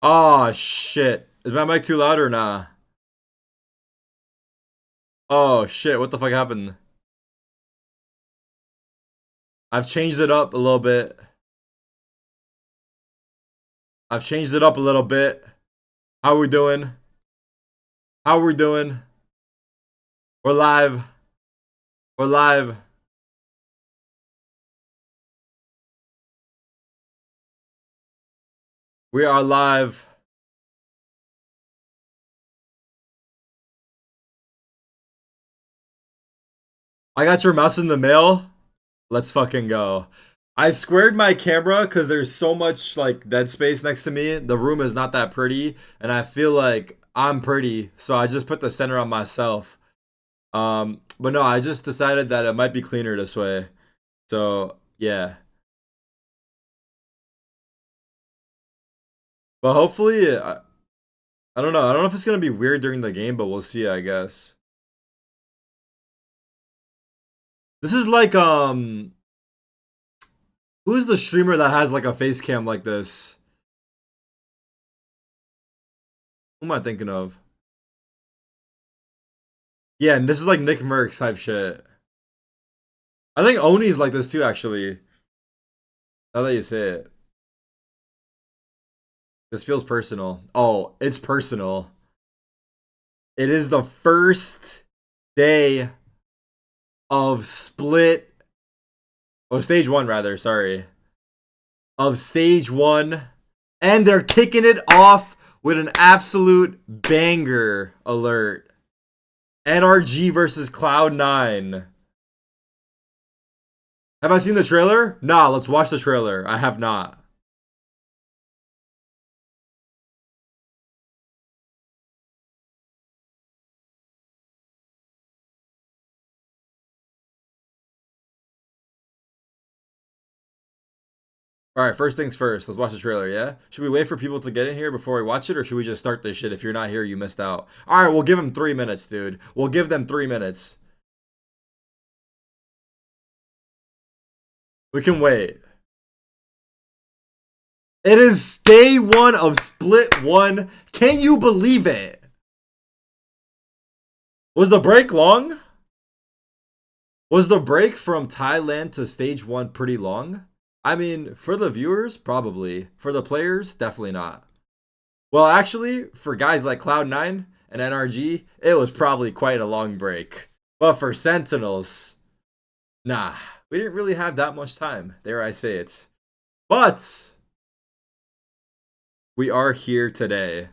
Oh shit. Is my mic too loud or nah? Oh shit, what the fuck happened? I've changed it up a little bit. I've changed it up a little bit. How we doing? How we doing? We're live. We're live. We are live. I got your mouse in the mail. Let's fucking go. I squared my camera because there's so much like dead space next to me. The room is not that pretty, and I feel like I'm pretty, so I just put the center on myself. But no, I just decided that it might be cleaner this way. So yeah. But hopefully, I don't know. I don't know if it's gonna be weird during the game, but we'll see, I guess. This is like who's the streamer that has like a face cam like this? Who am I thinking of? Yeah, and this is like Nick Merckx type shit. I think Oni's like this too, actually. Now that you say it. This feels personal. Oh, it's personal. It is the first day of split. Oh, stage one, rather. Sorry. Of stage one. And they're kicking it off with an absolute banger alert. NRG versus Cloud9. Have I seen the trailer? Nah, let's watch the trailer. I have not. Alright, first things first. Let's watch the trailer, yeah? Should we wait for people to get in here before we watch it, or should we just start this shit? If you're not here, you missed out. Alright, we'll give them 3 minutes, dude. We'll give them 3 minutes. We can wait. It is day one of split one. Can you believe it? Was the break long? Was the break from Thailand to stage one pretty long? I mean, for the viewers, probably. For the players, definitely not. Well, actually, for guys like Cloud9 and NRG, it was probably quite a long break. But for Sentinels, nah, we didn't really have that much time. Dare I say it. But we are here today.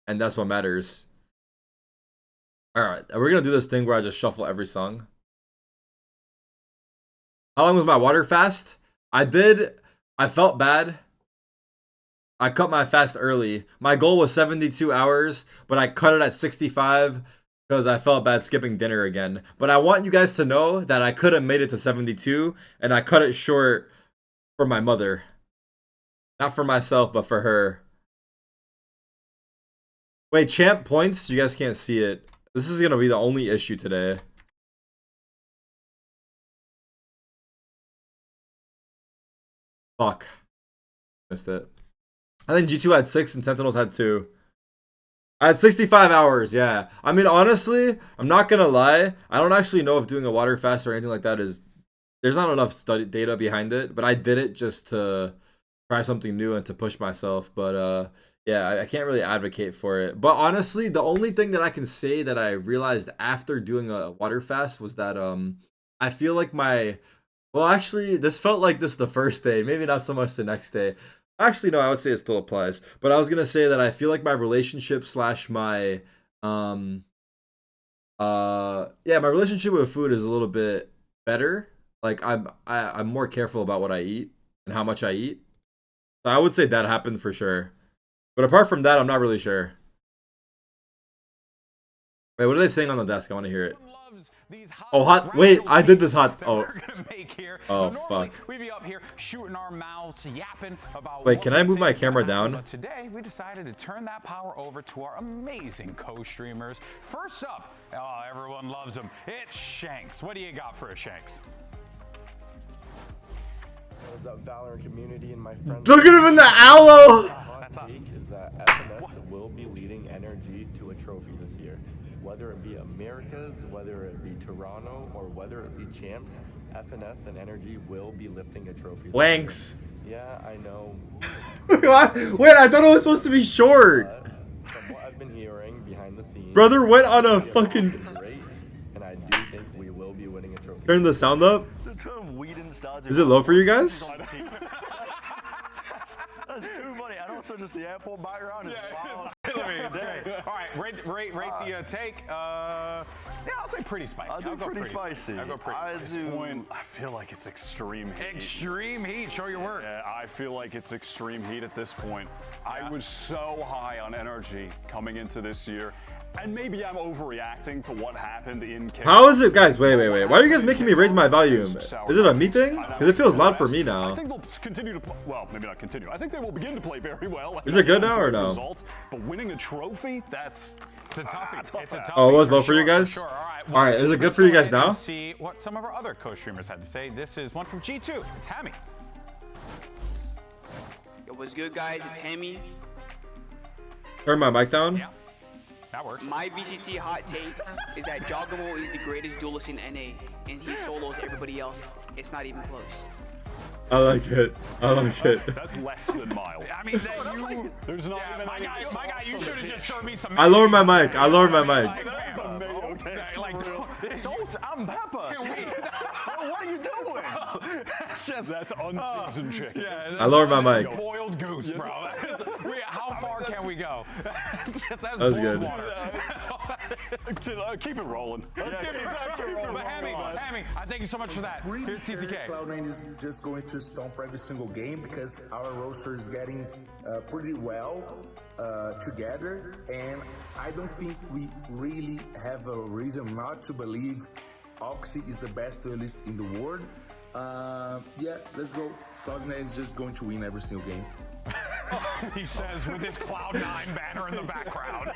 And that's what matters. Alright, we're going to do this thing where I just shuffle every song. How long was my water fast? I felt bad. I cut my fast early. My goal was 72 hours, but I cut it at 65 because I felt bad skipping dinner again. But I want you guys to know that I could have made it to 72, and I cut it short for my mother. Not for myself, but for her. Wait, champ points? You guys can't see it. This is going to be the only issue today. Fuck. Missed it. I think G2 had 6 and Sentinels had 2. I had 65 hours, yeah. I mean, honestly, I'm not gonna lie. I don't actually know if doing a water fast or anything like that is... There's not enough study data behind it, but I did it just to try something new and to push myself. But yeah, I can't really advocate for it. But honestly, the only thing that I can say that I realized after doing a water fast was that I feel like my... Well, actually, this felt like this the first day. Maybe not so much the next day. Actually, no, I would say it still applies. But I was gonna say that I feel like my relationship slash my yeah, my relationship with food is a little bit better. Like I'm more careful about what I eat and how much I eat. So I would say that happened for sure. But apart from that, I'm not really sure. Wait, what are they saying on the desk? I want to hear it. Oh, hot. Wait, I did this hot. Oh. Oh, fuck. We'd be up here shooting our mouths, yapping about. Wait, can I move my camera down? But today, we decided to turn that power over to our amazing co-streamers. First up, oh, everyone loves him. It's Shanks. What do you got for us, Shanks? What is up, Valorant community and my friends? Look at him in the aloe! Americas, whether it be Toronto or whether it be champs, FNS and NRG will be lifting a trophy. Wanks. Yeah, I know. Wait, I thought it was supposed to be short. From what I've been hearing behind the scenes, Brother went on a fucking. great, and I do think we will be winning a trophy. Turn the sound up. The term Whedon started. Is it low for you guys? That's too funny. And also just the airport background is wild. All right, rate the take. Yeah, I'll say pretty spicy. I'll go pretty spicy. I'll go pretty At this point, I feel like it's extreme heat. Extreme heat. Show your work. Yeah, I feel like it's extreme heat at this point. I was so high on NRG coming into this year, and maybe I'm overreacting to what happened in KRU. How is it, guys? Wait. Why are you guys making me raise my volume? Is it a me thing? Because it feels loud for me now. I think they'll continue to play. Well, maybe not continue. I think they will begin to play very well. Is it good now or no? Results, but winning a trophy, it's a toughie. It's a toughie. Oh, it was low for you guys? Sure. All right, is it good for you guys now? Let's see what some of our other co-streamers had to say. This is one from G2. It's Hammy. Yo, what's good, guys? It's Hammy. Turn my mic down. Yeah, that works. My VCT hot take is that Jogamo is the greatest duelist in NA, and he solos everybody else. It's not even close. I like it. That's less than mild. I mean, There's not even my any guy, you sauce should on have the just dish. showed me some. I lowered my mic. That's a mayo take. Salt and pepper. What are you doing? That's unseasoned chicken. I lowered my mic. Boiled goose, bro. How far can we go? That was good. That's all that is. Keep it rolling. Let's keep it rolling. But Hammy, I thank you so much for that. Here's TCK. Cloud9 is just going to stomp every single game because our roster is getting pretty well together, and I don't think we really have a reason not to believe Oxy is the best duelist in the world. Yeah, let's go. Cloud9 is just going to win every single game. He says with his Cloud9 banner in the background.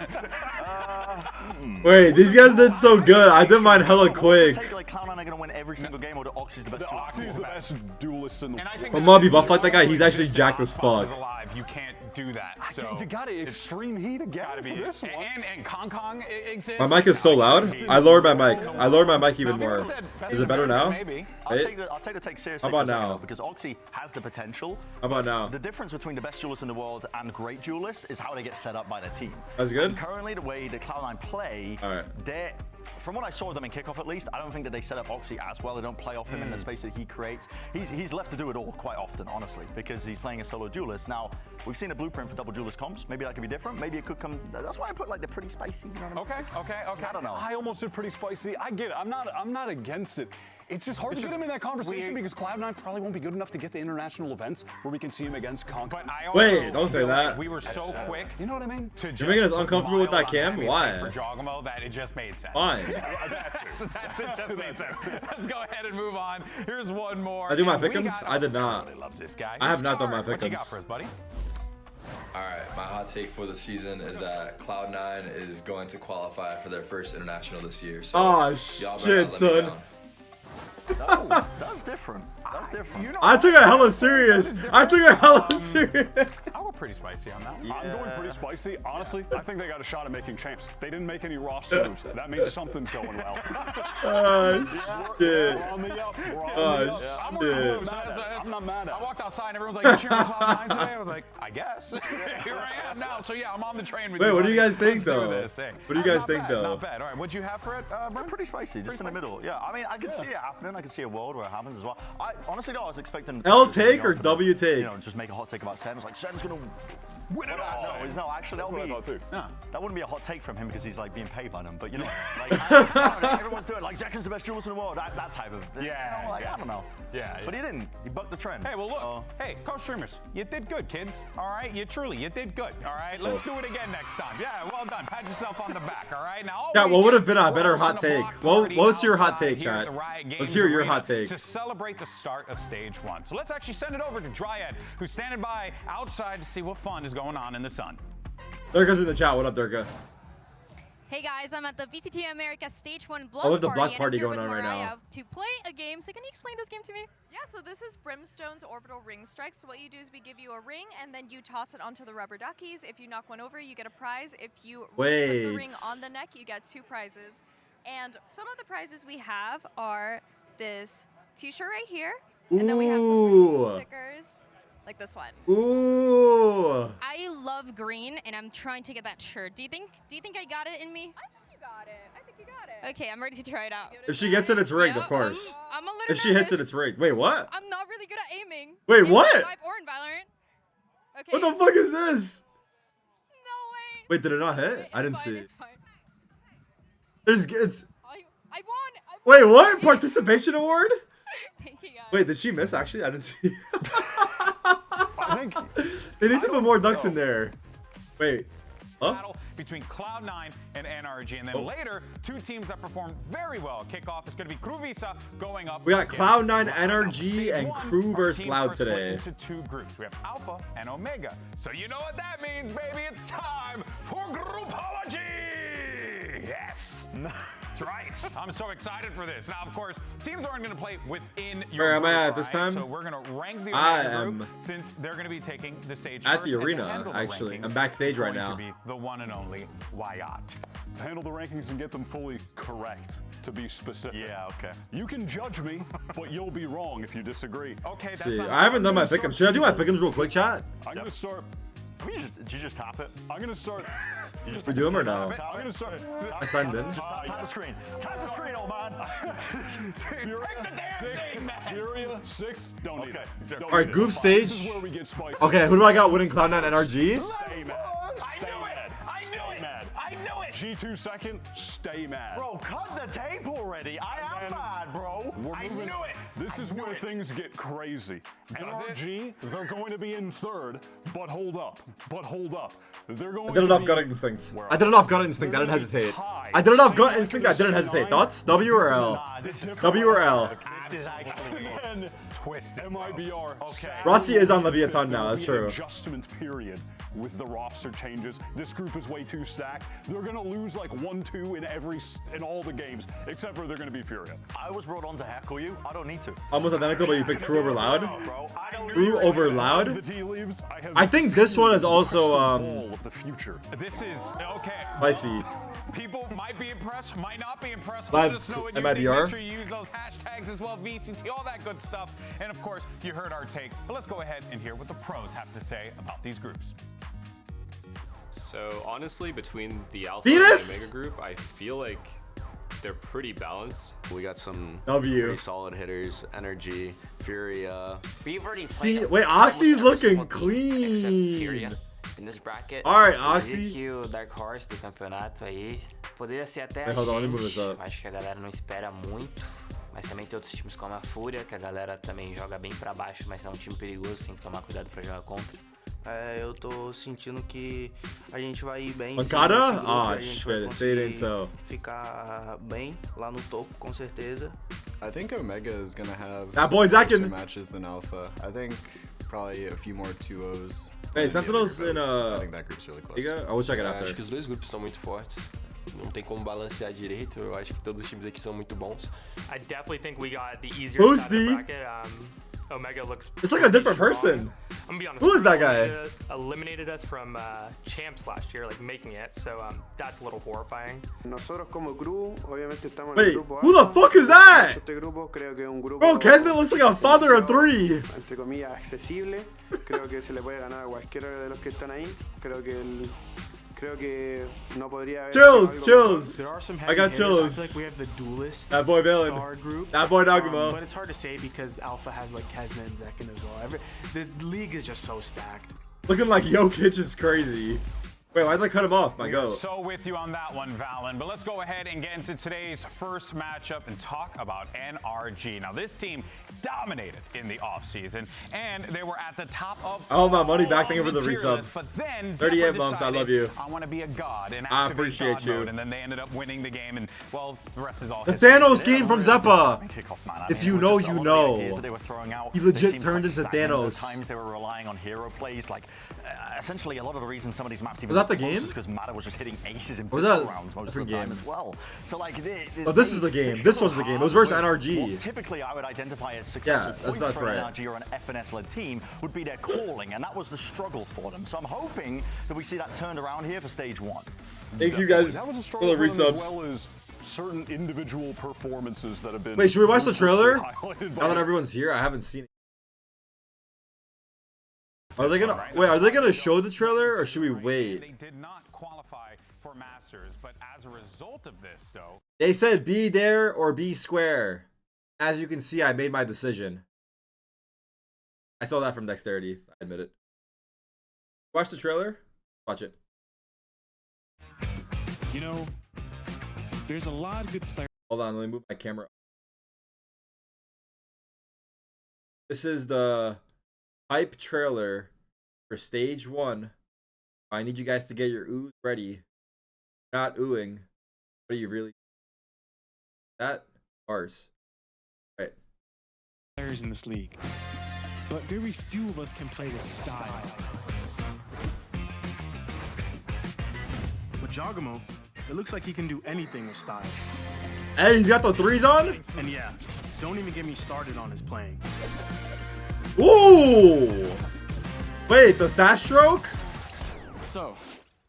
Wait, these guys did so good. I did mine hella quick. Take like Cloud9 are going to win every single game, or the Oxy's the best. The Oxy's the best duelist in the world. I'm gonna be buff like that guy. He's actually jacked as fuck. You can't do that. So You got to extreme heat again for this one. And Kong exists. My mic is so loud. I lowered my mic. I lowered my mic even more. Is it better now? Maybe. I'll take the take seriously. How about now? Because Oxy has the potential. How about now? The difference between the best duelist in the world and great duelists is how they get set up by their team. That's good? And currently, the way the Cloud9 play, they're, from what I saw of them in kickoff at least, I don't think that they set up Oxy as well. They don't play off him in the space that he creates. He's left to do it all quite often, honestly, because he's playing a solo duelist. Now, we've seen a blueprint for double duelist comps. Maybe that could be different. Maybe it could come. That's why I put like the pretty spicy. You know what I mean? Okay. I don't know. I almost did pretty spicy. I get it. I'm not against it. It's just hard to get him in that conversation because Cloud9 probably won't be good enough to get to international events where we can see him against Kong. But I also Wait, don't say feel like that. we were so quick. You know what I mean? You're making us uncomfortable with that cam? Why? For Jogamo, that it just made sense. Fine. It just made sense. Let's go ahead and move on. Here's one more. I do my And we pick'ems? got- I did not. Really loves this guy. I have It's not done my Tarik. What you got pick'ems. for us, buddy? Alright, my hot take for the season is that Cloud9 is going to qualify for their first international this year. So Oh, y'all better shit, not let me son. down. That's different. That's different. I took it hella serious. I'll go pretty spicy on that one. I'm going pretty spicy. Honestly, I think they got a shot at making champs. They didn't make any roster moves. That means something's going well. Oh, shit. We're on the up. We're on Oh, the up. shit. I'm not mad at I it. walked outside and everyone's like, you cheering Cloud9 today? I was like, I guess. Here I am now. So yeah, I'm on the train with you. Wait, what do you buddy. guys think, Let's do though? this. Hey. What do you guys Not think, bad, though? Not bad. All right, what'd you have for it, Brent? Pretty spicy, just in the middle. Yeah, I mean, I can see it happening. I can see a world where it happens as well. I honestly, though, I was expecting L take or W take? You know, just make a hot take about Sen. It's like Sen's gonna win it all. No, actually, That's what I thought too. that wouldn't be a hot take from him because he's like being paid by them. But you know, like everyone's doing like Zeken's the best duelist in the world. That type of. Yeah, You know, like, yeah. I don't know. Yeah, But he didn't. He bucked the trend. Hey, well, look. Hey, co-streamers, you did good, kids. All right, you did good. All right, let's do it again next time. Yeah, well done. Pat yourself on the back. All right, now. Chat, what would have been a better hot take? What's your hot take, chat? Let's hear your hot take. To celebrate the start of stage 1. So let's actually send it over to Dryad, who's standing by outside to see what fun is going on in the sun. Durka's in the chat. What up, Durka? Hey guys, I'm at the VCT America Stage 1 block Oh, there's the party, block and party I'm here going with on right now. Mariah to play a game. So can you explain this game to me? Yeah, so this is Brimstone's Orbital Ring Strike. So what you do is we give you a ring, and then you toss it onto the rubber duckies. If you knock one over, you get a prize. If you put the ring on the neck, you get 2 prizes. And some of the prizes we have are this t-shirt right here. And then we have some stickers like this one. Ooh. I love green, and I'm trying to get that shirt. Do you think I got it in me? I think you got it. I think you got it. Okay, I'm ready to try it out. If she gets it, it's rigged, of course. I'm a little If she hits it, it's rigged. Wait, what? I'm not really good at aiming. Wait, what? Or in Valorant. Okay. What the fuck is this? No way. Wait, did it not hit? I didn't see it. It's fine. It's. I won. Wait, what? Participation award? Thank you, guys. Wait, did she miss? Actually, I didn't see. I think They need to put more ducks in there. Wait. Huh? Battle between Cloud9 and NRG, and then later, two teams that performed very well. Kickoff is going to be KRU going up. We got against Cloud9, Alpha. NRG, and Stage KRU one, versus our Loud teams are split today. into two groups. We have Alpha and Omega. So you know what that means, baby. It's time for groupology. Yes. That's right. I'm so excited for this. Now, of course, teams aren't going to play within your Where am I group, at this right? time? So we're going to rank the I group am since they're going to be taking the stage at first, the and to arena, handle the actually. rankings, I'm backstage it's right going now. to be the one and only Wyatt. to handle the rankings and get them fully correct, to be specific. Yeah, okay. You can judge me, but you'll be wrong if you disagree. Okay, that's See, not I haven't done my pick'ems. Should I do my pick'ems real quick, chat? I'm going to start. Did you just tap it? I'm going to start. We do them or no? I'm going to start. I signed in. Tap the screen. Tap the screen, old man. Furia 6. Don't need it. Don't Alright, need it. group This stage. is where we get spicy. Okay, who do I got winning Cloud9 NRG? Stay mad. Stay mad. I knew it. G2 second. Stay mad. Bro, cut the tape already. I am mad, bro. I knew it. This is where things get crazy. NRG, they're going to be in third, but hold up. They're going I did enough gut instinct. I did enough gut instinct. I didn't hesitated. I did enough gut instinct. I didn't hesitate. Thoughts? W or L? W or L? And twisted. MIBR. Okay. Rossi is on Leviathan now. That's true. Adjustment period with the roster changes. This group is way too stacked. They're gonna lose like 1-2 in all the games, except for they're gonna be Furia. I was brought on to heckle you. I don't need to. Almost identical, but you picked KRU over Loud. Bro, I don't KRU over Loud. The tea leaves. I think this one is also ball of the future. This is okay. spicy. People might be impressed, might not be impressed. Live Let us know what you MIBR. think. Make sure you use those hashtags as well, VCT, all that good stuff. And of course, you heard our take. But let's go ahead and hear what the pros have to say about these groups. So honestly, between the Alpha Venus? and Omega group, I feel like they're pretty balanced. We got some W. pretty solid hitters, NRG, Furia. We've already See, wait, Oxy's looking clean. Furia in this bracket. Alright, Oxy. Que o Dark Horse do campeonato aí poderia ser até Wait, hold on, let me move this up. Acho que a galera não espera muito. Mas também tem outros times como a Fúria, que a galera também joga bem pra baixo, mas é um time perigoso, tem que tomar cuidado pra jogar contra. Eu tô sentindo que a gente vai ir bem. Pancada? Ah, shit, say it ain't so. Ficar bem lá no topo, com certeza. I think Omega is gonna have that boy's acting matches than Alpha. I think probably a few more 2-0s. Hey, Sentinels in I think that group's really close. I will check it out there. Acho que os dois grupos estão muito fortes. Não tem como balancear direito. Eu acho que todos os times aqui são muito bons. I definitely think we got the easier Who's side of the the- bracket. Omega looks. It's like a different person. I'm gonna be honest. Who is that guy? Eliminated us from champs last year, like making it. So that's a little horrifying. Nosotros como crew, obviamente estamos Wait, en el grupo who the fuck is that? Este grupo creo que es un grupo. Bro, Kesnet looks like a father of 3. Entre comillas accesible. Creo que se le puede ganar a cualquiera de los que están ahí. Creo que no podría haber Chills. There are some I got hitters. chills. I feel like we have the duelist That boy Villain. star group. That boy Nagumo. But it's hard to say because Alpha has like Kesnet and Zekin as well. The league is just so stacked. Looking like Jokic is crazy. Wait, why'd I cut him off? My We are goat. so with you on that one, Valen. But let's go ahead and get into today's first matchup and talk about NRG. Now, this team dominated in the offseason, and they were at the top of all my money back. Thank you for the the tier resub. list, but then 38 bumps. I love you. I want to be a god and I activate appreciate god you. mode, and then they ended up winning the game, and well, the rest is all The history. Thanos game from Zeppa. If you know, you know. They were throwing out, He legit turned into Thanos. Times they were relying on hero plays, like essentially a lot of the reason some of these maps even Was that the game? because Mata was just hitting aces in Or was that pistol rounds most of the time game? as well. So like, Oh, this is the game. This was the game. It was versus NRG. What typically I would identify as successful points that's for an right. NRG or an FNS-led team would be their calling, and that was the struggle for them. So I'm hoping that we see that turned around here for stage 1. Thank you guys That was a for struggle the for them resubs. as well as certain individual performances that have been. Wait, should we watch the trailer? Highlighted Now that everyone's here, I haven't seen it. Are they gonna show the trailer or should we wait? They did not qualify for Masters, but as a result of this, though, They said be there or be square. As you can see, I made my decision. I saw that from Dexterity. I admit it. Watch the trailer. Watch it. You know, there's a lot of good players. Hold on, let me move my camera. This is the hype trailer for stage 1. I need you guys to get your oohs ready. Not oohing. What are you really? That bars. Right. Players in this league, but very few of us can play with style. With Jogamo, it looks like he can do anything with style. Hey, he's got the threes on? And yeah, don't even get me started on his playing. Ooh! Wait, the stat stroke? So,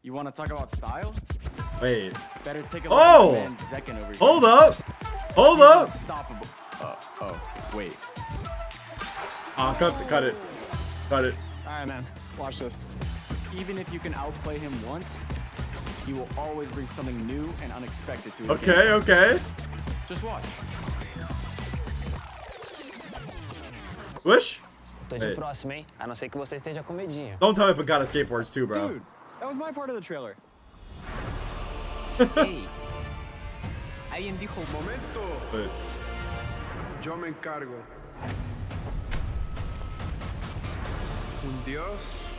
you want to talk about style? Wait. Better take a look at Oh! man Zekin over here. Hold up! Hold He's up! Unstoppable. Wait. Cut it. Cut it. Alright, man. Watch this. Even if you can outplay him once, he will always bring something new and unexpected to his game. Okay. Just watch. Wish? Tô de próximo, hein? A não ser que você esteja com medinho. Don't tell me Pagata skateboards too, bro. Dude, that was my part of the trailer. Hey. Alguien dijo momento. Wait. Yo me encargo. Un dios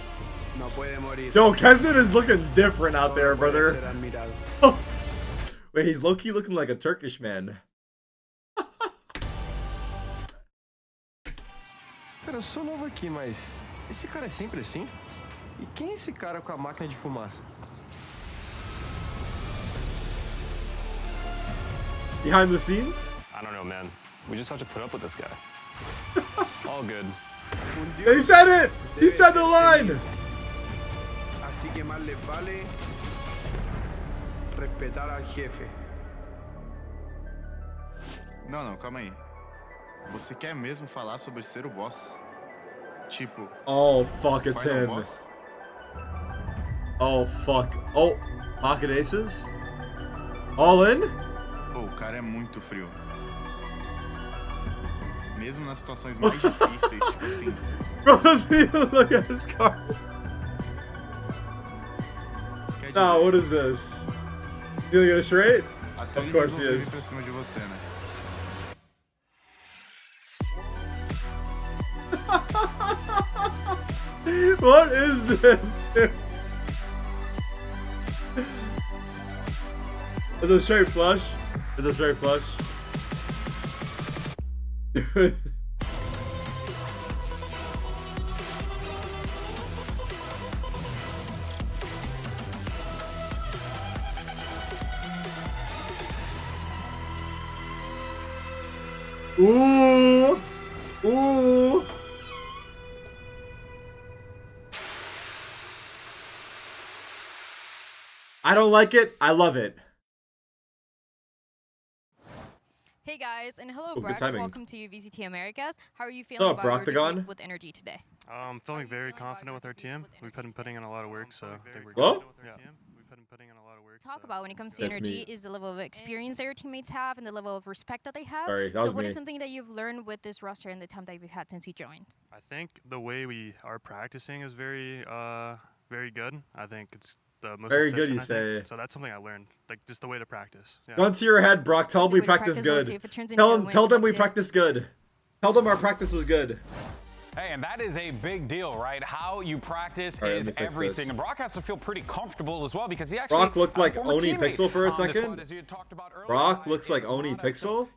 no puede morir. Yo, Kesnin is looking different out there, brother. Wait, he's low-key looking like a Turkish man. Cara, eu sou novo aqui, mas esse cara é sempre assim? E quem é esse cara com a máquina de fumaça? Behind the scenes? I don't know, man. We just have to put up with this guy. All good. He said it! He said the line! Así que más les vale respetar al jefe. Não, calma aí. Você quer mesmo falar sobre ser o boss? Tipo... Oh, fuck, it's Final him. Boss? Oh, fuck. Oh, pocket aces? All in? Pô, o cara é muito frio. Mesmo nas situações mais difíceis, tipo assim... Bro, look at his card. Nah, what is this? You gonna get it straight? Até Of course he ele is. pra cima de você, né? What is this, dude? Is it a straight flush? Is it a straight flush? Dude. Ooh! Ooh! I don't like it. I love it. Hey guys, and hello good Brock. timing. Welcome to VCT Americas. How are you feeling up, about your Broctagon? debate with NRG today? I'm feeling very confident with our team. We've been putting in a lot of work, so I think we're Well? good. Yeah. We've been putting in a lot of work. Talk about when it comes to That's NRG me. is the level of experience that your teammates have and the level of respect that they have. Sorry, that so was what is me. something that you've learned with this roster and the time that you've had since you joined? I think the way we are practicing is very good. I think it's the most Very good, efficient, you I think. say. So that's something I learned, like just the way to practice. Yeah. Gun to your head, Brock. Tell them we practice good. Tell them we practice good. Tell them our practice was good. Hey, and that is a big deal, right? How you practice All right, is let me fix everything. this. And Brock has to feel pretty comfortable as well because he actually Brock looked like former Oni teammate Pixel for a on the squad, second. as you had talked about earlier. Brock looks like Oni Pixel.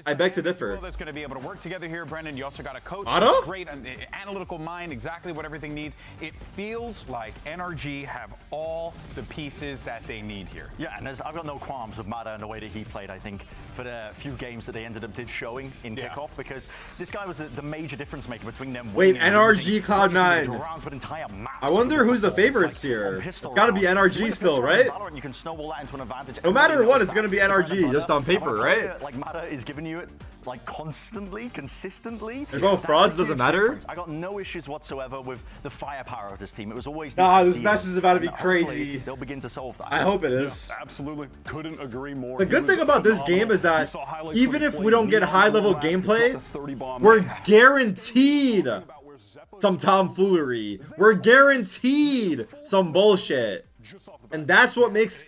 I beg to differ. That's going to be able to work together here, Brendan. You also got a coach. Otto? That's great analytical mind, exactly what everything needs. It feels like NRG have all the pieces that they need here. Yeah, and I've got no qualms with Mata and the way that he played, I think, for the few games that they ended up showing in kickoff, because this guy was the major difference maker between them Wait, NRG Cloud9. I wonder who's the favorites here. It's got to be NRG still, right? No matter what, it's going to be NRG, just on paper, right? Like Matter is giving you it like constantly, consistently. They're both frauds, doesn't matter. I got no issues whatsoever with the firepower of this team. It was always nah, this match is about to be crazy. They'll begin to solve that. I hope it is. Yeah, absolutely, couldn't agree more. The good thing about this game is that even if we don't get high-level gameplay, we're guaranteed some tomfoolery. We're guaranteed some bullshit. And that's what makes,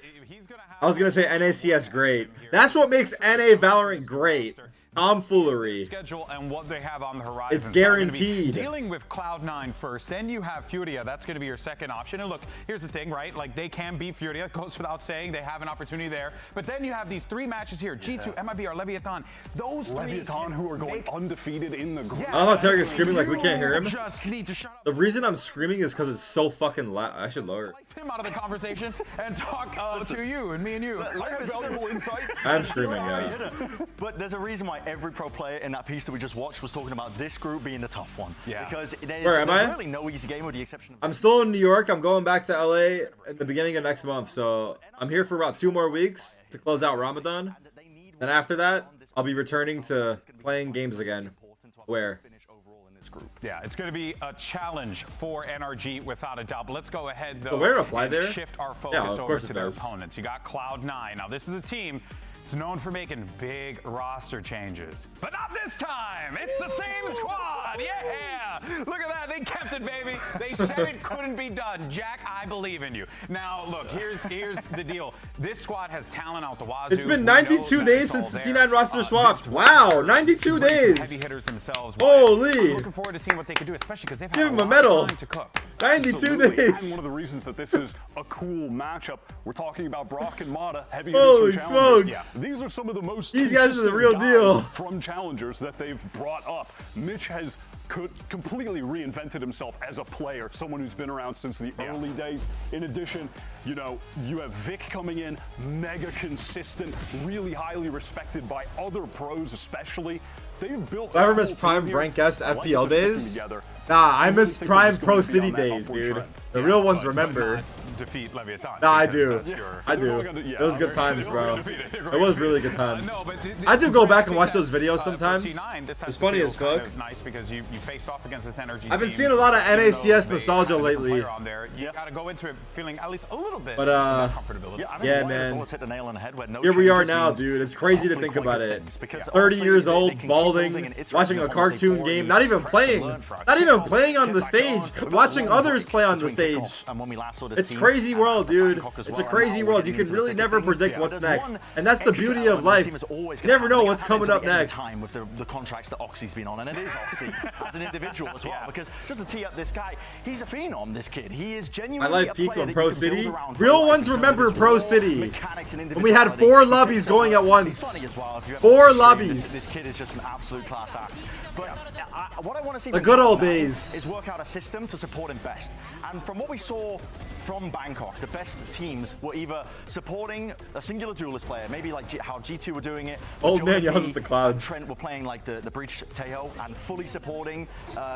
I was going to say NACS great. That's what makes NA Valorant great. Tomfoolery. Schedule and what they have on the horizon. It's guaranteed. So dealing with Cloud9 first, then you have Furia. That's going to be your second option. And look, here's the thing, right? Like, they can beat Furia. It goes without saying. They have an opportunity there. But then you have these 3 matches here. G2, MIB, or Leviathan. Those Leviathan who are going undefeated in the group. I love how Tarik is screaming like we can't hear him. The reason I'm screaming is because it's so fucking loud. I should lower it. Him out of the conversation and talk to you and me and you. I have valuable insight. I'm screaming, guys. But there's a reason why every pro player in that piece that we just watched was talking about this group being the tough one. Yeah. Because there's really no easy game with the exception of... I'm still in New York. I'm going back to LA at the beginning of next month. So I'm here for about 2 more weeks to close out Ramadan. Then after that, I'll be returning to playing games again. Where? Yeah, it's going to be a challenge for NRG without a doubt. But let's go ahead, though, where apply and there? shift our focus over course to their opponents. You got Cloud9. Now, this is a team that's known for making big roster changes. But not this time! It's the same squad! Yeah! Look at that! They kept it, baby! They said it couldn't be done. Jack, I believe in you. Now, look, here's the deal. This squad has talent out the wazoo. It's been 92 days since the C9 roster swapped. Wow, 92 days! Heavy hitters themselves. Holy! I'm looking forward to seeing what they can do, especially because they've Give had him a a lot medal. of time to cook. 92 Absolutely. days. And one of the reasons that this is a cool matchup, we're talking about Brock and Mata, heavy Holy hitters from Challengers. smokes. Yeah. These are some of the most These guys are the consistent real guys deal. from Challengers that they've brought up. Mitch has completely reinvented himself as a player, someone who's been around since the early days. In addition, you know, you have Vic coming in, mega consistent, really highly respected by other pros especially. They've built. I ever miss Prime Rank S FPL days? Nah, I miss Prime Pro City days, dude. The real ones remember. Defeat Leviathan. Nah, I do. I do. It was good times, bro. It was really good times. I do go back and watch those videos sometimes. It's funny as fuck. Nice because you face off against this energy. I've been seeing a lot of NACS nostalgia lately. You gotta go into it feeling at least a little bit. But yeah, man. Here we are now, dude. It's crazy to think about it. 30 years old, balding, watching a cartoon game, not even playing on the stage, watching others play on the stage. It's crazy world, dude. It's a crazy world. You can really never predict what's next, and that's the beauty of life. You never know what's coming up next. With the contracts that Oxy's been on, and it is Oxy as an individual as well. Because just to tee up this guy, he's a phenom. This kid, he is genuinely. My life peaked on Pro City. Real ones remember Pro City. And we had 4 lobbies going at once. 4 lobbies. This kid is just an absolute class act. But what I want to see the good old days is work out a system to support him best. And from what we saw from Bangkok, the best teams were either supporting a singular duelist player, maybe like how G2 were doing it. Old man yells at the clouds. Trent were playing like the Breach Tejo and fully supporting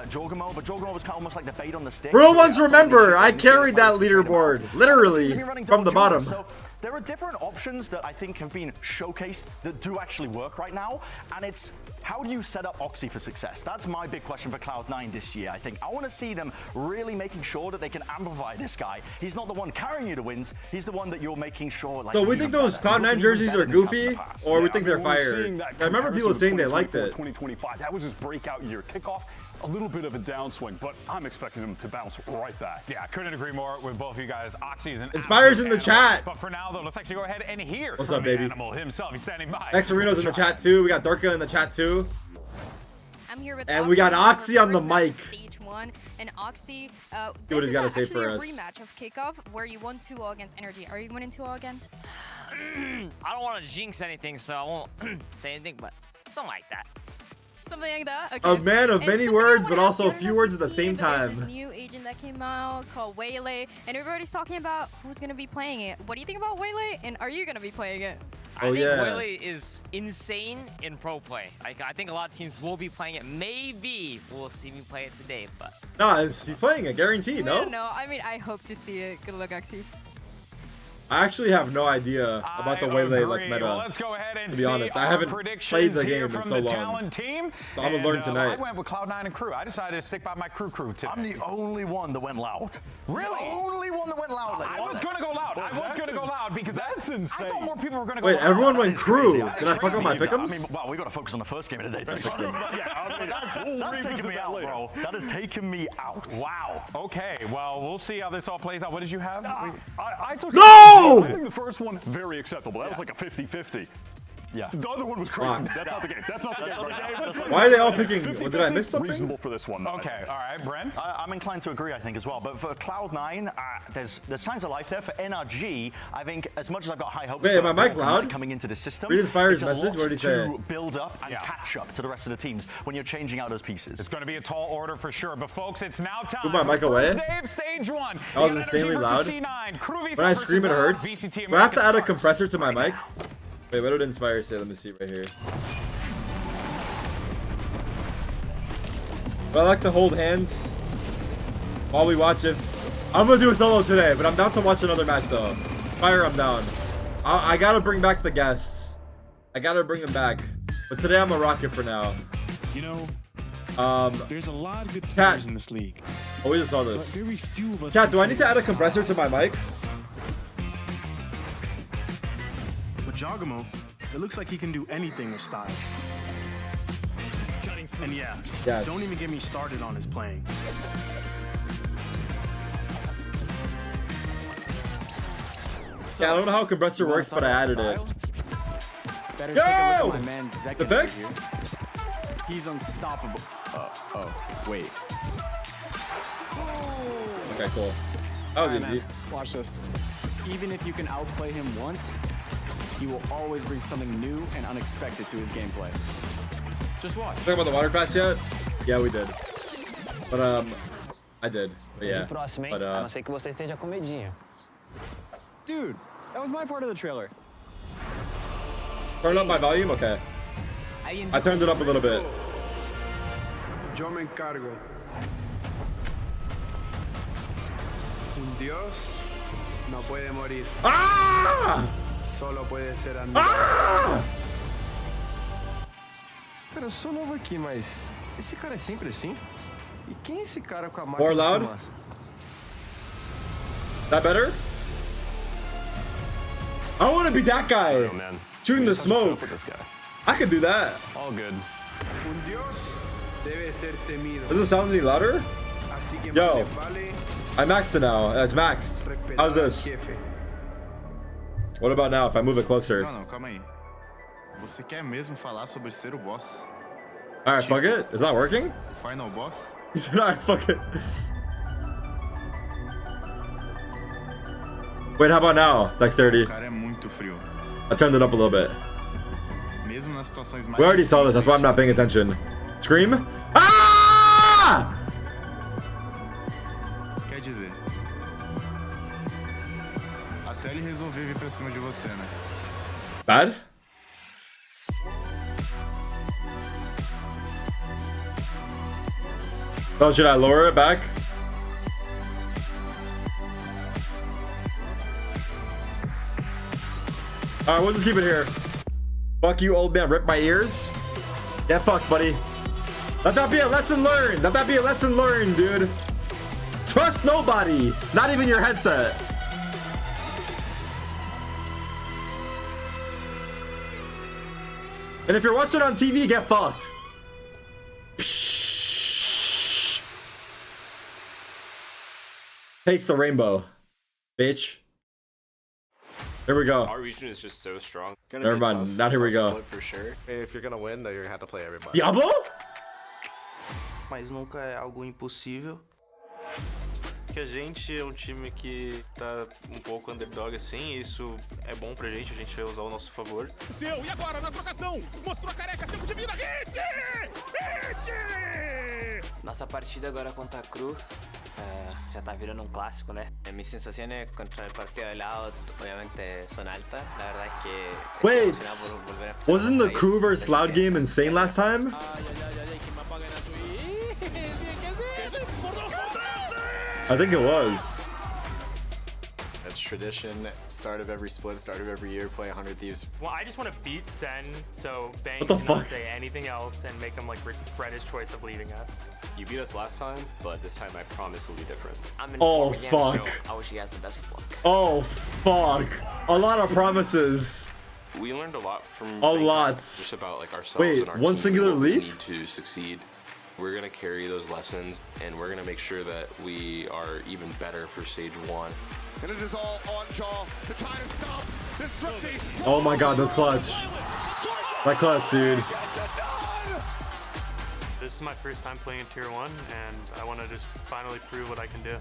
Jorgamo, but Jorgamo was kind of almost like the bait on the stick. Real ones remember, I carried that leaderboard, literally, from the bottom. So there are different options that I think have been showcased that do actually work right now, and it's how do you set up Oxy for success? That's my big question for Cloud9 this year, I think. I want to see them really making sure that they can amplify this guy. He's not the one carrying you to wins, he's the one that you're making sure. Like, so we think those Cloud9 jerseys are goofy, or we think they're fire? I remember people saying they liked it. 2025, that was his breakout year. Kickoff, a little bit of a downswing, but I'm expecting him to bounce right back. Yeah, couldn't agree more with both of you guys. Oxy is an Inspires in the chat. But for now, though, let's actually go ahead and hear What's from up, baby? Animal himself. He's standing by. Nexarino's in the chat too. We got Darka in the chat too. I'm here with and we got Oxy on the mic. Stage 1, and Oxy, what he's got to say for a us. rematch of Kickoff where you won 2-0 against NRG. Are you winning 2-0 again? I don't want to jinx anything, so I won't say anything, but something like that. Something like that? Okay. A man of many words, but also few words at the same time. There's this new agent that came out called Waylay, and everybody's talking about who's going to be playing it. What do you think about Waylay, and are you going to be playing it? I think Willie is insane in pro play. Like, I think a lot of teams will be playing it. Maybe we'll see me play it today, but... Nah, he's playing it, guaranteed, no? No, I mean, I hope to see it. Good luck, Oxy. I actually have no idea about the Waylay like meta. Well, let's go ahead and to be honest, I haven't played the game in so long. Team. So I'm gonna learn tonight. I went with Cloud9 and KRU. I decided to stick by my KRU today. I'm the only one that went loud. Really? The only one that went loud. I was going to go loud. I was going to go loud because that's insane. I thought more people were going to go Wait, loud. everyone went KRU. Did I fuck up my pick'ems? I mean, well, we got to focus on the first game of the day. That's taking me out, bro. That has taken me out. Wow. Okay. Well, we'll see how this all plays out. What did you have? I took No! I think the first one, very acceptable. That was like a 50-50. Yeah. The other one was crazy. That's not the game. That's not the game. Why are they all picking? Did I miss something? Reasonable for this one. Okay. All right, Bren. I'm inclined to agree, I think, as well. But for Cloud9, there's signs of life there. For NRG, I think as much as I've got high hopes Wait, am I mic loud? coming into the system, Read Inspire's it's a message. lot What did he say? to build up and catch up to the rest of the teams when you're changing out those pieces. It's going to be a tall order for sure. But folks, it's now time. Move my mic away. First day of stage 1. That was insanely loud. When I scream, it hurts. VCT Do I have to add a compressor to my mic? Wait, what did Inspire say? Let me see right here. But I like to hold hands while we watch it. I'm gonna do a solo today, but I'm down to watch another match though. Fire, I'm down. I gotta bring back the guests. I gotta bring them back. But today I'm a rocket for now. You know, there's a lot of good Cat. players in this league. Oh, we just saw this. But very few of us Cat, do I can need to add a compressor to my mic? With Jogamo, it looks like he can do anything with style. And yeah, Yes. don't even get me started on his playing. Yeah, I don't know how a compressor works, but I added it. Better Yo! take a look at my man Zek The fix? here. He's unstoppable. Oh, wait. Okay, cool. That was Alright, easy. man. Watch this. Even if you can outplay him once, he will always bring something new and unexpected to his gameplay. Just watch. Talk about the water pass yet? Yeah, we did. But I did. But yeah. próximo, hein? But A não ser que você esteja com medinho. Dude, that was my part of the trailer. Turn up my volume? Okay. I turned it up a little bit. Yo me encargo. Un dios no puede morir. Ah! Solo puede ser admirado. Ah! Cara, eu sou novo aqui, mas esse cara é sempre assim? E quem é esse cara com a máquina More de loud? fumaça? That better? I want to be that guy. Oh, man. Shooting the We just have to put smoke. up with this guy. I could do that. All good. Un dios debe ser temido. Does it sound any louder? Así que Yo. más le vale I maxed it now. It's maxed. respetar How's al this? jefe. What about now if I move it closer? Não, calma aí. Você quer mesmo falar sobre ser o boss? Alright, fuck it. Is that working? O final boss? He said, alright, fuck it. Wait, how about now? Dexterity. O cara é muito frio. I turned it up a little bit. Mesmo nas situações mais We already saw this. That's why I'm not paying attention. Scream. Ah! Quer dizer, até ele resolver vir pra cima de você, né? Bad? Oh, should I lower it back? Alright, we'll just keep it here. Fuck you, old man. Rip my ears. Get fucked, buddy. Let that be a lesson learned. Let that be a lesson learned, dude. Trust nobody. Not even your headset. And if you're watching on TV, get fucked. Taste the rainbow, bitch. Here we go. Our region is just so strong. Never mind. Now here we go. For sure. If you're gonna win, then you're gonna have to play everybody. Diablo? Mas nunca é algo impossível. Que a gente é time que tá pouco underdog assim, e isso é bom pra gente vai usar ao nosso favor. Seu, e agora na trocação? Mostrou a careca, tempo de vida, hit! Hit! Nossa partida agora contra a KRU Já tá virando clássico, né? Mis sensaciones contra el partido de lado obviamente son altas. La verdad es que Wait, wasn't the crew versus Loud game insane last time? I think it was. That's tradition. Start of every split, start of every year, play 100 Thieves. Well, I just want to beat Sen, so Bang What the cannot fuck? say anything else and make him like regret his choice of leaving us. You beat us last time, but this time I promise will be different. I'm in Oh, form again, fuck. so I wish you guys the best of luck. Oh, fuck. A lot of promises. We learned a lot from A Bangkok, lot. just about like ourselves Wait, and our one team singular and what we leaf? need to succeed. We're gonna carry those lessons, and we're gonna make sure that we are even better for stage 1. And it is all on Jaw to try to stop this Thrifty. Oh my god, that's clutch. That clutch, dude. This is my first time playing in Tier 1, and I want to just finally prove what I can do.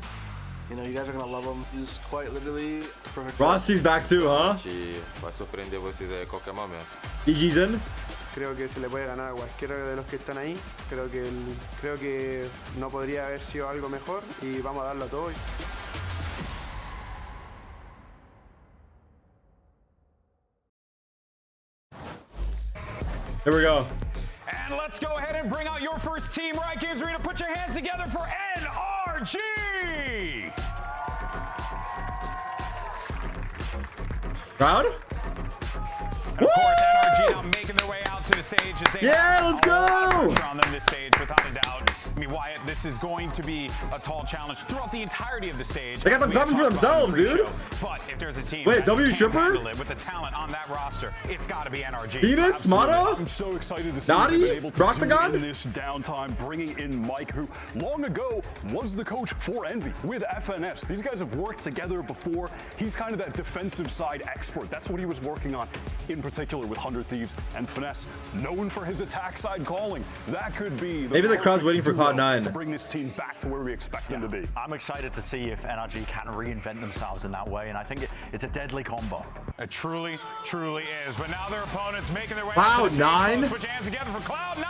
You know, you guys are gonna love him. He's quite literally a perfect. Rossi's back too, huh? Vai surpreender vocês a qualquer momento. GG's in. Creo que se le puede ganar a cualquiera de los que están ahí. Creo que no podría haber sido algo mejor y vamos a darlo todo. Here we go. And let's go ahead and bring out your first team. Riot Games Arena, put your hands together for NRG! Crowd? And of course, NRG now making their way out to the stage as they Yeah, let's a lot of go! pressure on them this stage, without a doubt. I mean, Wyatt, this is going to be a tall challenge throughout the entirety of the stage. They got them We have clapping for talked about it themselves, in the dude. pre-show, But if there's a team Wait, that W can Stripper? handle it with the talent on that roster, it's got to be NRG. Venus, Mata? I'm so excited to see Naughty? what they've been able to Rock the do God? in this downtime, bringing in Mike, who long ago was the coach for Envy with FNS. These guys have worked together before. He's kind of that defensive side expert. That's what he was working on, in particular with 100 Thieves and Finesse, known for his attack side calling. That could be Maybe the crowd's waiting for duo Cloud9. to bring this team back to where we expect them to be. I'm excited to see if NRG can reinvent themselves in that way, and I think it's a deadly combo. It truly, truly is. But now their opponents making their way Cloud9? out to the stage. Put your hands together for Cloud9.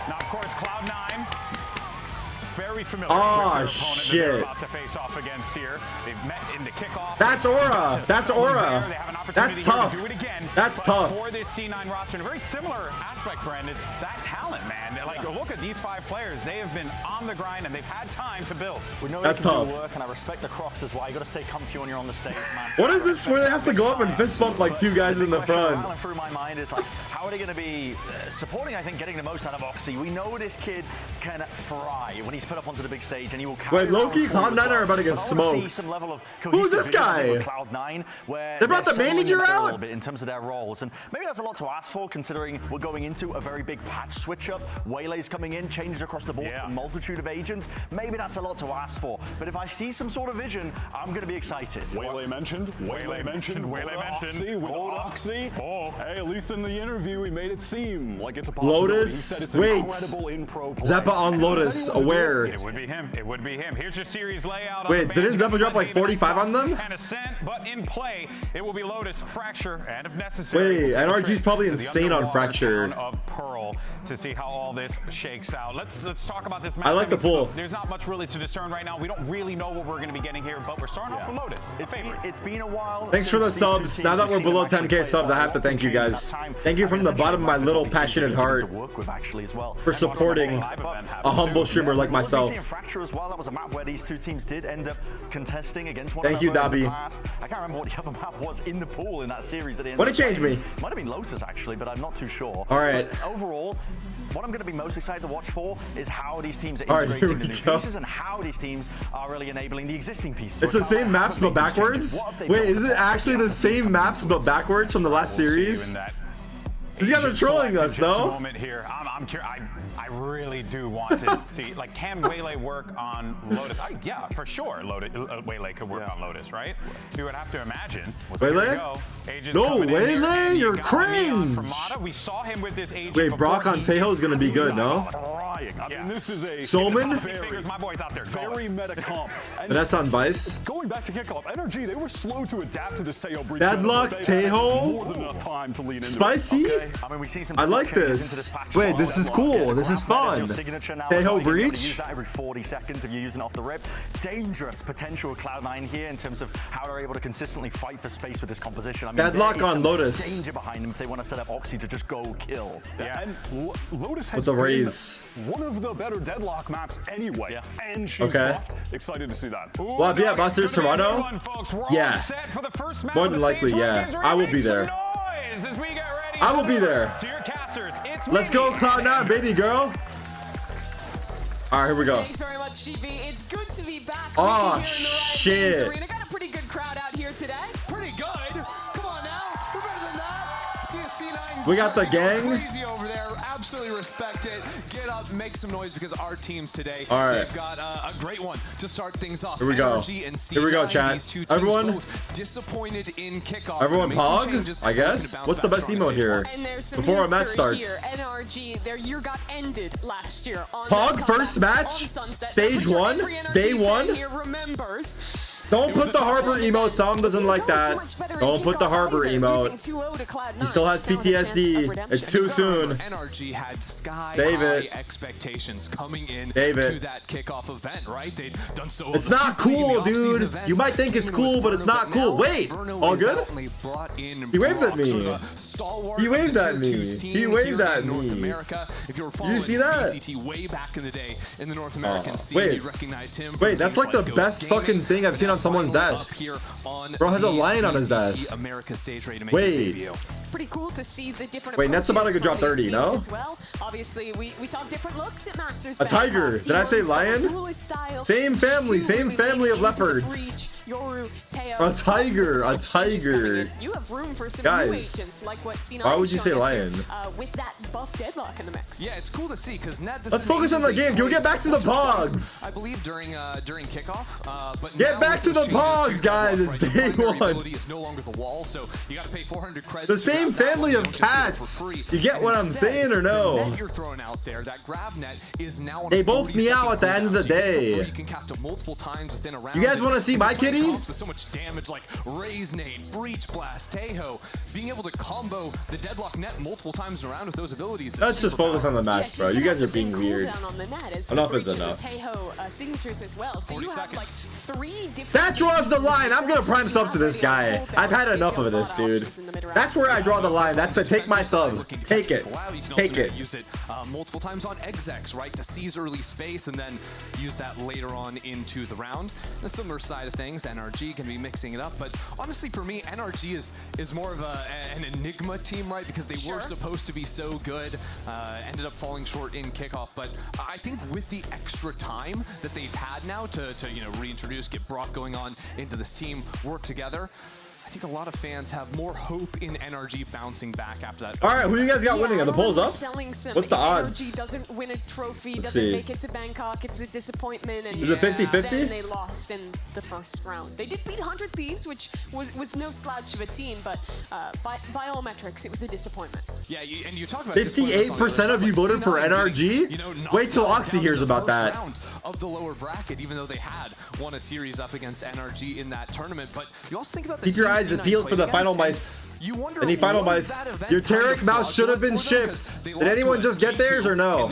Now, of course, Cloud9, very familiar with their opponent that they're about to face off against here. They've met in the kickoff. That's Aura. That's Aura. They have an opportunity That's here tough. to do it again. That's But tough. For this C9 roster, in a very similar aspect, friend, it's that talent, man. Like, look at these 5 players. They have been on the grind, and they've had time to build. We know That's they can tough. do work, and I respect the Crocs as well. You got to stay comfy when you're on the stage, man. What is this where they have to go up and fist bump like 2 guys in the question front? rattling through my mind is like, how are they going to be supporting, I think, getting the most out of Oxy? We know this kid can fry when he's put up onto the big stage, and he will carry Wait, low-key, around Cloud9 are about to get But I wanna see smoked. some level of Who's this cohesive vision guy? with Cloud9, where They brought they're the manager settling out? a little bit in terms of their roles, and maybe that's a lot to ask for, considering we're going into a very big patch switch-up. Waylay's coming in, changes across the board, a multitude of agents. Maybe that's a lot to ask for, but if I see some sort of vision, I'm going to be excited. Waylay mentioned. Waylay mentioned. With Oxy. Oh, hey, at least in the interview, he made it seem like it's a possibility. He said it's Lotus, wait. incredible in pro play. Zappa on And Lotus, anyone to do aware. It would be him. It would be him. Here's your series layout. Wait, on the didn't band. Zappa drop like 45 on them? And Ascent, but in play, it will be Lotus, Fracture, and if necessary, Wait, NRG's probably to the insane on underwater Fracture. town of Pearl to see how all this shakes out. Let's talk about this match. I like the pull. There's not much really to discern right now. We don't really know what we're going to be getting here, but we're starting off with Lotus. It's been a while. Thanks for the since these two subs. teams Now that we've we're seen below them actually 10k play subs, I have to thank you guys. Thank you from the bottom of my little passionate heart for supporting a humble streamer like myself. Fracture as well. That was a map where these two teams did end up contesting against one Thank you, another in the Dabi. past. I can't remember what the other map was in the pool in that series that Wanna change me? Might have been Lotus actually, but I'm not too sure. All right. But overall, what I'm going to be most excited to watch for is how these teams are All right, integrating here the we new go. pieces and how these teams are really enabling the existing pieces. It's the same maps but backwards? Wait, is it actually the same maps but backwards from the last series? These guys are trolling us, no? Moment here. I'm curious. I really do want to see, like, can Waylay work on Lotus? Yeah, for sure. Waylay could work on Lotus, right? You would have to imagine. Waylay? No, Waylay, you're cringe. We saw him with this agent. Wait, Brock on Tejo is gonna be good, no? dying. I mean, this is a Solman? My boy's out there. Very meta comp. And that's on Vice. Going back to kickoff, NRG, they were slow to adapt to the Seyo breach. Bad luck, Teho. More than enough time to lean into Spicy? it. I mean, we've seen some I like this. Wait, this is cool. This is fun. Teho breach? Use that every 40 seconds if you're using it off the rip. Dangerous potential Cloud9 here in terms of how they're able to consistently fight for space with this composition. I mean, Bad luck on some Lotus. danger behind them if they want to set up Oxy to just go kill. Yeah, and Lotus has With the been raise. one of the better deadlock maps anyway. And she's Okay. buffed. Excited to see that. Well, yeah, Busters Toronto. Yeah. More than likely, yeah. I will be there. I will be there. Let's go, Cloud9, baby girl. All right, here we go. Thanks very much, GB. It's good to be back. Oh, shit. Arena. Got a pretty good crowd out here today. Pretty good? Come on now. We're better than that. C9. We got the gang. Crazy over there. Absolutely respect it. Get up, make some noise because our teams today, all right, they've got a great one to start things off. Here we go. NRG and C9, here we go, chat. these two teams Everyone. both disappointed in kickoff. Everyone pog, I guess. What's the best emote here? Before a match starts. Here. NRG, their year got ended last year. On Pog first match, stage 1, day 1. Here remembers. Don't put the Harbor emote. Sam doesn't like that. Don't put the Harbor emote. He still has PTSD. It's too soon. NRG had Save it. expectations coming in Save it. to that kickoff event, right? They'd done so. It's not cool, dude. You might think it's cool, but it's not cool. Wait, all good? He waved at me. He waved at me. He waved at me. If you were Did you see that? VCT way back in the day in the North American scene, wait. you'd recognize him. Wait, that's like the best fucking thing I've seen on someone's desk. Bro has a lion on his desk. Wait. Pretty cool to see the different. Wait, Net's about to drop 30, no? As well. Obviously, we saw different looks at Masters. A tiger. Did I say lion? Same family of leopards. A tiger, a tiger. You have room for some guys, new agents like what C9 why would you say lion? With that buff deadlock in the mix. Yeah, it's cool to see because Net. Let's focus on the game. Can we get back to the pogs? I believe during kickoff. But get back to the pogs, guys. It's day 1. Is no longer the wall, so you got to pay 400 credits. The same family of cats. You get what I'm saying or no? The net you're throwing out there, that grab net is now. They both meow at the end of the day. You can cast it multiple times within a round. You guys want to see my kitty? So much damage like Raise Nade, Breach Blast, Teho, being able to combo the deadlock net multiple times around with those abilities. Let's just focus on the match, bro. You guys are being weird. Enough is enough. Teho signatures as well. So you have like 3 different. That draws the line. I'm gonna prime sub to this guy. I've had enough of this, dude. That's where I draw the line. That's a take my sub. Take it. Take it. Use it multiple times on execs, right, to seize early space and then use that later on into the round. The similar side of things, NRG can be mixing it up, but honestly for me, NRG is more of an enigma team, right, because they were supposed to be so good, ended up falling short in kickoff, but I think with the extra time that they've had now to you know, reintroduce, get Brock going on into this team, work together, I think a lot of fans have more hope in NRG bouncing back after that. All right, who you guys got winning? Are the polls up? What's the odds? NRG doesn't win a trophy, Let's doesn't see. make it to Bangkok. It's a disappointment. And Is it 50-50? Then they lost in the first round. They did beat 100 Thieves, which was no slouch of a team, but by all metrics, it was a disappointment. Yeah, and you talk about 58% of you voted for NRG? You know, Wait till Oxy hears about that. Of the lower bracket, even though they had won a series up against NRG in that tournament, but you also think about the Keep your eyes peeled for the final mice. You wonder, any final was mice? that event Your kind of Tarik mouse should have been shipped. Did anyone just get theirs or no?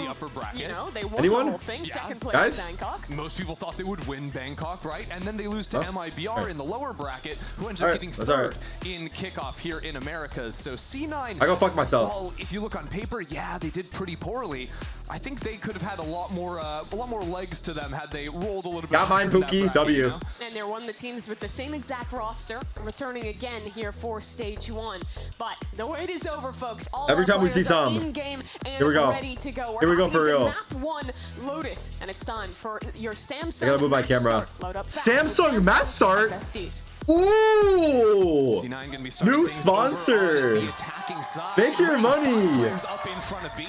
You know, they won Anyone? the whole thing, second place Guys? in Bangkok. Most people thought they would win Bangkok, right? And then they lose to MIBR in the lower bracket, who ends up getting third in kickoff here in Americas. So C9, I go fuck myself. Well, if you look on paper, yeah, they did pretty poorly. I think they could have had a lot more legs to them had they rolled a little bit. Got mine, Pookie. W. You know? And they're one of the teams with the same exact roster, returning again here for stage 1. But the wait is over, folks. All Every our time we see players are some. in game and Here we go. ready to go. Here we go for real. Map 1 Lotus, and it's time for your Samsung. I gotta move my match camera. start. Load up fast Samsung with match start. SSDs. Ooh! C9 gonna be starting New things over on sponsor. the attacking side. Make your money. Players up in front of B.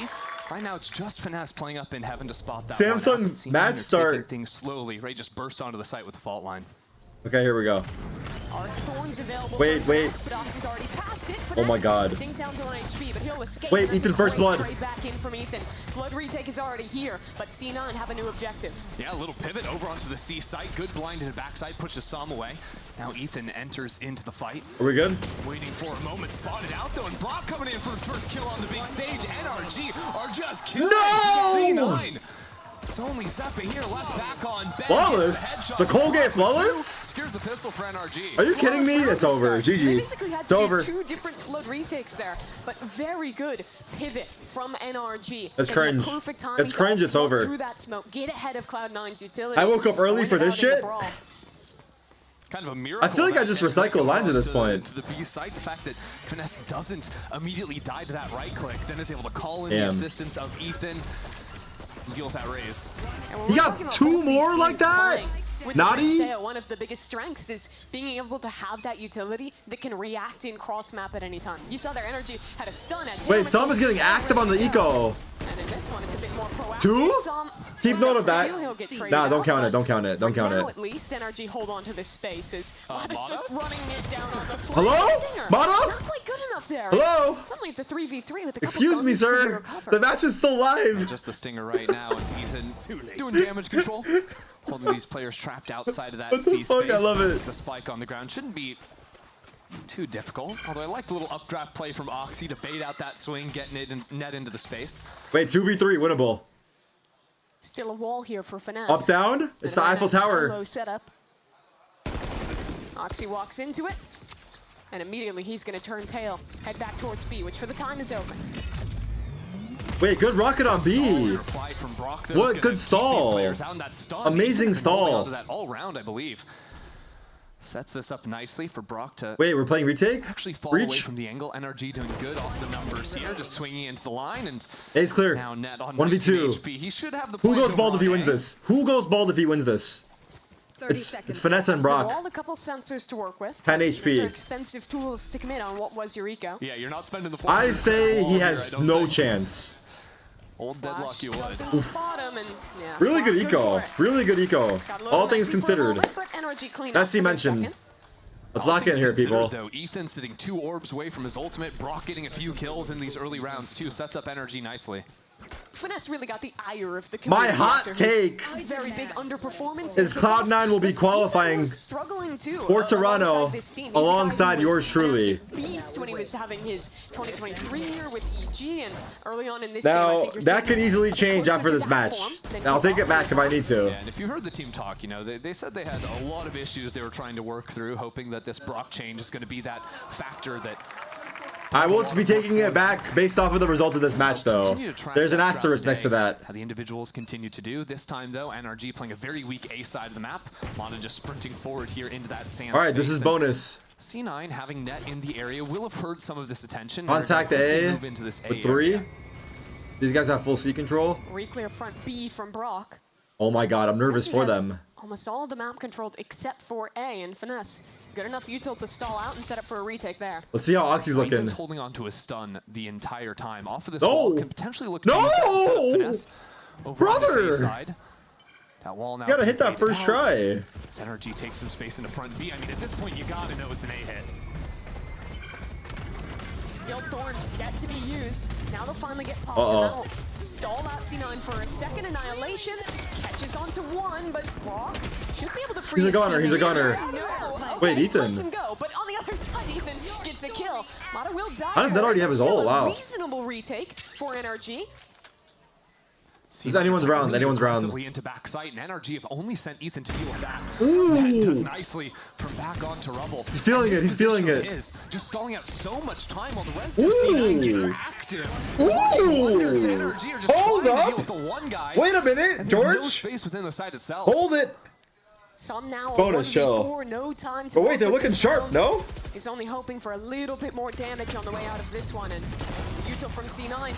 Right now, it's just Finesse playing up in heaven to spot that Samsung one. C9 match are start. taking things slowly. Ray just bursts onto the site with the fault line. Okay, here we go. Are thorns available? Wait. But Oxy's already passed it. Oh my God. Ding down to 1 HP, but he'll escape. Wait, That's Ethan, a first great blood. Trade back in from Ethan. Flood retake is already here, but C9 have a new objective. Yeah, a little pivot over onto the C site. Good blind and backside, pushes Som away. Now Ethan enters into the fight. Are we good? Waiting for a moment, spotted out though, and Brock coming in for his first kill on the big stage. NRG are just killing C9. It's only Zeppa here left back on Ben. Flawless? The Colgate flawless? Secures the pistol for NRG. Are you kidding me? It's over. They GG. basically had It's to do over. 2 different flood retakes there, but very good pivot from NRG. That's And cringe. the perfect timing It's cringe, to it's float over. Through that smoke, get ahead of Cloud9's utility. I woke up early and for win it this out in the shit? brawl. Kind of a miracle. I feel like I just recycle lines at this point. To the B site, the fact that Finesse doesn't immediately die to that right click, then is able to call in the Damn. assistance of Ethan and deal with that raise. He got 2 more like that? With Naughty? Steo, one of the biggest strengths is being able to have that utility that can react in cross map at any time. You saw their energy had a stun at Wait, Som is getting active on the eco. And in this one, it's a bit more proactive. 2? Som Keep note of that. he'll get traded Nah, don't out, count it. but Don't count it. Don't count now it. at least NRG hold on to this space as Mata's just running it down on the floor. Hello? Stinger, Mata? not quite good enough there. Hello? Suddenly it's a 3v3 with a couple Excuse me, guns to sir. recover. The match is still live. Just the Stinger right now, and Ethan doing damage control. Holding these players trapped outside of that What the C fuck? space. I love it. The spike on the ground shouldn't be too difficult. Although I liked the little updraft play from Oxy to bait out that swing, getting it net into the space. Wait, 2v3 winnable. Still a wall here for Finesse. Up, down? It's the Eiffel Tower. Low setup. Oxy walks into it, and immediately he's going to turn tail, head back towards B, which for the time is open. Wait, good rocket on B. What good stall. Amazing stall. That all round, I believe. Sets this up nicely for Brock to Wait, we're playing retake? actually fall away Reach? from the angle. NRG doing good off the numbers here, just swinging into the line and A's clear. now net on 1v2. 19 HP. He should have the Who points goes bald if he over wins on A. this? Who goes bald if he wins this? It's Finesse and So Brock. all a couple sensors to work with. 10 These HP. are expensive tools to commit on what was Eureka. Yeah, you're not spending the I say he has no chance. Old deadlock you would. Doesn't spot him, and yeah. Really good Brock goes eco. for it. Really good eco. Got a little All things messy for a considered. moment, but NRG clean up That's he for a mentioned. second. Let's All lock in things here, considered, people. Though, Ethan sitting 2 orbs away from his ultimate. Brock getting a few kills in these early rounds too. Sets up NRG nicely. Finesse really got the ire of the My community hot after his take very big underperformance. is Cloud9 will be qualifying struggling too for Toronto alongside this team. He's a guy who alongside was yours truly. an absolute beast when he was having his 2023 year with EG, and early on in this game, I Now, think you're that seeing could easily change closer after to this that match. form than I'll he take it back if I need to. Yeah, and if you heard the team talk, you know, they said they had a lot of issues they were trying to work through, hoping that this Brock change is going to be that factor that I won't be taking it back based off of the result of this match, though. continue to track There's an that asterisk throughout next to the day. that. How the individuals continue to do. This time, though, NRG playing a very weak A side of the map. Mata just sprinting forward here into that sand All right, this space, is and bonus. C9 having net in the area will have heard some of this attention. Contact They're gonna quickly A move into this A with 3. area. These guys have full C control. Re-clear front B from Brock. Oh my god, I'm nervous He for has them. Almost all of the map controlled except for A and Finesse. Good enough util to stall out and set up for a retake there. Let's see how Oxy's looking. Ethan's holding on to his stun the entire time. Off of this No! wall can potentially look to No! use that to set up Finesse over on this Brother! A side. That wall now You gotta hit that being baited first out. try. As NRG takes some space into front B. I mean, at this point, you gotta know it's an A hit. Still thorns yet to be used. Now they'll finally get popped. Uh-oh. And that'll stall out C9 for a second. Annihilation catches onto 1, but Brock should be able to free He's a gunner, C9. he's a gunner. No. Wait, Okay, Ethan. lets him go. But on the other side, Ethan gets a kill. Mata will die. How does that already have his Still ult? a Wow. reasonable retake for NRG. This is anyone's round, Really anyone's round. aggressively into backside, and NRG have only sent Ethan to deal with that. Ooh. That does nicely from back onto rubble. He's feeling And it, this he's feeling position it. Is just stalling out so much time while the rest of C9 gets Ooh. active. Ooh. Wonders NRG are just Hold trying to up. deal with the one guy. Wait a minute, and there's no George. space within the site itself. Hold it. Some now Bonus chill. no time to But wait, work they're with looking this sharp, round. no? He's only hoping for a little bit more damage on the way out of this one, and util from C9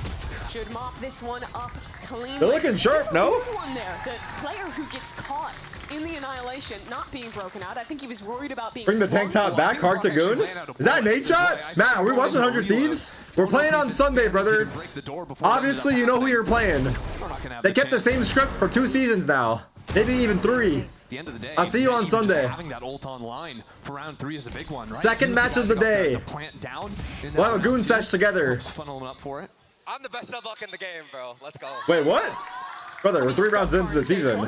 should mop this one up cleanly. They're looking sharp, no? Good one there. The player who gets caught in the annihilation, not being broken out. I think he was worried about being Bring the tank slung. top back, Hard to Goon. Is that an 8 shot? Matt, are we watching 100 Thieves? We're playing on Sunday, brother. Obviously, you know who you're playing. They kept the same script for 2 seasons now. Maybe even 3. the end of the day, I'll see you on even just Sunday. having that ult online for round 3 is a big one, right? Second match of the day. Plant down. We'll have a goon sesh together. Funneling up for it. I'm the best sub-luck in the game, bro. Let's go. Wait, what? Brother, we're 3 rounds into the season.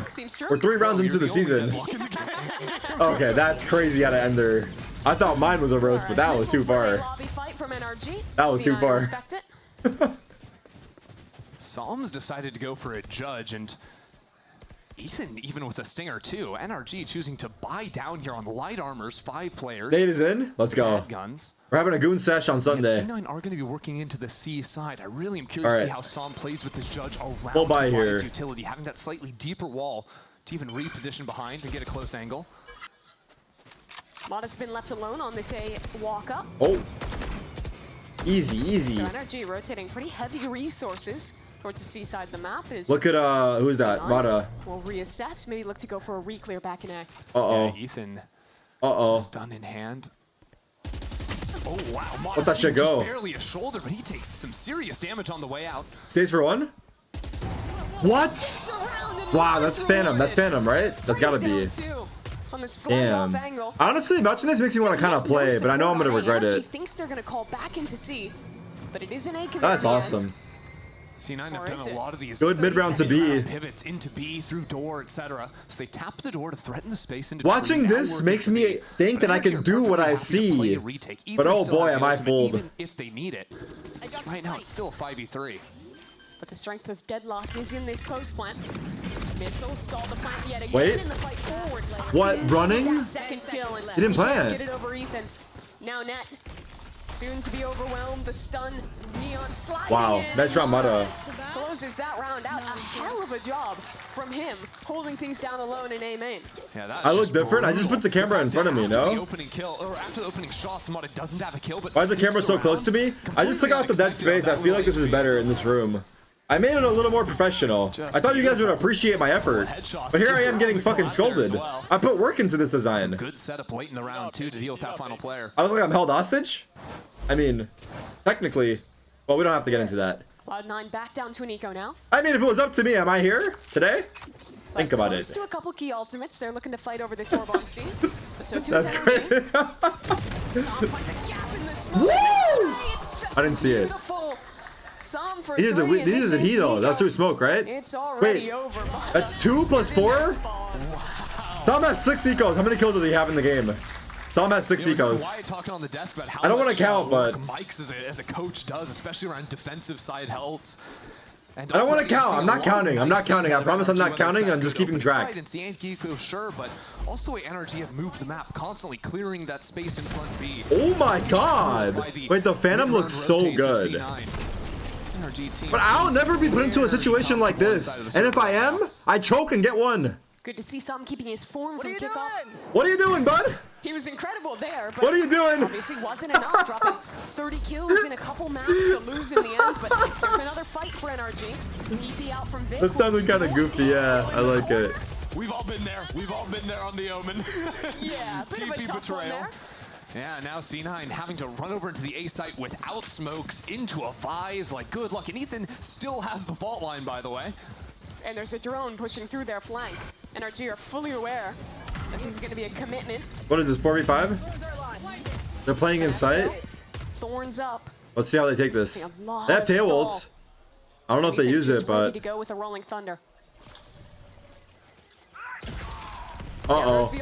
We're 3 rounds into the season. Okay, that's crazy how to end there. I thought mine was a roast, but that was too far. That was too far. Psalms decided to go for a judge, and Ethan even with a stinger too. NRG choosing to buy down here on light armors, 5 players. Nate is in. Let's go. Guns. We're having a goon sesh on Sunday. And C9 are going to be working into the C side. I really am curious to see how Psalm plays with this judge around We'll buy here. utility, having that slightly deeper wall to even reposition behind and get a close angle. Mata's been left alone on this A walk up. Oh. Easy, easy. So NRG rotating pretty heavy resources towards the C side of the map. Is Look at who's that? Mata. We'll reassess. Maybe look to go for a re-clear back in A. Uh-oh. Yeah, Ethan. Uh-oh. Stun in hand. Oh wow, Mata Let that shit go. Barely a shoulder, but he takes some serious damage on the way out. Stays for 1? What? Wow, that's Phantom. That's Phantom, right? That's gotta be. Damn. Honestly, watching this makes me want to kind of play, but I know I'm gonna regret it. Thinks they're gonna call back into C, but it is an A. That's awesome. C9 have done a lot of these good mid-round to B. Pivots into B, through door, etc. So they tap the door to threaten the space into Watching this makes me think that I can do what I see. But oh boy, am I fooled. Even if they need it. Right now, it's still a 5v3. But the strength of Deadlock is in this post plant. Missiles stall the plant yet again. Wait. In the fight forward. What? Running? Second kill. He didn't plant. Get it over Ethan. Now Net. Soon to be overwhelmed. The stun. Neon sliding Wow, in. nice round, Mata. Closes that round out. A hell of a job from him, holding things down alone in A main. Yeah, I look different. I just put the camera in front of me, The no? opening kill, or after the opening shots, Mata doesn't have a kill, but Why is the camera so close to me? I just took out the dead space. I feel like this is better in this room. I made it a little more professional. I thought you guys would appreciate my effort. But here I am getting fucking scolded. I put work into this design. Good setup late in the round too to deal with that final player. I look like I'm held hostage? I mean, technically, well, we don't have to get into that. Cloud9 back down to an eco now. I mean, if it was up to me, am I here today? Think about Close it. to a couple key ultimates. They're looking to fight over this orb on C. But so too That's is great. NRG. Woo! I didn't see it. For He did the heat though. That was through smoke, right? It's already Wait, over. that's 2 plus 4? Tom has 6 ecos. How many kills does he have in the game? Tom has 6 ecos. Wyatt talking on the desk about how I don't want to count, but Mike's as a coach does, especially around defensive side helps. And I don't want to count. I'm not counting. I'm not counting. I promise I'm not counting. I'm just keeping track. Into the eco, sure, but also the way NRG have moved the map, constantly clearing that space in front B. Oh my god! Wait, the Phantom looks so good. But I'll never be put into a situation like this. And if I am, I choke and get 1. Good to see Sam keeping his form from kickoff. What are you doing, bud? He was incredible there, but what are you doing? Obviously wasn't enough, dropping 30 kills in a couple maps to lose in the end, but there's another fight for NRG. TP out from Vic. That sounded kind of goofy, yeah. I like it. We've all been there. We've all been there on the Omen. Yeah, bit of a tough one there. Yeah, now C9 having to run over into the A site without smokes into a vise. Like, good luck. And Ethan still has the fault line, by the way. And there's a drone pushing through their flank. NRG are fully aware that this is going to be a commitment. What is this, 4v5? They're playing in sight? Thorns up. Let's see how they take this. They have tail ults. I don't know if they use it, but... to go with a rolling thunder. Uh-oh.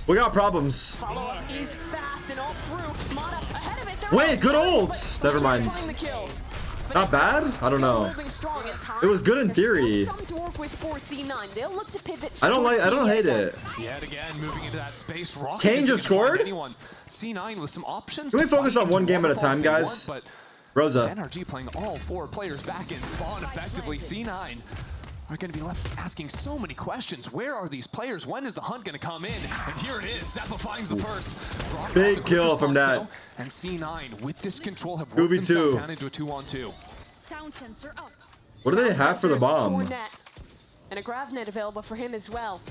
We got problems. Follow-up is fast and all through. Mata ahead of it. Wait, good ults. Never mind. Not bad? I don't know. It was good in theory. I don't hate it. Yet again, moving into that space. Kane just scored? C9 with some options. Can we focus on one game at a time, guys? Rosa. NRG playing all 4 players back in spawn effectively. C9 are going to be left asking so many questions. Where are these players? When is the hunt going to come in? And here it is. Zeppa finds the first. Big kill from that. And C9 with this control have worked themselves down into a 2-on-2. What do they have for the bomb? And a grav net available for him as well.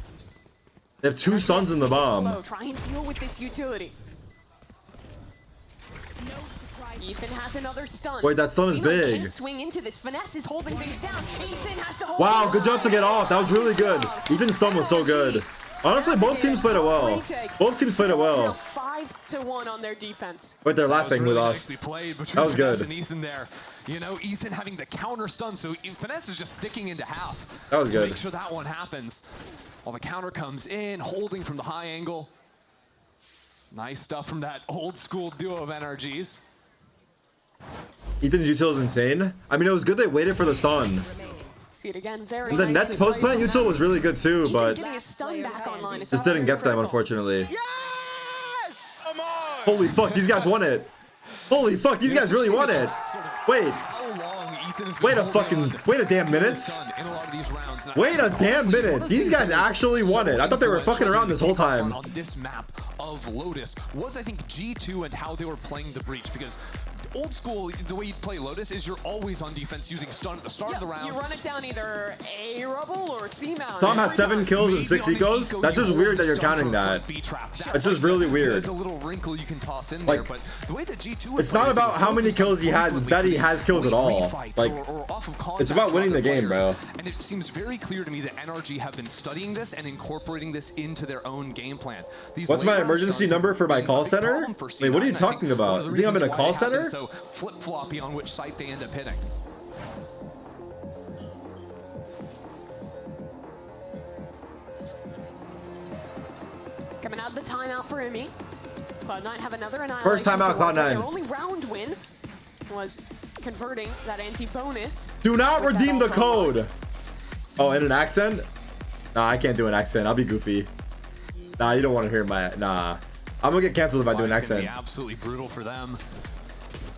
They have 2 stuns in the bomb. Try and deal with this utility. Ethan has another stun. Wait, that stun is big. Can't swing into this. Finesse is holding things down. Ethan has to hold wow, good job to get off. That was really good. Ethan's stun was so good. Honestly, both teams played it well. Both teams played it well. 5-1 on their defense. Wait, they're laughing. Really We lost. played between That was Finesse good. and Ethan there. You know, Ethan having the counter stun, so Finesse is just sticking into half. That was to good. make sure that one happens. While the counter comes in, holding from the high angle. Nice stuff from that old school duo of NRGs. Ethan's util is insane. I mean, it was good they waited for the stun. See it again, very And the Nets post plant util was really good too, but getting his stun back online is just didn't get them, unfortunately. Holy fuck, these guys won it. Holy fuck, these guys really won it. Wait. Wait a damn minute. Wait a damn minute. These guys actually won it. I thought they were fucking around this whole time. On this map of Lotus was, I think, G2 and how they were playing the breach, because old school, the way you play Lotus is you're always on defense using stun at the start of the round. You run it down either A Rubble or C Mount. Tom has 7 kills and 6 ecos. That's just weird that you're counting that. It's just really weird. The little wrinkle you can toss in Like, there, but the way that G2 it's not about how many kills he has, it's that he has kills at all. Like, it's about winning the game, bro. And it seems very clear to me that NRG have been studying this and incorporating this into their own game plan. What's my emergency number for my call center? Wait, what are you talking about? You think I'm in a call center? So flip-floppy on which site they end up hitting. Coming out of the timeout for Umi. Cloud9 have another annihilation. First timeout, Cloud9. Their only round win was converting that anti-bonus. Do not redeem the code. Oh, and an accent? Nah, I can't do an accent. I'll be goofy. Nah, you don't want to hear my... Nah. I'm gonna get canceled if I do an accent. It's gonna be absolutely brutal for them.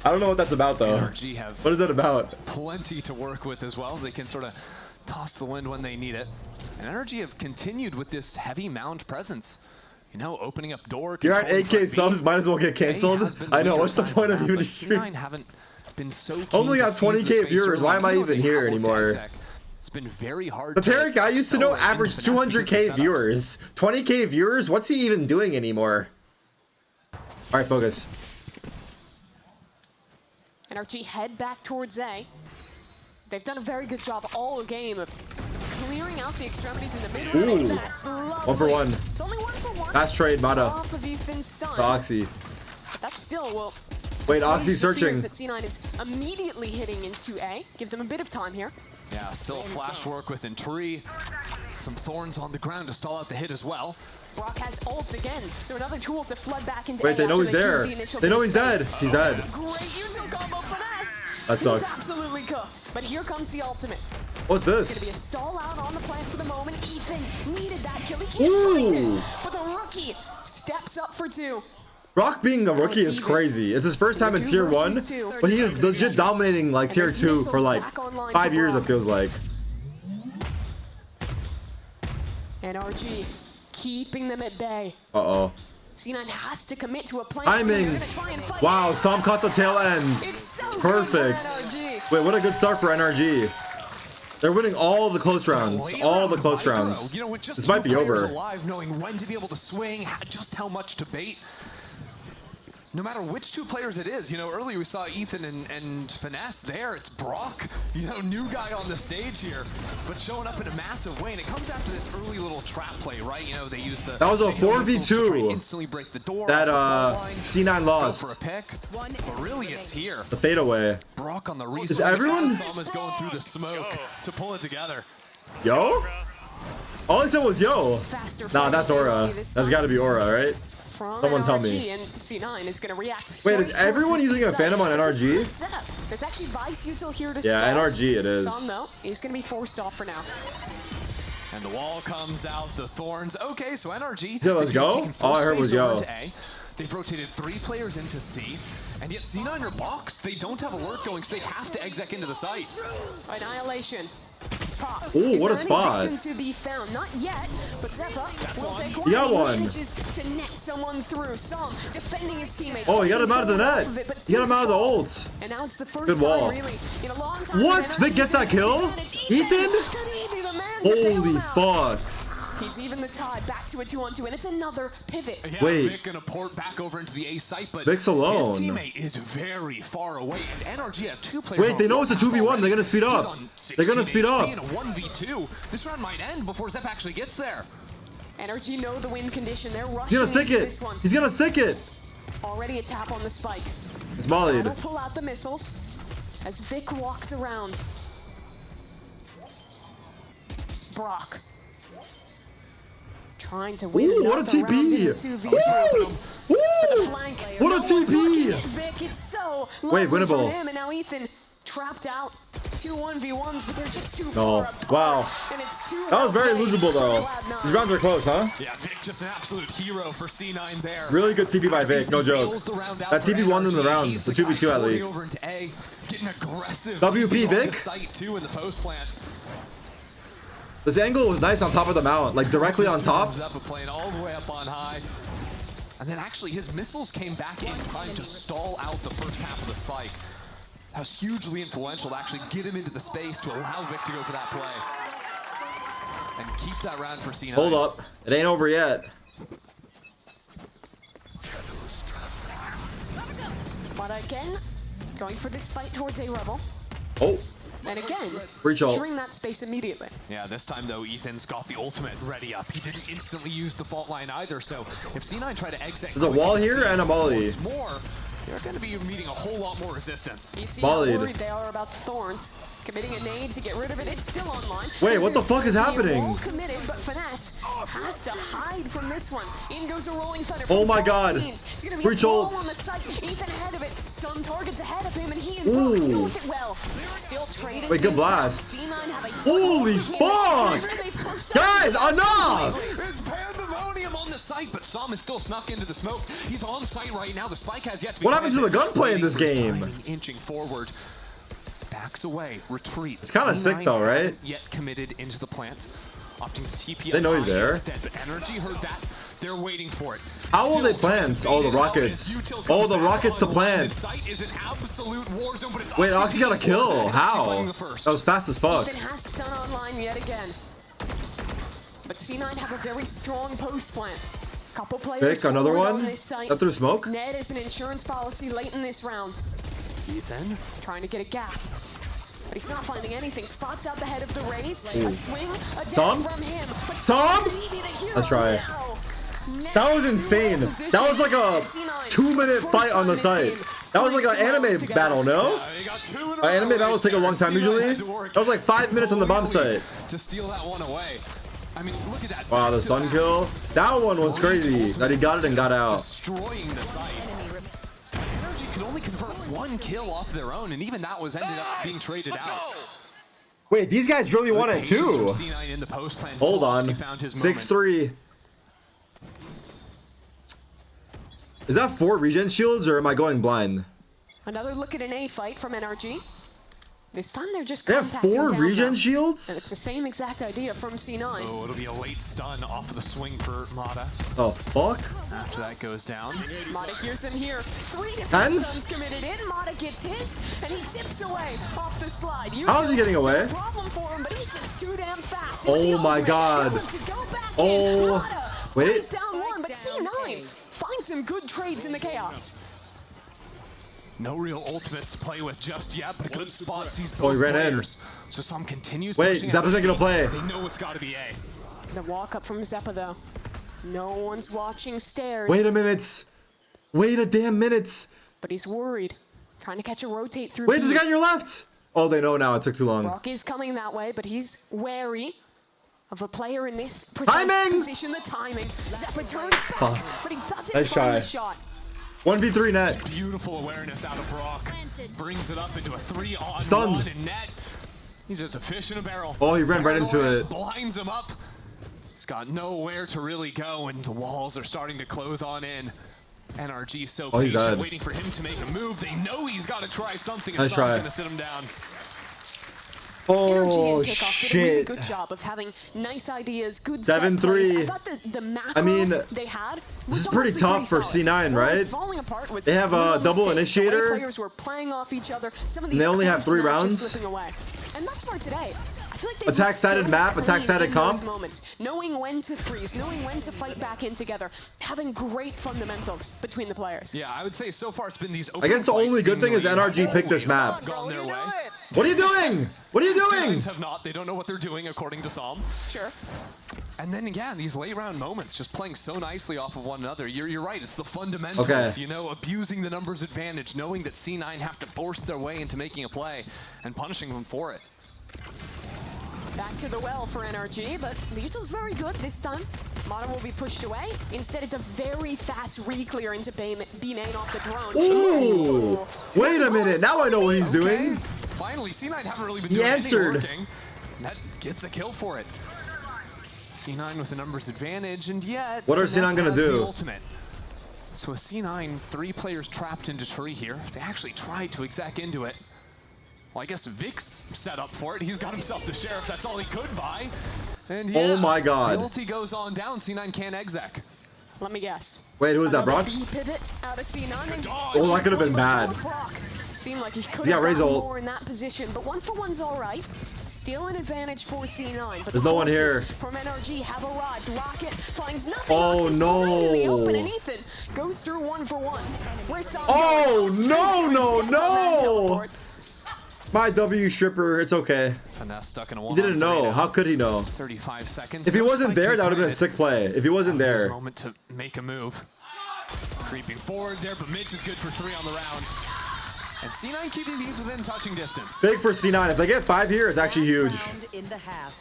I don't know what that's about, though. NRG have What is that about? plenty to work with as well. They can sort of toss the wind when they need it. And NRG have continued with this heavy mound presence. You know, opening up door. You're at 8K subs, might as well get canceled. I know, what's the point of you to stream? C9 haven't been so keen Only to got seize the 20K space viewers. early. Why am I You know even they here have anymore? Exec. It's been very hard. The Tarik I used to know averaged 200K viewers. 20K viewers? What's he even doing anymore? Alright, focus. NRG head back towards A. They've done a very good job all game of clearing out the extremities in the middle. Ooh. That's lovely. 1 for 1. It's only 1 for 1. Fast trade, Mata. Off of Ethan's stun. The Oxy. But that still will... Wait, Oxy searching. That C9 is immediately hitting into A. Give them a bit of time here. Yeah, still flash to work with in tree. Some thorns on the ground to stall out the hit as well. Brock has ult again, so another tool to flood back into Wait, A they know after he's there. give the initial They know he's space. dead. He's dead. Great util combo finesse. That sucks. He's absolutely cooked. But here comes the ultimate. What's It's this? gonna be a stall out on the plant for the moment. Ethan needed that kill. He can't find Ooh. it. But the rookie steps up for 2. Brock being a rookie is crazy. It's his first time in tier 1, but he is legit dominating like tier 2 for like 5 years, it feels like. NRG keeping them at bay. Uh-oh. C9 has to commit to a plan. Timing. Wow, Sam caught the tail end. Perfect. Wait, what a good start for NRG. They're winning all the close rounds. All the close rounds. You know, with just This might be two players over. alive, knowing when to be able to swing, just how much to bait. No matter which 2 players it is, you know, earlier we saw Ethan and Finesse there. It's Brock, you know, new guy on the stage here, but showing up in a massive way. And it comes after this early little trap play, right? You know, they use the... That was a takedown missiles to try and 4v2 instantly break the door that off the fall line, C9 go for a lost. pick, but really it's here. The fadeaway. Brock on the Is reset. everyone? Sama's going through the smoke to pull it together. Yo? All I said was yo. Nah, that's Aura. That's gotta be Aura, right? From Someone tell NRG, me. and C9 is going to react. Wait, is straight everyone towards the using a C Phantom on side. It's a NRG? smart setup. There's actually Vice util here to Yeah, stall. NRG it is. Some, though, he's going to be forced off for now. And the wall comes out, the thorns. Okay, so NRG. Yeah, let's go. All I heard was yo. They've rotated 3 players into C, and yet C9 are boxed. They don't have alert going, so they have to exec into the site. Annihilation. Popped. Ooh, Is what a there any spot. victim to be found? Not yet, but Zeppa will take He got He one. manages to net someone through. Some defending his teammate. Oh, he got him out of the net. Off of it, but He got him seems out of the to fall. ult. And now it's the first Good wall. time, really, in a long time. What? that Vic NRG gets that has kill? advantage. Ethan? Could he be the man to bail Holy him out? fuck. He's even the tie, back to a 2-on-2, and it's another pivot. Yeah, Wait. Vic gonna port back over into the A site, but Vic's alone. his teammate is very far away, and NRG have 2 players. Wait, they know it's a 2v1. They're gonna speed up. They're gonna speed up. In a 1v2. This round might end before Zep actually gets there. NRG know the win condition. They're He's rushing gonna stick into it. this one. He's gonna stick it. Already a tap on the spike. It's mollied. That'll pull out the missiles as Vic walks around. Brock trying to win. Ooh, what a TP! What a TP! Vic, it's so wait, lovely winnable. for him, and now Ethan trapped out. 2 1v1s, but they're just too Oh, far apart. wow. And it's too That was very well losable played though. for Cloud9. These rounds are close, huh? Yeah, Vic just an absolute hero for C9 there. Really good TP by Vic, no joke. That TP won them the round, the 2v2 at least. Over into A, getting aggressive. WP Vic. Site too in the post plant. This angle was nice on top of the mount, like directly on top. Playing all the way up on high. And then actually his missiles came back in time to stall out the first half of the spike. That was hugely influential to actually get him into the space to allow Vic to go for that play. And keep that round for C9. Hold up, it ain't over yet. But again, going for this fight towards A Rebel. Oh. And again, Breach ult. securing that space immediately. Yeah, this time though, Ethan's got the ultimate ready up. He didn't instantly use the fault line either, so if C9 try to exit, There's a wall here and a molly. More, they're going to be meeting a whole lot more resistance. You see how worried they are about the thorns. Committing a nade to get rid of it. It's still online. Wait, what the fuck is happening? All committed, but Finesse has to hide from this one. In goes a rolling thunder. Oh my god. It's gonna be Breach a ball on the ults. site. Ethan ahead of it. Stun targets ahead of him, and he and Brock deal Ooh. with it well. Still trading. Wait, good blast. Holy fuck! Guys, enough! There's pandemonium on the site, but Sam is still snuck into the smoke. He's on site right now. The spike has yet to be What happened to the planted. gunplay in this Waiting for his game? timing, inching forward. Backs away, retreats. It's kinda sick though, right? Haven't yet committed into the plant. Opting to TP They know he's behind there. instead, but NRG heard that. They're waiting for it. How will they plant? Oh, the rockets. Oh, the rockets to plant. This site is an absolute war zone, but it's Wait, Oxy Oxy got a being kill. forward. How? Fighting the first. That was fast as fuck. Ethan has stun online yet again. But C9 have a very strong post plant. Couple players Pick another forward one? on this site. That threw smoke? Ned is an insurance policy late in this round. Ethan trying to get a gap. But he's not finding anything. Spots out the head of the Rays. Ooh. A swing, a death Tom? from him. But Tom? maybe the hero Let's try. now. That was insane. That was like a 2-minute fight on the site. That was like an anime battle, no? Anime battles take a long time usually. That was like 5 minutes on the bomb site. to steal that one away. I mean, look at that. Wow, the stun kill. That one was crazy. That he got it and got out. Destroying the site. NRG could only convert 1 kill off their own, and even that was ended up being traded out. Wait, these guys really want it too. C9 in the post plan. Hold on. Found his 6-3. Is that 4 regen shields or am I going blind? Another look at an A fight from NRG. This time they're just They have contacting 4 down regen low. shields? And it's the same exact idea from C9. Oh, it'll be a late stun off of the swing for Mata. Oh, fuck? After that goes down. Mata hears him here. 3 different Tens? stuns committed in. Mata gets his, and he dips away off the slide. How is he getting away? No problem for him, but he's just too damn fast. Oh And the my ultimate, God. able to go back Oh, in. Mata wait. sprays down one, but C9 finds some good trades in the chaos. No real ultimates to play with just yet, but good spots these Oh, he both ran in. players. So Sam continues Wait, pushing Zappa's not gonna play. They know it's got to be A. The walk up from Zeppa, though. No one's watching stairs. Wait a minute. Wait a damn minute. But he's worried. Trying to catch a rotate through. Wait, there's a B. guy on your left. Oh, they know now. It took too long. Brock is coming that way, but he's wary of a player in this precise Timing! position. The timing. Zeppa turns back, Fuck. but he doesn't Nice find the try. shot. 1v3 net. Beautiful awareness out of Brock. Brings it up into a 3-on-1 Stunned. and net. He's just a fish in a barrel. Oh, he ran right into it. Blinds him up. He's got nowhere to really go, and the walls are starting to close on in. NRG so Oh, he's patient, dead. waiting for him to make a move. They know he's got to try something, and Nice Sam's try. going to sit him down. NRG Oh, and Kickoff did a really shit. good job of having nice ideas, good 7-3. set plays. I thought the macro I mean, they had This is was pretty honestly tough for solid. C9, Where it was right? falling apart was They have a little double mistakes. The way initiator. players were playing off each other. Some of And these they only have clever 3 snatches rounds. slipping away. And thus far today, I feel like they've Attack looked sided so map, attack clean sided in comp. those moments, knowing when to freeze, knowing when to fight back in together, having great fundamentals between the players. Yeah, I would say so far it's been these. I guess the only good thing is NRG picked this map. Gone their way. What are you doing? What are you doing? C9s have not. They don't know what they're doing, according to Psalm. Sure. And then again, these late round moments, just playing so nicely off of one another. You're right. It's the fundamentals. Okay. You know, abusing the numbers advantage, knowing that C9 have to force their way into making a play, and punishing them for it. Back to the well for NRG, but the util's very good this time. Modern will be pushed away. Instead, it's a very fast re-clear into B main off the drone. Ooh! Wait a minute. Now I know what he's doing. Finally, C9 haven't really been He doing answered. any working. That gets a kill for it. C9 with the numbers advantage, and yet What are Finesse C9 gonna has do? the ultimate. So with C9, 3 players trapped into tree here. They actually tried to exec into it. Well, I guess Vic's set up for it. He's got himself the Sheriff. That's all he could buy. And yeah, Oh my God. the ulti goes on down. C9 can't exec. Let me guess. Wait, who was that, Another Brock? B pivot out of C9. Oh, that could have been bad. Seemed like he could Yeah, have Ray's done ult. more in that position, but 1-for-1's all right. Still an advantage for C9. But There's the no one here. forces from NRG have arrived. Rocket finds nothing. Oh, Ox is right in the open, no. and Ethan goes through 1-for-1. Oh, no. My W stripper. It's okay. Finesse stuck in a He one. didn't know. How could he know? 35 seconds. If he No wasn't spike there, to that would have been a granted. sick play. If he wasn't There's a there. moment to make a move. Creeping forward there, but Mitch is good for 3 on the round. And C9 keeping these within touching distance. Big for C9. If they get 5 here, it's actually huge. In the half.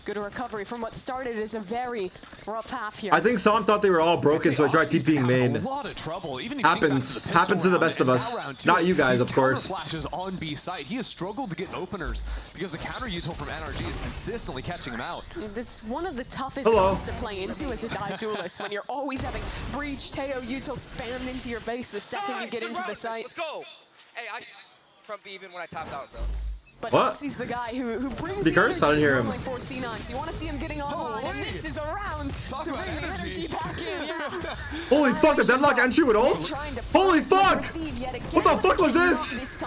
Good recovery from what started as a very rough half here. I think Psalm thought they were all broken, so I tried TPing main. A lot of trouble. Even if you think back Happens. to the pistol Happens to the round best of and us. now round 2, Not you guys, these of course. counter flashes on B site. He has struggled to get openers because the counter util from NRG is consistently catching him out. That's one of the toughest Hello. maps to play into as a dive duelist, when you're always having Breach, Teo, util spammed into your base the second you get into the site. Let's go. Hey, I from B even when I tapped out, bro. But What? Oxy's the guy who brings Be the cursed? I energy didn't hear him. normally for C9, so you want to see him getting online, and this is a round to bring the energy back in. Yeah. Holy fuck, the deadlock entry with ult? Holy fuck! What the fuck was this?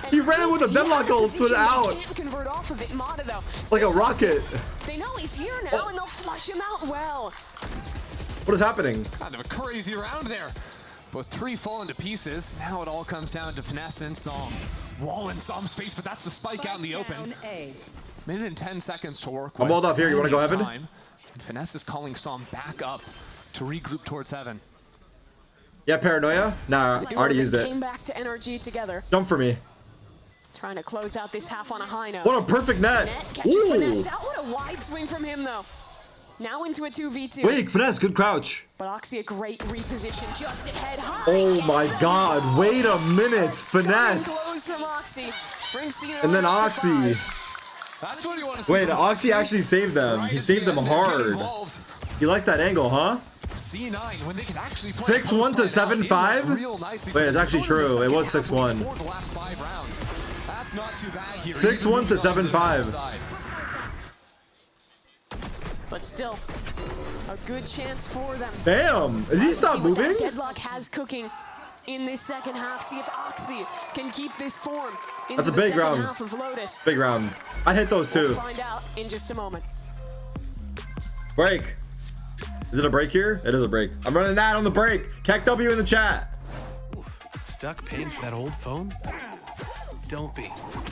He ran in with a deadlock ult to the out. Can't convert off of it. Mata, though, Like a still rocket. They know he's here now, and they'll flush him out well. What is happening? Kind of a crazy round there. But 3 fall into pieces. Now it all comes down to Finesse and Psalm. Wall in Psalm's face, but that's the spike out in the open. Minute and 10 seconds to work with. I'm walled off here. You wanna go Plenty of heaven? time. And Finesse is calling Psalm back up to regroup towards heaven. Yeah, paranoia? Nah, I already used Came it. back to NRG together, Jump for me. trying to close out this half on a high note. What a perfect net. Catches Ooh. Finesse out. What a wide swing from him, though. Now into a 2v2. Wait, Finesse, good crouch. But Oxy, a great reposition just ahead. High. Oh my god, wait a minute. Finesse. Close from Oxy. Brings Cena And then up to Oxy. 5. That's what you want to see. Wait, from Oxy actually saved them. He saved them hard. He likes that angle, huh? C9 when they can actually play 6-1 to 7-5? Wait, it's actually true. It was 6-1. For the last 5 rounds. That's not too bad here. 6-1 to 7-5. But still, a good chance for them. Damn. Is he We'll stop see what that moving? Deadlock has cooking in this second half. See if Oxy can keep this form into That's a the big second round. half of Lotus. Big round. I hit those We'll too. find out in just a moment. Break. Is it a break here? It is a break. I'm running that on the break. Kek W in the chat. Stuck paying for that old phone? Don't be. All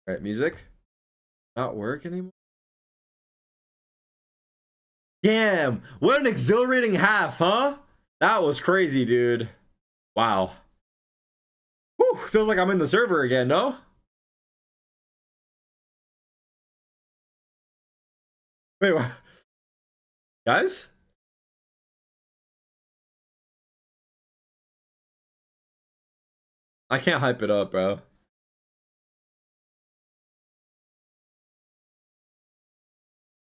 right, music. Not work anymore. Damn, what an exhilarating half, huh? That was crazy, dude. Wow. Whew, feels like I'm in the server again, no? Wait, what? Guys? I can't hype it up, bro.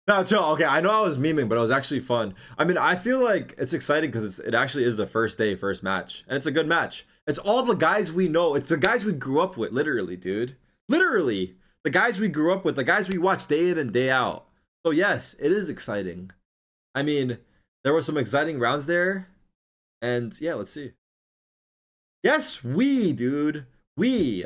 No, chill. Okay, I know I was memeing, but it was actually fun. I mean, I feel like it's exciting because it actually is the first day, first match. And it's a good match. It's all the guys we know. It's the guys we grew up with, literally, dude. Literally. The guys we grew up with, the guys we watch day in and day out. So yes, it is exciting. I mean, there were some exciting rounds there. And yeah, let's see. Yes, dude. We.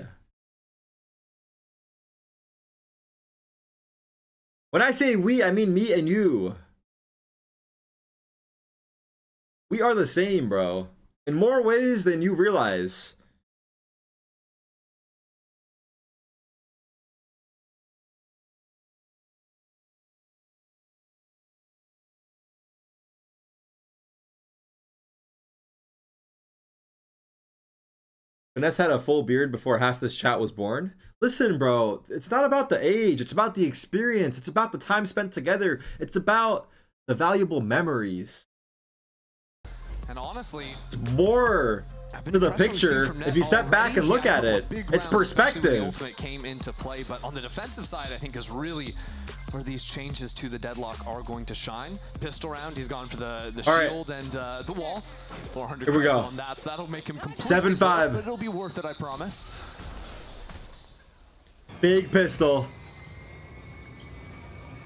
When I say we, I mean me and you. We are the same, bro. In more ways than you realize. Finesse had a full beard before half this chat was born. Listen, bro, it's not about the age. It's about the experience. It's about the time spent together. It's about the valuable memories. And honestly, it's more to the picture. If you step back and look at it, it's perspective. The ultimate came into play, but on the defensive side, I think is really where these changes to the deadlock are going to shine. Pistol round, he's gone for the shield and the wall. 400 Here we go. on that, so that'll make him completely 7-5. but it'll be worth it, I promise. Big pistol.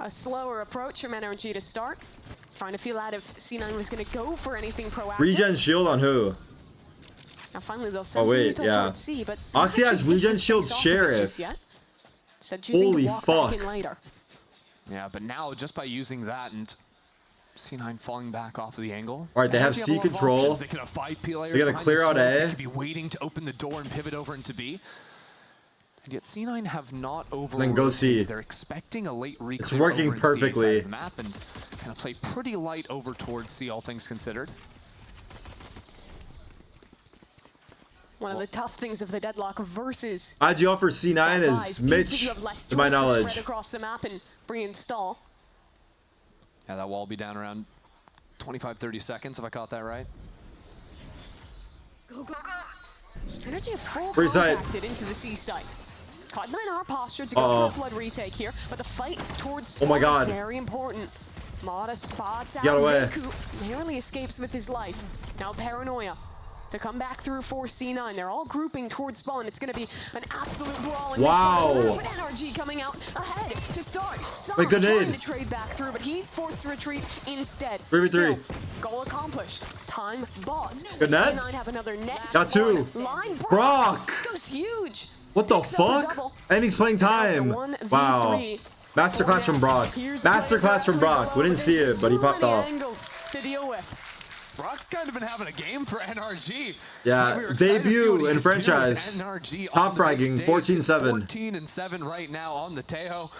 A slower approach from NRG to start. Trying to feel out if C9 was going to go for anything proactive. Regen shield on who? Now finally they'll send towards C, but Oxy has regen shield Sheriff. Holy fuck. Later. Yeah, but now just by using that and C9 falling back off of the angle. All right, they have C control. They can have 5 players. They gotta clear out A. They could be waiting to open the door and pivot over into B. And yet C9 have not over. Then go C. They're expecting a late reclear. It's working over into perfectly. the map and kind of play pretty light over towards C, all things considered. One of the tough things of the deadlock versus IGL for C9 is Mitch, to my knowledge. Spread across the map and reinstall. Yeah, that wall will be down around 25-30 seconds if I caught that right. NRG full Free side. contacted into the C site. Cloud9 are postured to go for a flood retake here, but the fight towards oh my God. is very important. Mata spots out. Get away. Viku narrowly escapes with his life. Now Paranoia to come back through for C9. They're all grouping towards spawn. It's going to be an absolute brawl in this one. But NRG coming out ahead to start. Some trying to trade back through, but he's forced to retreat instead. 3v3. Goal accomplished. Time bought. Good net. C9 have another net. Got 2. Line Brock goes huge. What the fuck? And he's playing time. Wow. Masterclass from Brock. Masterclass from Brock. We didn't see it, but he popped off. To deal with. Brock's kind of been having a game for NRG. Yeah, debut in franchise. Top fragging, 14-7. 14-7 right now on the Tejo.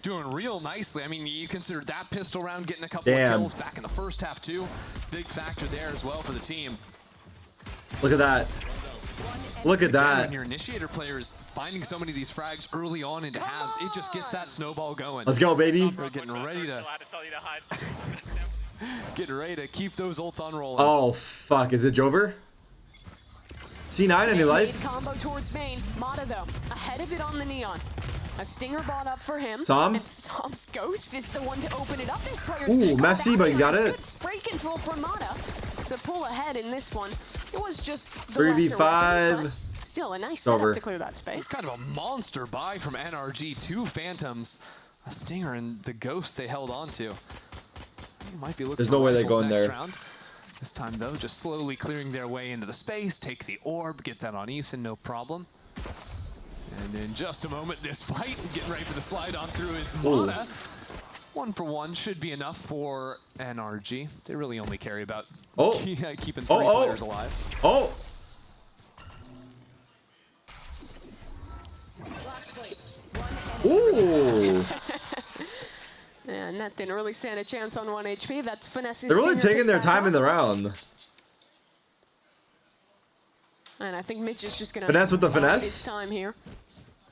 Doing real nicely. I mean, you consider that pistol round getting a couple of kills back in the first half too. Big factor there as well for the team. Look at that. Look at that. When your initiator players finding so many of these frags early on into halves, it just gets that snowball going. Let's go, baby. We're getting ready to getting ready to keep those ults on rolling. Oh fuck, is it Jover? C9 any life? Combo towards main. Mata though, ahead of it on the neon. A stinger bought up for him. Som? And Som's ghost is the one to open it up. This player's ooh, messy, but he got it. Good spray control from Mata to pull ahead in this one. It was just the 3v5. Still a nice setup to clear that space. It's kind of a monster buy from NRG. 2 Phantoms, a stinger, and the ghost they held on to. Might be looking. There's no way they go in there. Round. This time though, just slowly clearing their way into the space, take the orb, get that on Ethan, no problem. And in just a moment, this fight, getting ready for the slide on through is Mata. 1 for 1 should be enough for NRG. They really only carry about keeping 3 players alive. Oh! Ooh! Yeah, Net didn't really stand a chance on 1 HP. That's Finesse's. They're really taking their time in the round. And I think Mitch is just gonna finesse with the finesse. His time here.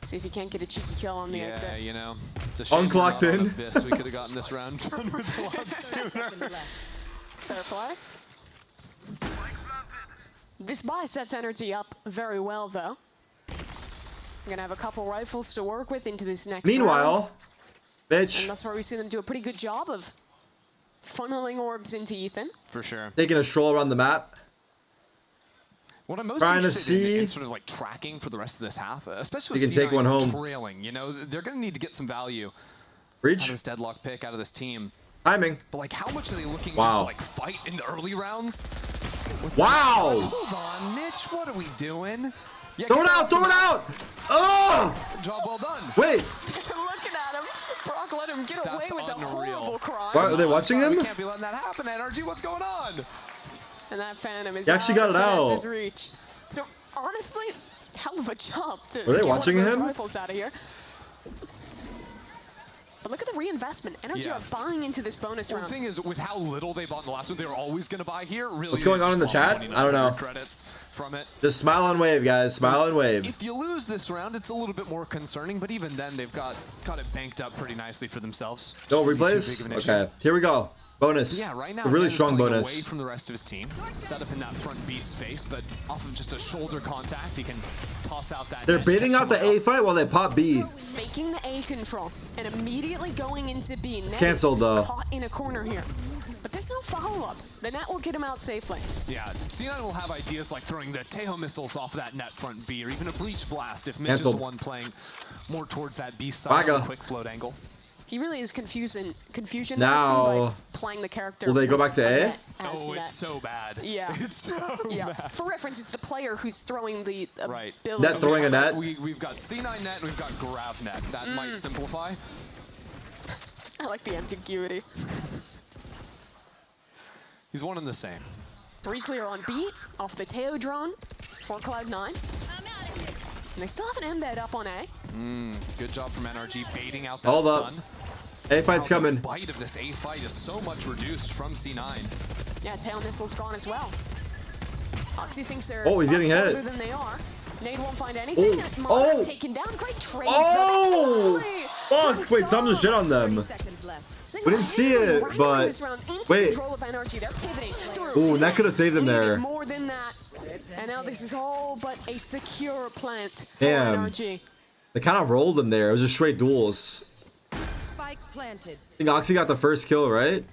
See if he can't get a cheeky kill on the exit. Yeah, you know, it's a shame unclocked in. We could have gotten this round done with a lot sooner. Fair play. This buy sets NRG up very well, though. We're gonna have a couple rifles to work with into this next Meanwhile, round. Bitch. And that's where we see them do a pretty good job of funneling orbs into Ethan. For sure. Taking a stroll around the map. What I'm most trying to interested see in sort of like tracking for the rest of this half, especially you with can take one home. trailing. You know, they're going to need to get some value Reach. out of this deadlock pick, out of this team. Timing. But like, how much are they looking just to like fight in the early rounds? Wow. Hold on, Mitch. What are we doing? Yeah, throw it out! Throw it out! Oh! Job well done. Wait. Looking at him. Brock let him get away with a horrible crime. What, are they watching him? We can't be letting that happen, NRG. What's going on? And that Phantom is He actually got it out. His reach. So honestly, hell of a job to Were they get watching one of those him? rifles out of here. But look at the reinvestment. NRG are buying into this bonus Well, round. the thing is, with how little they bought in the last one, they were always going to buy here. Really, What's going on in the chat? I don't know. Credits from it. Just smile and wave, guys. Smile and wave. If you lose this round, it's a little bit more concerning, but even then, they've got it banked up pretty nicely for themselves. No replays? Okay, here we go. Bonus. Yeah, right now, A really Ben is strong playing bonus. away from the rest of his team. Set up in that front B space, but off of just a shoulder contact, he can toss out that. They're net, baiting catch out the someone A fight while they pop B. Faking the A control and immediately going into B. It's Net canceled, is though. Caught in a corner here. But there's no follow-up. The net will get him out safely. Yeah, C9 will have ideas like throwing the Tejo missiles off that net front B, or even a breach blast if Mitch Canceled. is the one playing more towards that B side on a quick float angle. He really is confusion Now- by playing the character. Will they go back to A? net as Oh, net. it's so bad. Yeah. It's so bad. For reference, it's the player who's throwing the Right. ability. Net throwing a net? We've got C9 net and we've got Grav net. That might simplify. I like the ambiguity. He's one and the same. Reclear on B, off the Teo drone for Cloud9. And they still have an embed up on A. Good job from NRG baiting out that Hold up. stun. A fight's Wow, coming. The bite of this A fight is so much reduced from C9. Yeah, tail missile's gone as well. Oxy thinks they're Oh, he's getting farther hit. than they are. Nade won't find anything. Oh. Mara Oh. taken down. Great trades. Oh! though. That's Fuck! Wait, some just shit on them. We didn't see it, but wait. Ooh, that could have saved them there. More than that. And now this is all but a secure plant for Damn. NRG. They kind of rolled them there. It was just straight duels. Spike planted. I think Oxy got the first kill, right?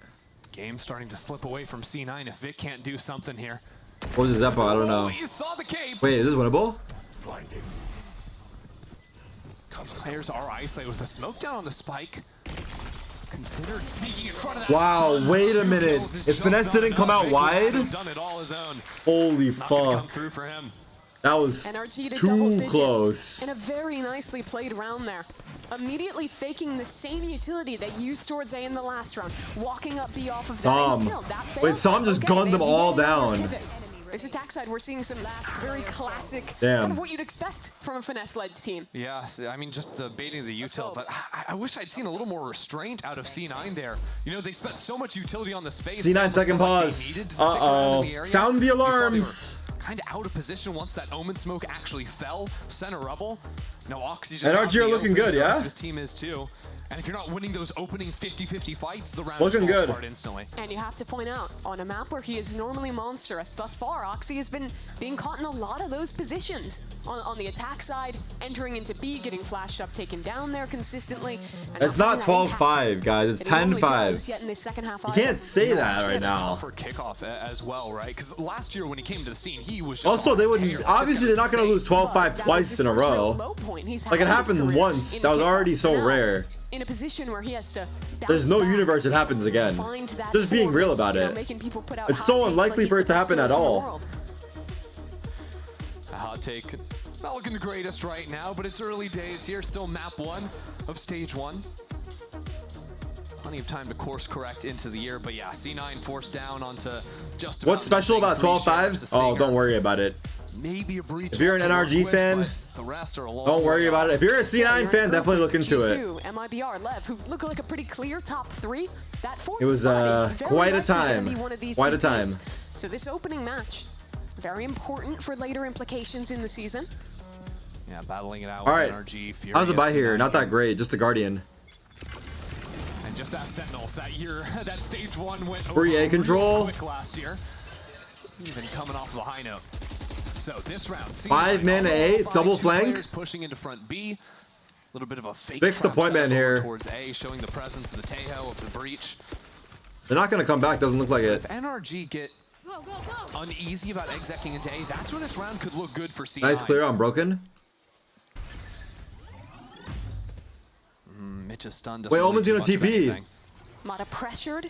Game starting to slip away from C9 if Vic can't do something here. What was his Zeppo? I don't know. Oh, you saw the cape. Wait, is this winnable? Players are isolated with a smoke down on the spike. Considered sneaking in front of that Wow, stun. wait a 2 minute. kills is If just Finesse not didn't come enough. out Vic wide? had done it all his own. Holy It's not gonna come fuck. through for him. That was NRG to double too digits close. in a very nicely played round there. Immediately faking the same utility they used towards A in the last round. Walking up B off of that. and Som. still, that failed. Wait, Som just Okay, gunned them they all needed another down. pivot. This attack side, we're seeing some very classic, Damn. kind of what you'd expect from a finesse-led team. Yeah, I mean, just the baiting of the util, but I wish I'd seen a little more restraint out of C9 there. You know, they spent so much utility on the space. C9 second pause. Uh-oh. Sound the alarms. Kind of out of position once that Omen smoke actually fell. Center rubble. No, Oxy just NRG out in are the looking open. good, The rest yeah? of his team is too. And if you're not winning those opening 50-50 fights, the round Looking falls good. apart instantly. And you have to point out, on a map where he is normally monstrous, thus far, Oxy has been being caught in a lot of those positions. On the attack side, entering into B, getting flashed up, taken down there consistently. And It's not having that 12-5, guys. It's impact that he normally 10-5. does yet in this second half You either. can't say that Actually right had a now. tougher kickoff as well, right? Because last year when he came to the scene, he was just Also, on they a would tear. obviously they're not gonna lose 12-5 twice in a row. Low point he's Like it had in his happened career once. in That was kickoff. already so Now, rare. in a position where he has to There's bounce no back, universe it happens again. find that Just being form real that's, about you know, it. making people put out It's hot so takes unlikely like for he's it to the best happen at coach in the all. world. A hot take. Not looking the greatest right now, but it's early days here. Still map 1 of stage 1. Plenty of time to course correct into the year, but yeah, C9 forced down onto just about What's special about 12-5? Oh, don't worry about it. Maybe a breach. If you're an NRG fan, the rest are a long don't worry way about off. it. If you're a C9 fan, definitely look into it. G2, MIBR, Lev, who look like a pretty clear top 3. That fourth It was spot is very quite a likely gonna time. be one of these Quite two a time. teams. So this opening match, very important for later implications in the season. Yeah, battling it out All with right. NRG. How's the Furious, buy here? C9. Not that great. Just the Guardian. And just as Sentinels that year, that stage 1 went Free A over control. real quick last year. Even coming off of a high note. So this round, C9, 5 man to A, all double two flank. players pushing into front B. A little bit of a fake Fix the trap point man setup over here. towards A, showing the presence of the Tejo of the breach. They're not gonna come back. Doesn't look like it. If NRG get uneasy about execing into A, that's where this round could look good for C9. Nice clear on Broken. Mitch is stunned. Wait, Omen's gonna TP. TP. Mata pressured.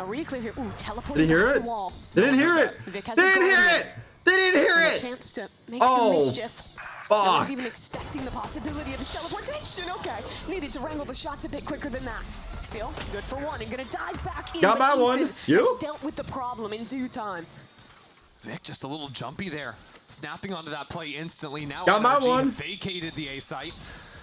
A reclear here. Ooh, teleported Did he hear past it? the wall. They didn't hear it. Vic has They a didn't hear Guardian. it. They They didn't hear And a it. chance to make some mischief. No one's Fuck. even expecting the possibility of his teleportation. Okay, needed to wrangle the shots a bit quicker than that. Still, good for one and gonna dive back in. Got but my one. Ethan You? has dealt with the problem in due time. Vic just a little jumpy there, snapping onto that play instantly. Now Got my NRG one. vacated the A site.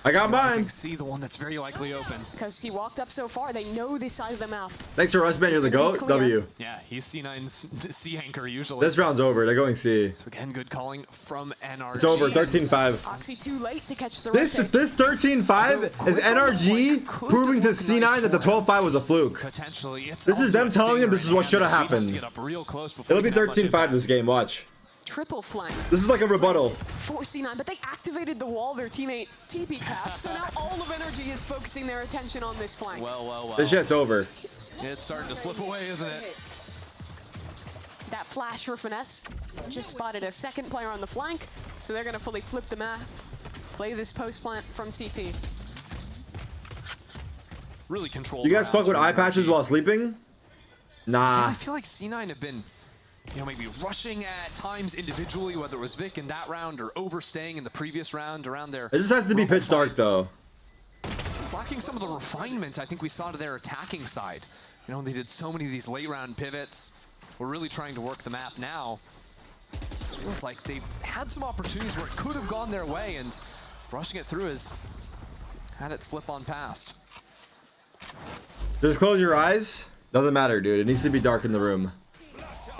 I got mine. See the one that's very likely open. Because he walked up so far, they know this side of the map. Thanks for Rushman. You're the GOAT. W. Yeah, he's C9's C anchor usually. This round's over. They're going C. So again, good calling from NRG. It's over. 13-5. Oxy too late to catch the This 13-5 is NRG proving to C9 that the 12-5 was a fluke. Potentially, it's This is them telling him this is what should have happened. It'll be 13-5 this game. Watch. Triple flank. This is like a rebuttal. For C9, but they activated the wall their teammate TP passed, so now all of NRG is focusing their attention on this flank. Well. This shit's over. It's starting to slip away, isn't it? That flash for Finesse just spotted a second player on the flank, so they're gonna fully flip the map, play this post plant from CT. Really controlled. You guys fuck with eye patches while sleeping? Nah. I feel like C9 have been, maybe rushing at times individually, whether it was Vic in that round or overstaying in the previous round around there. It just has to be pitch dark though. It's lacking some of the refinement I think we saw to their attacking side. They did so many of these late round pivots. We're really trying to work the map now. It feels like they've had some opportunities where it could have gone their way, and rushing it through has had it slip on past. Just close your eyes. Doesn't matter, dude. It needs to be dark in the room.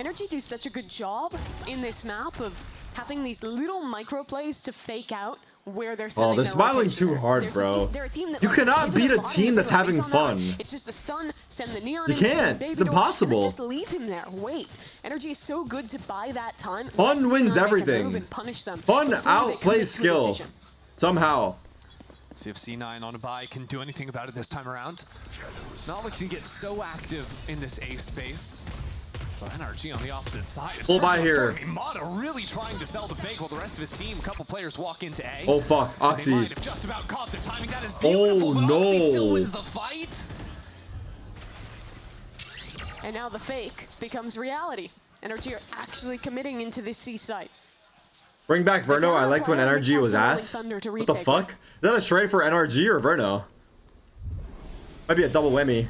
NRG do such a good job in this map of having these little micro plays to fake out where they're sending they're smiling too hard, bro. They're a team that You likes to cannot pivot beat a lot team and that's put having base on that. fun. It's just a stun, send the neon You into can't. the baby It's door, impossible. and then just leave him there. Wait. NRG is so good to buy that time. Fun let wins C9 make a everything. move and punish them Fun before they commit outplays to a skill. decision. Somehow. See if C9 on a buy can do anything about it this time around. Not looking to get so active in this A space. But NRG on the opposite side. Full buy here. Mata really trying to sell the fake while the rest of his team, a couple players walk into A. Oh fuck, Oxy. They might have just about caught the timing. That is beautiful, Oh but Oxy still no. wins the fight. And now the fake becomes reality. NRG are actually committing into this C site. Bring back Verno. I liked when NRG was ass. What the fuck? Is that a trade for NRG or Verno? Might be a double whammy.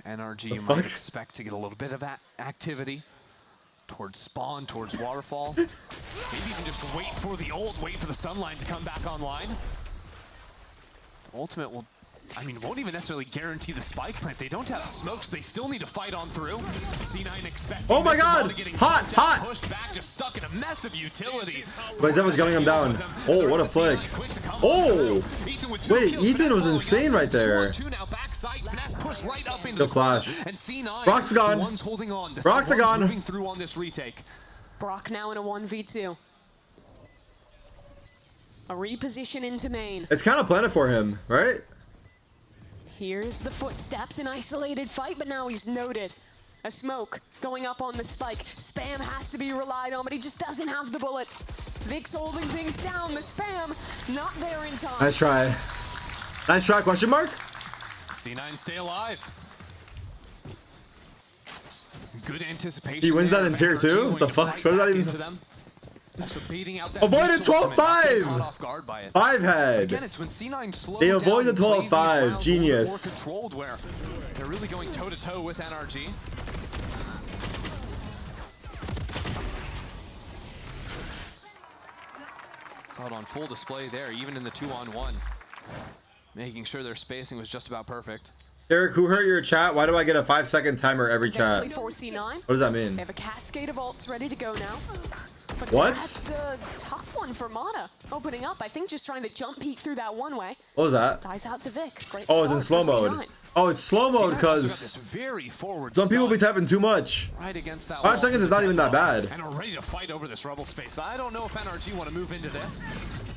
NRG you might expect to get a little bit of activity towards spawn, towards waterfall. Maybe even just wait for the ult, wait for the stun line to come back online. The ultimate will, won't even necessarily guarantee the spike plant. They don't have smokes. They still need to fight on through. C9 expecting. Oh my this, god! Mata getting Hot, jumped out, hot! pushed back, just stuck in a mess of utility. Wait, Zeva's gunning him down. Oh, what a flick. Oh! Wait, Ethan was insane right there. The flash. Brock's gone. Brock's gone. Moving through on this retake. Brock now in a 1v2. A reposition into main. It's kind of planted for him, right? Here's the footsteps, an isolated fight, but now he's noted. A smoke going up on the spike. Spam has to be relied on, but he just doesn't have the bullets. Vic's holding things down. The spam not there in time. Nice try. Nice try, question mark? C9 stay alive. Good anticipation. He wins that in tier 2? What the fuck? What does that even them. Avoided 12-5! 5 head. Again, it's when C9 slowed They avoided down and played these 12-5. rounds Genius. more controlled, where they're really going toe to toe with NRG. Saw it on full display there, even in the 2-on-1. Making sure their spacing was just about perfect. Tarik, who hurt your chat? Why do I get a 5-second timer every chat? Eventually for C9. What does that mean? They have a cascade of ults ready to go now. But What? That's a tough one for Mata. Opening up, I think just trying to jump peek through that one way. What was that? Dies out to Vic. Great Oh, it's in slow start for mode. C9. Oh, it's slow mode because some people be tapping too much. Right against that 5 seconds is not even that bad. And are ready to fight over this rebel space. I don't know if NRG want to move into this.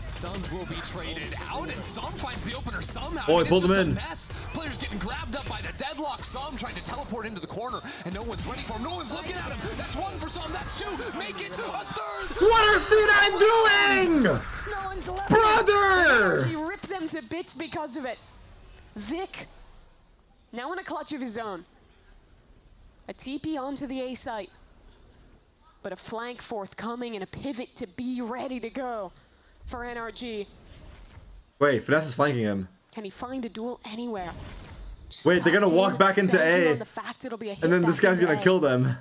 Stuns will be traded out, and Som finds the opener somehow. Oh, he pulled it's him just a in. Mess. Players getting grabbed up by the deadlock. Som trying to teleport into the corner, and no one's ready for him. No one's looking at him. That's one for Som. That's two. Make it a third. What are C9 doing? No one's left. Brother! NRG ripped them to bits because of it. Vic, now in a clutch of his own. A TP onto the A site. but a flank forthcoming and a pivot to be ready to go for NRG. Wait, Finesse is flanking him. Can he find a duel anywhere? Just wait, they're gonna tucked walk in, back into banking A, on the fact it'll be a hit and then this back guy's into gonna A. kill them.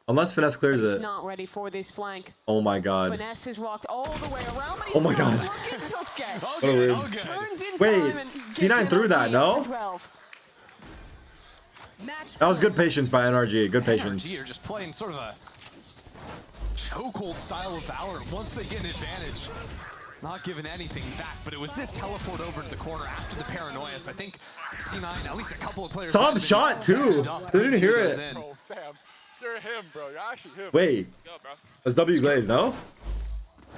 Unless Finesse clears He's it. not ready for this flank. Oh my god. Finesse has walked all the way around, but he's Oh my god. looking Tufke. What a weird. Turns in Wait, time and gets C9 threw that, NRG no? up to 12. That was good patience by NRG. Good patience. NRG are just playing sort of a chokehold style of Valor. Once they get an advantage, not giving anything back, but it was this teleport over to the corner after the paranoia. So I think C9, at least a couple of players. Saw him shot too. They didn't hear it. Bro, Sam, you're him, bro. You're actually him. Wait. Let's go, bro. That's W Glaze, no?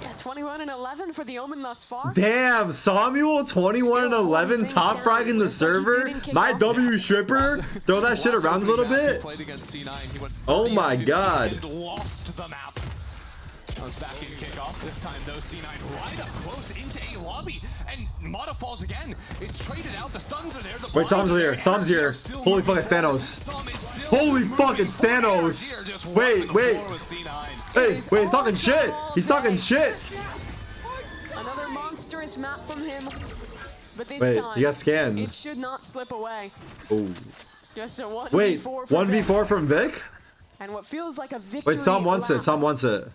Yeah, 21 and 11 for the Omen thus far. Damn, Samuel 21 and 11 top frag in the server. My W shipper. Throw that shit around a little bit. Played against C9. He went Oh my 30 god. and lost the map. That was back in kickoff. This time, though, C9 right up close into A lobby. And Mata falls again. It's traded out. The stuns are there. The Wait, Sam's here. Sam's here. Holy fucking Stanos. Holy fucking Stanos. Wait. Hey, wait, he's talking shit. He's talking shit. Another monstrous map from him. But this Wait, time, he got scanned. it should not slip away. Oh. Just a 1v4 Wait, for 1v4 Vic. from Vic? And what feels like a victory Wait, Sam wants it. lap Sam wants it.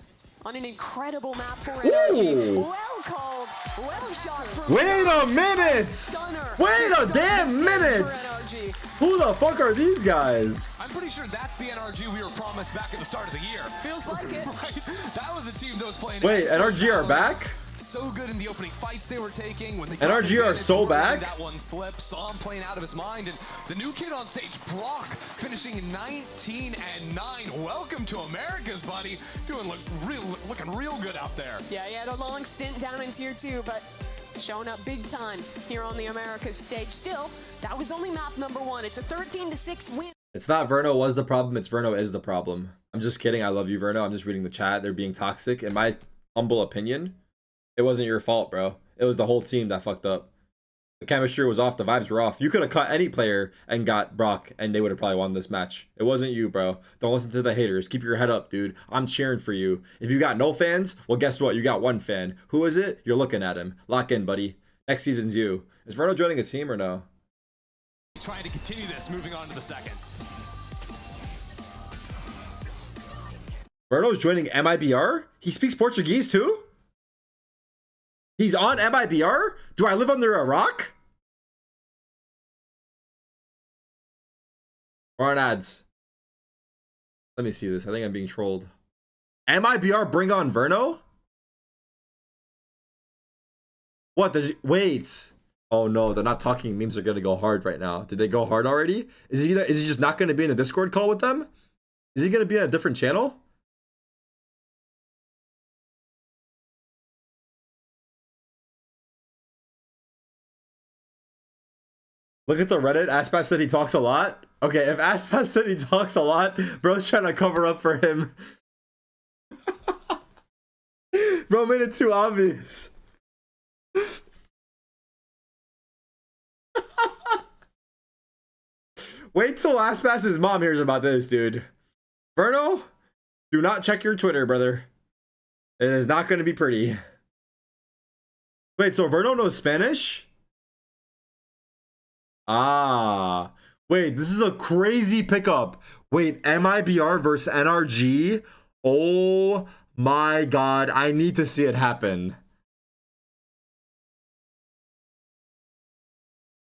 on an incredible map for NRG. Ooh. Well called. Well shot from Wait a Sam. minute! Stunner Wait to a start damn the minute! stage for NRG. Who the fuck are these guys? I'm pretty sure that's the NRG we were promised back at the start of the year. Feels like it. Right? That was a team that was playing. Wait, excellent NRG are Valor. back? So good in the opening fights they were taking. When they NRG are so back? That one slip. Saw him playing out of his mind. And the new kid on stage, Brock, finishing 19 and 9. Welcome to America's, buddy. Looking real good out there. Yeah, he had a long stint down in tier 2, but showing up big time here on the Americas stage. Still, that was only map number 1. It's a 13-6 win. It's not Verno was the problem, it's Verno is the problem. I'm just kidding. I love you, Verno. I'm just reading the chat. They're being toxic. In my humble opinion, it wasn't your fault, bro. It was the whole team that fucked up. The chemistry was off. The vibes were off. You could have cut any player and got Brock, and they would have probably won this match. It wasn't you, bro. Don't listen to the haters. Keep your head up, dude. I'm cheering for you. If you got no fans, well, guess what? You got one fan. Who is it? You're looking at him. Lock in, buddy. Next season's you. Is Verno joining a team or no? Trying to continue this, moving on to the second. Verno's joining MIBR? He speaks Portuguese too? He's on MIBR? Do I live under a rock? Or on ads? Let me see this. I think I'm being trolled. MIBR bring on Verno? What? Wait. Oh no, they're not talking. Memes are gonna go hard right now. Did they go hard already? Is he just not gonna be in a Discord call with them? Is he gonna be on a different channel? Look at the Reddit. Aspas said he talks a lot. Okay, if Aspas said he talks a lot, bro's trying to cover up for him. Bro made it too obvious. Wait till Aspas's mom hears about this, dude. Verno, do not check your Twitter, brother. It is not going to be pretty. Wait, so Verno knows Spanish? Ah, wait, this is a crazy pickup. Wait, MIBR versus NRG? Oh my god, I need to see it happen.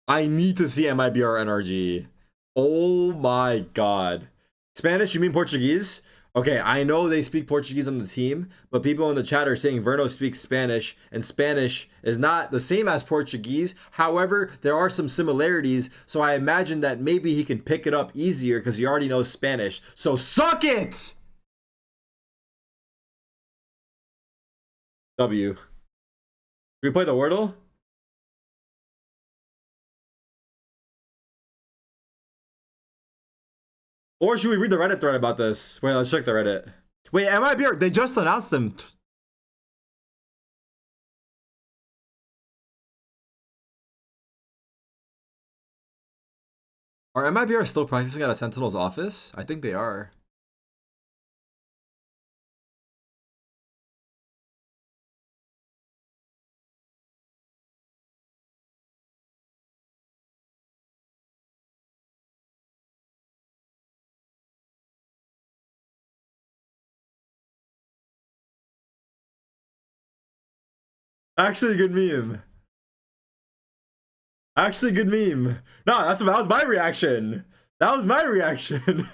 I need to see MIBR NRG. Oh my god. Spanish, you mean Portuguese? Okay, I know they speak Portuguese on the team, but people in the chat are saying Verno speaks Spanish, and Spanish is not the same as Portuguese. However, there are some similarities, so I imagine that maybe he can pick it up easier because he already knows Spanish. So suck it! W. Should we play the Wordle? Or should we read the Reddit thread about this? Wait, let's check the Reddit. Wait, MIBR, they just announced them. Are MIBR still practicing at a Sentinel's office? I think they are. Actually a good meme. Actually good meme. No, that was my reaction. That was my reaction.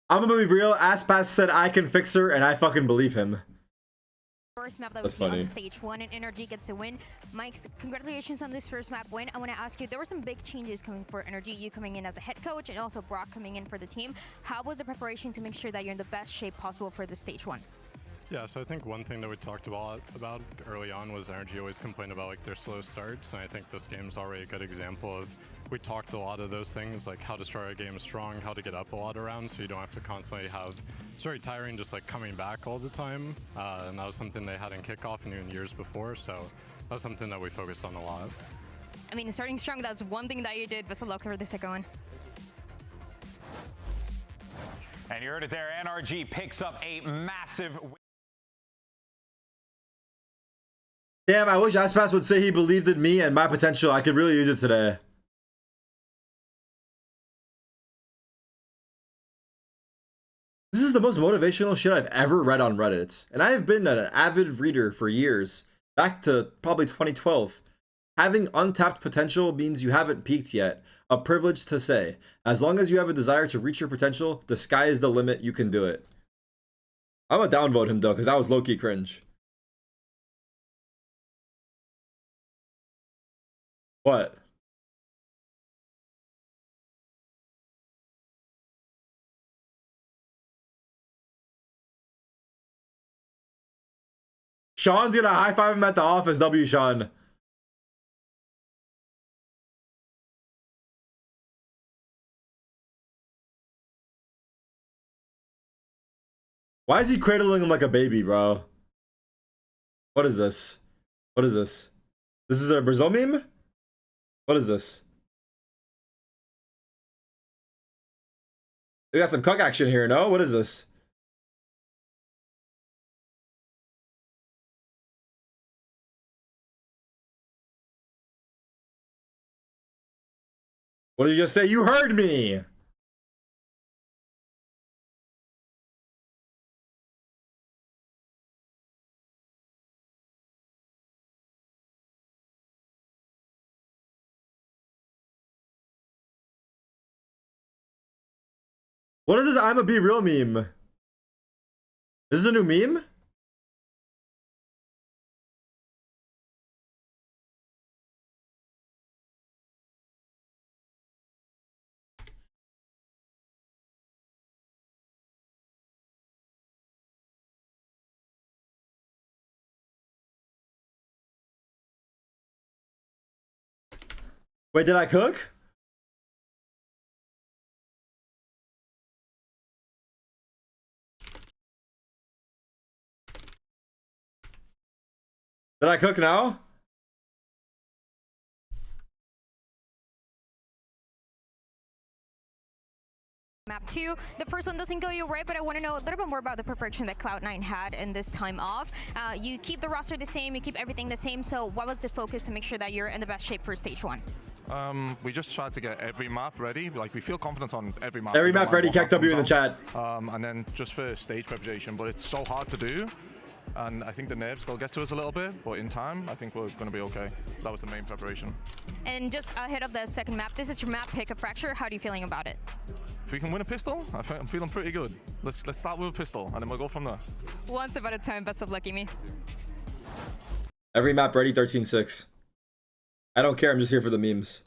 I'm gonna be real. Aspas said I can fix her, and I fucking believe him. First map that That's was funny. on stage 1 and NRG gets the win. Mike's congratulations on this first map win. I want to ask you, there were some big changes coming for NRG, you coming in as a head coach and also Brock coming in for the team. How was the preparation to make sure that you're in the best shape possible for the stage 1? Yeah, so I think one thing that we talked about early on was NRG always complained about like their slow starts, and I think this game's already a good example of we talked a lot of those things, like how to start a game strong, how to get up a lot of rounds so you don't have to constantly have, it's very tiring just like coming back all the time, and that was something they had in kickoff and even years before, so that was something that we focused on a lot. I mean, starting strong, that's one thing that you did. Best of luck for the second one. And you heard it there, NRG picks up a massive win. Damn, I wish Aspas would say he believed in me and my potential. I could really use it today. This is the most motivational shit I've ever read on Reddit. And I have been an avid reader for years. Back to probably 2012. Having untapped potential means you haven't peaked yet. A privilege to say. As long as you have a desire to reach your potential, the sky is the limit, you can do it. I'm gonna downvote him though, because that was low-key cringe. What? Sean's gonna high five him at the office. W, Sean. Why is he cradling him like a baby, bro? What is this? What is this? This is a Brazil meme? What is this? We got some cuck action here, no? What is this? What did you just say? You heard me! What is this I'm a Be Real meme? This is a new meme? Wait, did I cook? Did I cook now? Map 2, the first one doesn't go your way, but I want to know a little bit more about the preparation that Cloud9 had in this time off. You keep the roster the same, you keep everything the same, so what was the focus to make sure that you're in the best shape for stage 1? We just tried to get every map ready. Like, we feel confident on every map. Every map ready, KW in the chat. And then just for stage preparation, but it's so hard to do. And I think the nerves still get to us a little bit, but in time, I think we're going to be okay. That was the main preparation. And just ahead of the second map, this is your map pick, a fracture. How are you feeling about it? If we can win a pistol, I'm feeling pretty good. Let's start with a pistol, and then we'll go from there. One step at a time. Best of luck, Amy. Every map ready, 13-6. I don't care, I'm just here for the memes.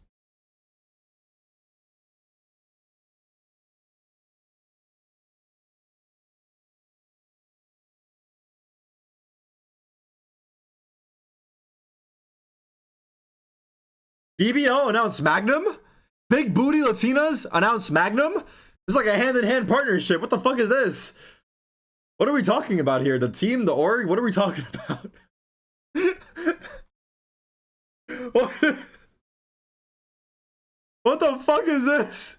BBO announced Magnum? Big booty Latinas announced Magnum? It's like a hand-in-hand partnership. What the fuck is this? What are we talking about here? The team, the org? What are we talking about? What the fuck is this?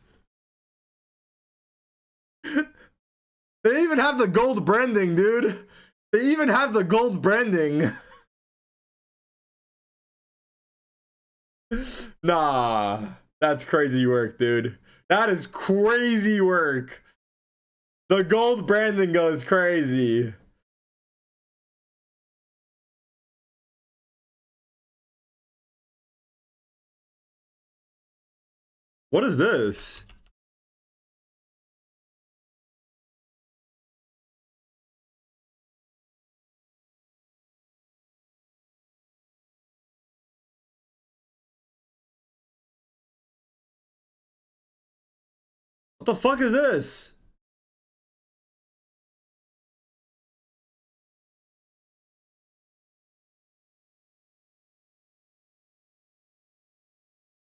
They even have the gold branding, dude. They even have the gold branding. Nah, that's crazy work, dude. That is crazy work. The gold branding goes crazy. What is this? What the fuck is this?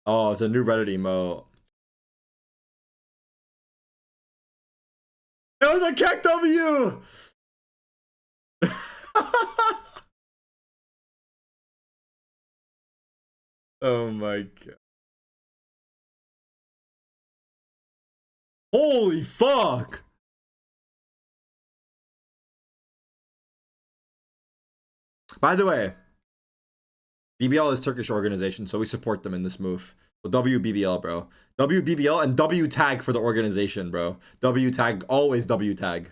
Oh, it's a new Reddit emote. It was a KW! Oh my god. Holy fuck! By the way, BBL is Turkish organization, so we support them in this move. So WBBL, bro. WBBL and W tag for the organization, bro. W tag, always W tag.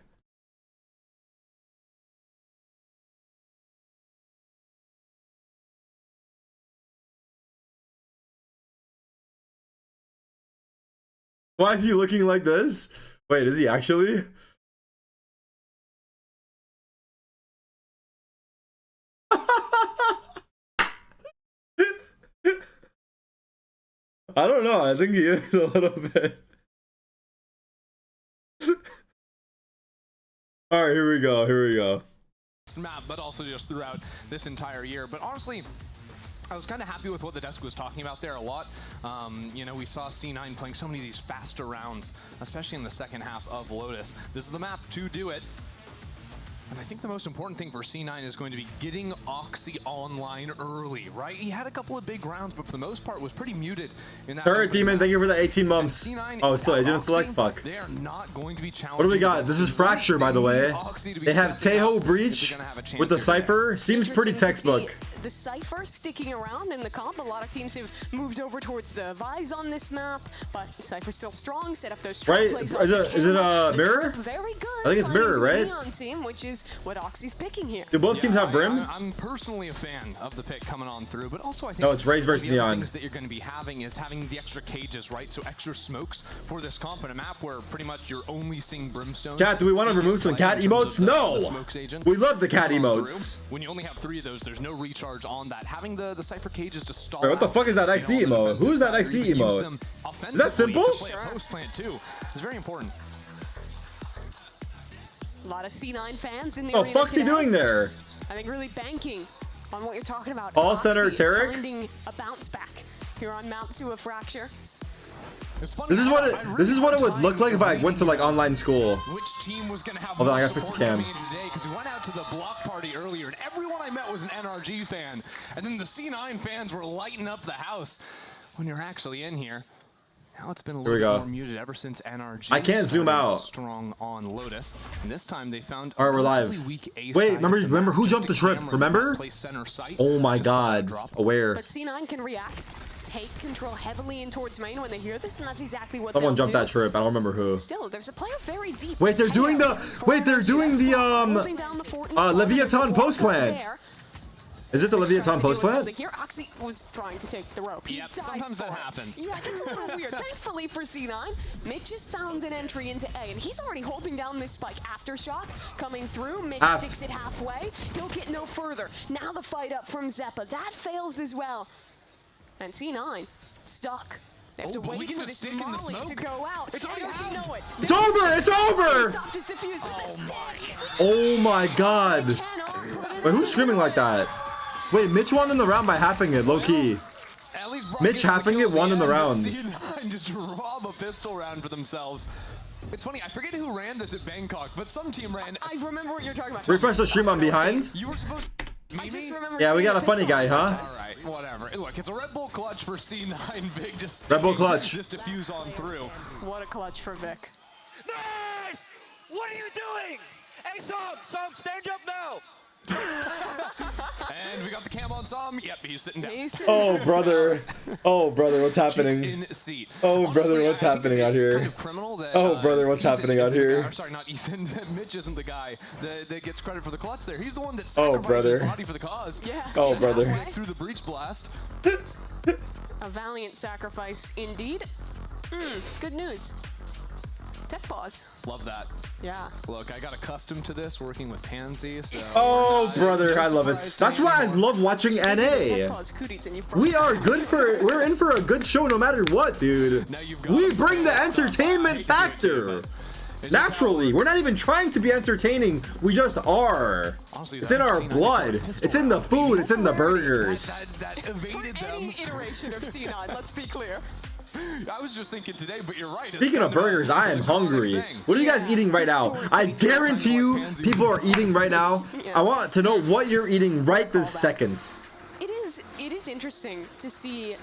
Why is he looking like this? Wait, is he actually? I don't know. I think he is a little bit. All right, here we go. Here we go. Map, but also just throughout this entire year. But honestly, I was kind of happy with what the desk was talking about there a lot. You know, we saw C9 playing so many of these faster rounds, especially in the second half of Lotus. This is the map to do it. And I think the most important thing for C9 is going to be getting Oxy online early, right? He had a couple of big rounds, but for the most part was pretty muted in that. Alright, Demon, thank you for the 18 months. Oh, still agent select? Fuck. They are not going to be challenging. What do we got? This is Fracture, by the way. They have Teho Breach with the Cypher. Seems pretty textbook. The Cypher sticking around in the comp. A lot of teams have moved over towards the Vise on this map, but Cypher's still strong. Set up those right? plays. Is it a mirror? Very good. I think it's mirror, right? Neon team, which is what Oxy's picking here. Do both teams have Brim? I'm personally a fan of the pick coming on through, but also I think no, it's Raze versus Neon. Things that you're going to be having is having the extra cages, right? So extra smokes for this comp in a map where pretty much you're only seeing Brimstone. Cat, do we want to remove some cat emotes? No. We love the cat emotes. When you only have 3 of those, there's no recharge on that. Having the Cypher cages to stall. Wait, what the fuck is that XD emote? Who's that XD emote? Is that simple? Post plant too. It's very important. A lot of C9 fans in the arena. Oh, fuck's he doing there? I think really banking on what you're talking about. All center Tarik. Finding a bounce back here on mount to a Fracture. This is what it would look like if I went to like online school. Which team was going to have more support today? Because we went out to the block party earlier, and everyone I met was an NRG fan, and then the C9 fans were lighting up the house. When you're actually in here, now it's been a little bit more muted ever since NRG. I can't zoom out. Strong on Lotus, and this time they found. All right, we're live. Wait, remember who jumped the trip? Remember? Oh my God, aware. But C9 can react. Take control heavily in towards main when they hear this, and that's exactly what someone jumped that trip. I don't remember who. Still, there's a player very deep. Wait, they're doing the Leviathan post plant. Is it the Leviathan post plant? Here, Oxy was trying to take the rope. Yep, sometimes that happens. Yeah, it's a little weird. Thankfully for C9, Mitch has found an entry into A, and he's already holding down this spike. Aftershock coming through. Mitch sticks it halfway. He'll get no further. Now the fight up from Zeppa. That fails as well. And C9 stuck. They have to wait for this molly to go out. It's already know it. It's over! It's over! Stop this defuse with the stick. Oh my God! Wait, who's screaming like that? Wait, Mitch won in the round by halving it, low key. Mitch halving it, won in the round. C9 just rob a pistol round for themselves. It's funny, I forget who ran this at Bangkok, but some team ran. I remember what you're talking about. Refresh the stream on behind. You were supposed to. Yeah, we got a funny guy, huh? Alright, whatever. Look, it's a Red Bull clutch for C9. Vic just Red Bull clutch. Just diffuse on through. What a clutch for Vic. Nice! What are you doing? Hey, Som, stand up now! And we got the cam on Som. Yep, he's sitting down. Oh, brother. Oh, brother, what's happening? In seat. Oh, Honestly, brother, what's happening out here? Kind of criminal that, oh, brother, what's Ethan happening out isn't the here? guy- or sorry, not Ethan. Mitch isn't the guy that gets credit for the clutch there. He's the one that Oh, sacrifices brother. his body for the cause. Yeah. Oh, brother. Stick through the breach blast. A valiant sacrifice indeed. Good news. Tech pause. Love that. Yeah. Look, I got accustomed to this working with Pansy, so... Oh, brother, I love it. That's why I love watching NA. We're in for a good show no matter what, dude. We bring the entertainment factor. Naturally, we're not even trying to be entertaining. We just are. It's in our blood. It's in the food. It's in the burgers. That evaded them. Any iteration of C9, let's be clear. I was just thinking today, but you're right. Speaking of burgers, I am hungry. What are you guys eating right now? I guarantee you people are eating right now. I want to know what you're eating right this second. It is interesting to see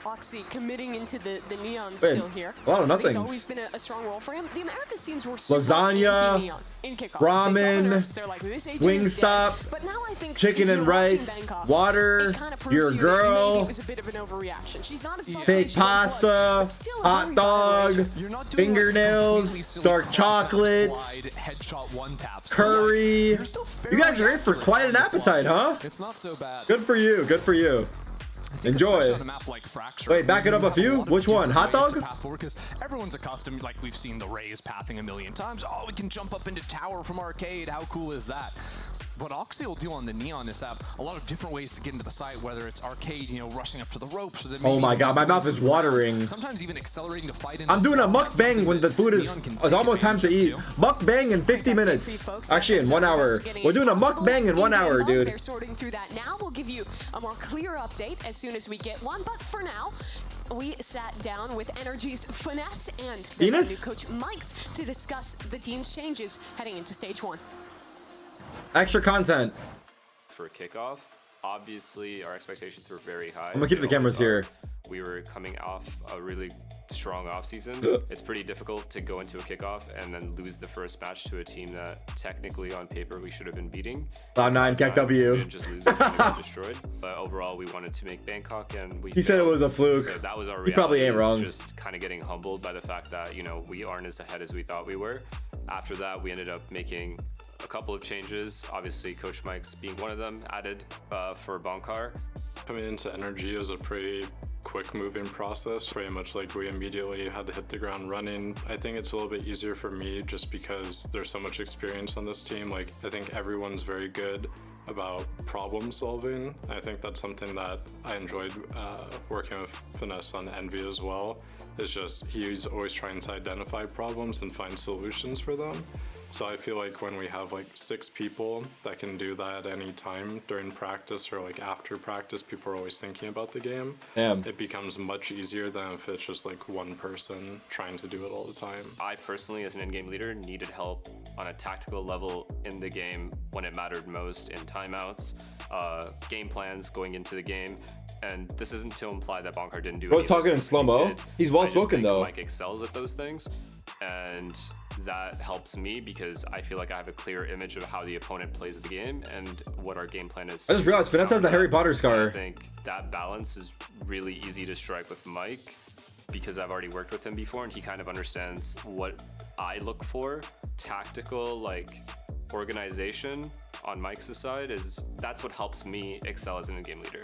Oxy committing into the Neon Wait, still here. a lot of I think it's nothings. always been a strong role for him. The Americas teams were super Lasagna, anti-Neon in kickoff. ramen, They saw the nerfs, they're like, this agent is Wingstop, dead. But now I think chicken if and you're watching rice, Bangkok, water, it kinda proves your to you that girl, maybe it was a bit of an overreaction. She's not as fake pasta, hot dog, fingernails, dark chocolates, headshot one taps. curry. You guys are in for quite an appetite, huh? It's not so bad. Good for you. Good for you. Enjoy. On a map like Fracture, Wait, back it up a few? Which one? Hot dog? Because everyone's accustomed, like we've seen the Rays pathing a million times. Oh, we can jump up into tower from arcade. How cool is that? What Oxy will do on the Neon is have a lot of different ways to get into the site, whether it's arcade, you know, rushing up to the ropes, or then Oh my god, my mouth is watering. sometimes even accelerating to fight in I'm doing a mukbang when the food is almost time to eat. Mukbang in 50 minutes. Actually, in 1 hour. We're doing a mukbang in 1 hour, dude. They're sorting through that now. We'll give you a more clear update as soon as we get one. But for now, we sat down with NRG's Finesse and their new coach Mike's to discuss the team's changes heading into stage 1. Extra content. For a kickoff, obviously our expectations were very high. I'm gonna keep the cameras here. We were coming off a really strong offseason. It's pretty difficult to go into a kickoff and then lose the first match to a team that technically on paper we should have been beating. Cloud9, KRU. We didn't just lose, we got destroyed. But overall, we wanted to make Bangkok, and we. He said it was a fluke. So that was our reality. He probably ain't wrong. Just kind of getting humbled by the fact that we aren't as ahead as we thought we were. After that, we ended up making a couple of changes. Obviously, Coach Mike's being one of them, added for Bonkar. Coming into NRG was a pretty quick moving process. Pretty much like we immediately had to hit the ground running. I think it's a little bit easier for me just because there's so much experience on this team. Like, I think everyone's very good about problem solving. I think that's something that I enjoyed working with Finesse on Envy as well. It's just he's always trying to identify problems and find solutions for them. So I feel like when we have like 6 people that can do that at any time during practice or like after practice, people are always thinking about the game. Damn. It becomes much easier than if it's just like one person trying to do it all the time. I personally, as an in-game leader, needed help on a tactical level in the game when it mattered most, in timeouts, game plans going into the game. And this isn't to imply that Bonkar didn't do it. I was talking in slow-mo. He's well spoken though. Mike excels at those things, and that helps me because I feel like I have a clear image of how the opponent plays the game and what our game plan is. I just realized Finesse has the Harry Potter scar. I think that balance is really easy to strike with Mike because I've already worked with him before, and he kind of understands what I look for. Tactical, like, organization on Mike's side that's what helps me excel as an in-game leader.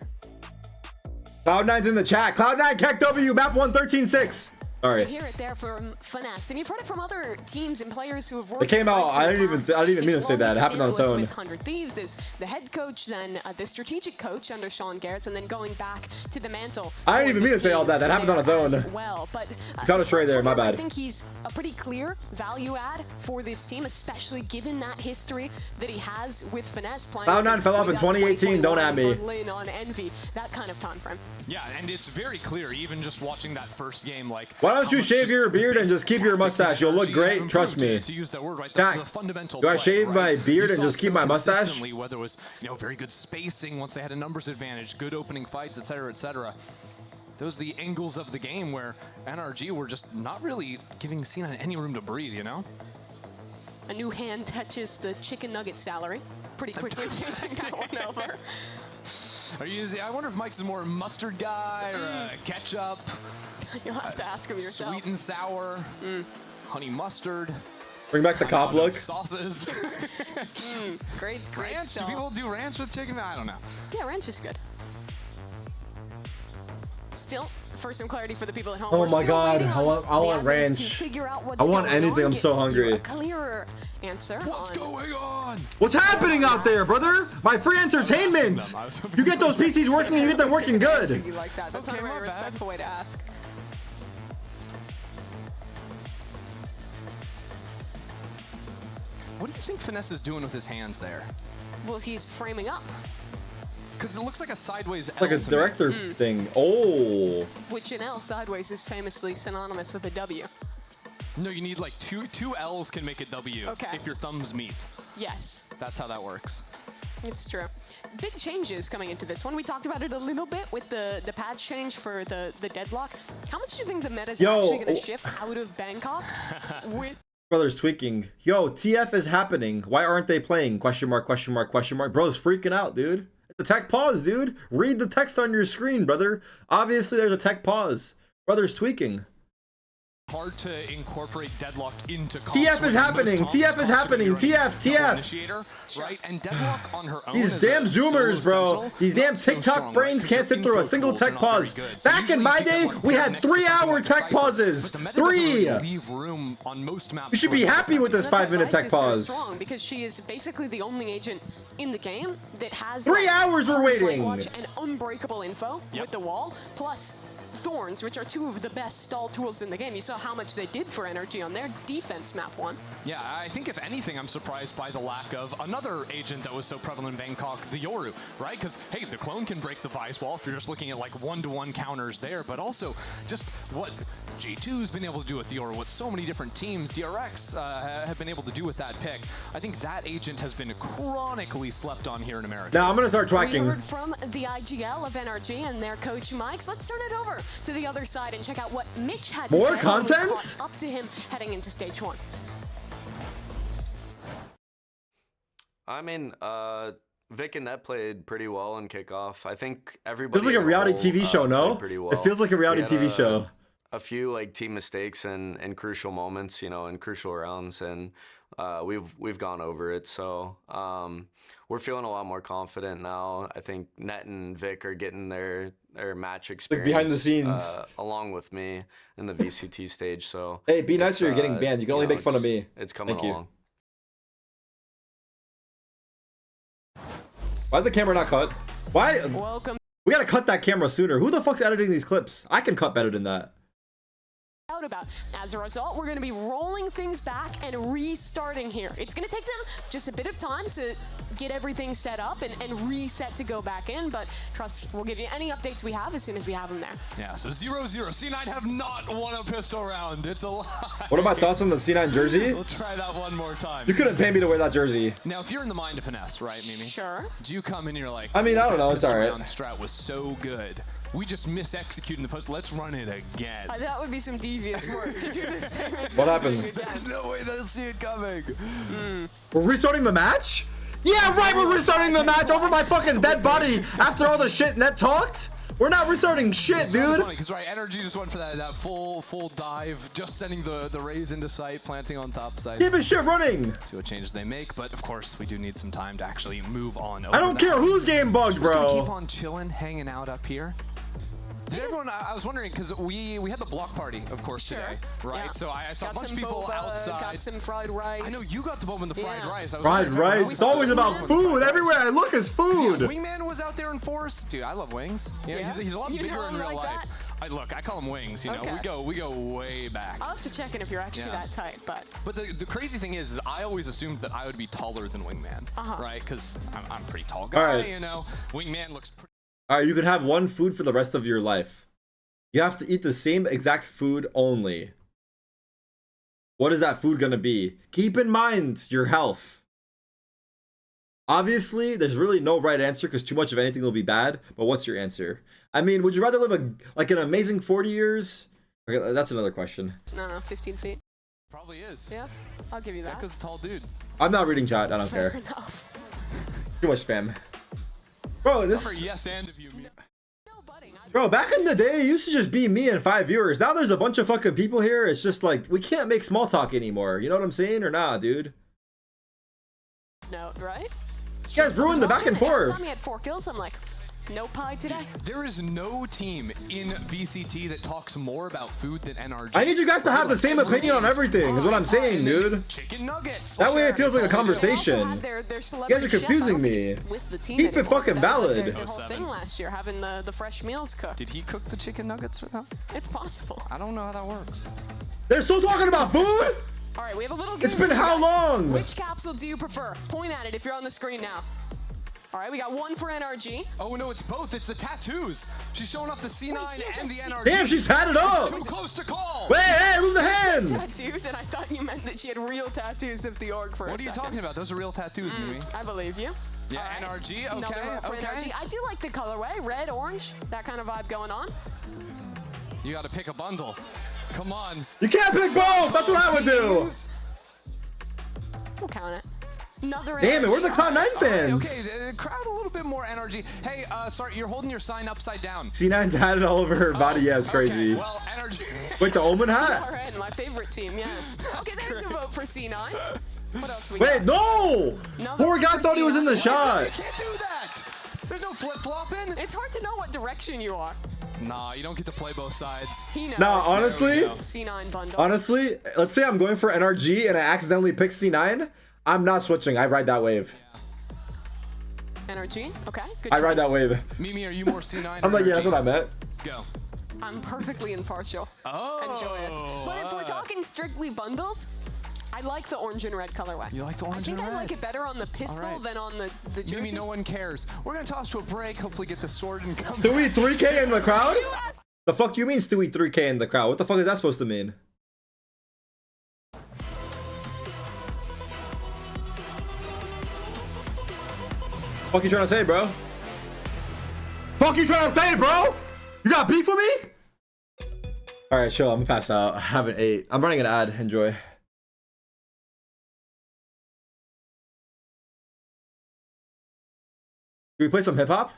Cloud9's in the chat. Cloud9, KRU, map 113.6. All right. You hear it there from Finesse, and you've heard it from other teams and players who have worked. It came out. I didn't even mean to say that. It happened on its own. With 100 Thieves as the head coach, then the strategic coach under Sean Garrett, and then going back to the mantle. I didn't even mean to say all that. That happened on its own. Well, but got us right there. My bad. I think he's a pretty clear value add for this team, especially given that history that he has with Finesse playing. Cloud9 fell off in 2018. Don't at me. Berlin on Envy, that kind of time frame. Yeah, and it's very clear, even just watching that first game, like. Why don't you shave your beard and just keep your mustache? You'll look great. Trust me. To use that word, right? That's the fundamental do I play, shave right? my beard and just keep my mustache? Whether it was very good spacing once they had a numbers advantage, good opening fights, etc., etc. Those are the angles of the game where NRG were just not really giving C9 any room to breathe, A new hand touches the chicken nugget salary. pretty quickly changing that one over. Are you using? I wonder if Mike's is more mustard guy or ketchup. You'll have to ask him yourself. Sweet and sour, honey mustard. Bring back the cop look. Sauces. Great ranch. stuff. Do people do ranch with chicken? I don't know. Yeah, ranch is good. Still, for some clarity for the people at home. Oh my god, I want ranch. I want anything. I'm so hungry. A clearer answer. What's going on? What's happening out there, brother? My free entertainment. You get those PCs working, and you get them working good. You like that? That's not a very respectful way to ask. What do you think Finesse is doing with his hands there? Well, he's framing up. Because it looks like a sideways L like a director thing. Oh. Which in L, sideways is famously synonymous with a W. No, you need like two L's can make a W if your thumbs meet. Yes. That's how that works. It's true. Big changes coming into this one. We talked about it a little bit with the patch change for the deadlock. How much do you think the meta is actually going to shift out of Bangkok with... Brother's tweaking. Yo, TF is happening. Why aren't they playing? Question mark, question mark, question mark. Bro's freaking out, dude. It's a tech pause, dude. Read the text on your screen, brother. Obviously, there's a tech pause. Brother's tweaking. Hard to incorporate deadlock into TF is happening. TF is happening. TF. Initiator, right? And deadlock on her own. These damn Zoomers, bro. These damn TikTok brains can't sit through a single tech pause. Back in my day, we had 3-hour tech pauses. 3. You should be happy with this 5-minute tech pause. Strong because she is basically the only agent in the game that has 3 hours we're waiting. And unbreakable info with the wall, plus Thorns, which are 2 of the best stall tools in the game. You saw how much they did for NRG on their defense map 1. Yeah, I think if anything, I'm surprised by the lack of another agent that was so prevalent in Bangkok, the Yoru, right? Because, hey, the clone can break the Vice wall if you're just looking at like 1-to-1 counters there, but also just what G2's been able to do with the Yoru, what so many different teams, DRX, have been able to do with that pick. I think that agent has been chronically slept on here in America. Now I'm going to start tracking. We heard from the IGL of NRG and their coach, Mike. Let's turn it over to the other side and check out what Mitch had to say. More content? Up to him heading into stage 1. I mean, Vic and Net played pretty well in kickoff. I think everybody. Feels like a reality TV show, no? Well. It feels like a reality TV show. A few like team mistakes and crucial moments, you know, in crucial rounds, and we've gone over it. So we're feeling a lot more confident now. I think Net and Vic are getting their match experience like behind the scenes along with me in the VCT stage. So hey, be nice or you're getting banned. You can only make fun of me. It's coming along. Why'd the camera not cut? Why? Welcome. We gotta cut that camera sooner. Who the fuck's editing these clips? I can cut better than that. About. As a result, we're going to be rolling things back and restarting here. It's going to take them just a bit of time to get everything set up and reset to go back in, but trust, we'll give you any updates we have as soon as we have them there. Yeah, so 0-0. C9 have not won a pistol round. It's a lie. What about thoughts on the C9 jersey? We'll try that one more time. You couldn't pay me to wear that jersey. Now, if you're in the mind of Finesse, right, Mimi? Sure. Do you come in and you're like, I mean, I don't know. It's all right. Strat was so good. We just mis-executed the post. Let's run it again. That would be some devious work to do the same exact What happened? thing again. There's no way they'll see it coming. We're restarting the match? Yeah, right, we're restarting the match over my fucking dead body after all the shit Net talked? We're not restarting shit, dude. Because right, NRG just went for that full dive, just sending the rays into sight, planting on top site. Keep his shit running. See what changes they make, but of course we do need some time to actually move on. I don't care who's game bugged, bro. Keep on chilling, hanging out up here. Did everyone? I was wondering because we had the block party, of course, today, right? Yeah. So I saw got a bunch of some people boba, outside. Got some fried rice. I know you got the boba and the fried rice. Fried rice. It's always about food. Everywhere I look is food. Yeah, Wingman was out there in force. Dude, I love wings. You know, he's a lot bigger in real life. I call him Wings. You know, we go way back. I'll have to check in if you're actually that tight, but. But the crazy thing is I always assumed that I would be taller than Wingman, right? Because I'm a pretty tall guy. You know, Wingman looks pretty. All right, you can have one food for the rest of your life. You have to eat the same exact food only. What is that food gonna be? Keep in mind your health. Obviously, there's really no right answer because too much of anything will be bad, but what's your answer? I mean, would you rather live an amazing 40 years? Okay, that's another question. No, 15 feet. Probably is. Yeah, I'll give you that. Gekko's a tall dude. I'm not reading chat, I don't care. Fair enough. Too much spam. Bro, this... Yes and of you. Bro, back in the day, it used to just be me and 5 viewers. Now there's a bunch of fucking people here. It's just like, we can't make small talk anymore. You know what I'm saying? Or nah, dude? No, right? You guys ruined the back and forth. Every time he had 4 kills, I'm like, no pie today. There is no team in VCT that talks more about food than NRG. I need you guys to have the same opinion on everything, is what I'm saying, dude. Chicken nuggets. That way it feels like a conversation. You guys are confusing me. Keep it fucking valid. Their whole thing last year, having the fresh meals cooked. Did he cook the chicken nuggets for them? It's possible. I don't know how that works. They're still talking about food? All right, we have a little game. It's been how long? Which capsule do you prefer? Point at it if you're on the screen now. All right, we got one for NRG. Oh no, it's both. It's the tattoos. She's showing off the C9 and the NRG. Damn, she's tatted up. It's too close to call. Wait, hey, move the hand. Tattoos, and I thought you meant that she had real tattoos of the org for a second. What are you talking about? Those are real tattoos, Mimi. I believe you. Yeah, NRG. Okay, Another vote for NRG. I do like the colorway, red, orange, that kind of vibe going on. You got to pick a bundle. Come on. You can't pick both. That's what I would do. We'll count it. Another Damn it, where's the Cloud9 fans? Okay, the crowd a little bit more energy. Hey, sorry, you're holding your sign upside down. C9's tatted all over her body. Yeah, it's crazy. Okay, well, energy. Wait, the Omen hat? CRN, my favorite team, yes. Okay, there's a vote for C9. What else we Wait, no! Poor guy thought he was in the shot. You can't do that. There's no flip-flopping. It's hard to know what direction you are. Nah, you don't get to play both sides. He knows. Nah, honestly, C9 bundle. Honestly, let's say I'm going for NRG and I accidentally pick C9. I'm not switching. I ride that wave. NRG? Okay, good I ride choice. that wave. Mimi, are you more C9 I'm like, NRG? yeah, that's what I meant. Go. I'm perfectly impartial and joyous. But if we're talking strictly bundles, I like the orange and red colorway. You like the orange and red? I think I like it better on the pistol than on the jersey. Mimi, no one cares. We're going to toss to a break, hopefully get the sword and come Stewie back. 3K in the crowd? The fuck you mean Stewie 3K in the crowd? What the fuck is that supposed to mean? Fuck you trying to say, bro? Fuck you trying to say, bro? You got beef with me? All right, chill. I'm gonna pass out. I haven't ate. I'm running an ad. Enjoy. Should we play some hip hop?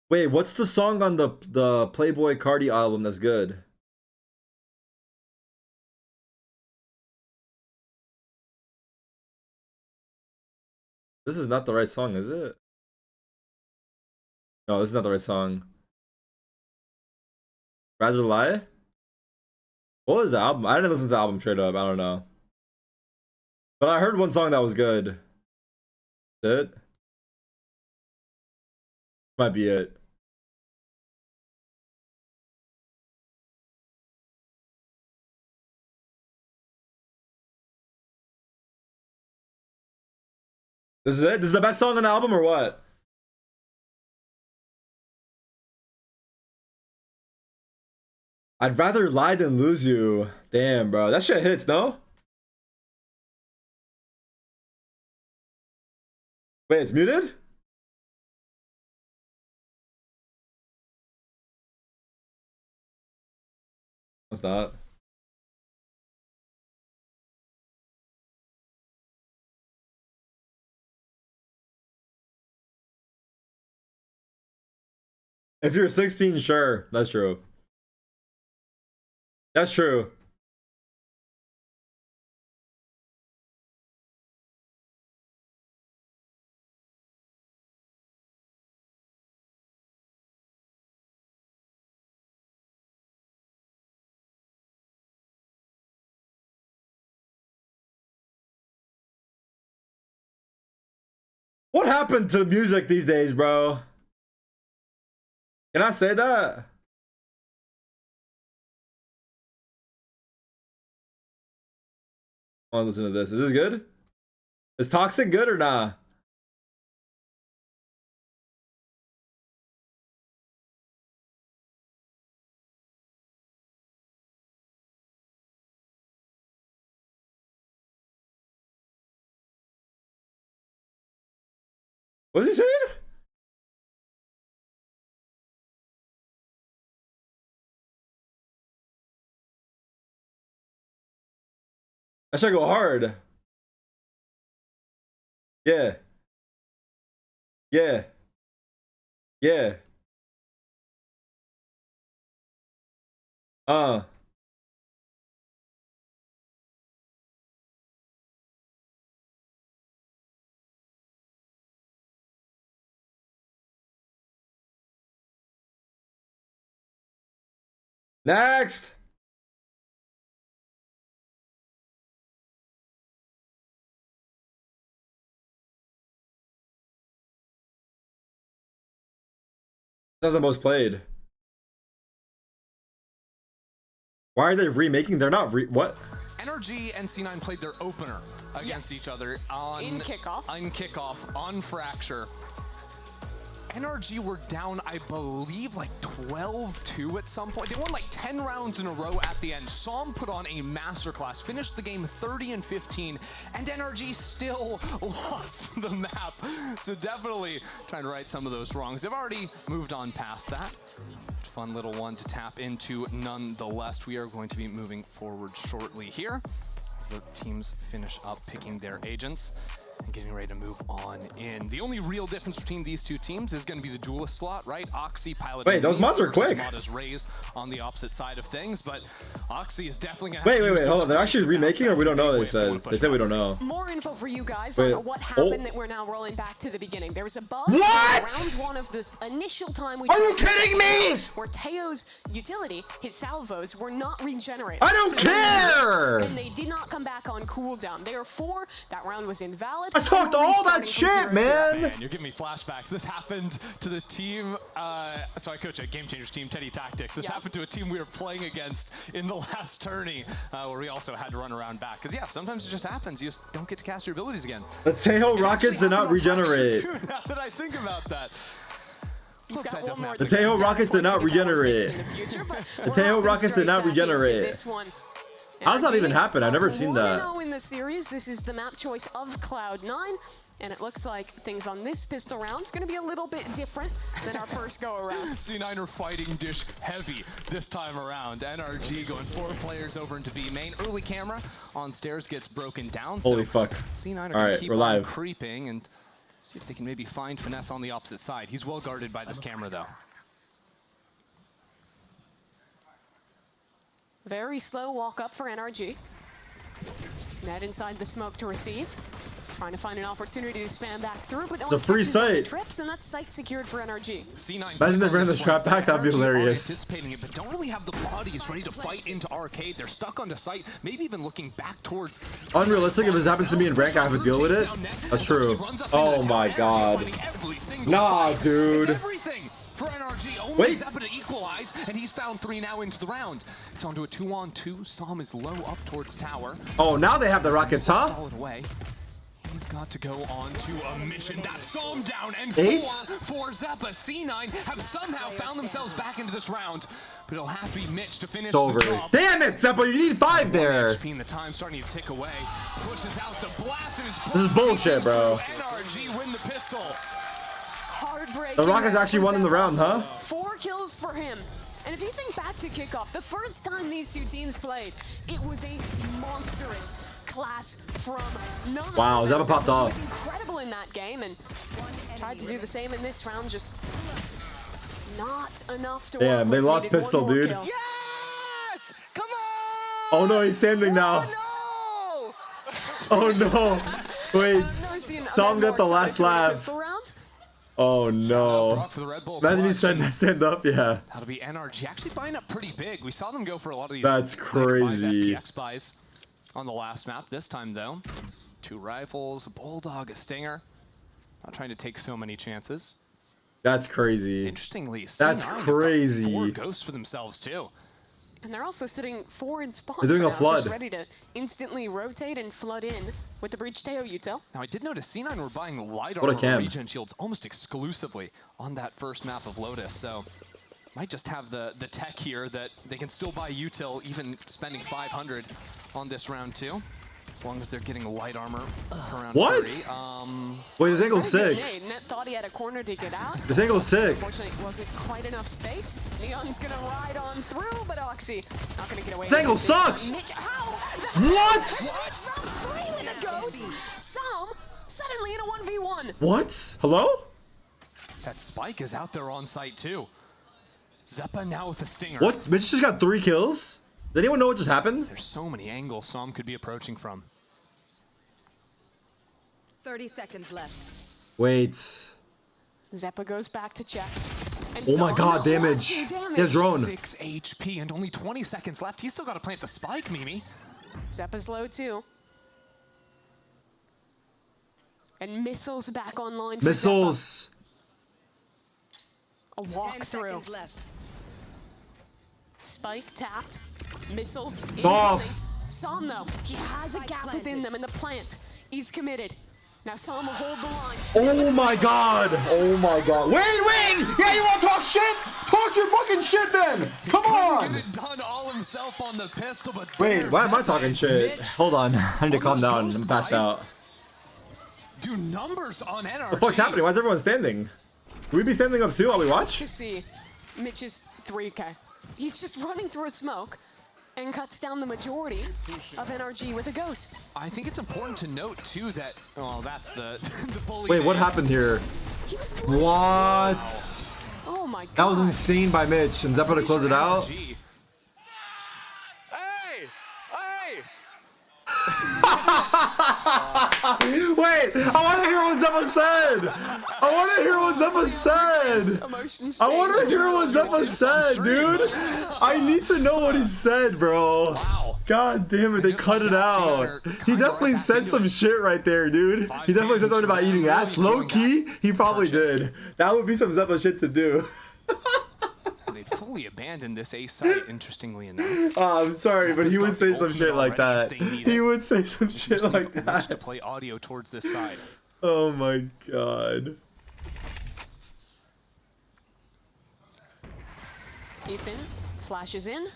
Wait, what's the song on the Playboy Cardi album that's good? This is not the right song, is it? No, this is not the right song. Rather Lie? What was the album? I didn't listen to the album straight up. I don't know. But I heard one song that was good. Is it? Might be it. This is it? This is the best song on the album or what? I'd rather lie than lose you. Damn, bro. That shit hits, no? Wait, it's muted? It's not. If you're 16, sure. That's true. That's true. What happened to music these days, bro? Can I say that? I want to listen to this. Is this good? Is Toxic good or nah? What is he saying? I should go hard. Yeah. Yeah. Yeah. Next. That's the most played. Why are they remaking? They're not what? NRG and C9 played their opener against each other on kickoff on Fracture. NRG were down, I believe, like 12-2 at some point. They won like 10 rounds in a row at the end. Som put on a masterclass, finished the game 30-15, and NRG still lost the map. So definitely trying to right some of those wrongs. They've already moved on past that. Fun little one to tap into nonetheless. We are going to be moving forward shortly here as the teams finish up picking their agents and getting ready to move on in. The only real difference between these two teams is going to be the duelist slot, right? Oxy piloting. Wait, those mods are quick. Mod is Raze on the opposite side of things, but Oxy is definitely going to wait, hold on. They're actually remaking, or we don't know? They said we don't know. More info for you guys on what happened that we're now rolling back to the beginning. There was a bug in round one of the initial time we Are you kidding me? Where Teo's utility, his salvos, were not regenerated. I don't care! And they did not come back on cooldown. Therefore, that round was invalid. I talked all that shit, man! You're giving me flashbacks. This happened to the team, so I coach a Game Changers team, Teddy Tactics. This happened to a team we were playing against in the last tourney, where we also had to run around back. Because, yeah, sometimes it just happens. You just don't get to cast your abilities again. The Tejo Rockets did not regenerate. Now that I think about that. The Tejo Rockets did not regenerate. The Tejo Rockets did not regenerate. How does that even happen? I've never seen that. In the series, this is the map choice of Cloud9, and it looks like things on this pistol round is going to be a little bit different than our first go around. C9 are fighting dish heavy this time around. NRG going 4 players over into B main. Early camera on stairs gets broken down. Holy fuck. C9 are going to keep on creeping and see if they can maybe find Finesse on the opposite side. He's well guarded by this camera, though. Very slow walk up for NRG. Net inside the smoke to receive. Trying to find an opportunity to spam back through, but the free site. Trips, and that's site secured for NRG. Imagine they ran the trap back, that'd be hilarious. Anticipating it, but don't really have the bodies ready to fight into arcade. They're stuck onto site, maybe even looking back towards. Unrealistic. If this happens to me in rank, I have to deal with it. That's true. Oh my god. Nah, dude. For NRG, only Zeppa to equalize, and he's found 3 now into the round. It's onto a 2-on-2. Som is low up towards tower. Oh, now they have the rockets, huh? Solid away. He's got to go on to a mission. That's Som down, and Ace? 4 for Zeppa. C9 have somehow found themselves back into this round, but it'll have to be Mitch to finish the job. Damn it, Zeppa, you need 5 there. HP and the time starting to tick away. Pushes out the blast, and it's this is bullshit, bro. NRG win the pistol. The Rockets actually won in the round, huh? 4 kills for him. And if you think back to kickoff, the first time these two teams played, it was a monstrous class from none of them. Wow, Zeppa popped off. He was incredible in that game and tried to do the same in this round, just not enough to Damn, they lost pistol, dude. Yes! Come on! Oh no, he's standing now. Oh no. Wait, Som got the last laugh. Oh no. Imagine he stand up, yeah. That'll be NRG actually buying up pretty big. We saw them go for a lot of these. That's crazy. FPX buys on the last map. This time though, 2 rifles, a bulldog, a stinger. Not trying to take so many chances. That's crazy. Interestingly, that's crazy. 4 ghosts for themselves too. And they're also sitting 4 in spawn. They're doing a flood. Just ready to instantly rotate and flood in with the breach Teo util. Now I did notice C9 were buying LiDAR regen shields almost exclusively on that first map of Lotus, so might just have the tech here that they can still buy util even spending 500 on this round too. As long as they're getting light armor around What? Curry. Wait, this angle's sick. Net thought he had a corner to get out. This angle's sick. Unfortunately, it wasn't quite enough space. Neon's gonna ride on through, but Oxy not gonna get away. This angle sucks. Mitch, how? What? Some 3 when it goes. Some suddenly in a 1v1. What? Hello? That Spike is out there on site too. Zeppa now with the stinger. What? Mitch just got 3 kills? Does anyone know what just happened? There's so many angles Som could be approaching from. 30 seconds left. Wait. Zeppa goes back to check. And Oh my Som god, damage. He has drone. 6 HP and only 20 seconds left. He's still got to plant the spike, Mimi. Zeppa's low too. And missiles back online for Missiles. Zeppa. A walkthrough. Spike tapped. Missiles. Off. Som though, he has a gap within them in the plant. He's committed. Now Som will hold the line. Oh my god. Oh my god. Wait. Yeah, you want to talk shit? Talk your fucking shit then. Come on. Get it done all himself on the pistol, but Wait, why am I talking shit? Hold on. I need to calm down. I'm passed out. Do numbers on NRG. What the fuck's happening? Why is everyone standing? Will we be standing up too while we watch? To see Mitch's 3K. He's just running through a smoke and cuts down the majority of NRG with a ghost. I think it's important to note too that that's the bully. Wait, what happened here? What? Oh my god. That was insane by Mitch and Zeppa to close it out. Hey! Wait, I want to hear what Zeppa said. I want to hear what Zeppa said. I want to hear what Zeppa said, dude. I need to know what he said, bro. God damn it, they cut it out. He definitely said some shit right there, dude. He definitely said something about eating ass. Low key, he probably did. That would be some Zeppa shit to do. They fully abandoned this A site, interestingly enough. Oh, I'm sorry, but he would say some shit like that. He would say some shit like that. To play audio towards this side. Oh my god. Ethan flashes in.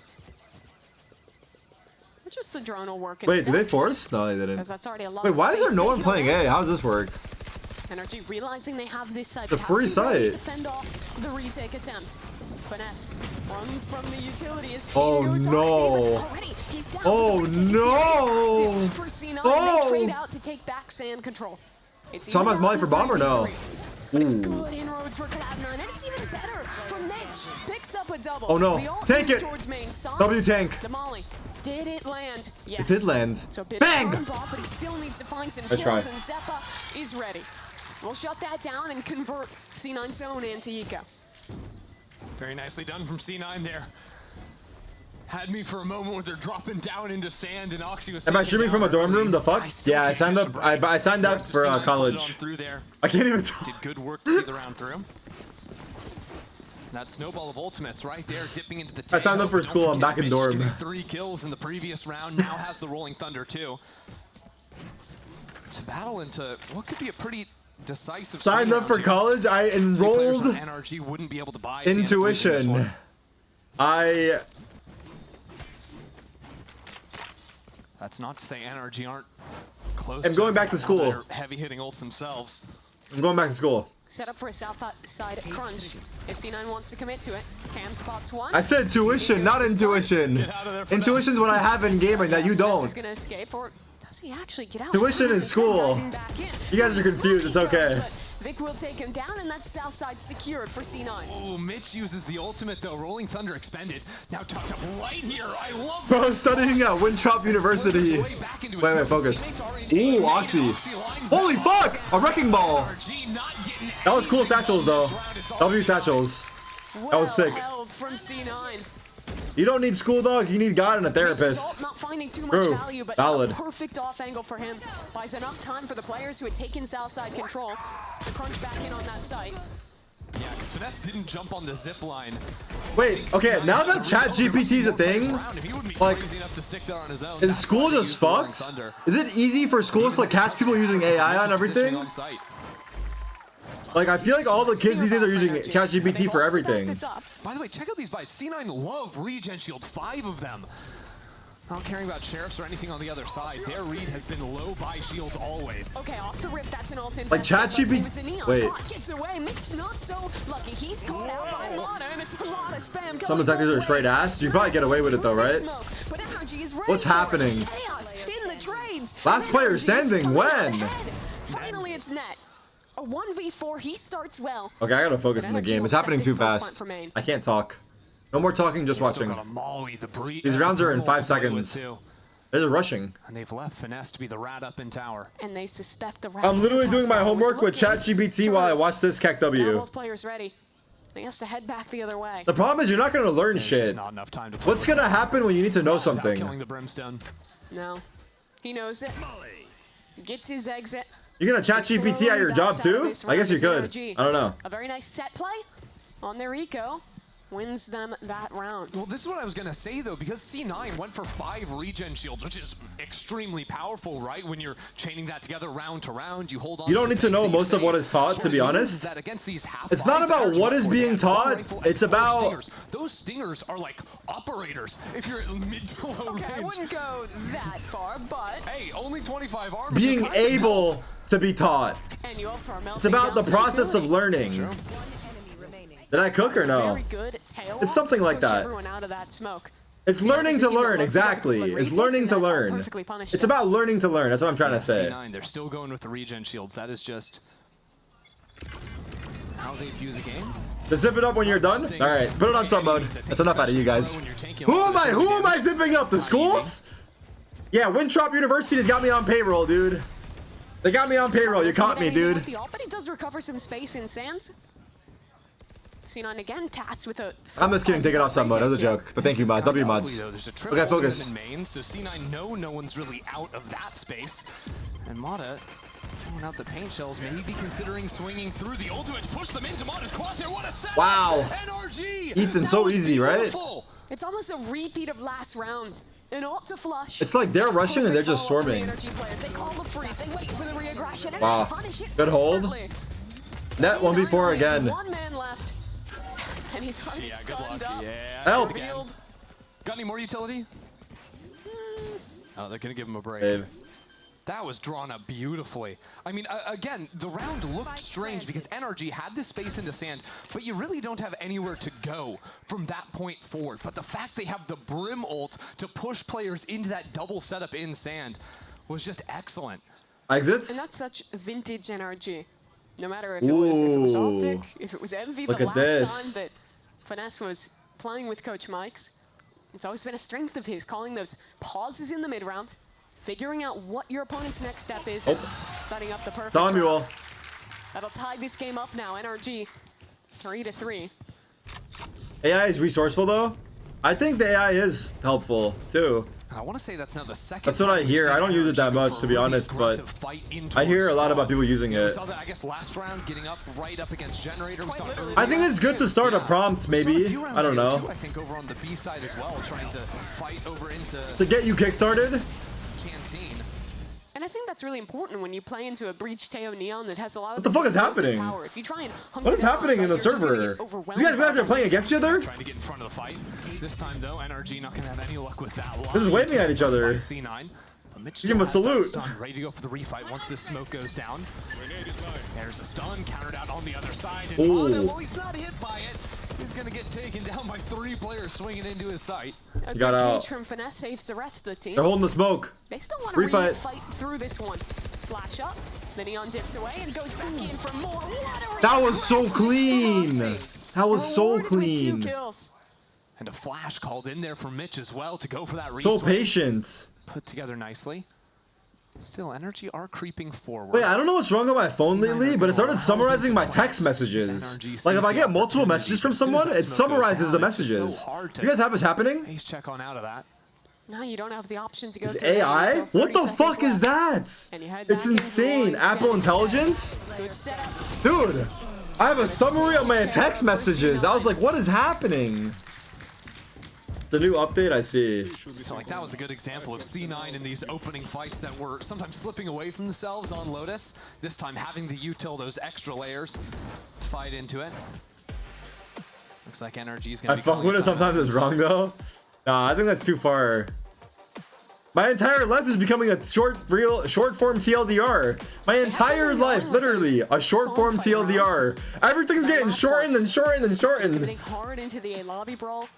Just a drone will work. Wait, did they force? No, they didn't. That's already a lot Wait, why is there no one playing A? How does this work? NRG realizing they have this side. The free site. To fend off the retake attempt. Finesse runs from the utilities. Oh no! Oh no! For C9, they trade out to take back sand control. Tom has Molly for bomb or no? It's good inroads for Cloud9, and it's even better for Mitch. Picks up a double. Oh no! Take it! W tank. The Molly. Did it land? Yes. It did land. So Bang! but he still needs to find some Let's try. kills, and Zeppa is ready. We'll shut that down and convert C9's zone into Eco. Very nicely done from C9 there. Had me for a moment where they're dropping down into sand and Oxy was. Am I streaming from a dorm room? The fuck? Yeah, I signed up. I signed up for college. I can't even talk. Did good work to see the round through. That snowball of ultimates right there, dipping into the tank. I signed up for school. I'm back in dorm. 3 kills in the previous round. Now has the Rolling Thunder too. To battle into what could be a pretty decisive. Signed up for college. I enrolled. NRG wouldn't be able to buy Intuition. That's not to say NRG aren't close. I'm going back to school. Heavy hitting ults themselves. I'm going back to school. Set up for a south side crunch. If C9 wants to commit to it, Cam spots one. I said tuition, not intuition. Intuition's what I have in gaming that you don't. He's gonna escape, or does he actually get out? Tuition is school. You guys are confused. It's okay. Vic will take him down, and that south side secured for C9. Oh, Mitch uses the ultimate though. Rolling Thunder expended. Now tucked up right here. I love. Bro, studying at Winthrop University. Wait, focus. Ooh, Oxy. Holy fuck! A wrecking ball. That was cool satchels though. W satchels. That was sick. Held from C9. You don't need school dog. You need God and a therapist. Not finding too much True. value, but Valid. a perfect off angle for him. Buys enough time for the players who had taken Southside control to crunch back in on that site. Yeah, because Finesse didn't jump on the zip line. Wait, okay, now that ChatGPT's a thing, like, is school just fucked? Is it easy for schools to catch people using AI on everything? Like, I feel like all the kids these days are using ChatGPT for everything. By the way, check out these buys. C9 love regen shield, 5 of them. Not caring about sheriffs or anything on the other side. Their read has been low buy shields always. Okay, off the rip, that's an ult in. Like ChatGPT. Wait. Gets away. Mitch not so lucky. He's caught out by Lana, and it's a lot of spam. Some detectors are straight ass. You probably get away with it though, right? But NRG is ready. What's happening? Chaos in the trades. Last player standing. When? Finally, it's Net. A 1v4. He starts well. Okay, I gotta focus on the game. It's happening too fast. I can't talk. No more talking, just watching. These rounds are in 5 seconds. They're rushing. And they've left Finesse to be the rat up in tower. And they suspect the rat. I'm literally doing my homework with ChatGPT while I watch this KEKW. Both players ready. He has to head back the other way. The problem is you're not gonna learn shit. What's gonna happen when you need to know something? Killing the brimstone. No, he knows it. Gets his exit. You're gonna ChatGPT at your job too? I guess you could. I don't know. A very nice set play on their eco. Wins them that round. Well, this is what I was going to say, though, because C9 went for 5 regen shields, which is extremely powerful, right? When you're chaining that together round to round, you hold on. You don't need to know most of what is taught, to be honest. It's not about what is being taught. It's about... Those stingers are like operators if you're at mid to low range. I wouldn't go that far, but... Hey, only 25 armor. Being able to be taught. And you also are melting. It's about the process of learning. Did I cook or no? It's something like that. It's learning to learn, exactly. It's learning to learn. It's about learning to learn. That's what I'm trying to say. C9, they're still going with the regen shields. That is just how they view the game. Just zip it up when you're done. All right, put it on sub mode. That's enough out of you guys. Who am I zipping up? The schools? Yeah, Winthrop University has got me on payroll, dude. They got me on payroll. You caught me, dude. But he does recover some space in Sands. C9 again tasked with a... I'm just kidding. Take it off sub mode. That was a joke. But thank you, mods. W mods. Okay, focus. Main, so C9 no one's really out of that space. And Mata throwing out the paint shells, maybe considering swinging through the ultimate. Push them into Mata's crosshair. What a set! Wow. NRG! Ethan, so easy, right? It's almost a repeat of last round. An ult to flush. It's like they're rushing and they're just swarming. They call the freeze. They wait for the reaggression. Wow. Good hold. Net 1v4 again. One man left. And he's already stunned up. Help. Got any more utility? Oh, they're gonna give him a break. Babe. That was drawn up beautifully. I mean, again, the round looked strange because NRG had the space into sand, but you really don't have anywhere to go from that point forward. But the fact they have the Brim ult to push players into that double setup in sand was just excellent. Exits? And that's such vintage NRG. No matter if it was Optic, if it was Envy, the last time that Finesse was playing with Coach Mike's, it's always been a strength of his, calling those pauses in the mid-round, figuring out what your opponent's next step is, setting up the perfect Samuel. That'll tie this game up now. NRG 3-3. AI is resourceful though. I think the AI is helpful too. I want to say that's now the second. That's what I hear. I don't use it that much, to be honest, but I hear a lot about people using it. We saw that, I guess, last round, getting up right up against Generator. I think it's good to start a prompt, maybe. I don't know. I think over on the B side as well, trying to fight over into to get you kickstarted. Canteen. And I think that's really important when you play into a Breach Teo Neon that has a lot of what the fuck is happening? Power. If you try and what is happening in the server? You guys are playing against each other? Trying to get in front of the fight. This time though, NRG not gonna have any luck with that. They're just waving at each other. C9. Give him a salute. Ready to go for the refight once this smoke goes down. There's a stun countered out on the other side. And well, he's not hit by it. He's gonna get taken down by 3 players swinging into his sight. A good cage from Finesse saves the rest of the team. They're holding the smoke. They still want to fight through this one. Flash up, the Neon dips away and goes back in for more. That was so clean. That was so clean. 2 kills. And a flash called in there from Mitch as well to go for that resource. So patient. Put together nicely. Still, NRG are creeping forward. Wait, I don't know what's wrong on my phone lately, but it started summarizing my text messages. Like if I get multiple messages from someone, it summarizes the messages. You guys have this happening? Ace check on out of that. No, you don't have the option to go through AI? What the fuck is that? It's insane. Apple Intelligence? Dude, I have a summary of my text messages. I was like, what is happening? The new update, I see. I feel like that was a good example of C9 in these opening fights that were sometimes slipping away from themselves on Lotus. This time having the util, those extra layers to fight into it. Looks like NRG is going to be. I fuck with it sometimes it's wrong though. Nah, I think that's too far. My entire life is becoming a short form TLDR. My entire life, literally, a short form TLDR. Everything's getting shortened and shortened and shortened. Getting hard into the A lobby brawl,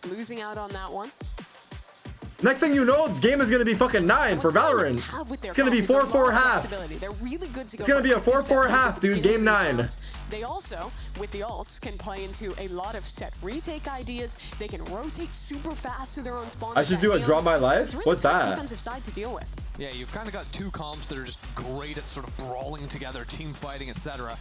losing out on that one. Next thing you know, game is gonna be fucking 9 for Valorant. It's gonna be 4-4 half. They're really good to go. It's gonna be a 4-4 half, dude. Game 9. They also, with the ults, can play into a lot of set retake ideas. They can rotate super fast to their own spawn. I should do a draw my life. So it's really What's tough that? defensive side to deal with. Yeah, you've kind of got two comps that are just great at sort of brawling together, team fighting, etc.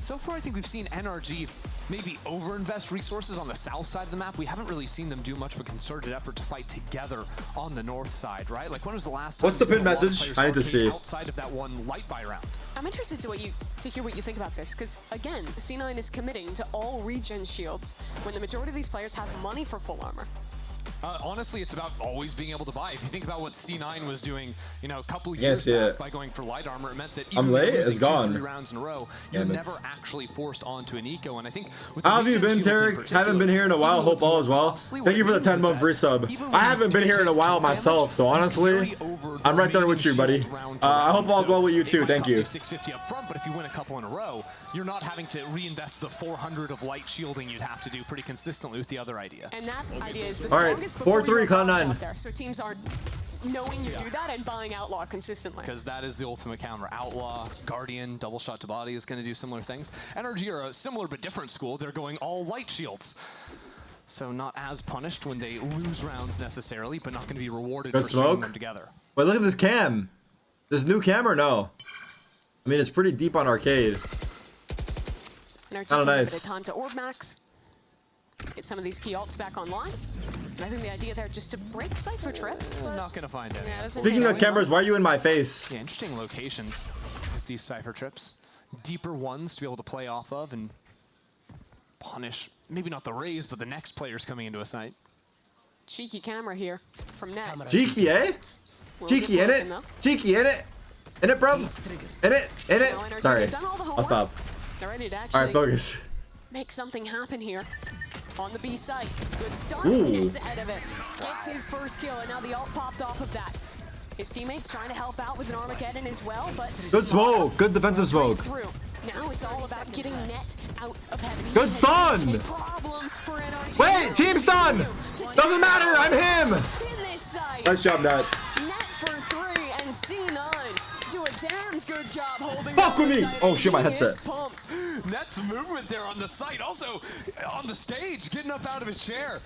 So far, I think we've seen NRG maybe overinvest resources on the south side of the map. We haven't really seen them do much of a concerted effort to fight together on the north side, right? Like, when was the last time? What's the pin message? I need to see. Outside of that one light buy round. I'm interested to hear what you think about this, because again, C9 is committing to all regen shields when the majority of these players have money for full armor. Honestly, it's about always being able to buy. If you think about what C9 was doing, you know, a couple years back by going for light armor, it meant that even late. losing It's gone. 2-3 rounds in a row, you're never actually forced onto an eco. And I think with How have you been, Tarik? Haven't been here in a while. Hope all is well. Thank you for the 10-month resub. I haven't been here in a while myself, so honestly, I'm right there with you, buddy. I hope all is well with you too. Thank you. 650 up front, but if you win a couple in a row, you're not having to reinvest the 400 of light shielding you'd have to do pretty consistently with the other idea. And that idea is the all right, strongest 4-3 Cloud9. so teams aren't knowing you do that and buying Outlaw consistently. Because that is the ultimate counter. Outlaw, Guardian, double shot to body is going to do similar things. NRG are a similar but different school. They're going all light shields. So not as punished when they lose rounds necessarily, but not going to be rewarded for stringing them together. Wait, look at this cam. This new cam or no? I mean, it's pretty deep on arcade. NRG Kind of nice. Time to orb max. Get some of these key ults back online. And I think the idea there just to break Cypher trips. Not going to find any. Yeah, Speaking of cameras, why are you in my face? Yeah, interesting locations with these Cypher trips. Deeper ones to be able to play off of and punish, maybe not the Rays, but the next players coming into a site. Cheeky camera here from Net. Cheeky, eh? Cheeky in it. Cheeky in it. In it, bro. In it. In it. Sorry. I'll stop. They're ready to All actually right, focus. make something happen here on the B site. Good start. Ooh. Gets ahead of it. Gets his first kill, and now the ult popped off of that. His teammates trying to help out with an Armageddon as well, but Good smoke. Good defensive smoke. through. Now it's all about getting Net out of heaven. Good stun. Wait, team stun. Doesn't matter. I'm him. Nice job, Net. Net for 3 and C9 do a damn good job holding. Fuck with me. Oh shit, my headset. Net's movement there on the site, also on the stage, getting up out of his chair.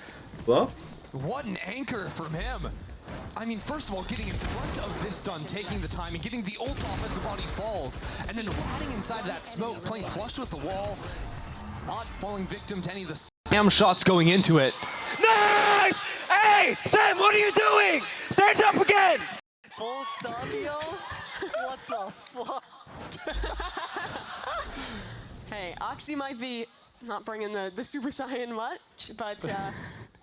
Hello? What an anchor from him. I mean, first of all, getting in front of this stun, taking the time, and getting the ult off as the body falls, and then riding inside of that smoke, playing flush with the wall, not falling victim to any of the spam shots going into it. Nice! Hey, Sam, what are you doing? Stand up again! Full stun, yo? What the fuck? Hey, Oxy might be not bringing the Super Saiyan much, but you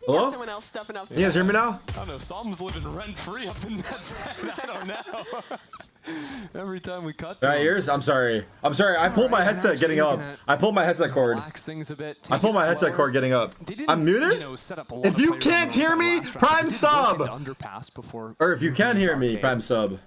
Hello? got someone else stepping up. You guys hear me now? I don't know, Psalm's living rent-free up in that side. I don't know. Every time we cut Right, ears? I'm sorry. I'm sorry. I pulled my headset getting up. I pulled my headset cord. Things a bit, I pulled my headset cord getting up. I'm muted? If you can't hear me, prime sub! Or if you can hear me, prime sub.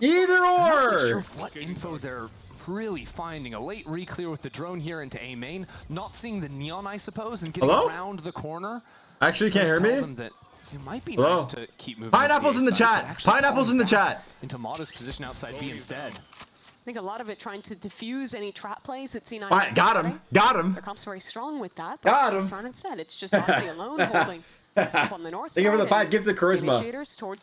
Either or! Sure what info they're really finding. A late re-clear with the drone here into A main. Not seeing the neon, I suppose, and getting around the corner. Actually, can't hear me? It might be Hello? nice to keep moving. Pineapples in the chat. Pineapples in the chat. Into Mato's position outside B instead. I think a lot of it trying to diffuse any trap plays that C9. All right, got him. Got him. Their comp's very strong with that. Got him. As Ronan said, it's just Oxy alone holding up on the north side. Thank you for the 5 gifted charisma.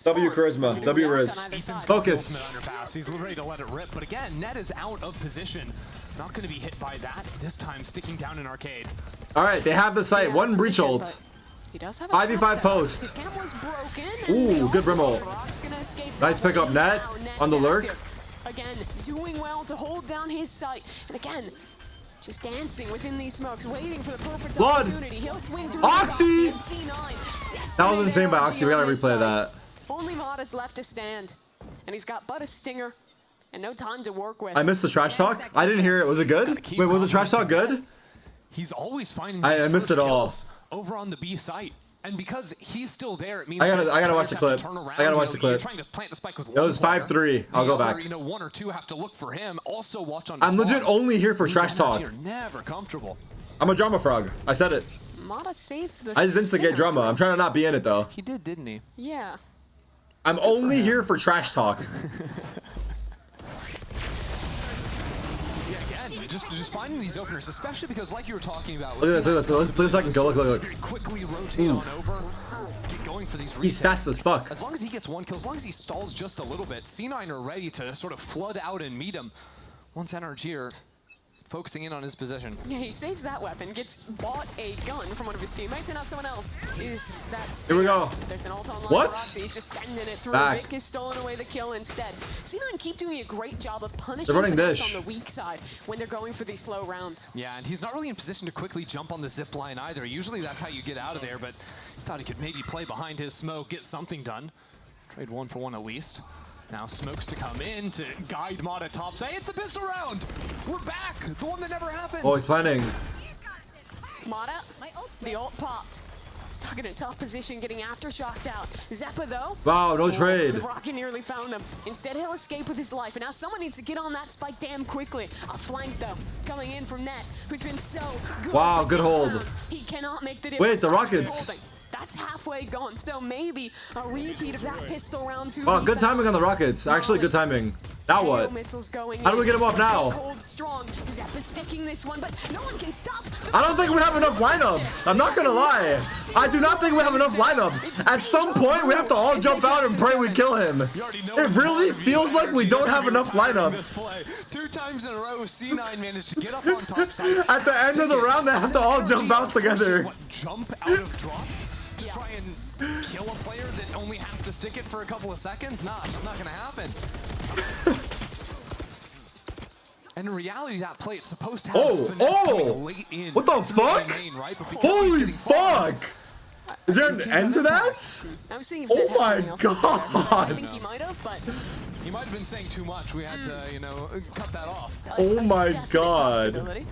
W charisma. W Riz. Focus. He's ready to let it rip, but again, Net is out of position. Not going to be hit by that. This time sticking down in arcade. All right, they have the site. One breach ult. He does have 5v5 post. His cam was broken. Ooh, good brim ult. Nice pick up, Net on the lurk. Again, doing well to hold down his site. And again, just dancing within these smokes, waiting for the perfect opportunity. He'll swing through Oxy! C9. That was insane by Oxy. We gotta replay that. Only Mod is left to stand. And he's got but a stinger and no time to work with. I missed the trash talk. I didn't hear it. Was it good? Wait, was the trash talk good? He's always finding I missed it all. Over on the B site. And because he's still there, it means I gotta watch the clip. I gotta watch the clip. Trying to plant the spike with It was 5-3. I'll go back. You know, 1 or 2 have to look for him. Also watch on. I'm legit only here for trash talk. You're never comfortable. I'm a drama frog. I said it. Mata saves the I just instigate drama. I'm trying to not be in it though. He did, didn't he? Yeah. I'm only here for trash talk. Yeah, again, just finding these openers, especially because, like you were talking about, Look at this. Let's play a second go. Look. Quickly rotate on over. Get going for these resets. He's fast as fuck. As long as he gets 1 kill, as long as he stalls just a little bit, C9 are ready to sort of flood out and meet him. Once NRG are focusing in on his position. Yeah, he saves that weapon, gets bought a gun from one of his teammates, and now someone else is that. Here we go. There's an ult on What? He's just sending it through. Back. Vic is stolen away the kill instead. C9 keep doing a great job of punishing They're running Finesse dish. on the weak side when they're going for these slow rounds. Yeah, and he's not really in position to quickly jump on the zip line either. Usually that's how you get out of there, but thought he could maybe play behind his smoke, get something done. Trade 1 for 1 at least. Now smokes to come in to guide Mata top. Say it's the pistol round. We're back. The one that never happened. Oh, he's planning. Mata, the ult popped. Stuck in a tough position, getting aftershocked out. Zeppa though. Wow, no trade. The rocket nearly found him. Instead, he'll escape with his life. And now someone needs to get on that spike damn quickly. A flank though, coming in from Net, who's been so good. Wow, good this hold. round. He cannot make the difference. Wait, the Rockets. That's halfway gone. So maybe a repeat of that pistol round 2. Oh, good timing on the Rockets. Actually, good timing. Now what? How do we get him up now? Cold strong. Zeppa's sticking this one, but no one can stop. I don't think we have enough lineups. I'm not gonna lie. I do not think we have enough lineups. At some point, we have to all jump out and pray we kill him. It really feels like we don't have enough lineups. 2 times in a row, C9 managed to get up on top side. At the end of the round, they have to all jump out together. Jump out of drop to try and kill a player that only has to stick it for a couple of seconds? Nah, it's just not gonna happen. And in reality, that play, it's supposed to have Finesse coming late in. What the fuck? Main, right? Holy fuck! Is there an end to that? Oh my god! I think he might have, but he might have been saying too much. We had to, you know, cut that off. Oh my god!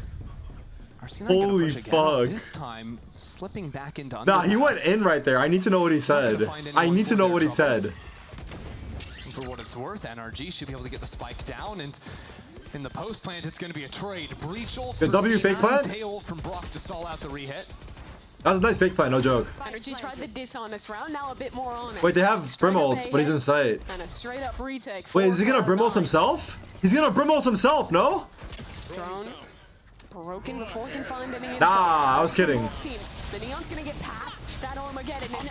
Holy fuck! This time, slipping back into. Nah, he went in right there. I need to know what he said. I need to know what he said. For what it's worth, NRG should be able to get the spike down, and in the post plant, it's going to be a trade. Breach ult The for W C9, fake plant? tail ult from Brock to stall out the rehit. That was a nice fake plant, no joke. NRG tried the diss on this round, now a bit more honest. Wait, they have Brim ults, but he's in sight. And a straight up retake. Wait, is he gonna Brim ult himself? He's gonna Brim ult himself, no? Drone broken before he can find any Nah, I was kidding. Teams. The Neon's gonna get past that Armageddon, and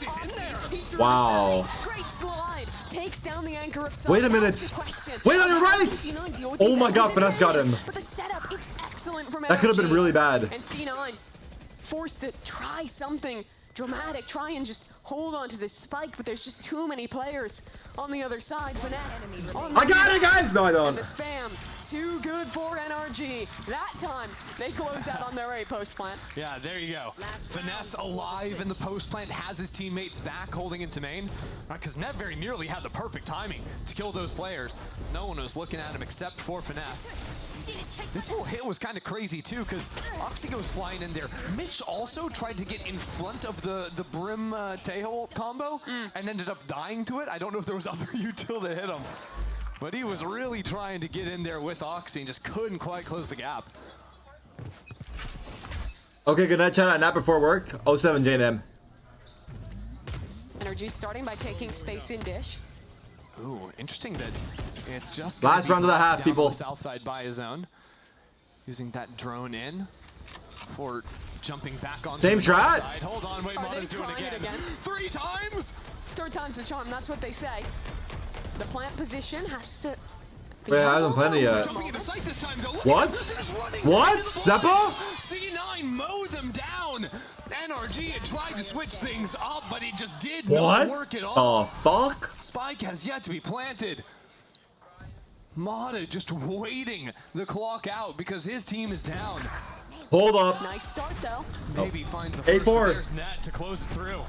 he's through Wow. the great slide, takes down the anchor of Wait a minute. Wait on your right! Oh my god, Finesse got him. But the setup, it's excellent from That could have been NRG. really bad. And C9 forced to try something dramatic, try and just hold on to this spike, but there's just too many players on the other side. Finesse. I got it, guys! No, I don't. And the spam, too good for NRG. That time, they close out on their A post plant. Yeah, there you go. Finesse alive in the post plant, has his teammates back holding into main. Because Net very nearly had the perfect timing to kill those players. No one was looking at him except for Finesse. This whole hit was kind of crazy too, because Oxy goes flying in there. Mitch also tried to get in front of the Brim Tail combo and ended up dying to it. I don't know if there was other util that hit him, but he was really trying to get in there with Oxy and just couldn't quite close the gap. Okay, good night, chat. I nap before work. 07 JNM. NRG starting by taking space in dish. Ooh, interesting that it's just Last round of the half, people. South side by his own, using that drone in for jumping back on. Same the strat? side. Hold on, wait, Mata's doing it again. 3 times. 3rd time's the charm. That's what they say. The plant position has to. Wait, I haven't planted yet. What? What? Zeppa? C9 mow them down. NRG had tried to switch things up, but it just did What? not work at all. The fuck? Spike has yet to be planted. Mata just waiting the clock out because his team is down. Hold up. Nice start though. Maybe finds the first A4. player's net to close it through.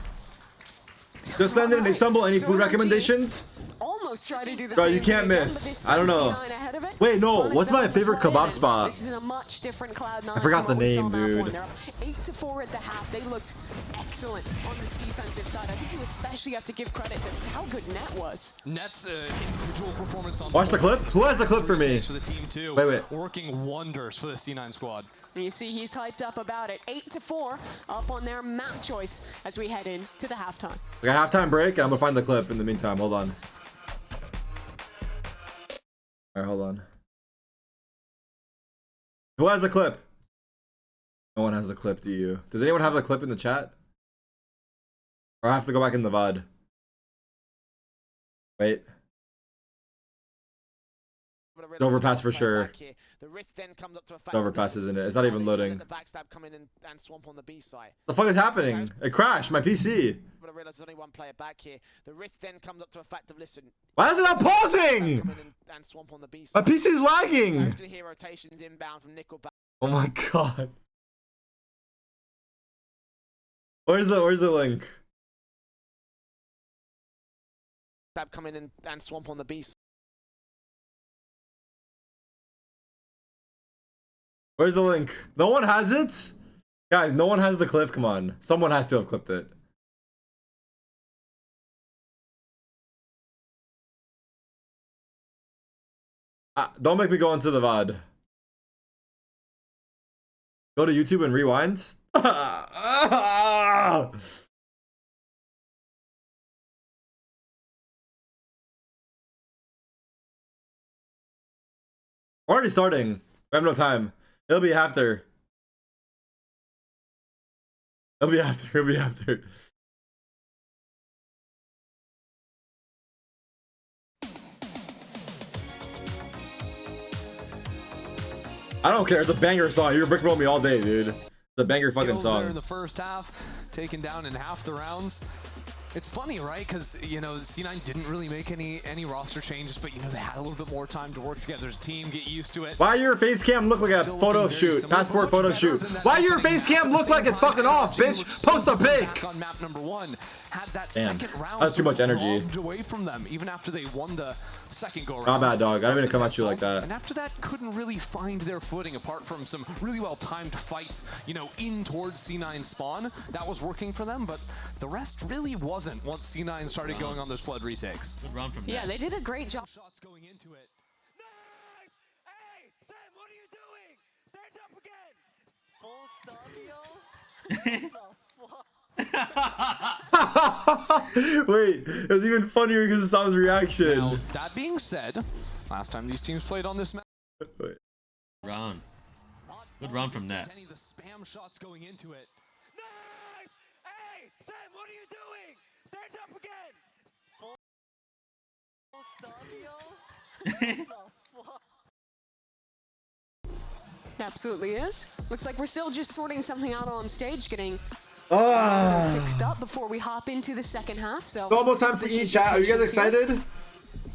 Just landed in Istanbul. Any food recommendations? Almost almost try to do the Bro, same you can't thing again, miss. but they still I don't know. C9 ahead of it. Wait, no. Trying to What's set my up the favorite play, kebab and spot? This is a much different Cloud9. I forgot from the what we saw name, on that one. dude. They're up 8-4 at the half. They looked excellent on this defensive side. I think you especially have to give credit to how good Net was. Net's individual performance on Watch the clip. Who has the clip for me? For the team too. Wait. Working wonders for the C9 squad. And you see he's hyped up about it. 8-4 up on their map choice as we head into the halftime. We got halftime break, and I'm gonna find the clip in the meantime. Hold on. All right, hold on. Who has the clip? No one has the clip, do you? Does anyone have the clip in the chat? Or I have to go back in the VOD? Wait. It's overpass for sure. It's overpass, isn't it? It's not even loading. The fuck is happening? It crashed my PC. Why is it not pausing? My PC is lagging. Oh my god. Where's the link? Come in and swamp on the B. Where's the link? No one has it? Guys, no one has the clip. Come on. Someone has to have clipped it. Don't make me go into the VOD. Go to YouTube and rewind. We're already starting. We have no time. It'll be after. It'll be after. It'll be after. I don't care. It's a banger song. You can brickroll me all day, dude. It's a banger fucking song. There in the first half, taken down in half the rounds. It's funny, right? Because, you know, C9 didn't really make any roster changes, but, you know, they had a little bit more time to work together as a team, get used to it. Why your face cam look like a photo shoot? Passport photo shoot. Why your face cam look like it's fucking off, bitch? Post a pic. On map number 1, had that Damn, second round that's too much energy. robbed away from them, even after they won the second go-around. Not bad, dog. I didn't even come at you like that. And after that, couldn't really find their footing apart from some really well-timed fights, you know, in towards C9 spawn. That was working for them, but the rest really wasn't once C9 started going on those flood retakes. Good run from Yeah, they did a great job. Shots going into it. Hey, Sam, what are you doing? Stand up again. Full studio? Wait, it was even funnier because of Sam's reaction. Now, that being said, last time these teams played on this map. Run. Good run from Net. The spam shots going into it. Nice! Hey, Sam, what are you doing? Stand up again. Full studio? Absolutely is. Looks like we're still just sorting something out on stage, getting fixed up before we hop into the second half. So It's almost time to eat, chat. Are you guys excited?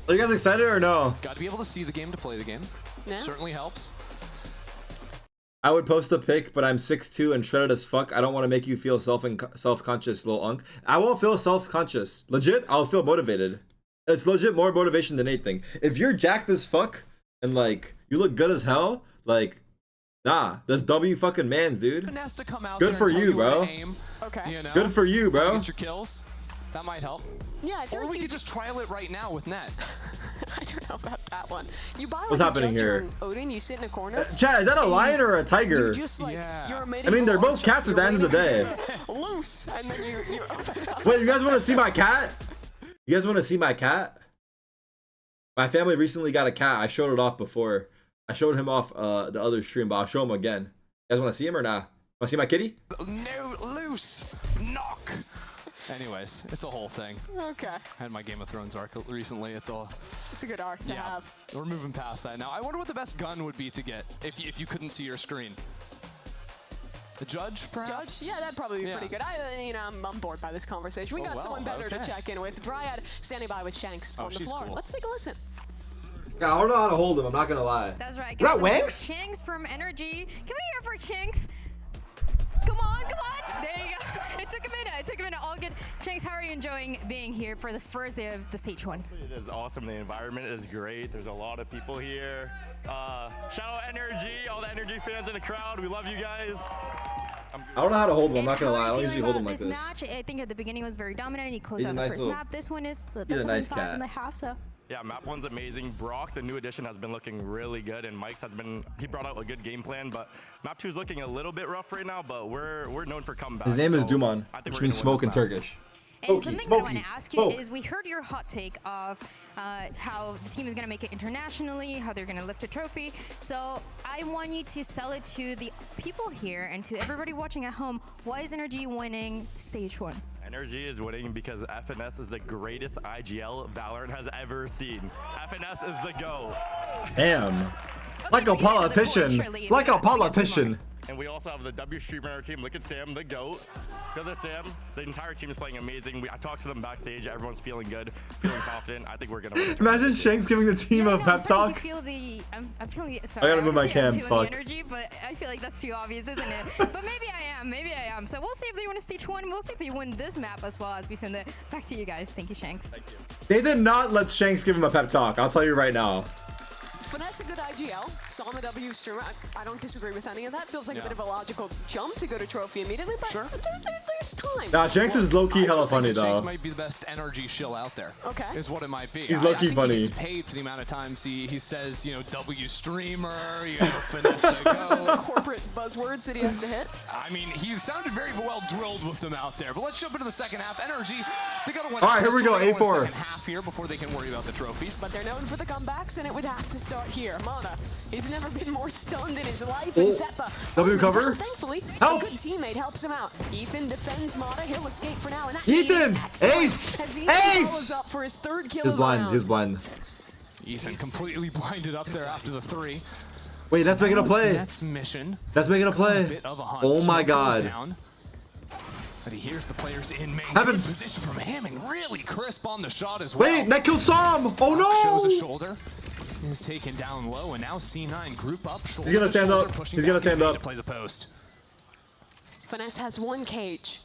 Are you guys excited or no? Got to be able to see the game to play the game. Yeah. Certainly helps. I would post a pic, but I'm 6'2" and shredded as fuck. I don't want to make you feel self-conscious, little unk. I won't feel self-conscious. Legit, I'll feel motivated. It's legit more motivation than anything. If you're jacked as fuck and like you look good as hell, like nah, that's W fucking mans, dude. Good for you, bro. Okay. You know, good for you, bro. Get your kills. That might help. Yeah, I feel or like we could just trial it right now with Net. I don't know about that one. You buy What's like happening a here? judge or Odin, you sit in a corner. Chat, is that a lion or a tiger? You just like you're a I mean, they're both cats at the end of the day. Loose, and then you open up. Wait, you guys want to see my cat? You guys want to see my cat? My family recently got a cat. I showed it off before. I showed him off the other stream, but I'll show him again. You guys want to see him or not? Want to see my kitty? No, loose, knock. Anyways, it's a whole thing. Okay. I had my Game of Thrones arc recently. It's a good arc to have. We're moving past that now. I wonder what the best gun would be to get if you couldn't see your screen. The judge, perhaps? Judge? Yeah, that'd probably be pretty good. I'm bored by this conversation. We got someone better to check in with. Dryad standing by with Shanks on the floor. Cool. Let's take a listen. God, I don't know how to hold him. I'm not gonna lie. That's right. Is that Wanks? Chinks from NRG. Can we hear for Chinks? Come on, come on. There you go. It took a minute. All good. Shanks, how are you enjoying being here for the first day of the stage 1? It is awesome. The environment is great. There's a lot of people here. Shout out NRG, all the NRG fans in the crowd. We love you guys. I don't know how to hold him. I'm not gonna lie. I don't usually hold him like this. Match, I think at the beginning it was very dominant. He closed He's out a the nice first little- map. This one is the he's a nice second cat. and a half. So. Yeah, map 1's amazing. Brock, the new addition, has been looking really good, and Mike's he brought out a good game plan, but map 2's looking a little bit rough right now, but we're known for comebacks. His name is so Duman, I think which we're means gonna win smoke in this map. Turkish. And something that I want to ask you is, we heard your hot take of how the team is going to make it internationally, how they're going to lift a trophy. So I want you to sell it to the people here and to everybody watching at home. Why is NRG winning stage 1? NRG is winning because FNS is the greatest IGL Valorant has ever seen. FNS is the GO. Damn. Like a politician. Like a politician. And we also have the W streamer on our team. Look at Sam, the GOAT. Because of Sam, the entire team is playing amazing. I talked to them backstage. Everyone's feeling good, feeling confident. I think we're going to win. Imagine Shanks giving the team a pep talk. I'm feeling sorry, I gotta move my cam. The Fuck. energy, but I feel like that's too obvious, isn't it? But maybe I am. Maybe I am. So we'll see if they win a stage 1. We'll see if they win this map as well as we send it back to you guys. Thank you, Shanks. Thank you. They did not let Shanks give him a pep talk. I'll tell you right now. Finesse a good IGL. Saw him a W streamer. I don't disagree with any of that. Feels like a bit of a logical jump to go to trophy immediately, but there's time. Nah, Shanks is low-key hella funny, though. Shanks might be the best NRG shill out there. Okay. Is what it might be. He's low-key I think funny. He gets paid for the amount of times he says, you know, W streamer, you know, finesse the go. The corporate buzzwords that he has to hit. I mean, he sounded very well drilled with them out there. But let's jump into the second half. NRG, they got to win. All right, here we go, A4. A4. Second half here before they can worry about the trophies. But they're known for the comebacks, and it would have to start here. Mana, he's never been more stunned in his life. And Zeppa, W cover. thankfully, Help. a good teammate helps him out. Ethan defends Mana. He'll escape for now. And that Ethan! is excellent, Ace! as he Ace! follows up for his third kill He's of the blind. round. He's blind. Ethan completely blinded up there after the 3. Wait, that's making a play. That's mission. That's making a play. Bit of a hunt. Oh my Smoke goes god. down. But he hears the players in main. Heaven. Good position from him and really crisp on the shot as well. Wait, that killed Sam. Oh no! Shows a shoulder. Is taken down low, and now C9 group up. He's gonna stand up. He's gonna stand up. To play the post. Finesse has 1 cage.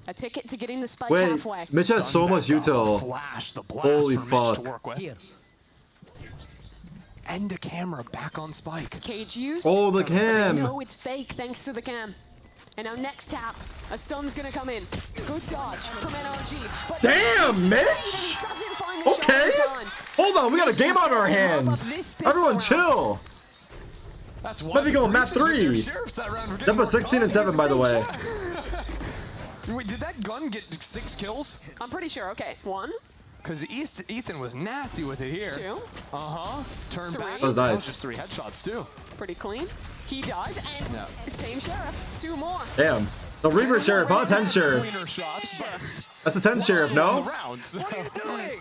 A ticket to getting the spike Wait, halfway. Mitch has so much util. Flash, the blast Holy for Mitch to fuck. work with. And a camera back on spike. Cage used. Oh, the cam. No, it's fake thanks to the cam. And now next tap, a stun's gonna come in. Good dodge from NRG. But Damn, Mitch! doesn't find the shot Okay. in time. Hold on, we got a game on our hands. Everyone chill. That's Let me go map 3. Number 16 and 7, by the way. Wait, did that gun get 6 kills? I'm pretty sure. Okay, 1. Because Ethan was nasty with it here. 2. Turn 3. back. That was nice. That was just 3 headshots too. Pretty clean. He dies, and same sheriff. 2 more. Damn. The Reaver Sheriff, huh? 10 Sheriff. Cleaner shots, but That's the 10 Sheriff, no? what are you doing?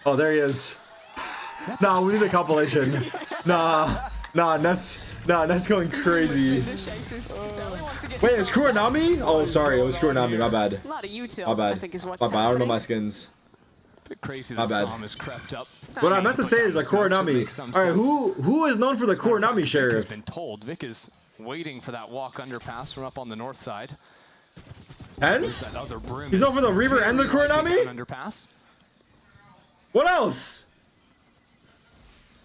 Oh, there he is. Nah, we need a compilation. Nah, that's going crazy. Wait, it's Kuronami? Oh, sorry, it was Kuronami. My bad. A lot of util, My bad. I think is what's My bad. I don't know happening. my skins. Bit crazy My that bad. Psalm has crept up. What I meant to say is like Kuronami. All right, who is known for the Kuronami Vic has Sheriff? been told. Vic is waiting for that walk underpass from up on the north side. Hence? That other brim He's known is for the Reaver and the very likely Kuronami? down underpass. What else?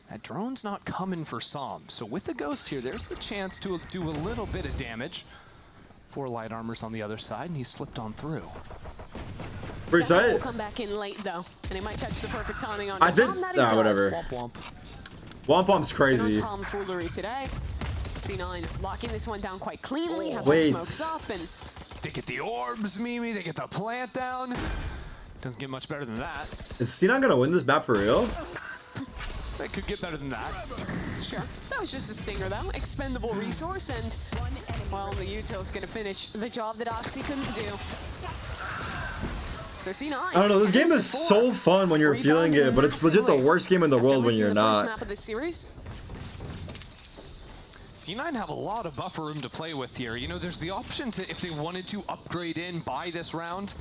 That drone's not coming for Psalm, so with the Ghost here, there's a chance to do a little bit of damage. 4 light armors on the other side, and he slipped on through. Pretty Zeppa will sight. come back in late though, and he might catch the perfect timing on I his did. Tom that he Nah, does. whatever. Womp womp. Wompom's So crazy. no tomfoolery today. C9 locking this one down quite cleanly. Have Wait. the smokes up and They get the orbs, Mimi. They get the plant down. Doesn't get much better than that. Is C9 gonna win this map for real? They could get better than that. sure. That was just a stinger though. Expendable resource, and well, the util's gonna finish the job that Oxy couldn't do. So C9. I don't know. This game is so fun when you're feeling it, but it's legit the worst game in the world when you're The first not. map of the series. C9 have a lot of buffer room to play with here. You know, there's the option to, if they wanted to upgrade in by this round,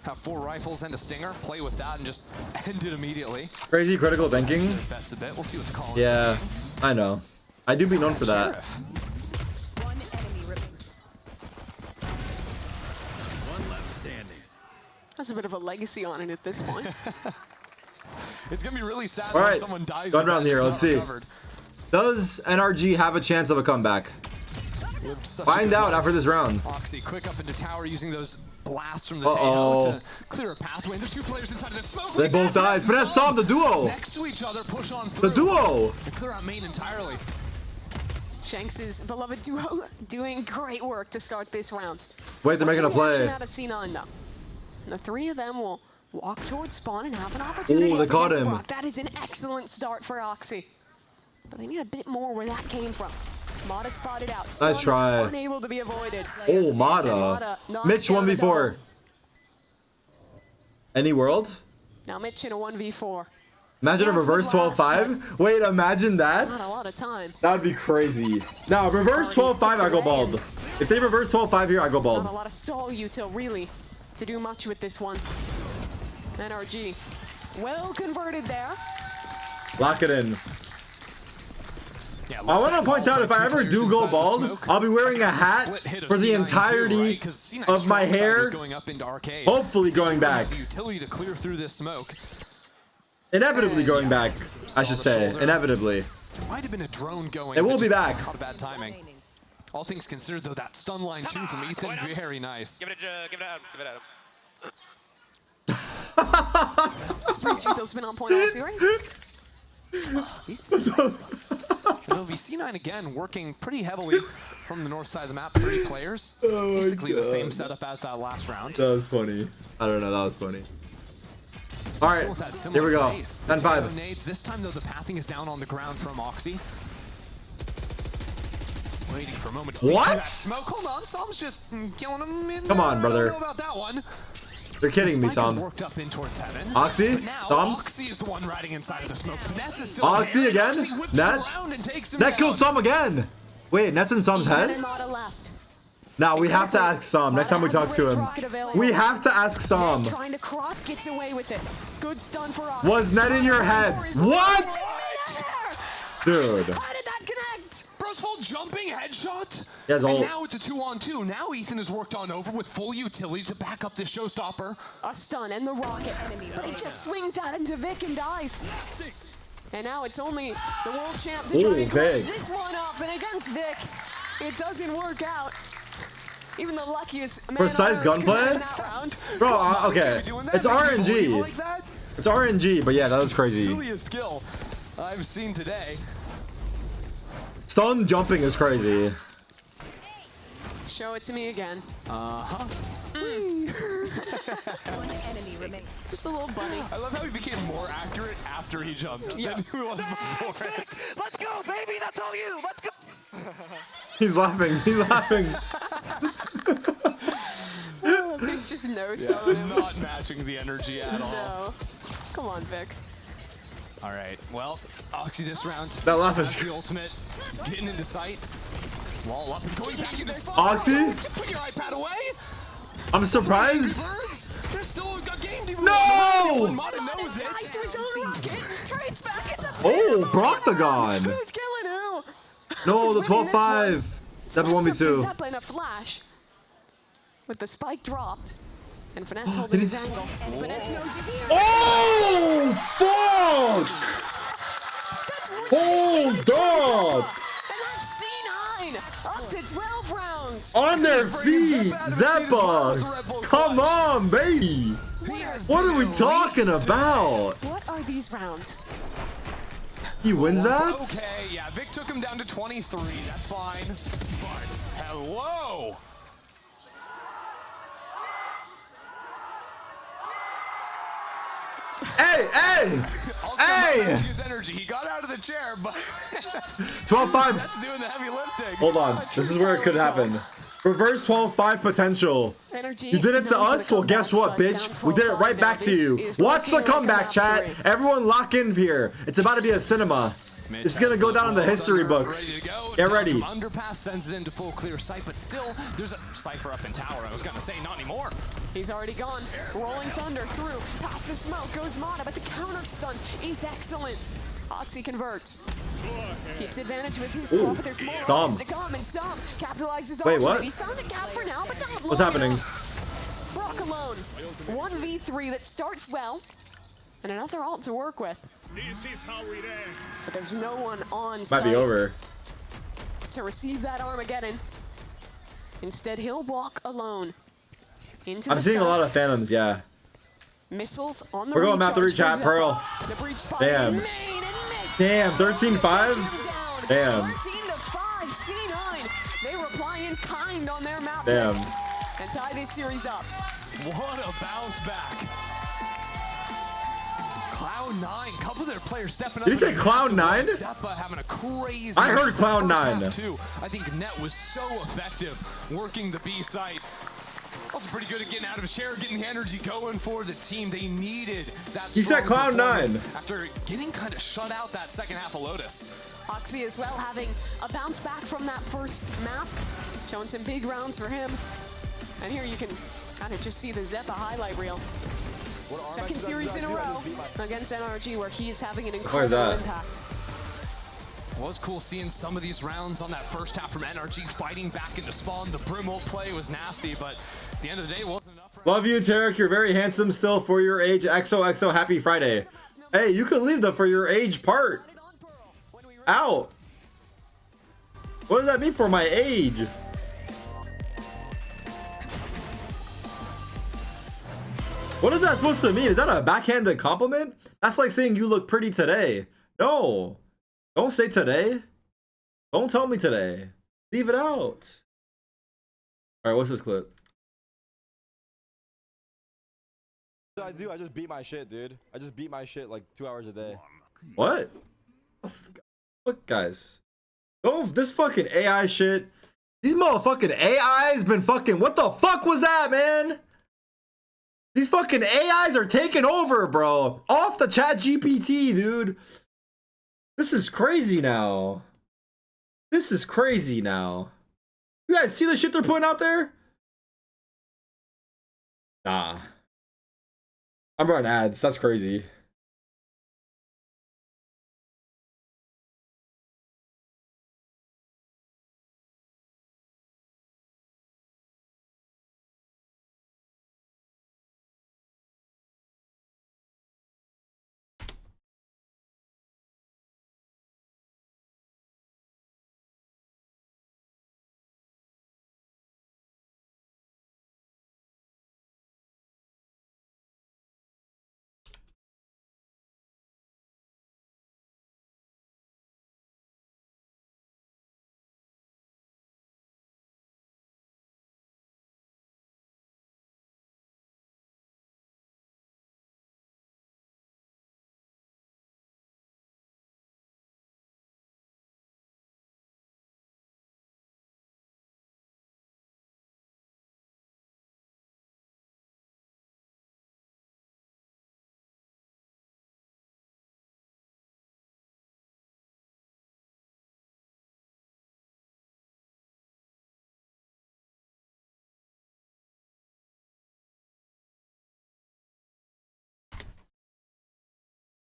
have 4 rifles and a stinger, play with that and just end it immediately. Crazy critical banking. Bets a bit. We'll see what the call is. Yeah, I know. I do be known for that. Has a bit of a legacy on it at this point. It's gonna be really sad All when right, someone dies. going around and here. it's Let's not see. recovered. Does NRG have a chance of a comeback? Find out after this round. Oxy quick up into tower using those blasts from the Tail to clear a pathway. There's two players inside of the smoke. They both died. Finesse saw the duo. Next to each other, push on through. The duo. And clear out main entirely. Shanks' beloved duo doing great work to start this round. Wait, they're making a play. Out of C9 though. And the three of them will walk towards spawn and have an opportunity. Oh, they caught against him. Brock. That is an excellent start for Oxy. But they need a bit more where that came from. Mata spotted out. Nice try. Unable to be avoided. Oh, Mata. Mitch 1v4. Any world? Now Mitch in a 1v4. Imagine a reverse 12-5. Wait, imagine that. Not a lot of time. That would be crazy. Now, reverse 12-5, I go bald. If they reverse 12-5 here, I go bald. Not a lot of stall util really to do much with this one. NRG. Well converted there. Lock it in. Yeah, I want to point out, if I ever do go bald, I'll be wearing a hat for the entirety of my hair, hopefully going back. Utility to clear through this smoke. Inevitably going back, I should say. Inevitably. There might have been a drone going. It will be back. Caught a bad timing. All things considered, though, that stun line too from Ethan, very nice. Give it out. Sprint util's been on point all series. It'll be C9 again, working pretty heavily from the north side of the map. 3 players. Basically the same setup as that last round. That was funny. I don't know, that was funny. All right, here we go. 10-5. This time, though, the pathing is down on the ground from Oxy. Waiting for a moment to see that smoke. Hold on, Psalm's just killing him in. Come on, brother. I don't know about that one. You're kidding me, Psalm. Worked up in towards heaven. Oxy? Psalm? Oxy is the one riding inside of the smoke. Finesse is still Oxy there. again? Oxy whips Net? around and takes him Net down. killed Psalm again. Wait, Net's in Psalm's head? Now we have to ask Psalm next time we talk to him. We have to ask Psalm. Trying to cross, gets away with it. Good stun for Oxy. Was Net in your head? What? Dude. How did that connect? Bro's full jumping headshot. He has and ult. now it's a 2-on-2. Now Ethan has worked on over with full utility to back up this showstopper. A stun and the rocket. But it just swings out into Vic and dies. And now it's only the world champ to try and close this one up. And against Vic, it doesn't work out. Even the luckiest man Precise gunplay? Bro, okay. It's RNG. It's RNG, but yeah, that was crazy. Silliest skill I've seen today. Stun jumping is crazy. Show it to me again. Uh-huh. One enemy remains. Just a little bunny. I love how he became more accurate after he jumped than he was before it. Let's go, baby. That's all you. Let's go. He's laughing. He's laughing. Vic just knows Not matching the energy at all. No. Come on, Vic. All right. Well, Oxy this round. That laugh is the ultimate. Getting into sight. Wall up and going back into spot. Oxy? Put your iPad away. I'm surprised. There's still a game to be No! Mata knows it. Dies to his own rocket. Turns back. It's a Oh, Broctagon. Who's killing who? No, the Who's winning this 12-5. 7-1v2. Zeppelin a flash. With the spike dropped. And Finesse holding his angle. And Finesse knows he's here. Oh, fuck! Hold up! And that's C9. Up to 12 rounds. On their feet, Zeppa! Come on, baby! What are we talking about? What are these rounds? He wins that? Okay, yeah, Vic took him down to 23. That's fine. But hello. Hey, hey! Hey! His energy. He got out of the chair, but 12-5. that's doing the heavy lifting. Hold on. This is where it could happen. Reverse 12-5 potential. You did it to us? Well, guess what, bitch? We did it right back to you. Watch the comeback, chat. Everyone lock in here. It's about to be a cinema. It's gonna go down in the history books. Get ready. Underpass sends it into full clear sight, but still, there's a Cypher up in tower. I was gonna say, not anymore. He's already gone. Rolling Thunder through. Past the smoke goes Mata, but the counter stun is excellent. Oxy converts. Keeps advantage with his swap, but there's more Tom. to come, and Stomp capitalizes Wait, off what? it. He's found a gap for now, but not What's long happening? enough. Brock alone. 1v3 that starts well. And another ult to work with. This is how it ends. But there's no one on Might site be over. to receive that Armageddon. Instead, he'll walk alone into I'm the seeing a site. lot of phantoms, yeah. Missiles on the We're going map 3 recharge chat, for Pearl. Zeppa. The breach spot Damn. in main and missed. Damn, 13-5? Damn. 13-5, C9. They reply in kind on their map. Damn. And tie this series up. What a bounce back. Cloud9, couple of their players stepping up. Did he say Cloud9? Zeppa having a crazy. I heard Cloud9. first half too. I think Net was so effective working the B site. Also pretty good at getting out of his chair, getting the energy going for the team. They needed that. He said strong Cloud9. performance after getting kind of shut out that second half of Lotus. Oxy as well having a bounce back from that first map. Showing some big rounds for him. And here you can kind of just see the Zeppa highlight reel. Second series in a row against NRG where he is having an incredible impact. Well, it's cool seeing some of these rounds on that first half from NRG fighting back into spawn. The Brimwell play was nasty, but at the end of the day, it wasn't enough. Love you, Tarik. You're very handsome still for your age. XOXO, happy Friday. Hey, you could leave the for your age part out. What does that mean for my age? What is that supposed to mean? Is that a backhanded compliment? That's like saying you look pretty today. No. Don't say today. Don't tell me today. Leave it out. All right, what's this clip? I do. I just beat my shit, dude. I just beat my shit like 2 hours a day. What? Look, guys. Don't this fucking AI shit. These motherfucking AIs been fucking. What the fuck was that, man? These fucking AIs are taking over, bro. Off the chat GPT, dude. This is crazy now. This is crazy now. You guys see the shit they're putting out there? Nah. I'm running ads. That's crazy.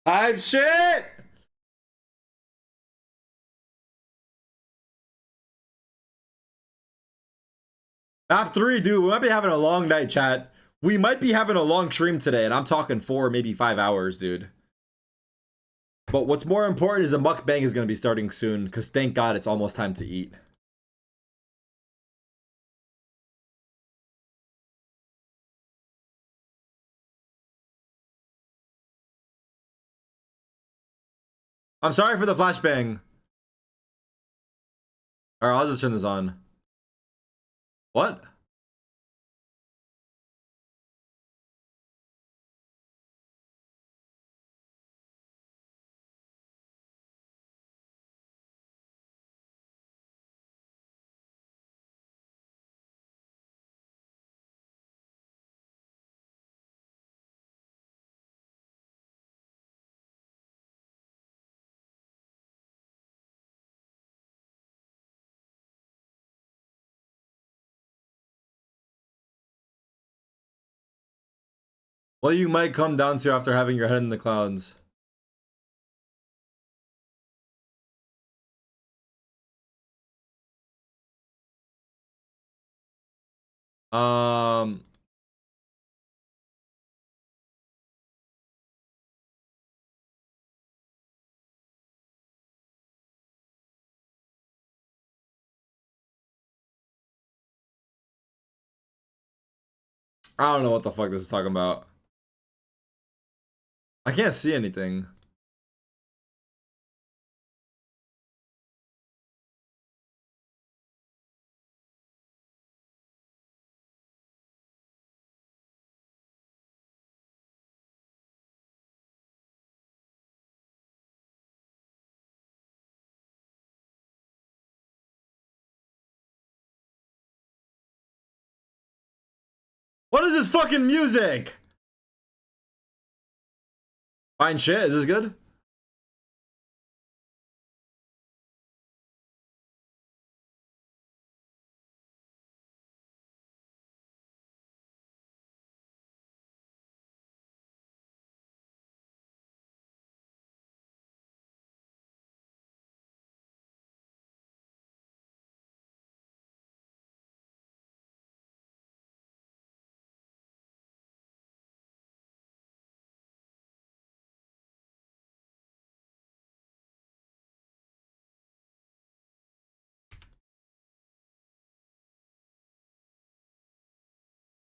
Hype shit! Map 3, dude. We might be having a long night, chat. We might be having a long stream today, and I'm talking 4, maybe 5 hours, dude. But what's more important is the mukbang is going to be starting soon, because thank God it's almost time to eat. I'm sorry for the flashbang. Alright, I'll just turn this on. What? Well, you might come down to after having your head in the clouds. I don't know what the fuck this is talking about. I can't see anything. What is this fucking music? Fine shit. Is this good?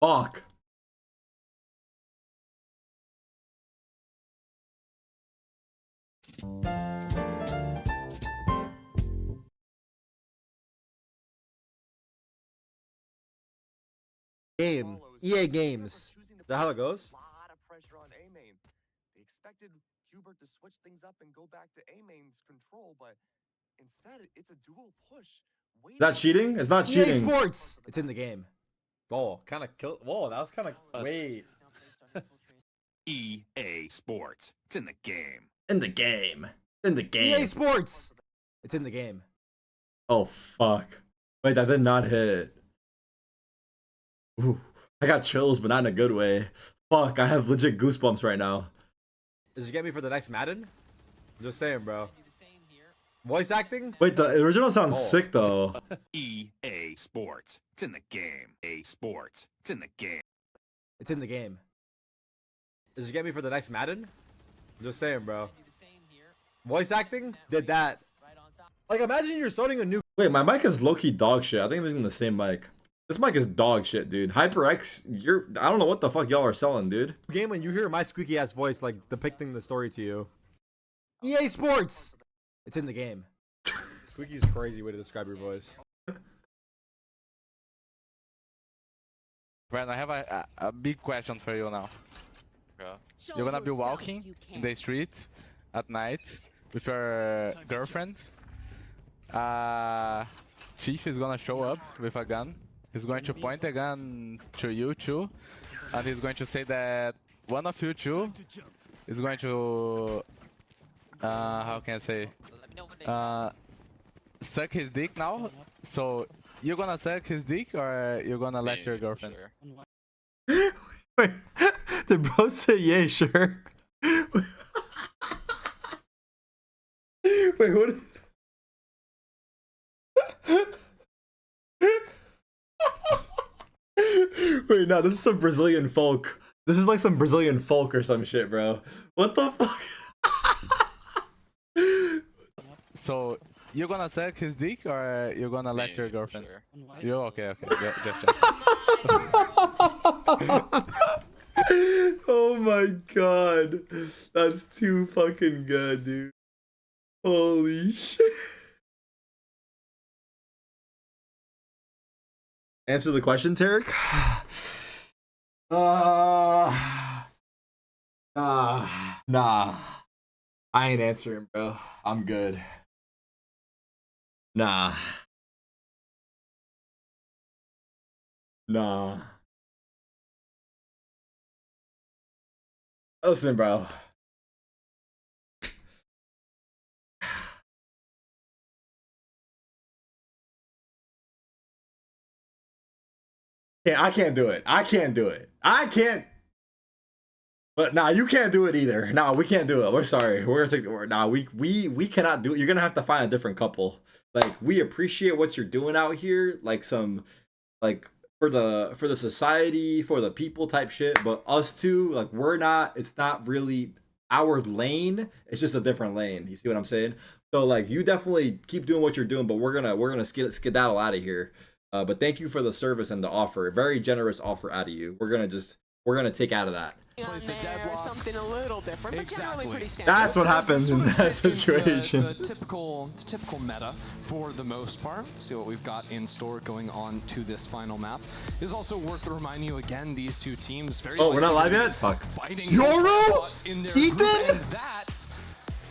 Fuck. Game. EA Games. Is that how it goes? A lot of pressure on A main. They expected Hubert to switch things up and go back to A main's control, but instead it's a dual push. Is that cheating? It's not cheating. EA Sports. It's in the game. Oh, kind of kill. Whoa, that was kind of. Wait. EA Sports. It's in the game. In the game. In the game. EA Sports. It's in the game. Oh fuck. Wait, that did not hit. Ooh, I got chills, but not in a good way. Fuck, I have legit goosebumps right now. Does it get me for the next Madden? I'm just saying, bro. Voice acting? Wait, the original sounds sick though. EA Sports. It's in the game. EA Sports. It's in the game. It's in the game. Does it get me for the next Madden? I'm just saying, bro. Voice acting? Did that. Like, imagine you're starting a new. Wait, my mic is low-key dog shit. I think I'm using the same mic. This mic is dog shit, dude. HyperX, I don't know what the fuck y'all are selling, dude. Game when you hear my squeaky ass voice, like, depicting the story to you. EA Sports! It's in the game. Squeaky's a crazy way to describe your voice. Brandon, I have a big question for you now. You're gonna be walking in the street at night with your girlfriend. Chief is gonna show up with a gun. He's going to point a gun to you two, and he's going to say that one of you two is going to, how can I say, suck his dick now. So you're gonna suck his dick, or you're gonna let your girlfriend? Wait, did bro say yeah, sure? Wait, what? Wait, no, this is some Brazilian folk. This is like some Brazilian folk or some shit, bro. What the fuck? So you're gonna suck his dick, or you're gonna let your girlfriend? You okay? Just check. Oh my god, that's too fucking good, dude. Holy shit. Answer the question, Tarik. Nah. I ain't answering, bro. I'm good. Nah. Listen, bro. Yeah, I can't do it. I can't. But nah, you can't do it either. Nah, we can't do it. We're sorry. We're gonna take the word. Nah, we cannot do it. You're gonna have to find a different couple. Like, we appreciate what you're doing out here. Like some, like for the society, for the people type shit. But us two, like, we're not. It's not really our lane. It's just a different lane. You see what I'm saying? So like, you definitely keep doing what you're doing, but we're gonna skedaddle out of here. But thank you for the service and the offer. A very generous offer out of you. We're gonna take out of that. Plays the deadlock. Something a little different, but generally pretty standard. That's what happens in that situation. The typical meta for the most part. See what we've got in store going on to this final map. It is also worth reminding you again, these two teams very. Oh, we're not live yet? Fuck. Fighting Yoru? in their Ethan? group, and that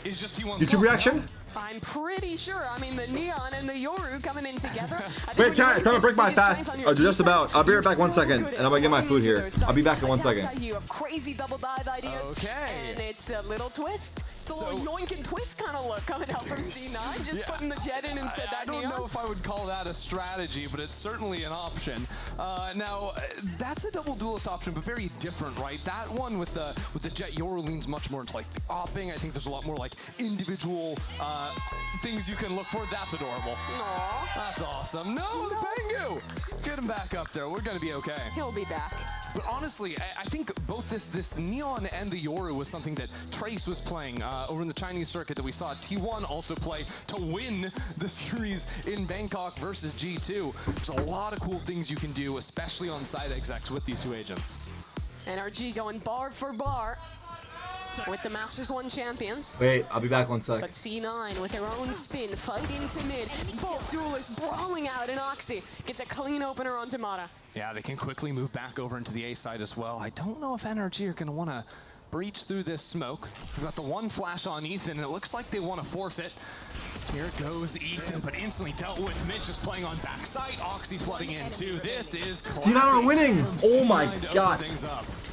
is just T1's YouTube reaction? I'm pretty sure. I mean, the Neon and the Yoru coming in together. Wait, chat, time to break my fast. Oh, just about. I'll be right back 1 second, and I'm gonna get my food here. I'll be back in 1 second. You have crazy double dive ideas. Okay. And it's a little twist. It's a little yoink and twist kind of look coming out from C9. Just putting the jet in instead of that I don't Neon. know if I would call that a strategy, but it's certainly an option. Now, that's a double duelist option, but very different, right? That one with the jet Yoru leans much more into like the opping. I think there's a lot more like individual things you can look for. That's adorable. Aww. That's awesome. No, the Pengu! Get him back up there. We're gonna be okay. He'll be back. But honestly, I think both this Neon and the Yoru was something that Trace was playing over in the Chinese circuit that we saw T1 also play to win the series in Bangkok versus G2. There's a lot of cool things you can do, especially on side execs with these two agents. NRG going bar for bar with the Masters 1 champions. Wait, I'll be back 1 sec. But C9 with their own spin, fighting to mid. Both duelists brawling out, and Oxy gets a clean opener on Tamata. Yeah, they can quickly move back over into the A side as well. I don't know if NRG are going to want to breach through this smoke. We've got the one flash on Ethan, and it looks like they want to force it. Here goes Ethan, but instantly dealt with. Mitch just playing on backside. Oxy flooding in too. This is classic. C9 are winning! Oh my god.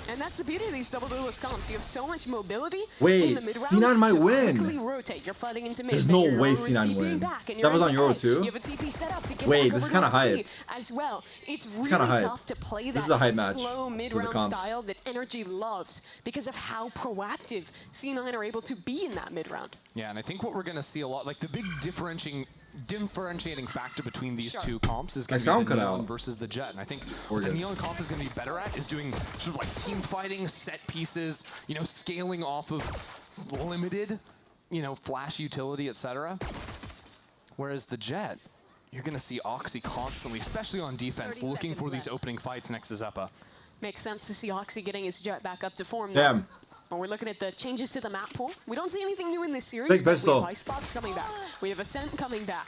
And that's the beauty of these double duelist comps. You have so much mobility Wait, in the mid-round C9 might to win. quickly rotate. You're flooding into mid. There's no way C9 win. That was on Euro too? You have a TP set up to get Wait, back this is over kind of to hype. as well. It's really kinda hype. tough to play that This is a hype match slow for the mid-round comps. style that NRG loves because of how proactive C9 are able to be in that mid-round. Yeah, and I think what we're going to see a lot, like the big differentiating factor between these two comps is going to be the Neon versus the Jet. And I think what the Neon comp is going to be better at is doing sort of like team fighting, set pieces, you know, scaling off of limited, you know, flash utility, etc. Whereas the Jet, you're going to see Oxy constantly, especially on defense, looking for these opening fights next to Zeppa. Makes sense to see Oxy getting his Jet back up to form. Damn. When we're looking at the changes to the map pool, we don't see anything new in this series, Big but pistol. we have Icebox coming back. We have Ascent coming back.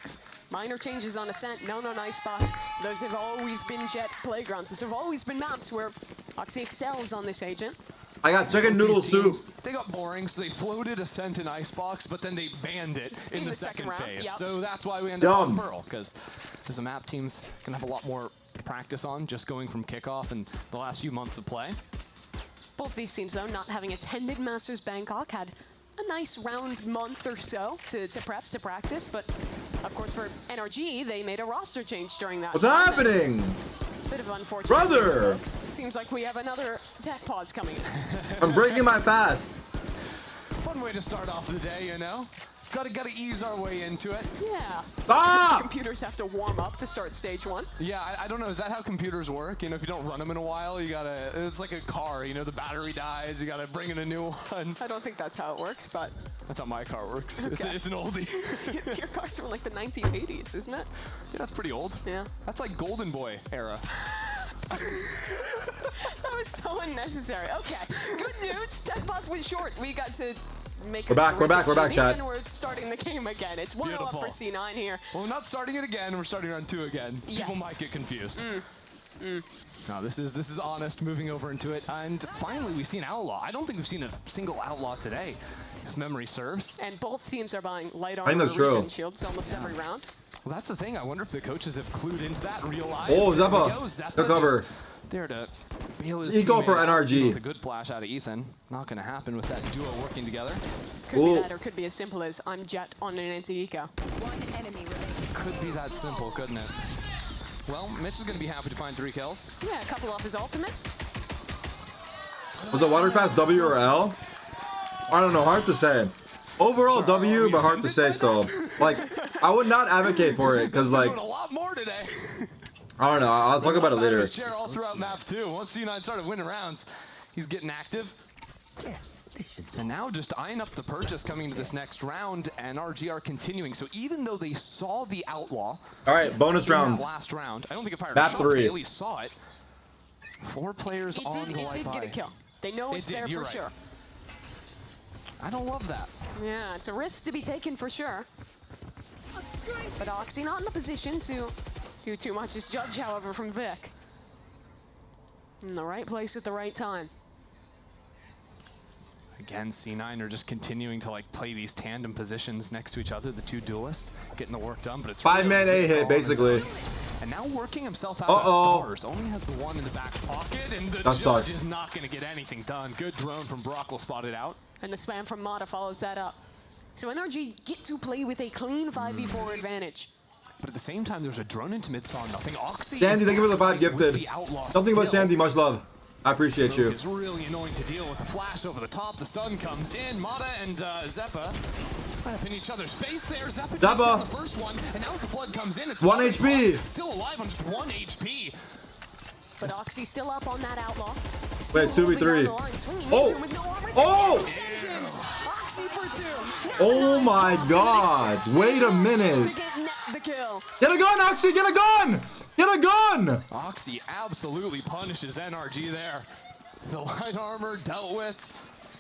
Minor changes on Ascent, none on Icebox. Those have always been Jet playgrounds. Those have always been maps where Oxy excels on this agent. I got chicken noodle soup. They got boring, so they floated Ascent in Icebox, but then they banned it in the second phase. Yep. So that's why we ended up on Pearl, because there's a map teams can have a lot more practice on, just going from kickoff and the last few months of play. Both these teams, though, not having attended Masters Bangkok, had a nice round month or so to prep, to practice. But, of course, for NRG, they made a roster change during that What's time. happening? Bit of unfortunate Brother! news, folks. Seems like we have another tech pause coming in. I'm breaking my fast. Fun way to start off the day, you know? Gotta ease our way into it. Yeah. Ah! Computers have to warm up to start stage 1. Yeah, I don't know. Is that how computers work? You know, if you don't run them in a while, you gotta. It's like a car. You know, the battery dies. You gotta bring in a new one. I don't think that's how it works, but That's how my car works. Okay. It's an oldie. your car's from like the 1980s, isn't it? Yeah, that's pretty old. Yeah. That's like Golden Boy era. That was so unnecessary. Okay, good news. Tech pause was short. We got to make. We're back, chat. And we're starting the game again. It's 1-0 up for C9 here. Well, we're not starting it again. We're starting round 2 again. Yes. People might get confused. No, this is honest. Moving over into it, and finally we see an outlaw. I don't think we've seen a single outlaw today, if memory serves. And both teams are buying light I armor think that's true. regen shields almost every round. Well, that's the thing. I wonder if the coaches have clued into that, realized. Oh, There we Zeppa. go, Zeppa The cover. just there to bail his Eco teammate for out. NRG. With a good flash out of Ethan. Not going to happen with that duo working together. Could be that, or could be as simple as I'm Jet on an anti-eco. Could be that simple, couldn't it? Well, Mitch is going to be happy to find 3 kills. Yeah, a couple off his ultimate. Was it water pass W or L? I don't know. Hard to say. Overall W, but hard to say still. Like, I would not advocate for it because, like, Doing a lot more today. I don't know. I'll talk about it later. Share all throughout map 2. Once C9 started winning rounds, he's getting active. Yes, this should do And now just eyeing up the purchase coming into this next round, NRG are continuing. So even though they saw the Outlaw, all right, bonus round. Last round, I don't think it fired Map a shot, 3. they at least saw it. 4 players on the It did get a kill. They know it's there for sure. I don't love that. Yeah, it's a risk to be taken for sure. But Oxy not in the position to do too much as judge, however, from Vic. In the right place at the right time. Again, C9 are just continuing to like play these tandem positions next to each other, the two duelists, getting the work done, but it's 5-man A hit, basically. And now working himself out of stars, only has the one in the back pocket, and the judge is not going to get anything done. Good drone from Brock will spot it out. And the spam from Mata follows that up. So NRG get to play with a clean 5v4 advantage. But at the same time, there's a drone into mid, saw nothing. Oxy Sandy, thank you for the 5 gifted. Something about Sandy, much love. I appreciate you. It's really annoying to deal with. A flash over the top. The stun comes in. Mata and Zeppa right up in each other's face there. Zeppa takes down the first one, and now as the flood comes in, it's 1 HP. Still alive on just 1 HP. But Oxy's still up on that Outlaw. Wait, 2v3. Oh! Oxy for 2. Oh my god. Wait a minute. Get a gun, Oxy, get a gun! Get a gun! Oxy absolutely punishes NRG there. The light armor dealt with.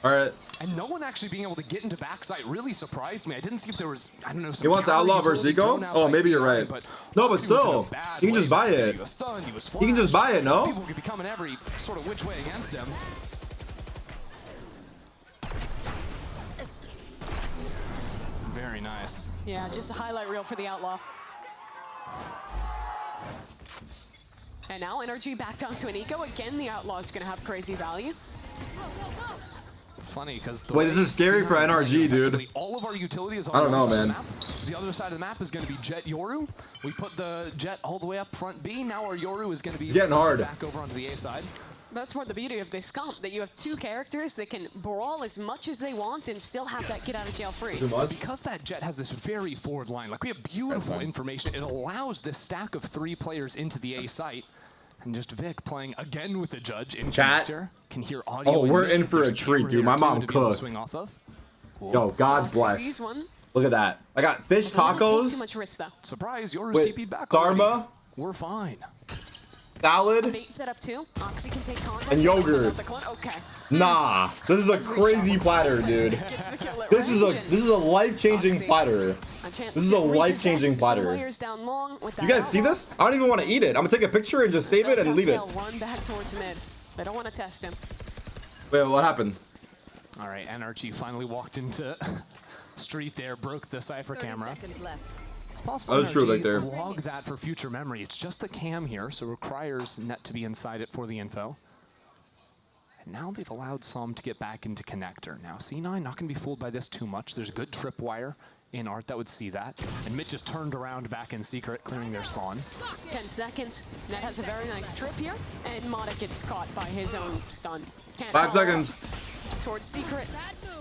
All right. And no one actually being able to get into backside really surprised me. I didn't see if there was, I don't know, some He wants Outlaw versus Eco? Oh, maybe you're right. No, but still, you can just buy it. You can just buy it, no? People could be coming every sort of which way against him. Very nice. Yeah, just a highlight reel for the Outlaw. And now NRG back down to an Eco. Again, the Outlaw is going to have crazy value. It's funny because wait, this is scary for NRG, dude. All of our utilities on I don't know, man. The other side of the map is going to be Jet Yoru. We put the Jet all the way up front B. Now our Yoru is going to be getting hard back over onto the A side. That's more the beauty of this comp, that you have 2 characters that can brawl as much as they want and still have that get out of jail free. Because that Jet has this very forward line, like we have beautiful information, it allows this stack of 3 players into the A site. And just Vic playing again with the judge in chat. Can hear audio. Oh, we're in for a treat, dude. My mom cooked. Yo, God bless. Look at that. I got fish tacos. Too much risk, though. Surprise, yours TP'd back. Sarma. We're fine. Salad. Bait set up too. Oxy can take contact. And yogurt. Okay. Nah, this is a crazy platter, dude. This is a life-changing platter. This is a life-changing platter. You guys see this? I don't even want to eat it. I'm gonna take a picture and just save it and leave it. Run back towards mid. They don't want to test him. Wait, what happened? All right, NRG finally walked into street there, broke the Cypher camera. It's possible that was true right there. Log that for future memory. It's just the cam here, so it requires net to be inside it for the info. And now they've allowed some to get back into connector. Now C9 not going to be fooled by this too much. There's a good tripwire in art that would see that. And Mid just turned around back in secret, clearing their spawn. 10 seconds. Net has a very nice trip here, and Mata gets caught by his own stun. 5 seconds. Towards secret.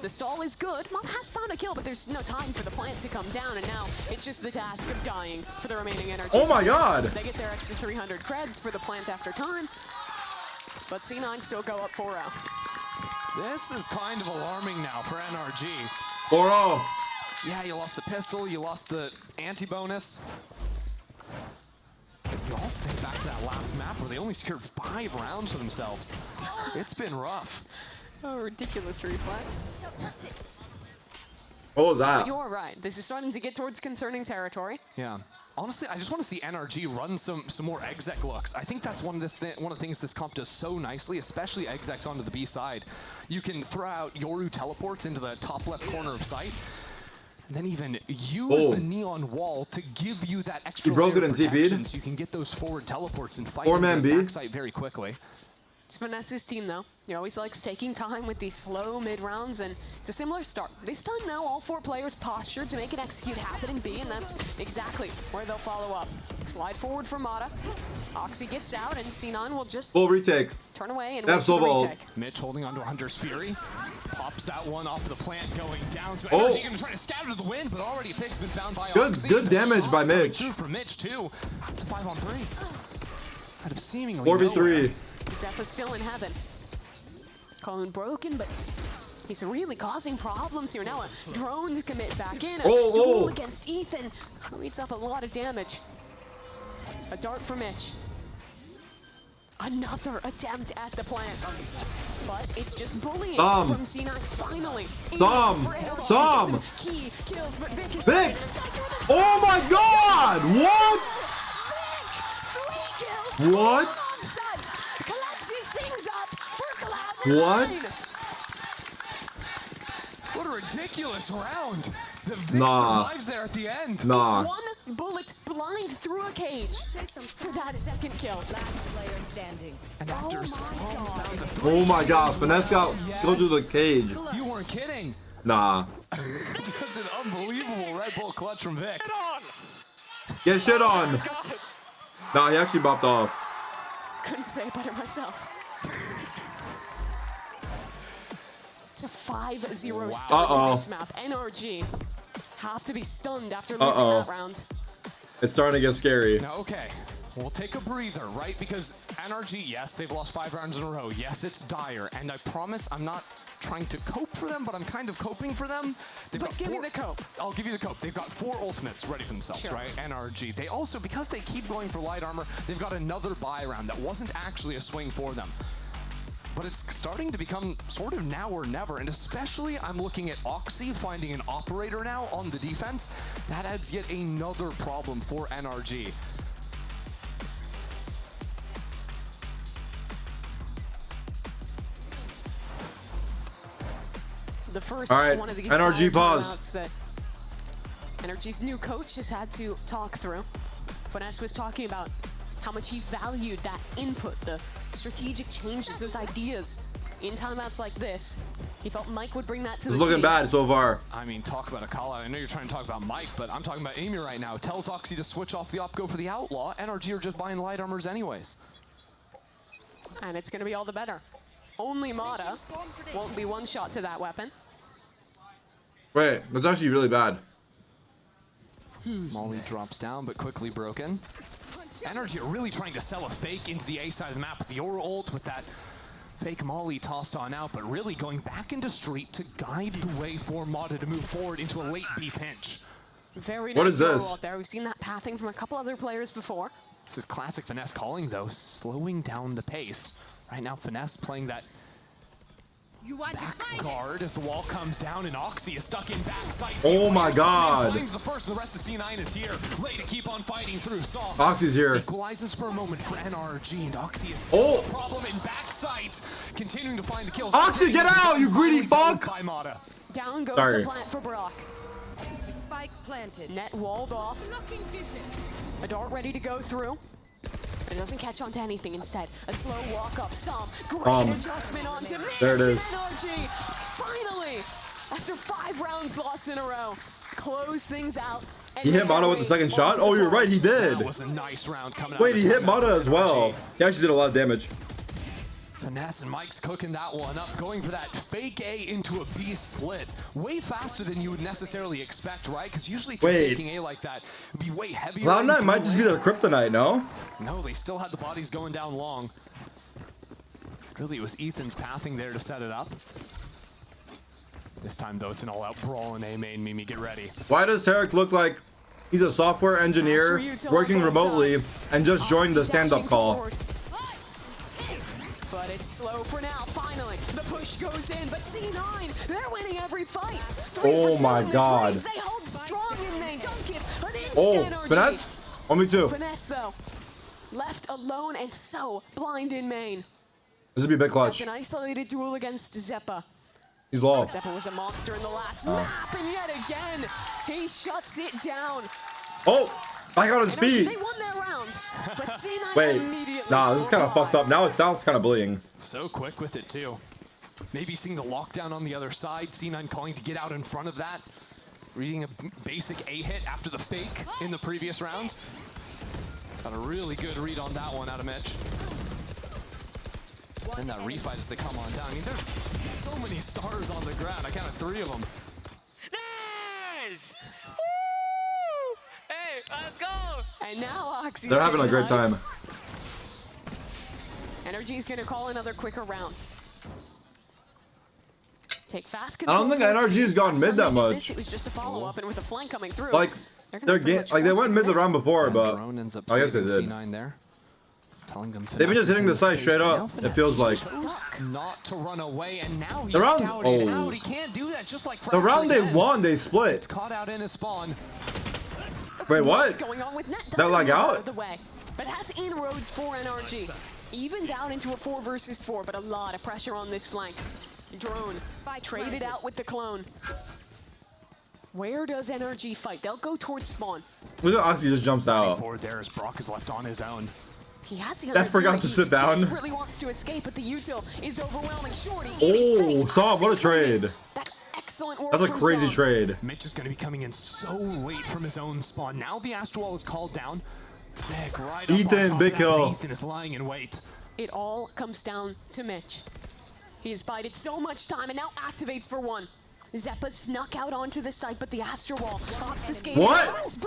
The stall is good. Mata has found a kill, but there's no time for the plant to come down, and now it's just the task of dying for the remaining NRG. Oh my god! They get their extra 300 creds for the plant after time, but C9 still go up 4-0. This is kind of alarming now for NRG. 4-0. Yeah, you lost the pistol, you lost the anti-bonus. You also think back to that last map where they only secured 5 rounds for themselves. It's been rough. Oh, ridiculous replay. What was that? You're right. This is starting to get towards concerning territory. Yeah. Honestly, I just want to see NRG run some more exec looks. I think that's one of the things this comp does so nicely, especially execs onto the B side. You can throw out Yoru teleports into the top left corner of sight, and then even use the neon wall to give you that extra layer of protection so you can get those forward teleports and fight into the backside very quickly. It's Vanessa's team, though. He always likes taking time with these slow mid-rounds, and it's a similar start. This time now, all 4 players postured to make an execute happen in B, and that's exactly where they'll follow up. Slide forward for Mata. Oxy gets out, and C9 will just full retake. Turn away and wait for the retake. Mitch holding onto Hunter's Fury. Pops that one off the plant going down. So NRG going to try to scatter to the wind, but already a pig's been found by Oxy. Good damage by Mitch. For Mitch, too. It's a 5-on-3. Out of seemingly 4v3. Zeppa's still in heaven. Clone broken, but He's really causing problems here. Now a drone to commit back in. A Oh, duel oh. against Ethan. Leads up a lot of damage. A dart for Mitch. Another attempt at the plant. But it's just bullying Dom. from C9 finally. Dom. Dom. Key kills, but Vic is Vic. Oh my God! What? What? Collapses things up for Cloud9. What? What a ridiculous round. The Vic Nah. survives there at the end. Nah. It's one bullet blind through a cage for that second kill. And after Oh my God! Finesse got go through the cage. You weren't kidding. Nah. Just an unbelievable Red Bull clutch from Vic. Get shit on. Nah, he actually bopped off. Couldn't say it better myself. It's a 5-0 start to this map. NRG have to be stunned after losing that round. It's starting to get scary. Now, okay, we'll take a breather, right? Because NRG, yes, they've lost 5 rounds in a row. Yes, it's dire. And I promise I'm not trying to cope for them, but I'm kind of coping for them. But give me the cope. I'll give you the cope. They've got 4 ultimates ready for themselves, right? NRG. They also, because they keep going for light armor, they've got another buy round that wasn't actually a swing for them. But it's starting to become sort of now or never, and especially I'm looking at Oxy finding an operator now on the defense. That adds yet another problem for NRG. The first one of these NRG pause. that NRG's new coach has had to talk through. Finesse was talking about how much he valued that input, the strategic changes, those ideas in timeouts like this. He felt Mike would bring that to the It's looking team. bad so far. I mean, talk about a call out. I know you're trying to talk about Mike, but I'm talking about Amy right now. Tells Oxy to switch off the op, go for the outlaw. NRG are just buying light armors anyways. And it's going to be all the better. Only Mata won't be one shot to that weapon. Wait, that's actually really bad. Molly drops down, but quickly broken. NRG are really trying to sell a fake into the A side of the map. The Aura ult with that fake Molly tossed on out, but really going back into street to guide the way for Mata to move forward into a late B pinch. Very What nice is this? roll out there. We've seen that pathing from a couple other players before. This is classic Finesse calling, though, slowing down the pace. Right now, Finesse playing that back guard as the wall comes down, and Oxy is stuck in backside. Oh my God. Flames the first, the rest of C9 is here. Ready to keep on fighting through. Saw Oxy's here. equalizes for a moment for NRG, and Oxy is still a problem in backside, continuing to find the kills. Oxy, get out, you greedy fuck! By Mata. Down goes Sorry. the plant for Brock. Spike planted. Net walled off. A dart ready to go through. But it doesn't catch on to anything instead. A slow walk up. Some great adjustment onto Mitch. There it is. NRG finally, after 5 rounds lost in a row, close things out. He hit Mata with the second shot? Oh, you're right, he did. That was a nice round coming out. Wait, of he the hit timeout Mata for as well. NRG. He actually did a lot of damage. Finesse and Mike's cooking that one up, going for that fake A into a B split. Way faster than you would necessarily expect, right? Because usually if you're Wait. faking A like that, it'd be way heavier. Cloud9 might just be their kryptonite, no? No, they still had the bodies going down long. Really, it was Ethan's pathing there to set it up. This time, though, it's an all-out brawl in A main. Mimi, get ready. Why does Tarik look like he's a software engineer working remotely and just joined the stand-up call? But it's slow for now. Finally, the push goes in, but C9, they're winning every fight. 3 for 2 my in the God. trees. They hold strong in main. Don't give an inch Oh, to NRG. Finesse? Oh, me too. Finesse, though, left alone and so blind in main. This would be a big clutch. That's an isolated duel against Zeppa. He's low. Zeppa was a monster in the last map, and yet again, he shuts it down. Oh, back on his NRG, feet. they won their round, but C9 Wait, immediately. nah, this is kind of fucked up. Now it's kind of bullying. So quick with it, too. Maybe seeing the lockdown on the other side. C9 calling to get out in front of that. Reading a basic A hit after the fake in the previous round. Got a really good read on that one out of Mitch. And that refight as they come on down. I mean, there's so many stars on the ground. I counted 3 of them. Nice! Woo! Hey, let's go! And now Oxy's They're having a great time. NRG's gonna call another quicker round. Take fast I don't control. think NRG's gone mid that much. It was just a follow-up, and with a flank coming through, Like they're like they went mid the round before, but I guess they did. C9 there. Telling them They've been just hitting the site straight up. It feels like. Not to run away, and now he's The round, scouting it out. He can't do that, just like the round they won, they split. It's caught out in his spawn. Wait, what? What's going on with Net? That lag out? The way. But that's inroads for NRG. Even down into a 4 versus 4, but a lot of pressure on this flank. Drone traded out with the clone. Where does NRG fight? They'll go towards spawn. Look at Oxy just jumps out. Forward there as Brock is left on his own. He has the I forgot to sit down. Desperately wants to escape, but the util is overwhelming. Shorty. Oh, Saw, what a trade. That's excellent work. That's a crazy trade. Mitch is going to be coming in so late from his own spawn. Now the Astral Wall is called down. Nick right Ethan, big kill. Ethan is lying in wait. It all comes down to Mitch. He has bided so much time and now activates for one. Zeppa snuck out onto the site, but the Astral Wall obfuscated. What?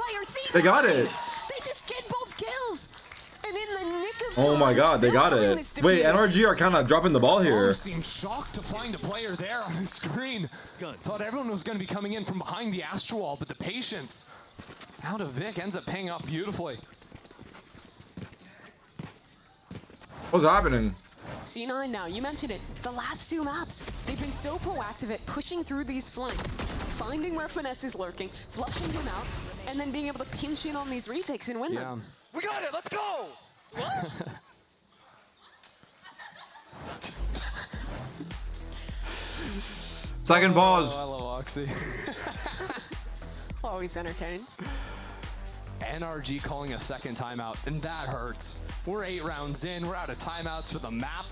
They got it. They just get both kills. And in the nick of Oh my god, they got it. Wait, NRG are kind of dropping the ball here. Seemed shocked to find a player there on the screen. Thought everyone was going to be coming in from behind the Astral Wall, but the patience out of Vic ends up paying off beautifully. What's happening? C9 now, you mentioned it. The last 2 maps, they've been so proactive at pushing through these flanks, finding where Finesse is lurking, flushing him out, and then being able to pinch in on these retakes and win them. We got it, let's go! What? Second pause. I love Oxy. Always entertained. NRG calling a second timeout, and that hurts. We're 8 rounds in. We're out of timeouts for the map.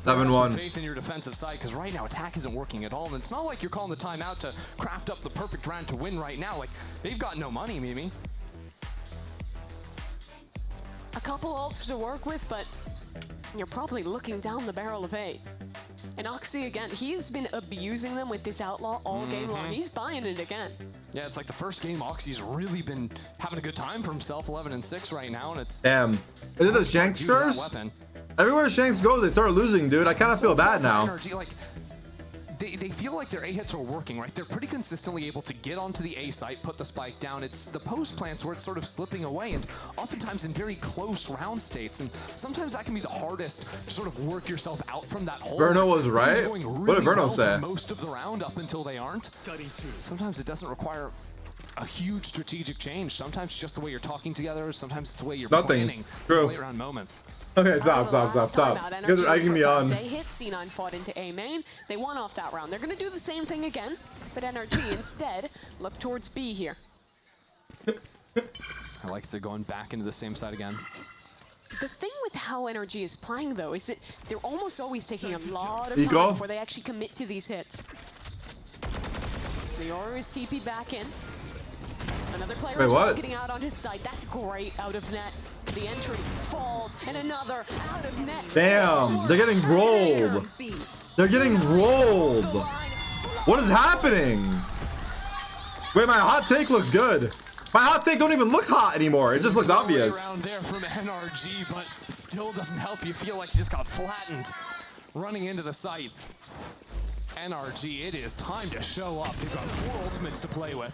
7-1. Faith in your defensive side, because right now attack isn't working at all, and it's not like you're calling the timeout to craft up the perfect round to win right now. Like, they've got no money, Mimi. A couple ults to work with, but you're probably looking down the barrel of 8. And Oxy, again, he's been abusing them with this Outlaw all game long. He's buying it again. Yeah, it's like the first game, Oxy's really been having a good time for himself, 11-6 right now, and it's... Damn. Is it the Shanks curse? Everywhere Shanks goes, they start losing, dude. I kind of feel bad now. NRG, like, they feel like their A hits are working, right? They're pretty consistently able to get onto the A site, put the spike down. It's the post plants where it's sort of slipping away, and oftentimes in very close round states. And sometimes that can be the hardest to sort of work yourself out from that hole. Verno was right. What did Verno say? Most of the round up until they aren't. Sometimes it doesn't require a huge strategic change. Sometimes just the way you're talking together. Sometimes it's the way you're planning these late round moments. Okay, stop. Because I can be on. Hit C9 fought into A main. They won off that round. They're going to do the same thing again, but NRG instead look towards B here. I like they're going back into the same side again. The thing with how NRG is playing, though, is that they're almost always taking a lot of time before they actually commit to these hits. Leora is TP'd back in. Another player is getting out on his side. That's great out of net. The entry falls, and another out of net. Damn, they're getting rolled. They're getting rolled. What is happening? Wait, my hot take looks good. My hot take don't even look hot anymore. It just looks obvious. Around there from NRG, but still doesn't help you feel like you just got flattened running into the site. NRG, it is time to show up. They've got 4 ultimates to play with.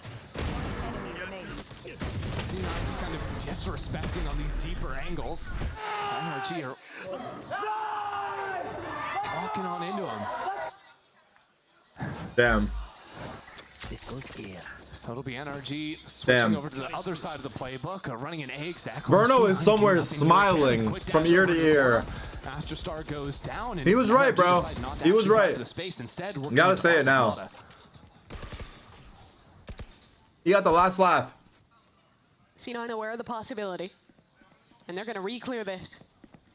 C9 just kind of disrespecting on these deeper angles. NRG are walking on into him. Damn. So it'll be NRG switching over to the other side of the playbook, running an A exactly. Verno is somewhere smiling from ear to ear. Astrostar goes down. And he was right, bro. He was right. Gotta say it now. He got the last laugh. C9 aware of the possibility, and they're going to re-clear this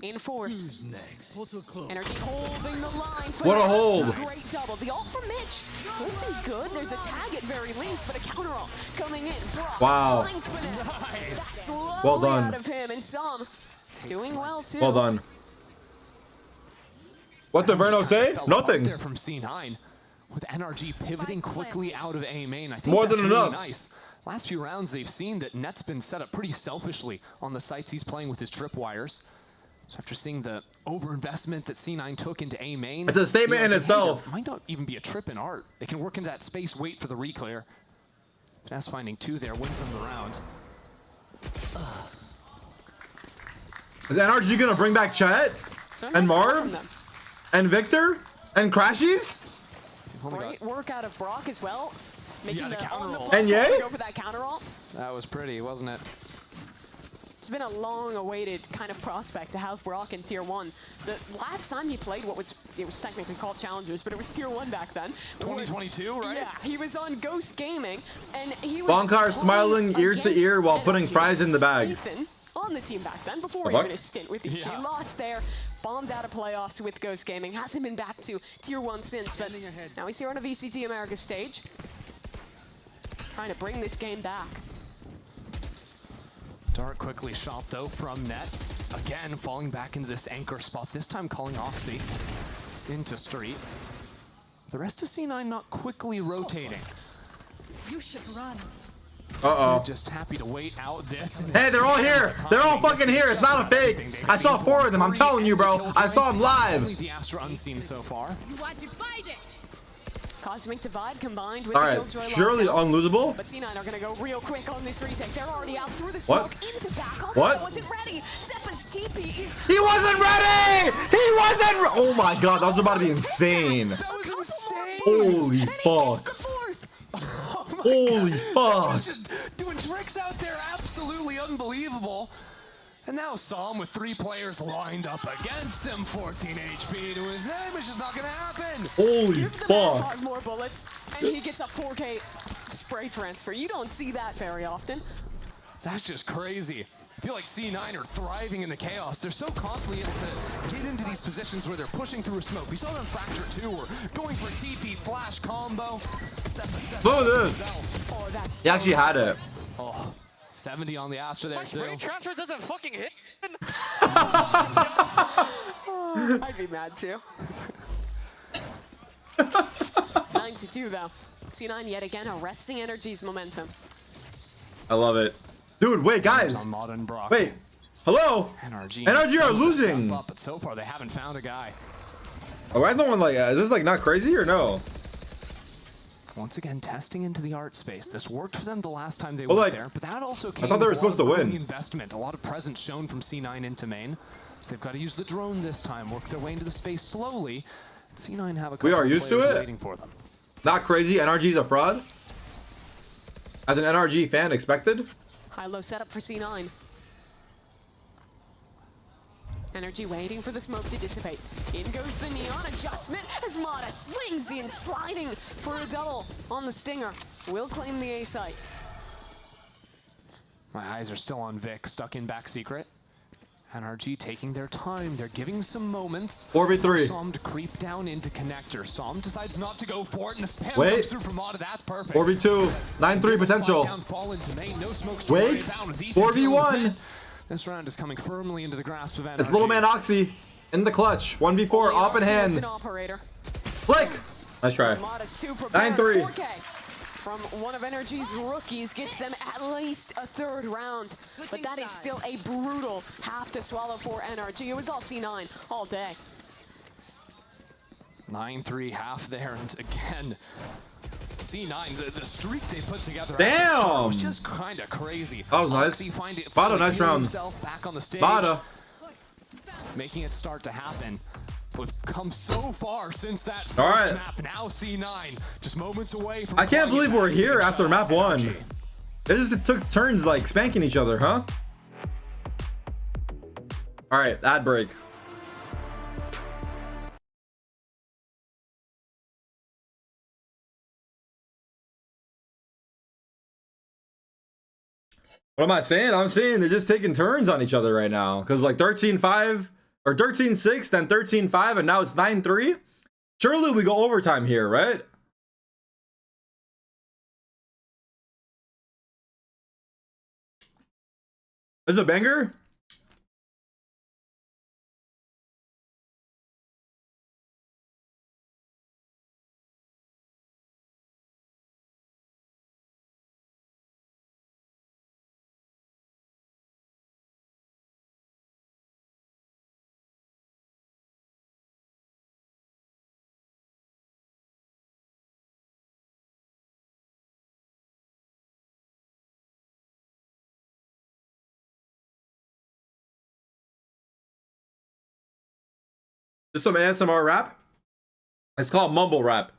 in force. Next? NRG holding the line. What a hold! Great double. The ult from Mitch could be good. There's a tag at very least, but a counter ult coming in. Brock wow. Nice. Well done. Out of him, and some doing well too. Well done. What did Verno say? Nothing. There from C9 with NRG pivoting quickly out of A main. I think more that's than really enough. Nice. Last few rounds, they've seen that Net's been set up pretty selfishly on the sites he's playing with his tripwires. So after seeing the overinvestment that C9 took into A main, It's a statement in itself. Might not even be a trip in art. They can work into that space, wait for the reclear. Just finding 2 there wins them the round. Is NRG gonna bring back Chet So and nice call from Marv them. and Victor and Crashies? Great work out of Brock as well. Making the counter roll. And Ye? Go for that counter roll. That was pretty, wasn't it? It's been a long-awaited kind of prospect to have Brock in Tier 1. The last time he played it was technically called Challengers, but it was Tier 1 back then. 2022, right? Yeah, he was on Ghost Gaming, and he was Bonkar smiling ear to ear while putting fries in the bag. Ethan on the team back then, before The even fuck? his stint with EG. Yeah. Lost there, bombed out of playoffs with Ghost Gaming, hasn't been back to Tier 1 since, but now he's here on a VCT America stage, trying to bring this game back. Tarik quickly shot though from net. Again, falling back into this anchor spot, this time calling Oxy into street. The rest of C9 not quickly rotating. You should run. Uh-oh. Just happy to wait out this. Hey, they're all here. They're all fucking here. It's not a fake. I saw 4 of them. I'm telling you, bro. I saw them live. The Astra unseen so far. You want to fight it? Cosmic Divide combined with All the right, Killjoy surely lockdown. unlosable. But C9 are going to go real quick on this retake. They're already out through the What? smoke into back. Oh, What? wasn't ready. Zeppa's TP is... He wasn't ready. He wasn't. Oh my god, that was about to be insane. That was insane. Holy fuck. Holy fuck. Just doing tricks out there, absolutely unbelievable. And now Psalm with 3 players lined up against him, 14 HP to his name. It's just not gonna happen. Holy Give the man fuck. 5 more bullets, and he gets a 4K spray transfer. You don't see that very often. That's just crazy. I feel like C9 are thriving in the chaos. They're so constantly able to get into these positions where they're pushing through a smoke. We saw them Fracture 2 or going for a TP flash combo. Look at this. Oh, that's He actually had it. Oh, 70 on the Astra there too. transfer doesn't fucking hit. I'd be mad too. 9-2 though. C9 yet again arresting NRG's momentum. I love it. Dude, wait, guys. On Modern Brock. Wait. Hello? NRG are losing. Up, but so far they haven't found a guy. Oh, why is no one like, is this like not crazy or no? Once again, testing into the art space. This worked for them the last time they Well, went like, there, but that also came I thought they were with a lot supposed to of early win. investment, a lot of presence shown from C9 into main. So they've got to use the drone this time, work their way into the space slowly. C9 have a couple We are of used to players it. waiting for them. Not crazy. NRG's a fraud. As an NRG fan, expected. High-low setup for C9. NRG waiting for the smoke to dissipate. In goes the neon adjustment as Mata swings in, sliding for a double on the Stinger. Will claim the A site. My eyes are still on Vic, stuck in back secret. NRG taking their time. They're giving some moments. 4v3. Psalm to creep down into connector. Psalm decides not to go for it, and a spam Wait. comes through from Mata. That's perfect. 4v2. 9-3 potential. Down, fall into main. No smokes to worry Wait. about with Ethan 4v1. dealing with it. This round is coming firmly into the grasp of NRG. It's little man Oxy in the clutch. 1v4, op in hand. An operator. Click. Nice try. Mata's 2 prepared. 9-3. 4K from one of NRG's rookies gets them at least a 3rd round. But that is still a brutal half to swallow for NRG. It was all C9 all day. 9-3 half there, and again, C9, the streak they put together Damn! was just kind of crazy. That was nice. Oxy Bada, nice round. himself back on the stage, Bada. making it start to happen. We've come so far since that first All right. map. Now C9, just moments away from. I can't pulling it believe we're back here and after shut map out 1. NRG. They just took turns like spanking each other, huh? All right, ad break. What am I saying? I'm saying they're just taking turns on each other right now. Because like 13-5 or 13-6, then 13-5, and now it's 9-3. Surely we go overtime here, right? This is a banger? This is some ASMR rap. It's called mumble rap.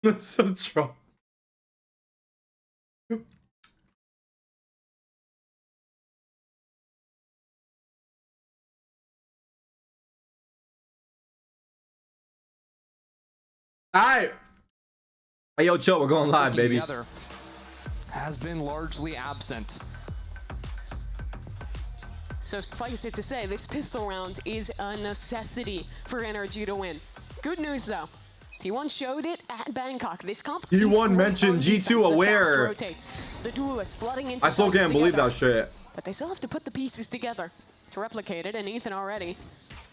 That's so strong. Alright. Hey, yo, chill. We're going live, baby. Together has been largely absent. So suffice it to say, this pistol round is a necessity for NRG to win. Good news though, T1 showed it at Bangkok. This comp T1 mentioned G2 aware. The duelists flooding into I still can't believe together. that shit. But they still have to put the pieces together to replicate it, and Ethan already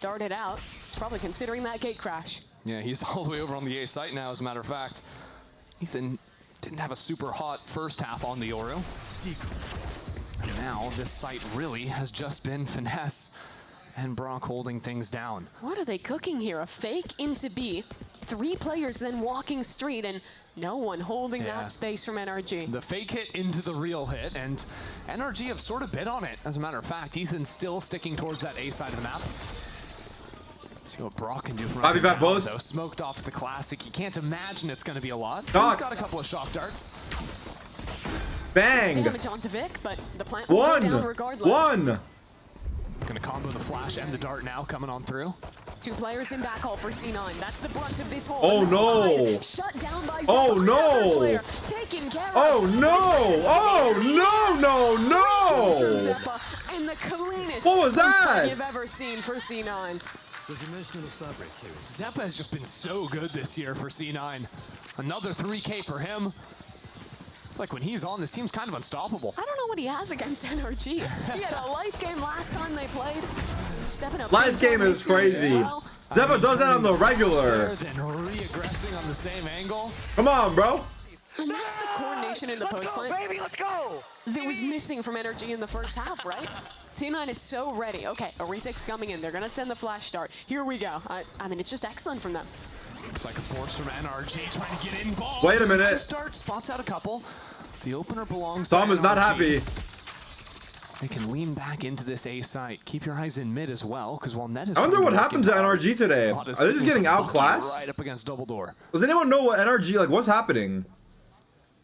darted out. He's probably considering that gate crash. Yeah, he's all the way over on the A site now, as a matter of fact. Ethan didn't have a super hot first half on the Oro. And now this site really has just been finesse and Brock holding things down. What are they cooking here? A fake into B, 3 players then walking straight, and no one holding that space from NRG. The fake hit into the real hit, and NRG have sort of bid on it. As a matter of fact, Ethan's still sticking towards that A side of the map. See what Brock can do from Bobby Fat Boast. though. Smoked off the classic. You can't imagine it's going to be a lot. Doc. He's got a couple of shock darts. Bang! Damage onto Vic, but the plant will go down regardless. Gonna combo the flash and the dart now coming on through. 2 players in backhaul for C9. That's the brunt of this hole. Oh no! Shut down by Oh no! Taken care of. Oh no! Oh no! No! And the cleanest What was that? you've ever seen for C9. Zeppa has just been so good this year for C9. Another 3K for him. Like when he's on, this team's kind of unstoppable. I don't know what he has against NRG. He had a life game last time they played. Stepping up. Live game is crazy. Well. Zeppa does that on the regular. Then re-aggressing on the same angle. Come on, bro. And that's the coordination in the post play. Baby, let's go! That was missing from NRG in the first half, right? T9 is so ready. Okay, a retake's coming in. They're gonna send the flash start. Here we go. I mean, it's just excellent from them. Looks like a force from NRG trying to get involved. Wait a minute. Start spots out a couple. The opener belongs Tom to is not happy. They can lean back into this A site. Keep your eyes in mid as well, because while net is. I wonder what happened to NRG today. Are they just getting outclassed? Right up against double door. Does anyone know what NRG, like, what's happening?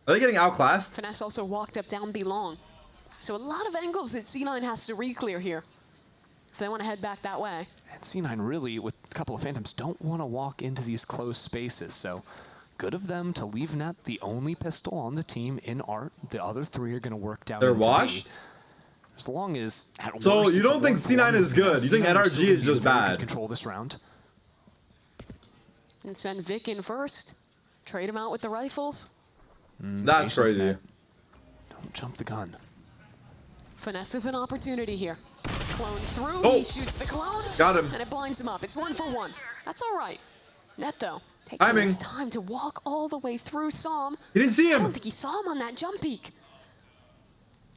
Are they getting outclassed? Finesse also walked up down B long. So a lot of angles that C9 has to re-clear here if they want to head back that way. And C9 really, with a couple of Phantoms, don't want to walk into these close spaces. So good of them to leave net the only pistol on the team in art. The other 3 are going to work down. They're into washed? B. As long as at So worst, you don't think C9 is good? You think NRG is just bad? Control this round. And send Vic in first. Trade him out with the rifles. That's crazy. Don't jump the gun. Finesse with an opportunity here. Clone through, Oh. he shoots the clone. Got him. And it blinds him up. It's 1 for 1. That's all right. Net though, taking Timing. his time to walk all the way through Psalm. He didn't see I him. don't think he saw him on that jump peak.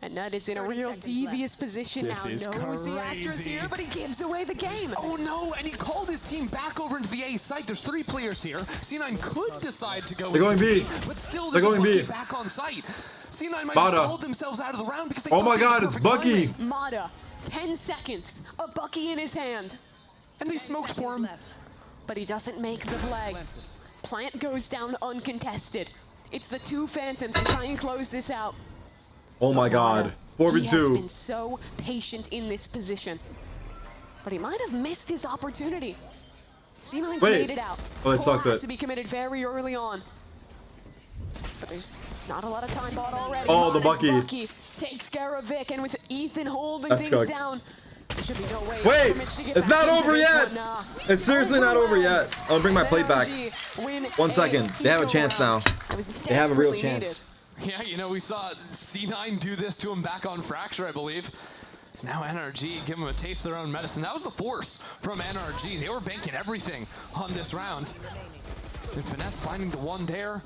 And Nut is in a real devious position This now. is Knows the Astra's crazy. here, but he gives away the game. Oh no, and he called his team back over into the A site. There's 3 players here. C9 could decide to go They're going into B. but still They're there's a going Bucky B. back on site. C9 might Bada. just hold themselves out of the round because they Oh thought my they had God, it's perfect Bucky. timing. Mata, 10 seconds, a Bucky in his hand. And they smoked for him. But he doesn't make the play. Plant goes down uncontested. It's the 2 Phantoms to try and close this out. Oh my God. He has 4v2. been so patient in this position. But he might have missed his opportunity. C9's Wait. made it out. Oh, they Cole sucked has it. to be committed very early on. But there's not a lot of time bought already. Oh, the Modest Bucky. takes care of Vic, and with Ethan holding That's things cooked. down, there should be no way Wait, for Mitch to get it's back not into over this yet. one. Nah. It's seriously not over yet. I'll bring my plate back. NRG win 1 second. They have a chance now. It was They have a real desperately chance. needed. Yeah, you know, we saw C9 do this to him back on Fracture, I believe. Now NRG give him a taste of their own medicine. That was the force from NRG. They were banking everything on this round. And Finesse finding the one there.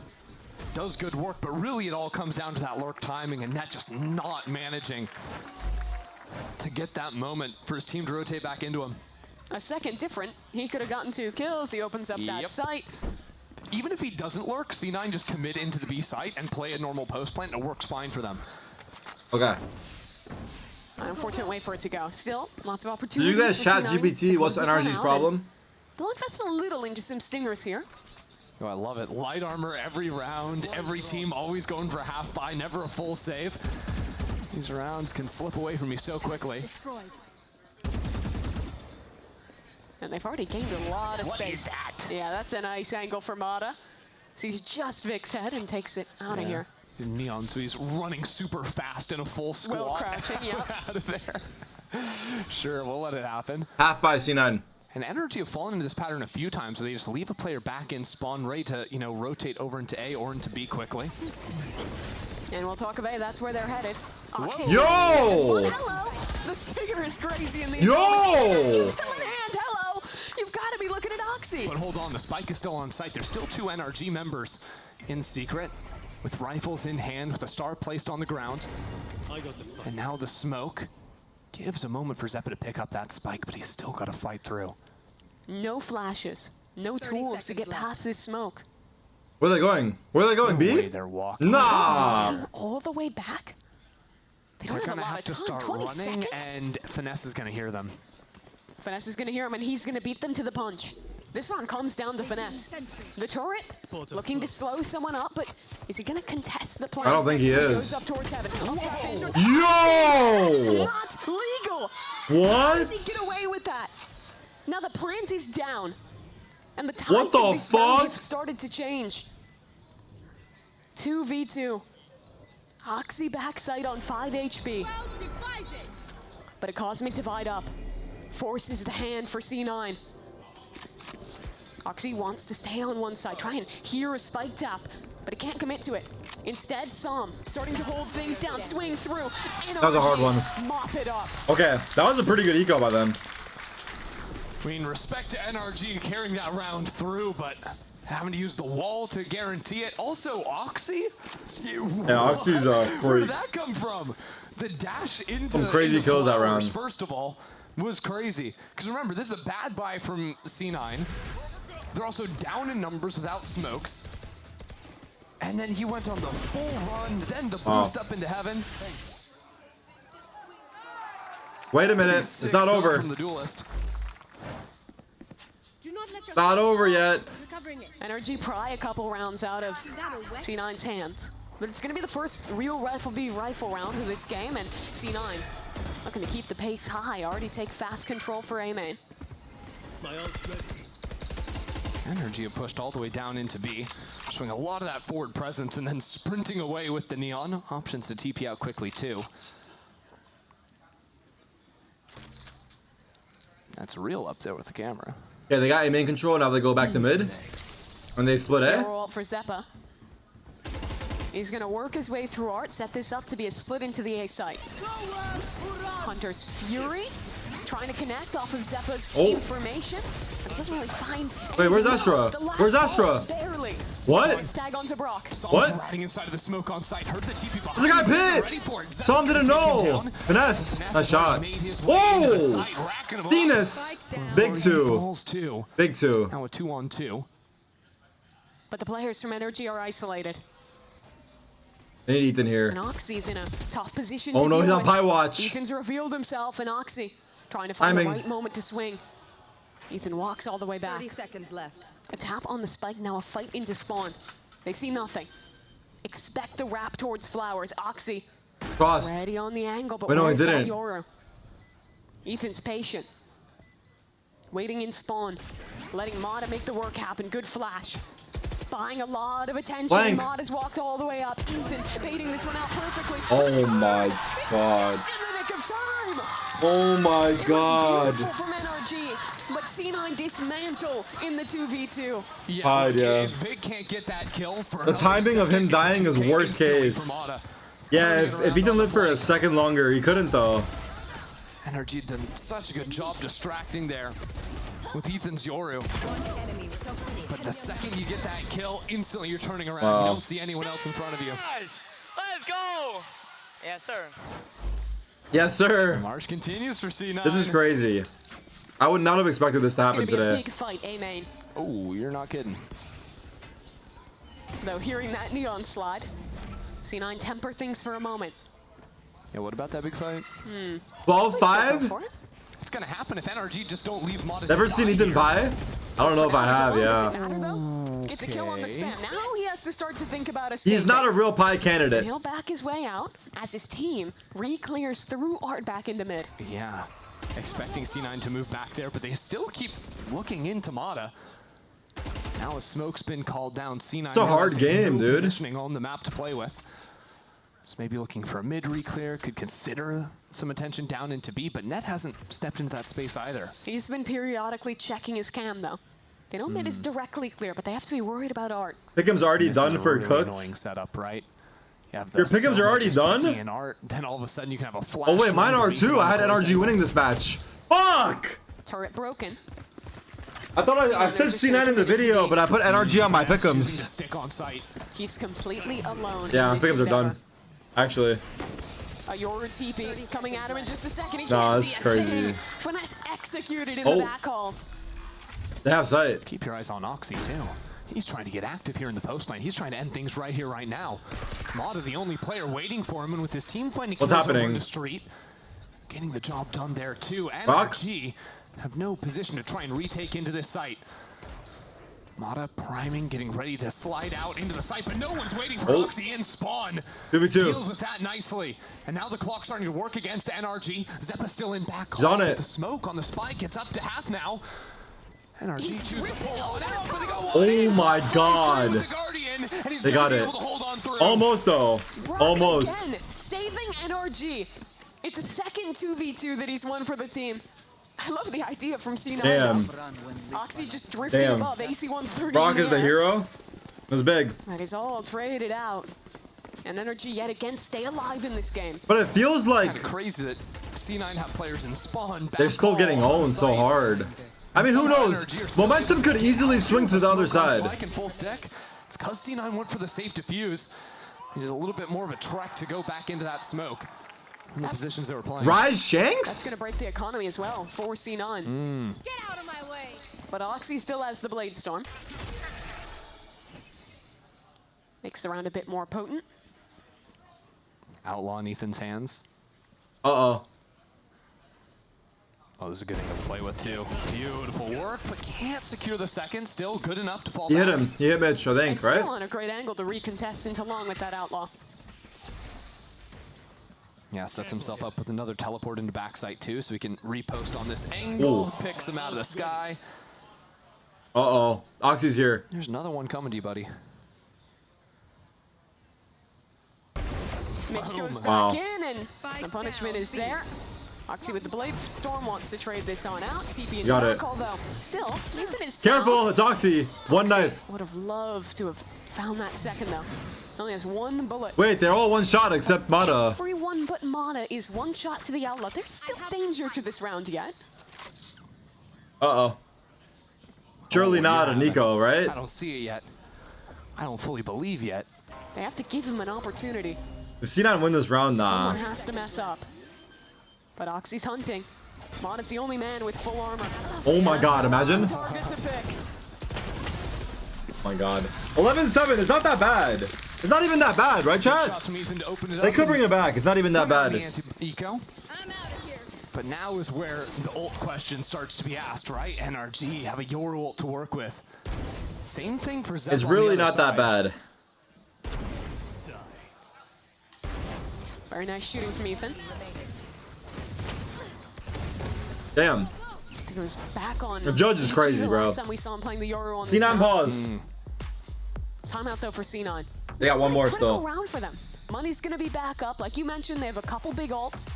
Does good work, but really it all comes down to that lurk timing and Net just not managing to get that moment for his team to rotate back into him. A second different. He could have gotten 2 kills. He opens up that site. Even if he doesn't lurk, C9 just commit into the B site and play a normal post plant and it works fine for them. Okay. An unfortunate way for it to go. Still, lots of Did opportunities. you guys for chat C9 GPT? to What's close this one NRG's out, problem? The Bloodfest a little into some stingers here. Oh, I love it. Light armor every round. Every team always going for a half buy, never a full save. These rounds can slip away from you so quickly. And they've already gained a lot of What space. is that? Yeah, that's a nice angle for Mata. Sees just Vic's head and takes it out of here. Neon, so he's running super fast in a full squat. Well crouching, yeah. Out of there. Sure, we'll let it happen. Half by C9. And NRG have fallen into this pattern a few times where they just leave a player back in spawn ready to, you know, rotate over into A or into B quickly. And we'll talk about that's where they're headed. Oxy Yo! Hello! The stinger is crazy in these Yo! moments. He just keeps him in hand. Hello! You've got to be looking at Oxy. But hold on, the spike is still on site. There's still 2 NRG members in secret with rifles in hand with a star placed on the ground. And now the smoke gives a moment for Zeppa to pick up that spike, but he's still got to fight through. No flashes. No tools to get past this smoke. Where are they going? Where are they going, B? They're walking. Nah! All the way back? They don't They're have gonna a lot have of to time. start 20 running, seconds? and Finesse is gonna hear them. Finesse is going to hear him, and he's going to beat them to the punch. This one comes down to Finesse. The turret looking to slow someone up, but is he going to contest the plan? I don't think he is. Goes up towards heaven. Yo! It's not legal. What? How does he get away with that? Now the plant is down, and the tides What the of this round fuck? have started to change. 2v2. Oxy backside on 5 HP. But a cosmic divide up forces the hand for C9. Oxy wants to stay on one side, try and hear a spike tap, but he can't commit to it. Instead, Som starting to hold things down, swing through. That was a hard one. Mop it up. Okay, that was a pretty good eco by them. I mean, respect to NRG carrying that round through, but having to use the wall to guarantee it. Also, Oxy? Yeah, Oxy's a Where freak. did that come from? The dash into Some crazy into kills that flowers, round. First of all, was crazy. Because remember, this is a bad buy from C9. They're also down in numbers without smokes. And then he went on the full run, then the boost up into heaven. Wait a minute, it's not over. From the duelist. It's not over yet. NRG pry a couple rounds out of C9's hands. But it's going to be the first real rifle round of this game, and C9 looking to keep the pace high, already take fast control for A main. NRG have pushed all the way down into B, showing a lot of that forward presence and then sprinting away with the Neon. Options to TP out quickly too. That's real up there with the camera. Yeah, they got A main control, now they go back to mid. And they split A. Roll up for Zeppa. He's going to work his way through art, set this up to be a split into the A site. Hunter's Fury trying to connect off of Zeppa's information, but doesn't really find. Wait, where's Astra? Where's Astra? Barely. What? Stag onto Brock. What? Riding inside of the smoke on site. Heard the TP behind. There's a guy Ready for it. pit! Some didn't know! Finesse! Nice shot. Whoa! Venus! Big two. Big two. Now a 2-on-2. But the players from NRG are isolated. They need Ethan here. And Oxy's in a tough position Oh to no, deal he's on with. Pie Watch. Ethan's revealed himself, and Oxy trying to find Timing. the right moment to swing. Ethan walks all the way back. 30 seconds left. A tap on the spike, now a fight into spawn. They see nothing. Expect the wrap towards Flowers. Oxy Crossed. ready on the angle, but Wait, no, he where's that didn't. Yoru? Ethan's patient. Waiting in spawn. Letting Mata make the work happen. Good flash. Buying a lot of attention. Blank. Mata's walked all the way up. Ethan baiting this one out perfectly. Oh my god. Just in the nick of time. Oh my god. Beautiful from NRG, but C9 dismantle in the 2v2. Hide, yeah. If Vic can't get that kill for The timing of him dying is worst case. Yeah, if he didn't live for a second longer, he couldn't though. NRG done such a good job distracting there with Ethan's Yoru. But the second you get that kill, instantly you're turning around. Wow. You don't see anyone else in front of you. Guys, let's go! Yes, sir. Yes, sir. The march continues for C9. This is crazy. I would not have expected this to happen It's gonna be today. a big fight, A-main. Oh, you're not kidding. Though hearing that neon slide, C9 temper things for a moment. Yeah, what about that big fight? 12-5? It's gonna happen if NRG just don't leave Mod. Never seen Ethan pie? I don't know if I have, Doesn't yeah. matter, though. Gets a kill on the spam. Now he has to start to think about a He's not a real pie candidate. He'll back his way out as his team re-clears through Art back into mid. Yeah, expecting C9 to move back there, but they still keep looking into Mata. Now a smoke's been called down. C9 It's a hard game, dude. Positioning on the map to play with. So maybe looking for a mid re-clear, could consider some attention down into B, but Net hasn't stepped into that space either. He's been periodically checking his cam, though. They know mid is directly clear, but they have to be worried about Art. Pickham's already done for really Cooks. annoying setup, right? You have Your the Pickham's are already done? and Art, then all of a sudden you can have a flash. Oh wait, mine run are to too. beacon I had on close NRG end. winning this match. Fuck! Turret broken. I thought I said C9 in the video, but I put NRG on my Pickham's. Stick on site. He's completely alone. Yeah, in this Pickham's are endeavor. done. Actually. A Yoru TP coming at him in just a second. He Nah, can't that's see a crazy. thing. Finesse executed in Oh. the back calls. They have sight. Keep your eyes on Oxy too. He's trying to get active here in the post lane. He's trying to end things right here, right now. Mata, the only player waiting for him, and with his team finding What's kills over happening? in the street, getting the job done there too. Rock? NRG have no position to try and retake into this site. Mata priming, getting ready to slide out into the site, but no one's waiting for Oxy in spawn. 2v2. Deals with that nicely. And now the clock's starting to work against NRG. Zeppa still in back. He's on it. The smoke on the spike gets up to half now. NRG chooses to pull on out, but they go Oh my god. They got it. Almost though. Brock Almost. Again, saving NRG. It's a second 2v2 that he's won for the team. I love the idea from C9. Damn. Oxy just drifting Damn. above AC 130. Brock in is the air. hero. It was big. That is all traded out. And NRG yet again stay alive in this game. But it feels like Kind of crazy that C9 have players in spawn. they're still getting owned so hard. I mean, who knows? Momentum could easily swing to the other side. Spike in full stack. It's because C9 went for the safe defuse. He did a little bit more of a trek to go back into that smoke. In the positions they were playing. Rise That's Shanks? going to break the economy as well for C9. Get out of my way. But Oxy still has the Blade Storm. Makes the round a bit more potent. Outlaw in Ethan's hands. Uh-oh. Oh, this is a good thing to play with too. Beautiful work, but can't secure the second. Still good enough to fall He hit back. him. He hit Mitch, I think, And still right? on a great angle to recontest into long with that Outlaw. Yeah, sets himself up with another teleport into backside too, so he can repost on this angle. Ooh. Picks him out of the sky. Uh-oh. Oxy's here. There's another one coming to you, buddy. Mitch goes Wow. back in, and the punishment is there. Oxy with the Blade Storm wants to trade this on out. TP in Got the it. back, although still, Ethan is Careful, found. it's Oxy. One knife. Would have loved to have found that second, though. Only has one bullet. Wait, they're all one shot except Mata. Everyone but Mata is one shot to the Outlaw. There's still danger to this round yet. Uh-oh. Surely not a Nico, right? I don't see it yet. I don't fully believe yet. They have to give him an opportunity. If C9 win this round, nah. Someone has to mess up. But Oxy's hunting. Mata's the only man with full armor. Oh my god, imagine. Target to pick. Oh my god. 11-7, it's not that bad. It's not even that bad, right, chat? Shots from Ethan to open it They up could and bring it back. It's not even that bring out bad. the anti-eco. But now is where the ult question starts to be asked, right? NRG have a Yoru ult to work with. Same thing for Zeb It's on the really other not that side. bad. Very nice shooting from Ethan. Damn. It was back on. The judge is GG crazy, the bro. Last time we saw him playing the Yoru on this C9 round. pause. Timeout though for C9. They got one more Critical still. round for them. Money's gonna be back up, like you mentioned. They have a couple big ults.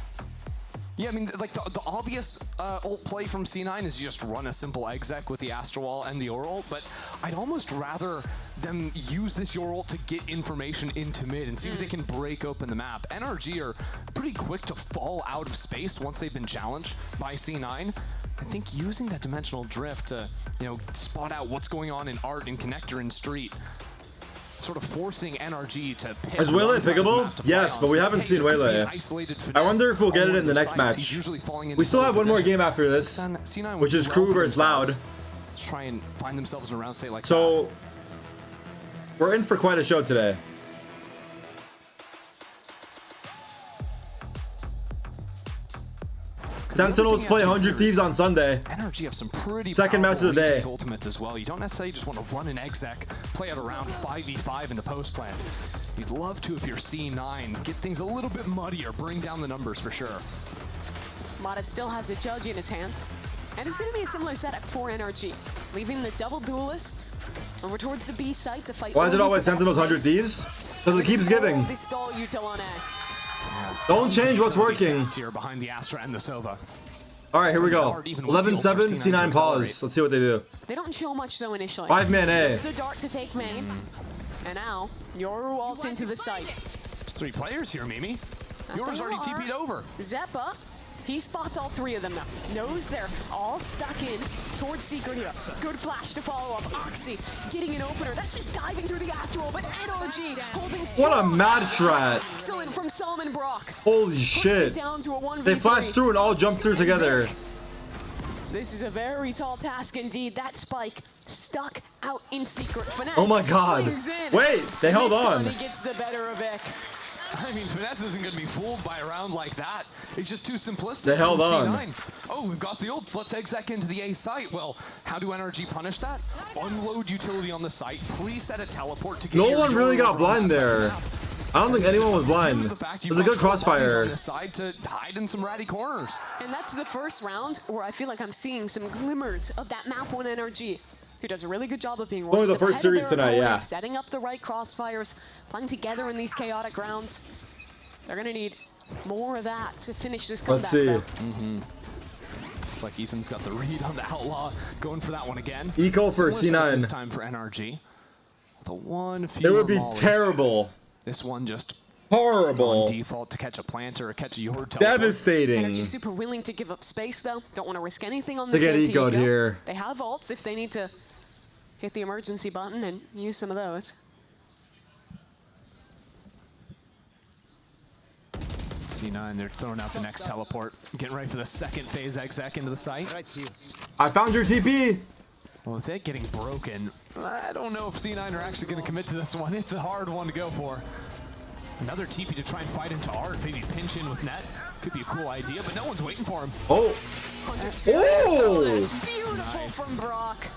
Yeah, I mean, like the obvious ult play from C9 is you just run a simple exec with the Astral Wall and the Yor ult, but I'd almost rather them use this Yor ult to get information into mid and see if they can break open the map. NRG are pretty quick to fall out of space once they've been challenged by C9. I think using that dimensional drift to, you know, spot out what's going on in art and connector and street, sort of forcing NRG to pick. Is Waylay pickable? Yes, but we haven't seen Waylay. I wonder if we'll get it in the next match. We still have one more game after this, which is KRU versus Loud. Try and find themselves in a round state like so, we're in for quite a show today. Sentinels play 100 Thieves on Sunday. NRG have some pretty second match of the day. Ultimates as well. You don't necessarily just want to run an exec, play out around 5v5 in the post plant. You'd love to, if you're C9, get things a little bit muddier, bring down the numbers for sure. Mata still has a judge in his hands, and it's going to be a similar setup for NRG, leaving the double duelists over towards the B site to fight. Why is it always Sentinels 100 Thieves? Because it keeps giving. They stall Util on A. Don't change what's working. Here behind the Astra and the Sova. All right, here we go. 11-7, C9 pause. Let's see what they do. They don't show much though initially. 5-man A. Just a dart to take main. And now, Yoru ult into the site. There's 3 players here, Mimi. Yoru's already TP'd over. Zeppa, he spots all 3 of them now. Knows they're all stuck in towards Secret here. Good flash to follow up. Oxy getting an opener. That's just diving through the Astral, but NRG holding strong. What a mad strat. Excellent from Solomon Brock. Holy shit. Down to a 1v3. They flashed through and all jumped through together. This is a very tall task indeed. That spike stuck out in Secret. Finesse. Oh my god. Wait, they held on. He gets the better of Vic. I mean, Finesse isn't going to be fooled by a round like that. It's just too simplistic. They held on. Oh, we've got the ults. Let's exec into the A site. Well, how do NRG punish that? Unload utility on the site. Please set a teleport to get no one really got blind there. I don't think anyone was blind. It was a good crossfire. On the side to hide in some ratty corners. And that's the first round where I feel like I'm seeing some glimmers of that map 1 NRG, who does a really good job of being one the first series tonight, yeah. Setting up the right crossfires, playing together in these chaotic rounds. They're gonna need more of that to finish this comeback. Let's see. Looks like Ethan's got the read on the Outlaw, going for that one again. Eco for C9. This time for NRG. The one. It would be terrible. This one just horrible. On default to catch a planter or catch a Yor. Devastating. NRG super willing to give up space though. Don't want to risk anything on they this. Get ecoed here. They have ults if they need to hit the emergency button and use some of those. C9, they're throwing out the next teleport. Getting ready for the second phase exec into the site. I found your TP. Well, with it getting broken, I don't know if C9 are actually going to commit to this one. It's a hard one to go for. Another TP to try and fight into art. Maybe pinch in with net. Could be a cool idea, but no one's waiting for him. Oh. Oh! That's beautiful from Brock.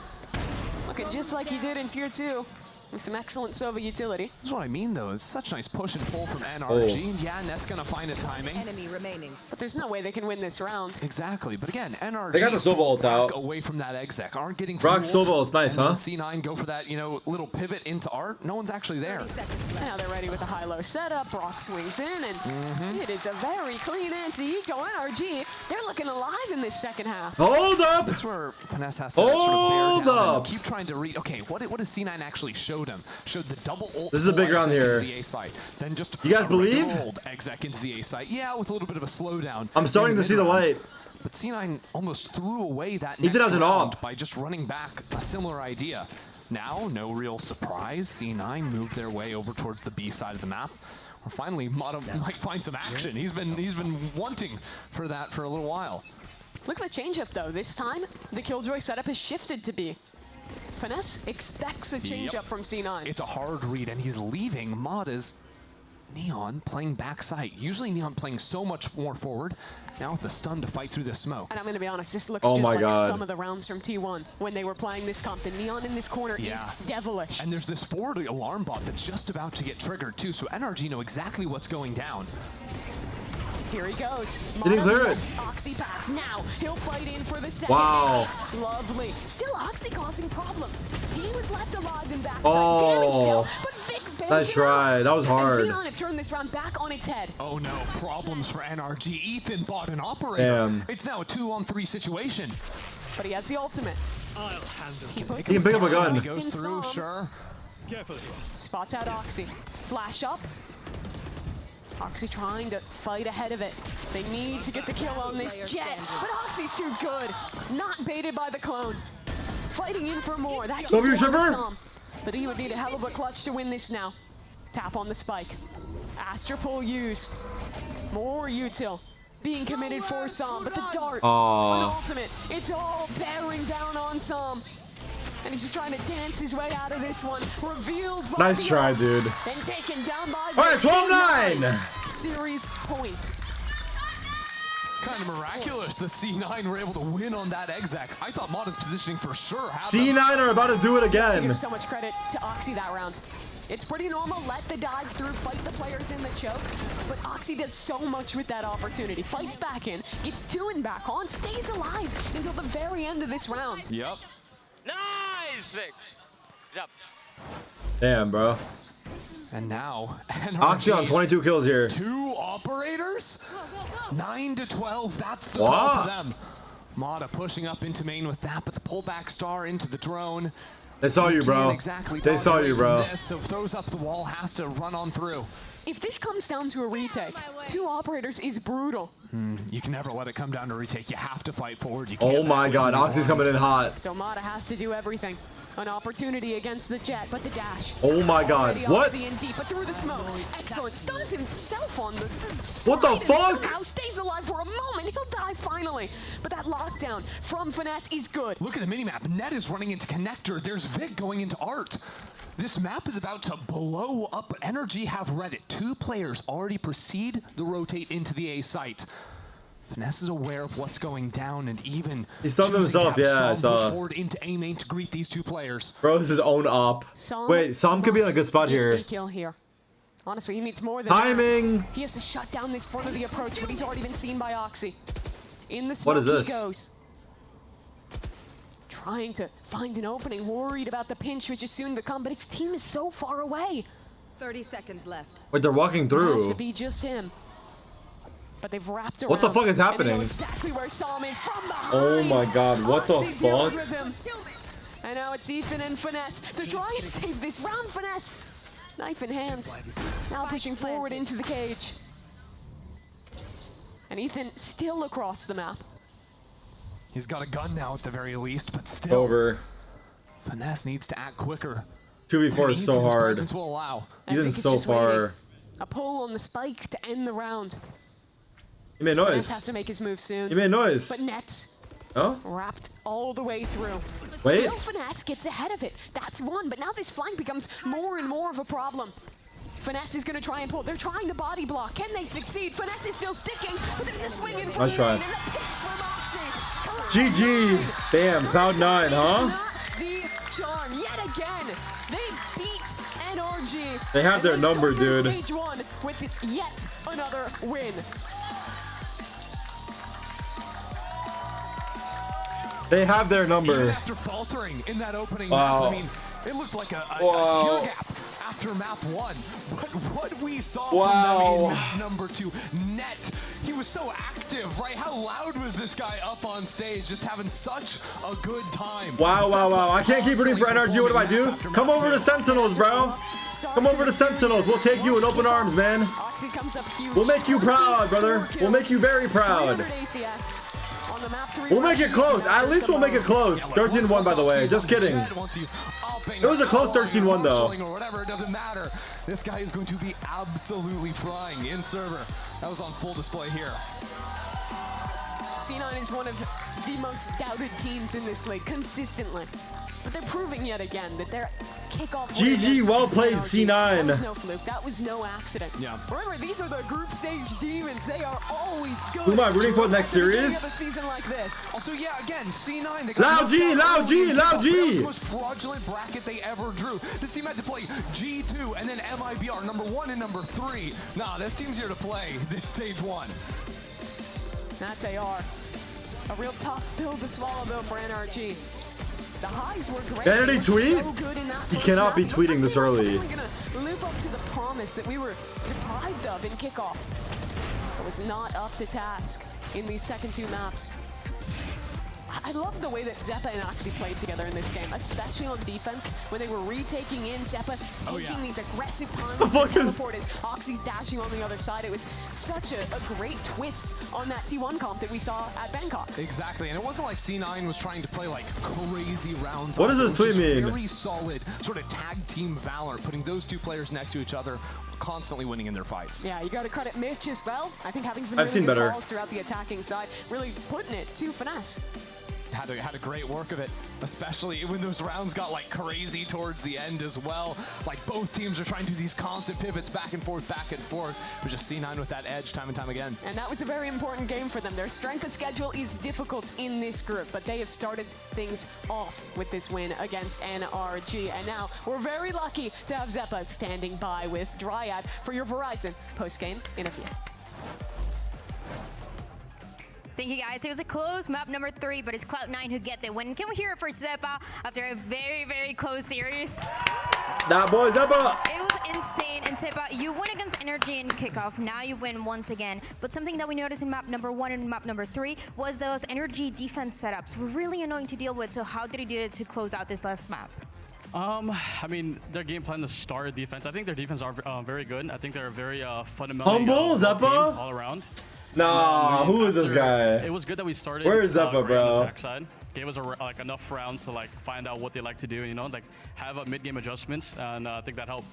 Looking just like he did in Tier 2. With some excellent Sova utility. That's what I mean, though. It's such nice push and pull from NRG. Yeah, Net's gonna find a timing. Enemy remaining. But there's no way they can win this round. Exactly. But again, NRG they got the Sova ult out. Away from that exec. Aren't getting Brock's Sova ult's nice, huh? C9 go for that, you know, little pivot into art. No one's actually there. Now they're ready with a high-low setup. Brock swings in, and it is a very clean anti-eco. NRG, they're looking alive in this second half. Hold up! This is where Finesse has to sort of bear down and keep trying to read. Okay, what does C9 actually showed him? Showed the double ult. This is a big round here. The A site. Then just you guys believe? Exec into the A site. Yeah, with a little bit of a slowdown. I'm starting to see the light. But C9 almost threw away that he did as an op by just running back a similar idea. Now, no real surprise. C9 moved their way over towards the B side of the map. Or finally, Mata might find some action. He's been wanting for that for a little while. Look at the changeup though. This time, the Killjoy setup has shifted to B. Finesse expects a change-up from C9. It's a hard read, and he's leaving Mata's Neon playing backside. Usually Neon playing so much more forward. Now with the stun to fight through the smoke. And I'm going to be honest, this looks just like some of the rounds from T1 when they were playing this comp. The Neon in this corner is devilish. And there's this forward alarm bot that's just about to get triggered too, so NRG know exactly what's going down. Here he goes. He didn't clear it. Oxy pass. Now he'll fight in for the second. Wow. Hit. Lovely. Still Oxy causing problems. He was left alive in backside. Oh. Damage still, but Vic bails Nice him try. out. That was hard. And Xenon have turned this round back on its head. Oh no, problems for NRG. Ethan bought an operator. Damn. It's now a 2-on-3 situation. But he has the ultimate. I'll handle He can pick up a gun. He goes through, sure. Carefully. Spots out Oxy. Flash up. Oxy trying to fight ahead of it. They need to get the kill on this Jet, but Oxy's too good. Not baited by the clone. Fighting in for more. That W gives one to shipper? some. But he would need a hell of a clutch to win this now. Tap on the spike. Astra pull used. More util. Being committed for Sam, but the dart, Aw. an ultimate. It's all bearing down on Sam. And he's just trying to dance his way out of this one. Revealed by Nice the try, ult, dude. and taken down by All right, the 12-9. Series point. Kind of miraculous that C9 were able to win on that exec. I thought Mata's positioning for sure. C9 are about to do it To again. give so much credit to Oxy that round. It's pretty normal, let the dive through, fight the players in the choke, but Oxy does so much with that opportunity. Fights back in, gets 2 and back on, stays alive until the very end of this round. Yep. Nice, Vic. Good job. Damn, bro. And now, Oxy on 22 kills here. 2 operators? 9 to 12, that's the Wow. call for them. Mata pushing up into main with that, but the pullback star into the drone. They saw you, bro. Can't exactly They dodge saw away you, from bro. This, so throws up the wall, has to run on through. If this comes down to a retake, 2 operators is brutal. You can never let it come down to retake. You have to fight forward. You Oh can't my back god, away from these Oxy's coming in lines. hot. So Mata has to do everything. An opportunity against the Jet, but the dash. Oh my god, Already what? Oxy in deep, but through the smoke. Excellent. Stuns himself on the What the slide and fuck? Somehow stays alive for a moment. He'll die finally. But that lockdown from Finesse is good. Look at the minimap. Net is running into connector. There's Vic going into art. This map is about to blow up. NRG have read it. 2 players already proceed to rotate into the A site. Finesse is aware of what's going down and even He stunned choosing to himself, have yeah, I Som saw push it. forward into A main to greet these 2 players. Bro, this is his own op. Wait, Sam could be in a good spot Get here. a kill here. Honestly, he needs more than Timing. that. He has to shut down this front of the approach, but he's already been seen by Oxy. In the What smoke is this? he goes. Trying to find an opening, worried about the pinch, which is soon to come, but his team is so far away. 30 seconds left. Wait, they're walking It has to through. be just him. But they've wrapped around. What the fuck is and they know happening? exactly where Sam is from behind. Oh my god, what the Oxy deals fuck? with him. And now it's Ethan and Finesse to try and save this round. Finesse, knife in hand, now pushing forward into the cage. And Ethan still across the map. He's got a gun now at the very least, but still. Over. Finesse needs to act quicker. 2v4 is so Ethan's hard. presence will allow. He's I in think it's so just waiting. far. A pull on the spike to end the round. He made Finesse has noise. to make his move soon. He made noise. But Nets Oh? wrapped all the way through. Wait. Still Finesse gets ahead of it. That's one, but now this flank becomes more and more of a problem. Finesse is going to try and pull. They're trying to body block. Can they succeed? Finesse is still sticking, but there's a swing in from Nice try. and a pitch from Oxy. GG. Damn, Cloud9, huh? Not the charm yet again. They beat NRG. They have and their they number, start their dude. Stage 1 with yet another win. They have their Even number. after faltering in that opening Wow. map, I mean, it looked like a Wow. tear gap after map 1. But what we saw Wow. from them in map number 2, Net, he was so active, right? How loud was this guy up on stage, just having such a good time? Wow, wow, wow. I can't keep rooting for NRG. What do I do? Come over to Sentinels, bro. Come over to Sentinels. We'll take you in open arms, man. Oxy comes up huge. We'll make you proud, brother. We'll make you very proud. 300 ACS on the map 3. We'll make it close. At least we'll make it close. 13-1, by the way. Just kidding. It was a close 13-1, though. Or whatever, it doesn't matter. This guy is going to be absolutely frying in server. That was on full display here. C9 is one of the most doubted teams in this league, consistently. but they're proving yet again that their kickoff. GG, well played, C9. That was no fluke. That was no accident. Yeah. Remember, these are the group stage demons. They are always good. Who am I rooting for next at the beginning of a series? season like this. Also, yeah, again, C9. They Lao G, Lao G, Lao G. The most fraudulent bracket they ever drew. This team had to play G2 and then MIBR, #1 and #3. Nah, this team's here to play this stage 1. That they are. A real tough pill to swallow, though, for NRG. The highs were great. Did he tweet? So good in that He first cannot be round. tweeting this early. We're gonna live up to the promise that we were deprived of in kickoff. It was not up to task in these second 2 maps. I love the way that Zeppa and Oxy played together in this game, especially on defense, when they were retaking in Zeppa, taking these aggressive times to teleport as Oxy's dashing on the other side. It was such a great twist on that T1 comp that we saw at Bangkok. Exactly, and it wasn't like C9 was trying to play like crazy rounds. What does this tweet mean? Very solid sort of tag team valor, putting those 2 players next to each other, constantly winning in their fights. Yeah, you got to credit Mitch as well. I think having some I've seen really good better balls throughout the attacking side, really putting it to Finesse. Had a great work of it, especially when those rounds got like crazy towards the end as well. Like both teams are trying to do these constant pivots back and forth, but just C9 with that edge time and time again. And that was a very important game for them. Their strength of schedule is difficult in this group, but they have started things off with this win against NRG. And now we're very lucky to have Zeppa standing by with Dryad for your Verizon post-game interview. Thank you, guys. It was a close map #3, but it's Cloud9 who get the win. Can we hear it for Zeppa after a very, very close series? That boy Zeppa. It was insane. And Zeppa, you win against NRG in kickoff. Now you win once again. But something that we noticed in map #1 and map #3 was those NRG defense setups were really annoying to deal with. So how did he do it to close out this last map? I mean, their game plan to start defense. I think their defense are very good. I think they're a very fundamentally humble team Zeppa all around. Nah, who is this guy? It was good that we started. Where is Zeppa, great on the bro? attack side. Gave us like enough rounds to like find out what they like to do. You know, like have a mid-game adjustments, and I think that helped.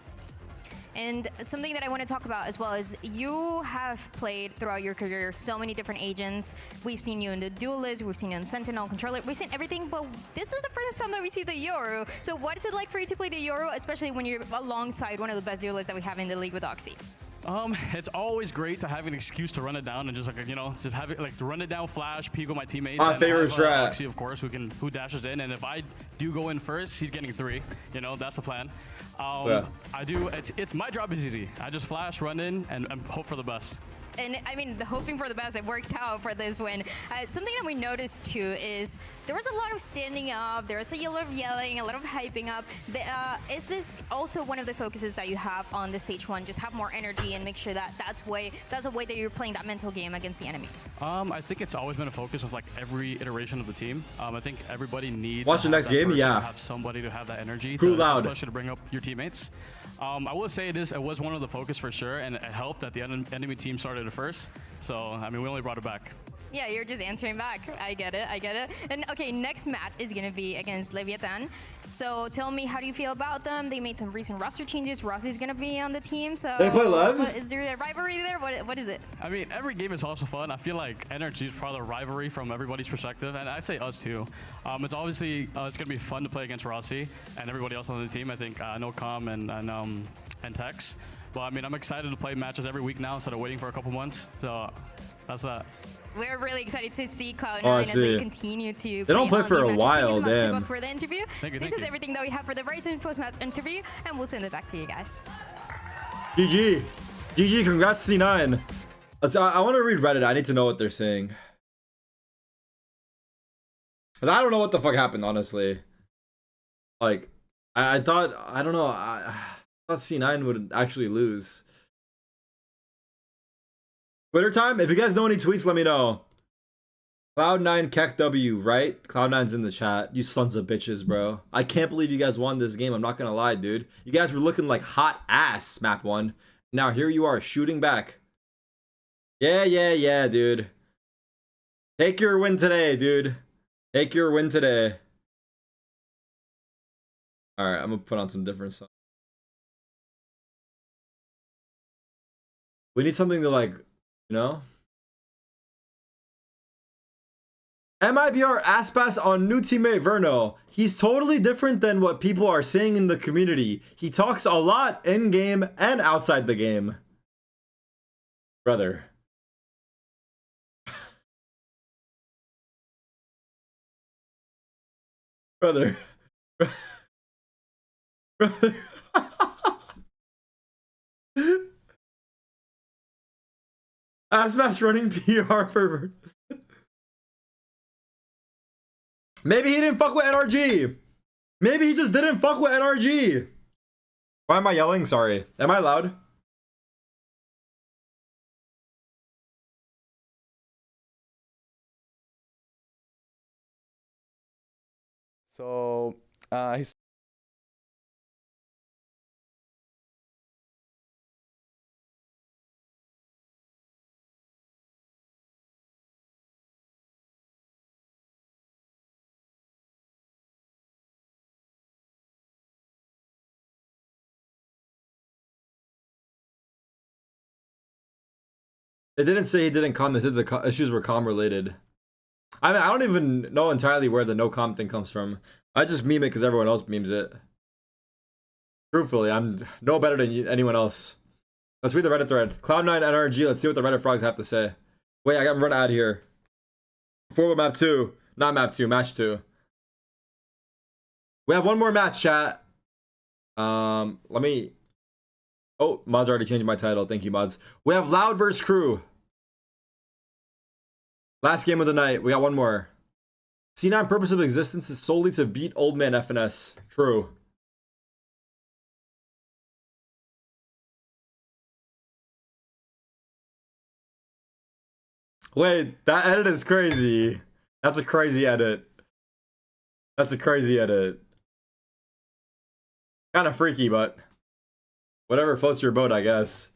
And something that I want to talk about as well is you have played throughout your career so many different agents. We've seen you in the Duelist, we've seen you in Sentinel, Controller, we've seen everything, but this is the first time that we see the Yoru. So what is it like for you to play the Yoru, especially when you're alongside one of the best duelists that we have in the league with Oxy? It's always great to have an excuse to run it down and just like, you know, just have it like to run it down, flash, peek with my teammates. My and favorite strat. Oxy, of course, who dashes in, and if I do go in first, he's getting 3. You know, that's the plan. Yeah. It's my job is easy. I just flash, run in, and hope for the best. And I mean, the hoping for the best, it worked out for this win. Something that we noticed too is there was a lot of standing up, there was a lot of yelling, a lot of hyping up. Is this also one of the focuses that you have on the stage 1? Just have more energy and make sure that that's a way that you're playing that mental game against the enemy. I think it's always been a focus of like every iteration of the team. I think everybody needs Watch the next game, yeah. Have somebody to have that energy, Cool loud. especially to bring up your teammates. I will say it was one of the focus for sure, and it helped that the enemy team started it first. So, I mean, we only brought it back. Yeah, you're just answering back. I get it. And okay, next match is going to be against Leviathan. So tell me, how do you feel about them? They made some recent roster changes. Rossi's going to be on the team. So they play Lev? Is there a rivalry there? What is it? I mean, every game is also fun. I feel like NRG is probably a rivalry from everybody's perspective, and I'd say us too. It's obviously it's going to be fun to play against Rossi and everybody else on the team. I think NoCom and Tex. But I mean, I'm excited to play matches every week now instead of waiting for a couple months. So that's that. We're really excited to see Cloud9 as they continue to They don't play for a while, Thank you so much damn. for the interview. This is everything that we have for the Verizon post-match interview, and we'll send it back to you guys. GG. GG, congrats C9. I want to read Reddit. I need to know what they're saying. Because I don't know what the fuck happened, honestly. Like, I thought, I don't know, I thought C9 would actually lose. Twitter time? If you guys know any tweets, let me know. Cloud9 Keck W, right? Cloud9's in the chat. You sons of bitches, bro. I can't believe you guys won this game. I'm not gonna lie, dude. You guys were looking like hot ass, map 1. Now here you are, shooting back. Yeah, dude. Take your win today, dude. Take your win today. Alright, I'm gonna put on some different stuff. We need something to like, you know? MIBR Aspas on new teammate Verno. He's totally different than what people are saying in the community. He talks a lot in game and outside the game. Brother. Brother. Brother. Aspas running PR for... Maybe he didn't fuck with NRG. Maybe he just didn't fuck with NRG. Why am I yelling? Sorry. Am I loud? So he's It didn't say he didn't come. It said the issues were comm related. I mean, I don't even know entirely where the no comm thing comes from. I just meme it because everyone else memes it. Truthfully, I'm no better than anyone else. Let's read the Reddit thread. Cloud9 NRG. Let's see what the Reddit frogs have to say. Wait, I got to run ad here. Forward map 2. Not map 2, match 2. We have one more match, chat. Let me... Oh, mods already changed my title. Thank you, mods. We have Loud vs. Crew. Last game of the night. We got one more. C9 purpose of existence is solely to beat old man FNS. True. Wait, that edit is crazy. That's a crazy edit. That's a crazy edit. Kind of freaky, but whatever floats your boat, I guess.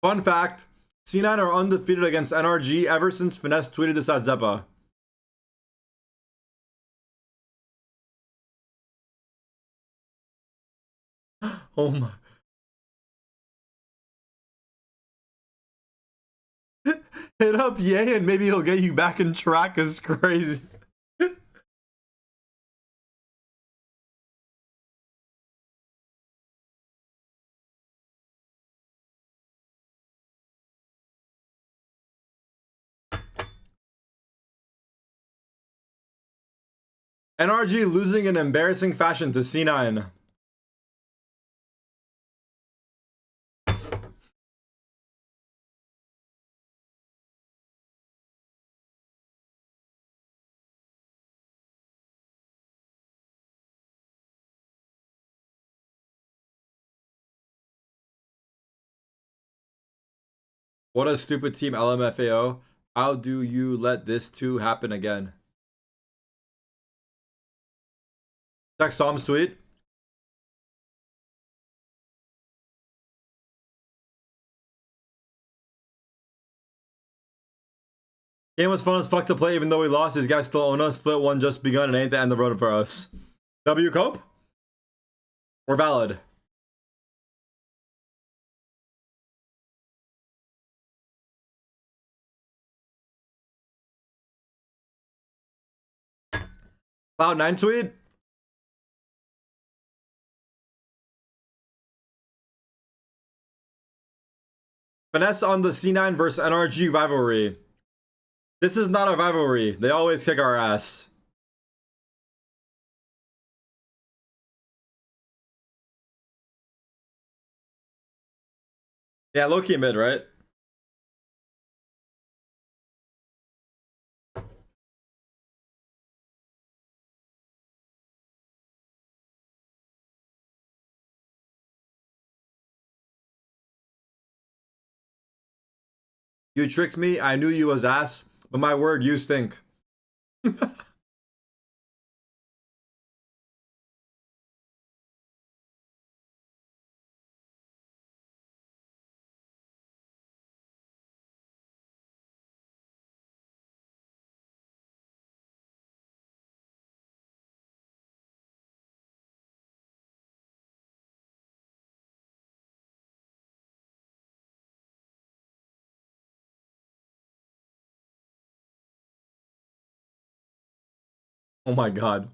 Fun fact, C9 are undefeated against NRG ever since Finesse tweeted this at Zeppa. Oh my. Hit up Ye and maybe he'll get you back in track is crazy. NRG losing in embarrassing fashion to C9. What a stupid team, LMFAO. How do you let this too happen again? Check Psalm's tweet. Game was fun as fuck to play even though we lost. These guys still own us. Split 1 just begun and ain't the end of the road for us. W Cope? Or valid? Cloud9 tweet? Finesse on the C9 versus NRG rivalry. This is not a rivalry. They always kick our ass. Yeah, low-key mid, right? You tricked me. I knew you was ass, but my word, you stink. Oh my god.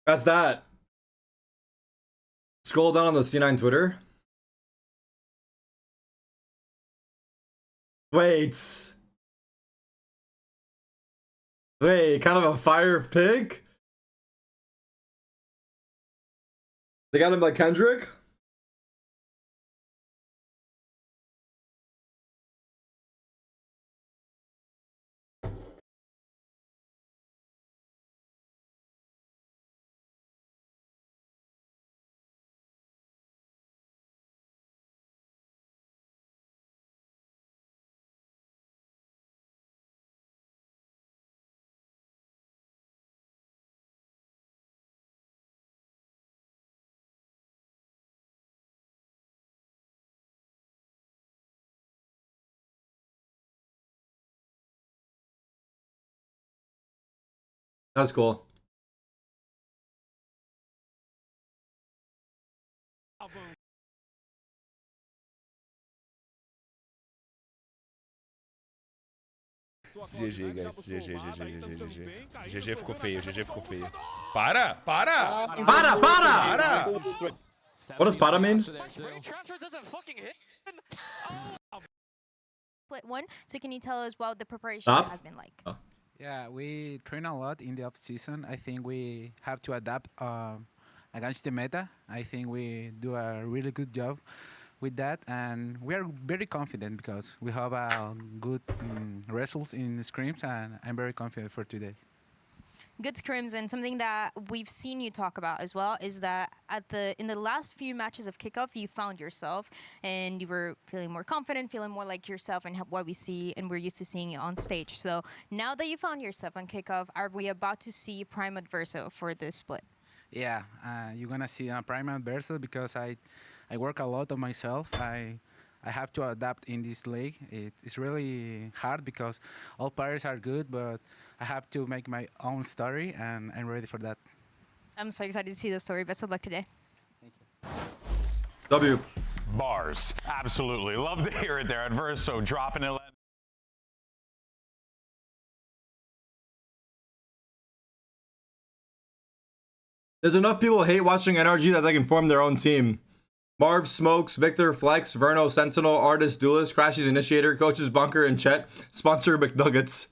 That's that. Scroll down on the C9 Twitter. Wait. Wait, kind of a fire pig? They got him like Kendrick? That's cool. GG, guys. GG. GG ficou feio, GG ficou feio. Para! Para! Para! Para! What does para mean? Split one. So can you tell us what the preparation Stop. has been like? Oh. Yeah, we train a lot in the off season. I think we have to adapt against the meta. I think we do a really good job with that, and we are very confident because we have good results in the scrims, and I'm very confident for today. Good scrims, and something that we've seen you talk about as well is that in the last few matches of kickoff, you found yourself and you were feeling more confident, feeling more like yourself, and what we see and we're used to seeing you on stage. So now that you found yourself on kickoff, are we about to see Prime Adverso for this split? Yeah, you're gonna see a Prime Adverso because I work a lot on myself. I have to adapt in this league. It's really hard because all players are good, but I have to make my own story, and I'm ready for that. I'm so excited to see the story. Best of luck today. W. Bars. Absolutely. Love to hear it there. Adverso dropping it. There's enough people hate watching NRG that they can form their own team. Marv, Smokes, Victor, Flex, Verno, Sentinel, Artist, Duelist, Crashy's Initiator, Coaches Bunker, and Chet. Sponsor McNuggets.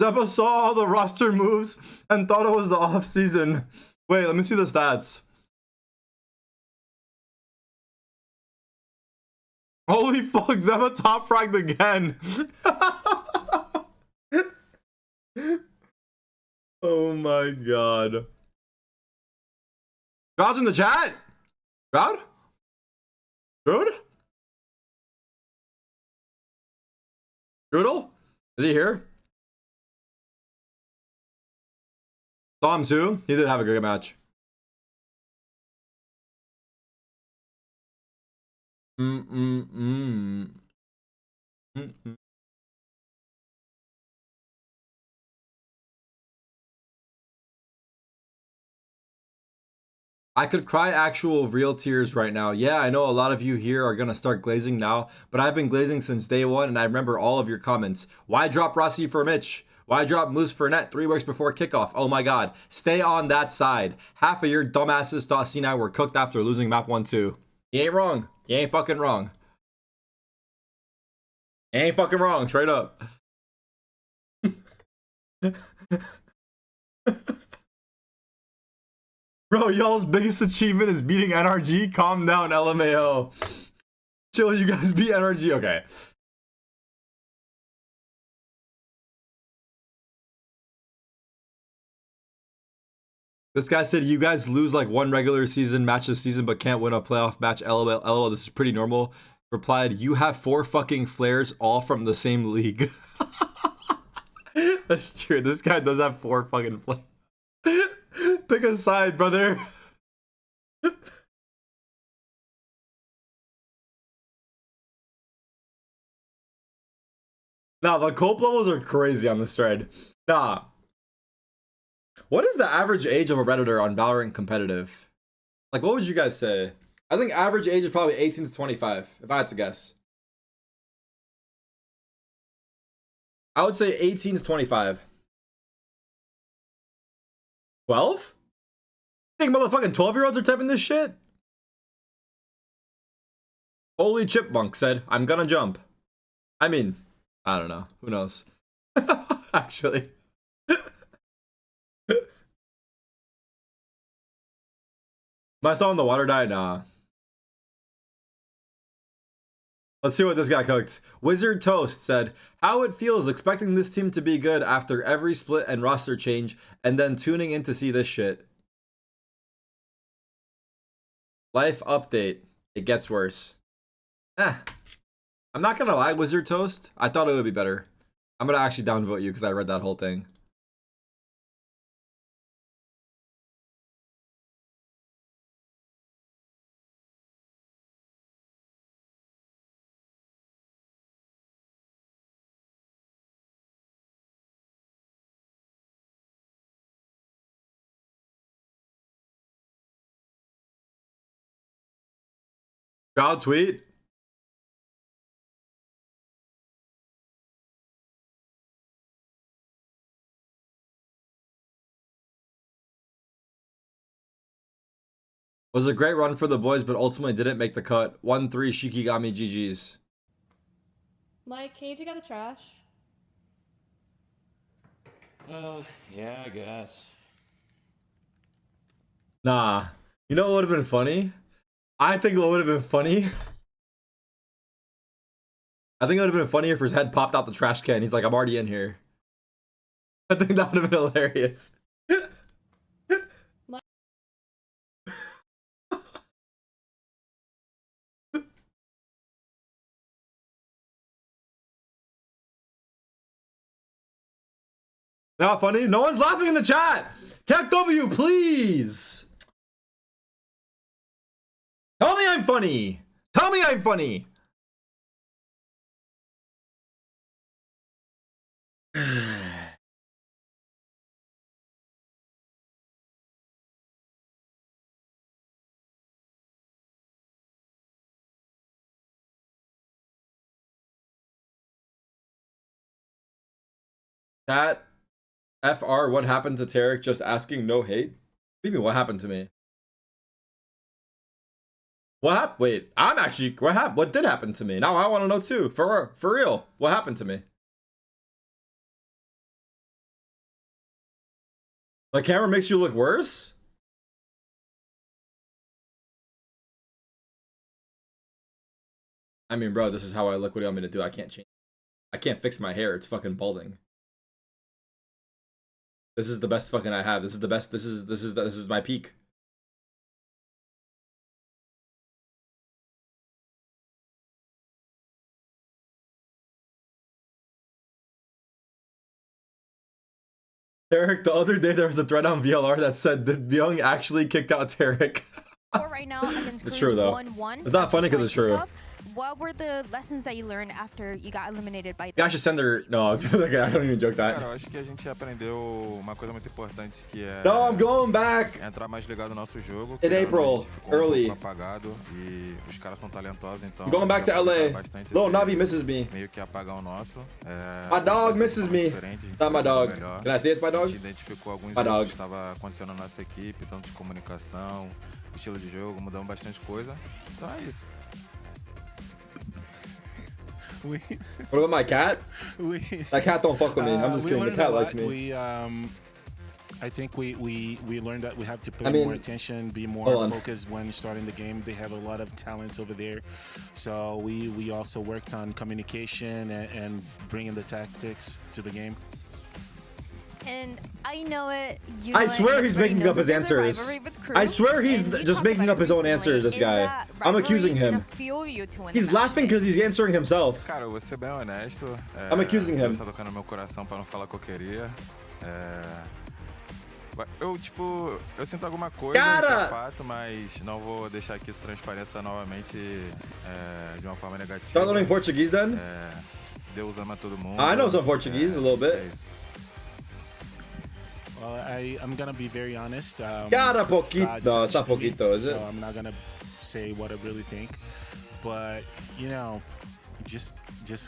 Zeppo saw all the roster moves and thought it was the off season. Wait, let me see the stats. Holy fuck, Zeppo top fragged again. Oh my god. Crowd's in the chat? Crowd? Crowd? Strudel? Is he here? Saw him too. He did have a good match. I could cry actual real tears right now. Yeah, I know a lot of you here are gonna start glazing now, but I've been glazing since day one, and I remember all of your comments. Why drop Rossi for Mitch? Why drop Moose for Net 3 weeks before kickoff? Oh my god. Stay on that side. Half of your dumbasses thought C9 were cooked after losing map 1-2. You ain't wrong. You ain't fucking wrong. You ain't fucking wrong. Straight up. Bro, y'all's biggest achievement is beating NRG? Calm down, LMAO. Chill, you guys beat NRG. Okay. This guy said, you guys lose like one regular season match this season, but can't win a playoff match. LOL, LOL, this is pretty normal. Replied, you have 4 fucking flares all from the same league. That's true. This guy does have 4 fucking flames. Pick a side, brother. Nah, the cope levels are crazy on this thread. Nah. What is the average age of a Redditor on Valorant competitive? Like, what would you guys say? I think average age is probably 18 to 25, if I had to guess. I would say 18 to 25. 12? Think motherfucking 12-year-olds are typing this shit? Holy Chipmunk said, I'm gonna jump. I mean, I don't know. Who knows? Actually. My saw in the water die? Nah. Let's see what this guy cooked. Wizard Toast said, how it feels expecting this team to be good after every split and roster change and then tuning in to see this shit. Life update. It gets worse. I'm not gonna lie, Wizard Toast. I thought it would be better. I'm gonna actually downvote you because I read that whole thing. Crowd tweet. Was a great run for the boys, but ultimately didn't make the cut. 1-3 Shikigami GG's. Mike, can you take out the trash? Yeah, I guess. Nah. You know what would have been funny? I think what would have been funny. I think it would have been funnier if his head popped out the trash can. He's like, I'm already in here. I think that would have been hilarious. Not funny? No one's laughing in the chat! Kek W, please! Tell me I'm funny! Tell me I'm funny! Chat, FR, what happened to Tarik? Just asking, no hate? What do you mean, what happened to me? What happened? Wait, I'm actually, what happened? What did happen to me? Now I want to know too. For real, what happened to me? The camera makes you look worse? I mean, bro, this is how I look. What do you want me to do? I can't change. I can't fix my hair. It's fucking balding. This is the best fucking I have. This is the best. This is my peak. Tarik, the other day there was a thread on VLR that said, did Byung actually kicked out Tarik? Right now against It's true though. 1-1. It's not funny because it's true. What were the lessons that you learned after you got eliminated by? Yeah, I should send her. No, I don't even joke that. Cara, eu acho que a gente aprendeu uma coisa muito importante que é. No, I'm going back. Entrar mais ligado no nosso jogo. In April, early. Apagado e os caras são talentosos, então. I'm going back to LA. Little Navi misses me. Meio que apagar o nosso. My dog misses me. It's not my dog. Can I say it's my dog? A gente identificou alguns erros que estava acontecendo na nossa equipe, tanto de comunicação, estilo de jogo, mudamos bastante coisa. Então é isso. What about my cat? That cat don't fuck with me. I'm just kidding. The cat likes me. I think we learned that we have to pay more attention, be more focused when starting the game. They have a lot of talents over there. So we also worked on communication and bringing the tactics to the game. And I know it. I swear he's making up his answers. I swear he's just making up his own answers, this guy. I'm accusing him. He's laughing because he's answering himself. Cara, eu vou ser bem honesto. I'm accusing him. Tá tocando no meu coração para não falar o que eu queria. Eu, tipo, eu sinto alguma coisa, isso é fato, mas não vou deixar que isso transpareça novamente de uma forma negativa. Start learning Portuguese then? Deus ama todo mundo. I know some Portuguese a little bit. Well, I'm gonna be very honest. Cara poquito. No, it's not poquito, is it? So I'm not gonna say what I really think, but you know, just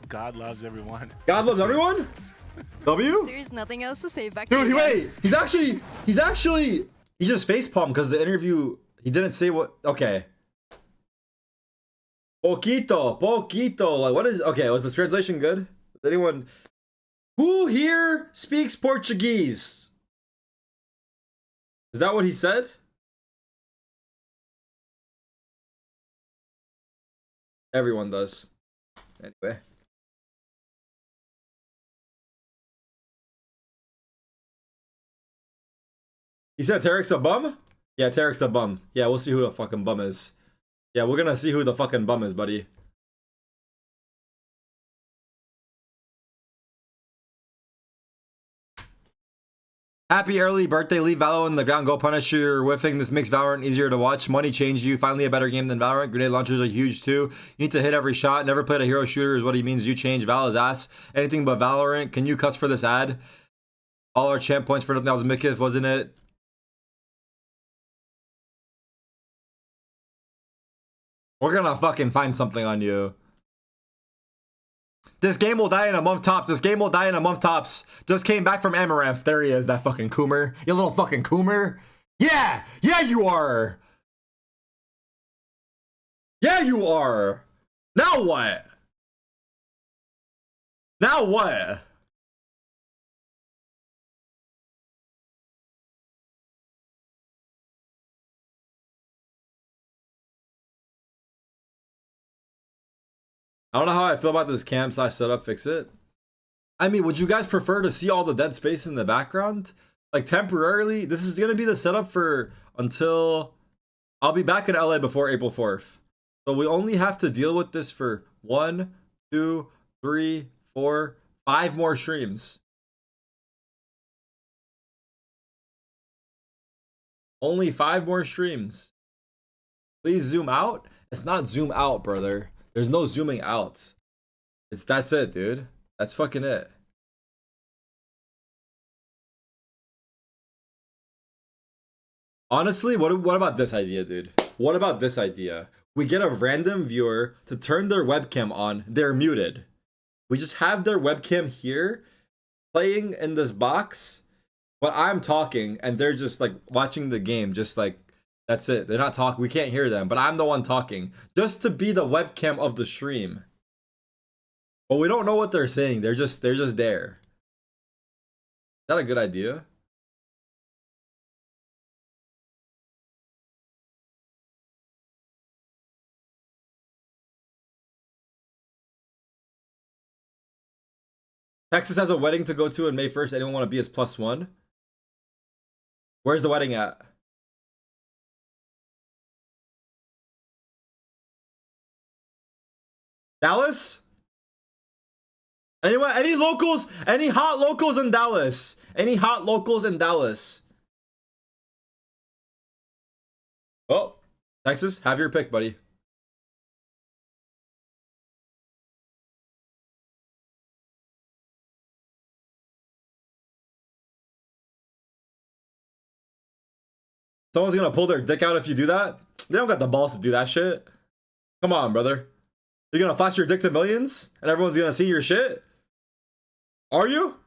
God loves everyone. God loves everyone? W? There's nothing else to say. Back Dude, to wait. He's actually he just facepalmed because the interview he didn't say what. Okay. Poquito. Like what is? Okay, was the translation good? Did anyone? Who here speaks Portuguese? Is that what he said? Everyone does. Anyway. He said Tarik's a bum? Yeah, Tarik's a bum. Yeah, we'll see who the fucking bum is. Yeah, we're gonna see who the fucking bum is, buddy. Happy early birthday, leave Valo in the ground, go punish your whiffing. This makes Valorant easier to watch. Money changed you, finally a better game than Valorant. Grenade launchers are huge too. You need to hit every shot. Never played a hero shooter is what he means. You change Val's ass. Anything but Valorant. Can you cuss for this ad? All our champ points for nothing. That was Mikith, wasn't it? We're gonna fucking find something on you. This game will die in a month tops. This game will die in a month tops. Just came back from Amaranth. There he is, that fucking Coomer. You little fucking Coomer. Yeah! Yeah, you are! Yeah, you are! Now what? Now what? I don't know how I feel about this cam / setup fix it. I mean, would you guys prefer to see all the dead space in the background? Like temporarily, this is going to be the setup for until I'll be back in LA before April 4th. So we only have to deal with this for 1, 2, 3, 4, 5 more streams. Only 5 more streams. Please zoom out. It's not zoom out, brother. There's no zooming out. That's it, dude. That's fucking it. Honestly, what about this idea, dude? What about this idea? We get a random viewer to turn their webcam on. They're muted. We just have their webcam here playing in this box, but I'm talking and they're just like watching the game, just like that's it. They're not talking. We can't hear them, but I'm the one talking. Just to be the webcam of the stream. But we don't know what they're saying. They're just there. Is that a good idea? Texas has a wedding to go to on May 1st. Anyone want to be his +1? Where's the wedding at? Dallas? Anyone? Any locals? Any hot locals in Dallas? Any hot locals in Dallas? Oh, Texas, have your pick, buddy. Someone's gonna pull their dick out if you do that? They don't got the balls to do that shit. Come on, brother. You're gonna flash your dick to millions and everyone's gonna see your shit? Are you?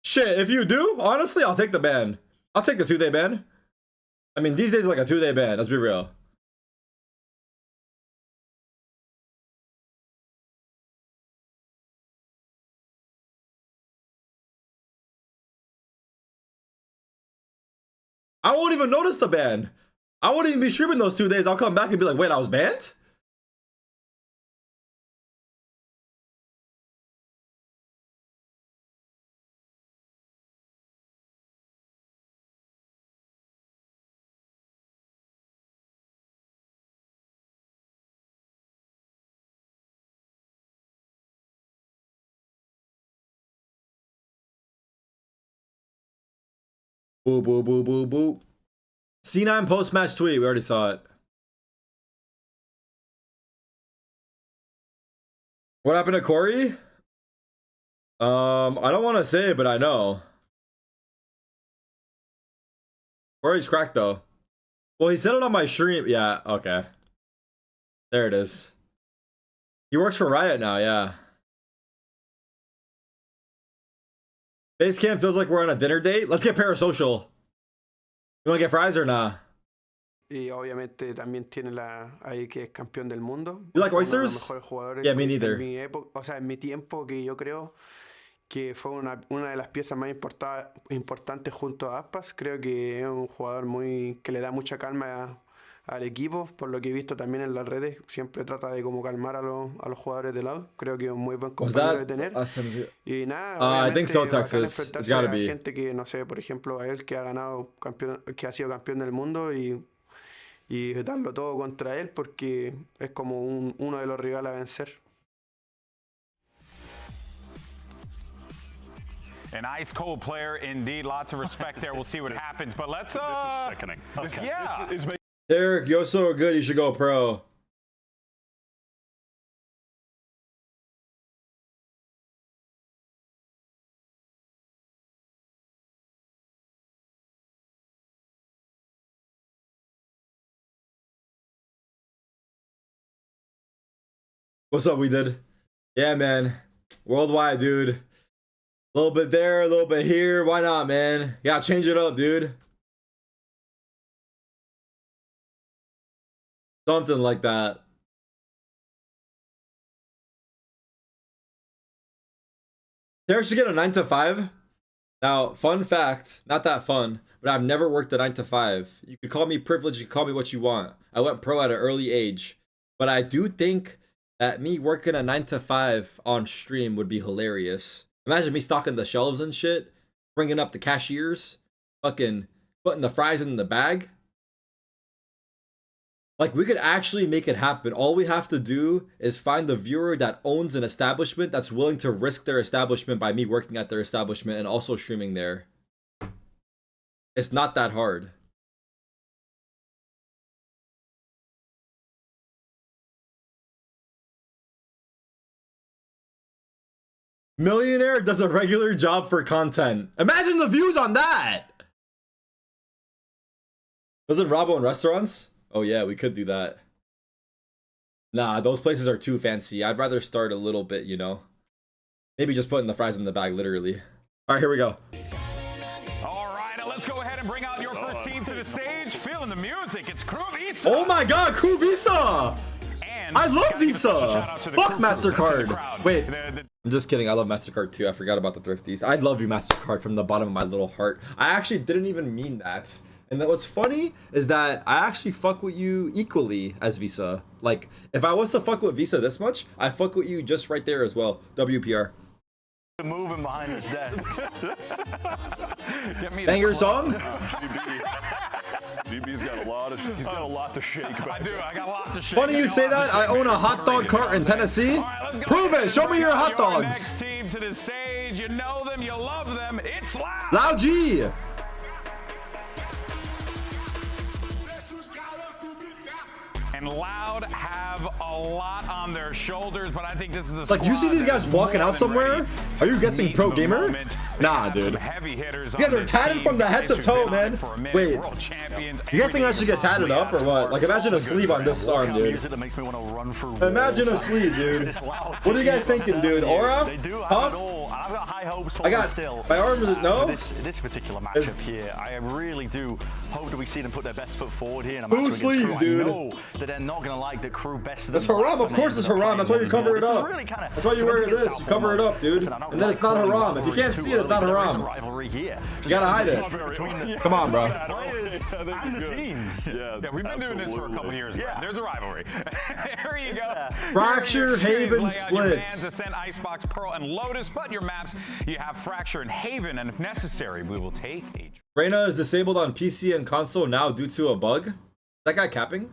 Shit, if you do, honestly, I'll take the ban. I'll take the 2-day ban. I mean, these days, like a 2-day ban, let's be real. I won't even notice the ban. I won't even be streaming those 2 days. I'll come back and be like, wait, I was banned? Boo, boo, boo, boo, boo. C9 post-match tweet. We already saw it. What happened to Corey? I don't want to say it, but I know. Corey's cracked, though. Well, he said it on my stream. Yeah, okay. There it is. He works for Riot now, yeah. Basecamp feels like we're on a dinner date. Let's get parasocial. You want to get fries or nah? Y obviamente también tiene ahí que es campeón del mundo. You like oysters? Yeah, me neither. En mi época, o sea, en mi tiempo, que yo creo que fue una de las piezas más importantes junto a Aspas. Creo que es un jugador que le da mucha calma al equipo, por lo que he visto también en las redes. Siempre trata de como calmar a los jugadores de lado. Creo que es un muy buen compañero de tener. Y nada, I think so, Texas. It's gotta be. Gente que, no sé, por ejemplo, a él que ha sido campeón del mundo y darlo todo contra él, porque es como uno de los rivales a vencer. An ice cold player indeed. Lots of respect there. We'll see what happens. But let's This is sickening. Yeah. This is Tarik, you're so good, you should go pro. What's up, we did? Yeah, man. Worldwide, dude. A little bit there, a little bit here. Why not, man? Yeah, change it up, dude. Something like that. Tarik should get a 9 to 5. Now, fun fact, not that fun, but I've never worked a 9 to 5. You could call me privileged, you could call me what you want. I went pro at an early age. But I do think that me working a 9 to 5 on stream would be hilarious. Imagine me stocking the shelves and shit, bringing up the cashiers, fucking putting the fries in the bag. Like, we could actually make it happen. All we have to do is find the viewer that owns an establishment that's willing to risk their establishment by me working at their establishment and also streaming there. It's not that hard. Millionaire does a regular job for content. Imagine the views on that. Does it Robo in restaurants? Oh yeah, we could do that. Nah, those places are too fancy. I'd rather start a little bit, you know. Maybe just putting the fries in the bag, literally. All right, here we go. All right, now let's go ahead and bring out your first team to the stage. Feeling the music, it's Crew Visa. Oh my god, Crew Visa! I love Visa! Fuck MasterCard! Wait, I'm just kidding. I love MasterCard too. I forgot about the thrifties. I love you, MasterCard, from the bottom of my little heart. I actually didn't even mean that. And what's funny is that I actually fuck with you equally as Visa. Like, if I was to fuck with Visa this much, I fuck with you just right there as well. WPR. Moving behind his desk. Banger song? GB's got a lot to shake. I do. I got a lot to shake. Funny you say that. I own a hot dog cart in Tennessee. Right, Prove it. Show me your hot dogs. Next team to the stage. You know them. You love them. It's Loud. Loud G. And Loud have a lot on their shoulders, but I think this is a like, you see these guys walking out somewhere? Are you guessing pro gamer? Nah, dude. Heavy hitters. You guys are tatted from the head to toe, man. Wait, you guys think I should get tatted up or what? Like, imagine a sleeve on this arm, dude. Imagine a sleeve, dude. What are you guys thinking, dude? Aura? Puff? I've got high hopes for I got still. my arm is no. This particular matchup here, I really do hope that we see them put their best foot forward here. Who sleeves, dude? I know that they're not gonna like the Crew best. That's haram. Of course it's haram. That's why you cover it up. That's why you wear this. You cover it up, dude. And then it's not haram. If you can't see it, it's not haram. You gotta hide it. Come on, bro. And the teams. Yeah, we've been doing this for a couple years. Yeah, there's a rivalry. Here you go. Fracture, Haven, Splits. Ascent, Icebox, Pearl, and Lotus. But your maps, you have Fracture and Haven, and if necessary, we will take a. Reyna is disabled on PC and console now due to a bug. That guy capping?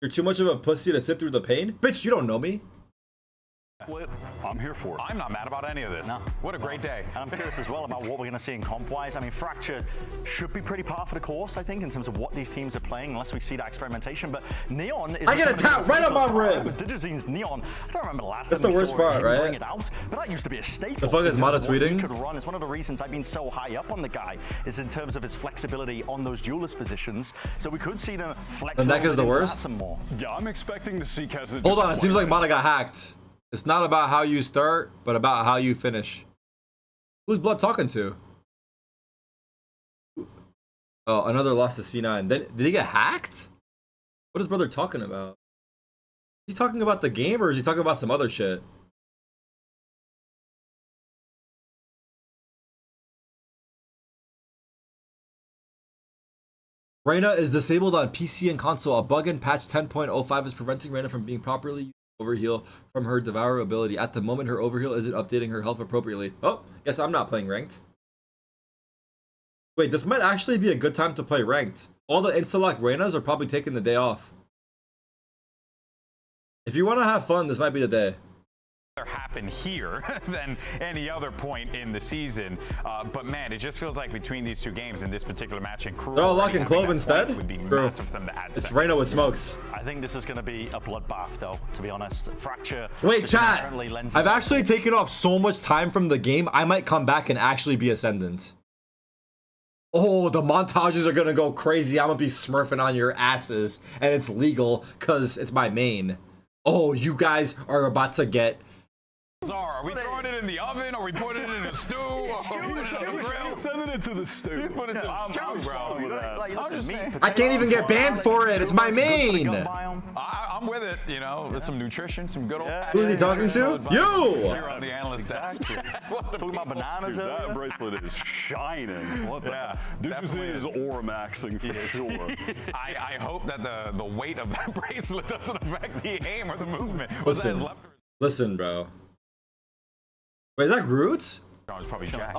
You're too much of a pussy to sit through the pain? Bitch, you don't know me. split, I'm here for it. I'm not mad about any of this. No. What a great day. And I'm curious as well about what we're going to see in comp-wise. I mean, Fracture should be pretty par for the course, I think, in terms of what these teams are playing, unless we see that experimentation. But Neon is... I get a tap right on my rib! With Digizine's Neon, I don't remember the last That's time the we worst saw part, him right? bring it out, but that used to be a staple. The fuck is in terms Mata of what he tweeting? could run. It's one of the reasons I've been so high up on the guy, is in terms of his flexibility on those duelist positions. So we could see them flex. The neck is the worst? Some more. Yeah, I'm expecting to see Keza. Hold on, it seems like Mata got hacked. It's not about how you start, but about how you finish. Who's Blood talking to? Oh, another loss to C9. Then did he get hacked? What is brother talking about? Is he talking about the game or is he talking about some other shit? Reyna is disabled on PC and console. A bug in patch 10.05 is preventing Reyna from being properly used overheal from her Devour ability. At the moment, her overheal isn't updating her health appropriately. Oh, guess I'm not playing ranked. Wait, this might actually be a good time to play ranked. All the insta-lock Reynas are probably taking the day off. If you want to have fun, this might be the day. Happen here than any other point in the season, but man, it just feels like between these two games in this particular match and KRU, they're all locking Clove instead. Would be True. massive for them to add. It's Reyna with smokes. I think this is going to be a bloodbath, though. To be honest, Fracture. Wait, chat. I've actually taken off so much time from the game. I might come back and actually be Ascendant. Oh, the montages are gonna go crazy. I'm gonna be smurfing on your asses, and it's legal because it's my main. Oh, you guys are about to get. Are we throwing it in the oven? Are we putting it in a stew? Are we putting it in the grill? Send it to the stew. He's putting it to the stew, bro. I'm just saying. I can't even get banned for it. It's my main. I'm with it, you know, with some nutrition, some good old. Who's he talking to? You! Zero on the analyst desk. Talking about bananas. Dude, that bracelet is shining. What the? This is aura maxing for sure. I hope that the weight of that bracelet doesn't affect the aim or the movement. Listen, bro. Wait, is that Groot? It's probably Jack.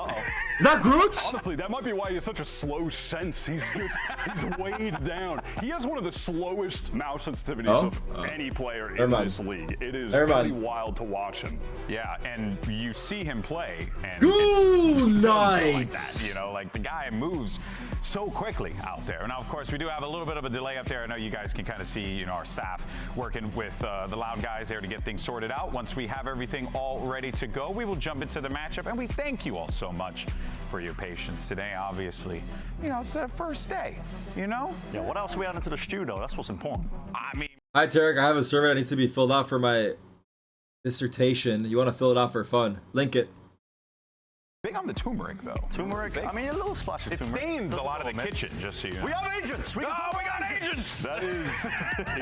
Is that Groot? Honestly, that might be why he has such a slow sense. He's weighed down. He has one of the slowest mouse sensitivities of any player in this league. It is pretty wild to watch him. Yeah, and you see him play, and Good night. like that, you know, like the guy moves so quickly out there. Now, of course, we do have a little bit of a delay up there. I know you guys can kind of see, you know, our staff working with the Loud guys there to get things sorted out. Once we have everything all ready to go, we will jump into the matchup, and we thank you all so much for your patience today. Obviously, you know, it's the first day, you know? Yeah, what else are we adding to the stew, though? That's what's important. I mean... Hi, Tarik. I have a survey that needs to be filled out for my dissertation. You want to fill it out for fun? Link it. Big on the turmeric, though. Turmeric? I mean, a little splash of turmeric. It stains a lot of the kitchen, just so you know. We have agents! We got agents! That is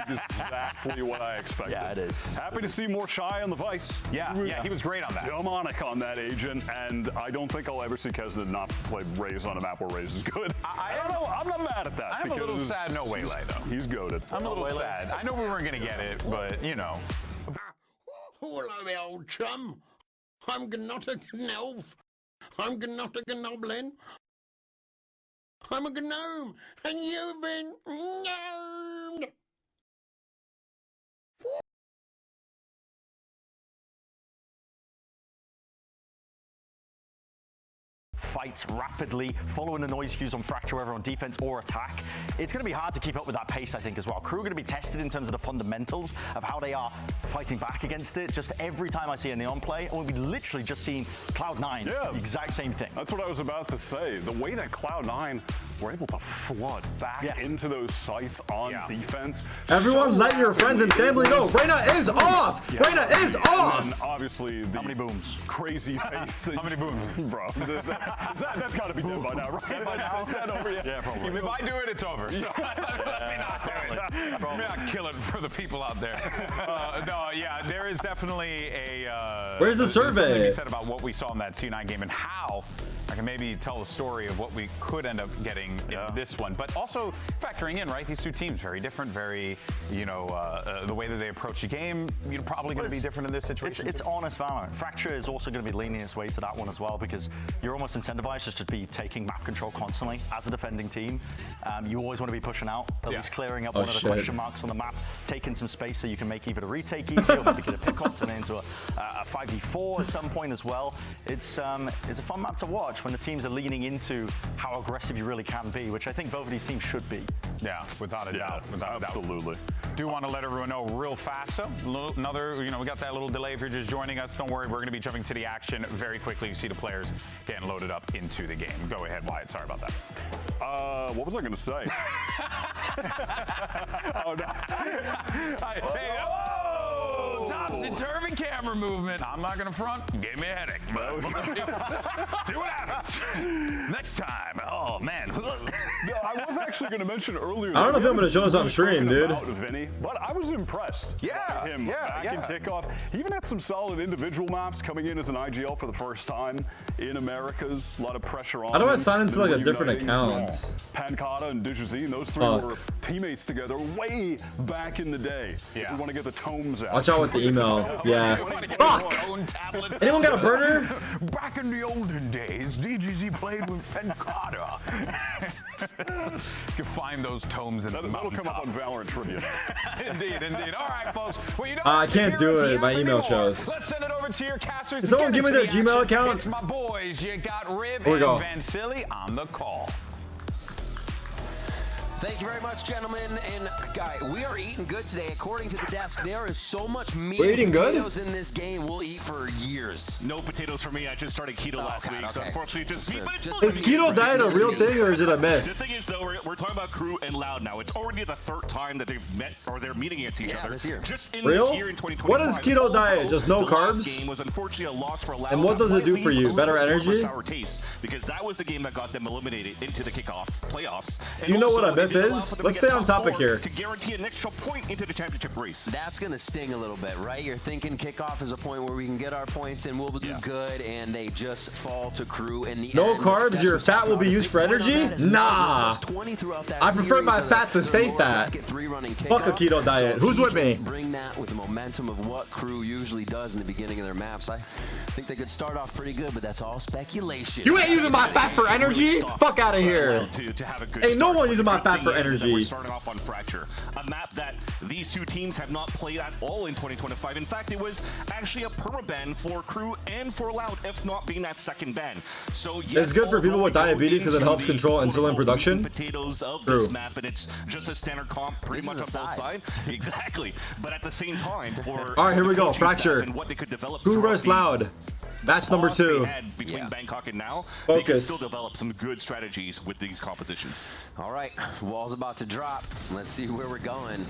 exactly what I expected. Yeah, it is. Happy to see more Shy on the Vice. Yeah, he was great on that. Demonic on that agent, and I don't think I'll ever see Keza not play Raze on a map where Raze is good. I don't know. I'm not mad at that. I'm a little sad no Waylay, though. He's goated. I'm a little sad. I know we weren't going to get it, but, you know. Hello, my old chum. I'm not a elf. I'm not a goblin. I'm a gnome, and you've been gnomed. Fights rapidly, following the noise cues on Fracture, whether on defense or attack. It's going to be hard to keep up with that pace, I think, as well. KRU are going to be tested in terms of the fundamentals of how they are fighting back against it. Just every time I see a Neon play, and we've literally just seen Cloud9, the exact same thing. That's what I was about to say. The way that Cloud9 were able to flood back into those sites on defense. Everyone let your friends and family know. Reyna is off! Reyna is off! And obviously, the how many booms? Crazy face. How many booms? Bro. That's got to be done by now, right? By now, is that over yet? Yeah, probably. If I do it, it's over. So let me not do it. Let me not kill it for the people out there. No, yeah, there is definitely a... Where's the survey? Something to be said about what we saw in that C9 game and how I can maybe tell the story of what we could end up getting happening in this one. But also factoring in, right, these two teams, very different, very, you know, the way that they approach the game, you're probably going to be different in this situation. It's honest Valorant. Fracture is also going to be leaning its way to that one as well, because you're almost incentivized just to be taking map control constantly as a defending team. You always want to be pushing out, at least clearing up one of the question marks on the map, taking some space so you can make either a retake easier or maybe get a pick off and into a 5v4 at some point as well. It's a fun map to watch when the teams are leaning into how aggressive you really can be, which I think both of these teams should be. Yeah, without a doubt. Absolutely. Do want to let everyone know real fast, though. Another, you know, we got that little delay if you're just joining us. Don't worry, we're going to be jumping to the action very quickly. You see the players getting loaded up into the game. Go ahead, Wyatt. Sorry about that. What was I going to say? Oh, no. Topsy-turvy camera movement. I'm not going to front. Gave me a headache. But see what happens. Next time. Oh, man. No, I was actually going to mention earlier. I don't know if I'm going to show us on stream, dude. Vinny, but I was impressed by him back in kickoff. He even had some solid individual maps coming in as an IGL for the first time in Americas. A lot of pressure on him. How do I sign into like a different account? Pancata and Dijazine, those three were teammates together way back in the day. If we want to get the tomes out. Watch out with the email. Yeah. Fuck! Anyone got a burner? Back in the olden days, DGZ played with Pancata. You can find those tomes in the That'll come up on Valorant Trivia. Indeed. All right, folks. Well, you know I can't do it. My email shows. Let's send it over to your casters. Can someone give me their Gmail account? It's my boys. You got Rib Here we go. and Vansili on the call. Thank you very much, gentlemen. And guy, we are eating good today. According to the desk, there is so much meat and potatoes in this game we'll eat for years. No potatoes for me. I just started keto last week, so unfortunately just meat. Is keto diet a real thing or is it a myth? The thing is, though, we're talking about KRU and Loud now. It's already the third time that they've met or they're meeting against each other. This year. Just in Real? this year in 2025. What is keto diet? Just no carbs? Game was unfortunately a loss for Loud. And what does it do for you? Better energy? Sour taste, because that was the game that got them eliminated into the kickoff playoffs. Do you know what a myth is? Let's stay on topic here. To guarantee an extra point into the championship race. That's going to sting a little bit, right? You're thinking kickoff is a point where we can get our points and we'll do good, and they just fall to KRU in the No end. carbs, your fat will be used for energy? Nah. I prefer my fat to stay fat. Fuck a keto diet. Who's with me? Bring that with the momentum of what KRU usually does in the beginning of their maps. I think they could start off pretty good, but that's all speculation. You ain't using my fat for energy? Fuck out of here. Ain't no one using my fat for energy. Starting off on Fracture, a map that these two teams have not played at all in 2025. In fact, it was actually a permaban for KRU and for Loud, if not being that second ban. So yes, it's good for people with diabetes because it helps control insulin production. Potatoes of this map, and it's just a standard comp, pretty much on both sides. Exactly, but at the same time, for all right, here we go. Fracture. What they could develop. Who runs Loud? Match number 2. Between Bangkok and now, Focus. they can still develop some good strategies with these compositions. All right, wall's about to drop. Let's see where we're going.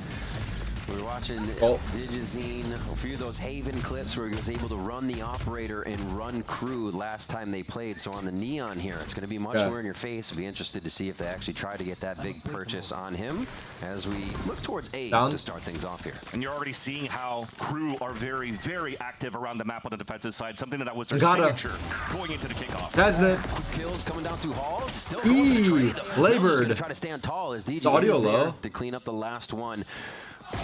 We're watching Digizine, a few of those Haven clips where he was able to run the operator and run KRU last time they played. So on the Neon here, it's going to be much more in your face. We'll be interested to see if they actually try to get that big purchase on him as we look towards A to start things off here. And you're already seeing how KRU are very, very active around the map on the defensive side. Something that was their signature going into the kickoff. Hasn't it? Kills coming down through halls. Still labored. Going to try to stand tall as DJ audio is there low to clean up the last one.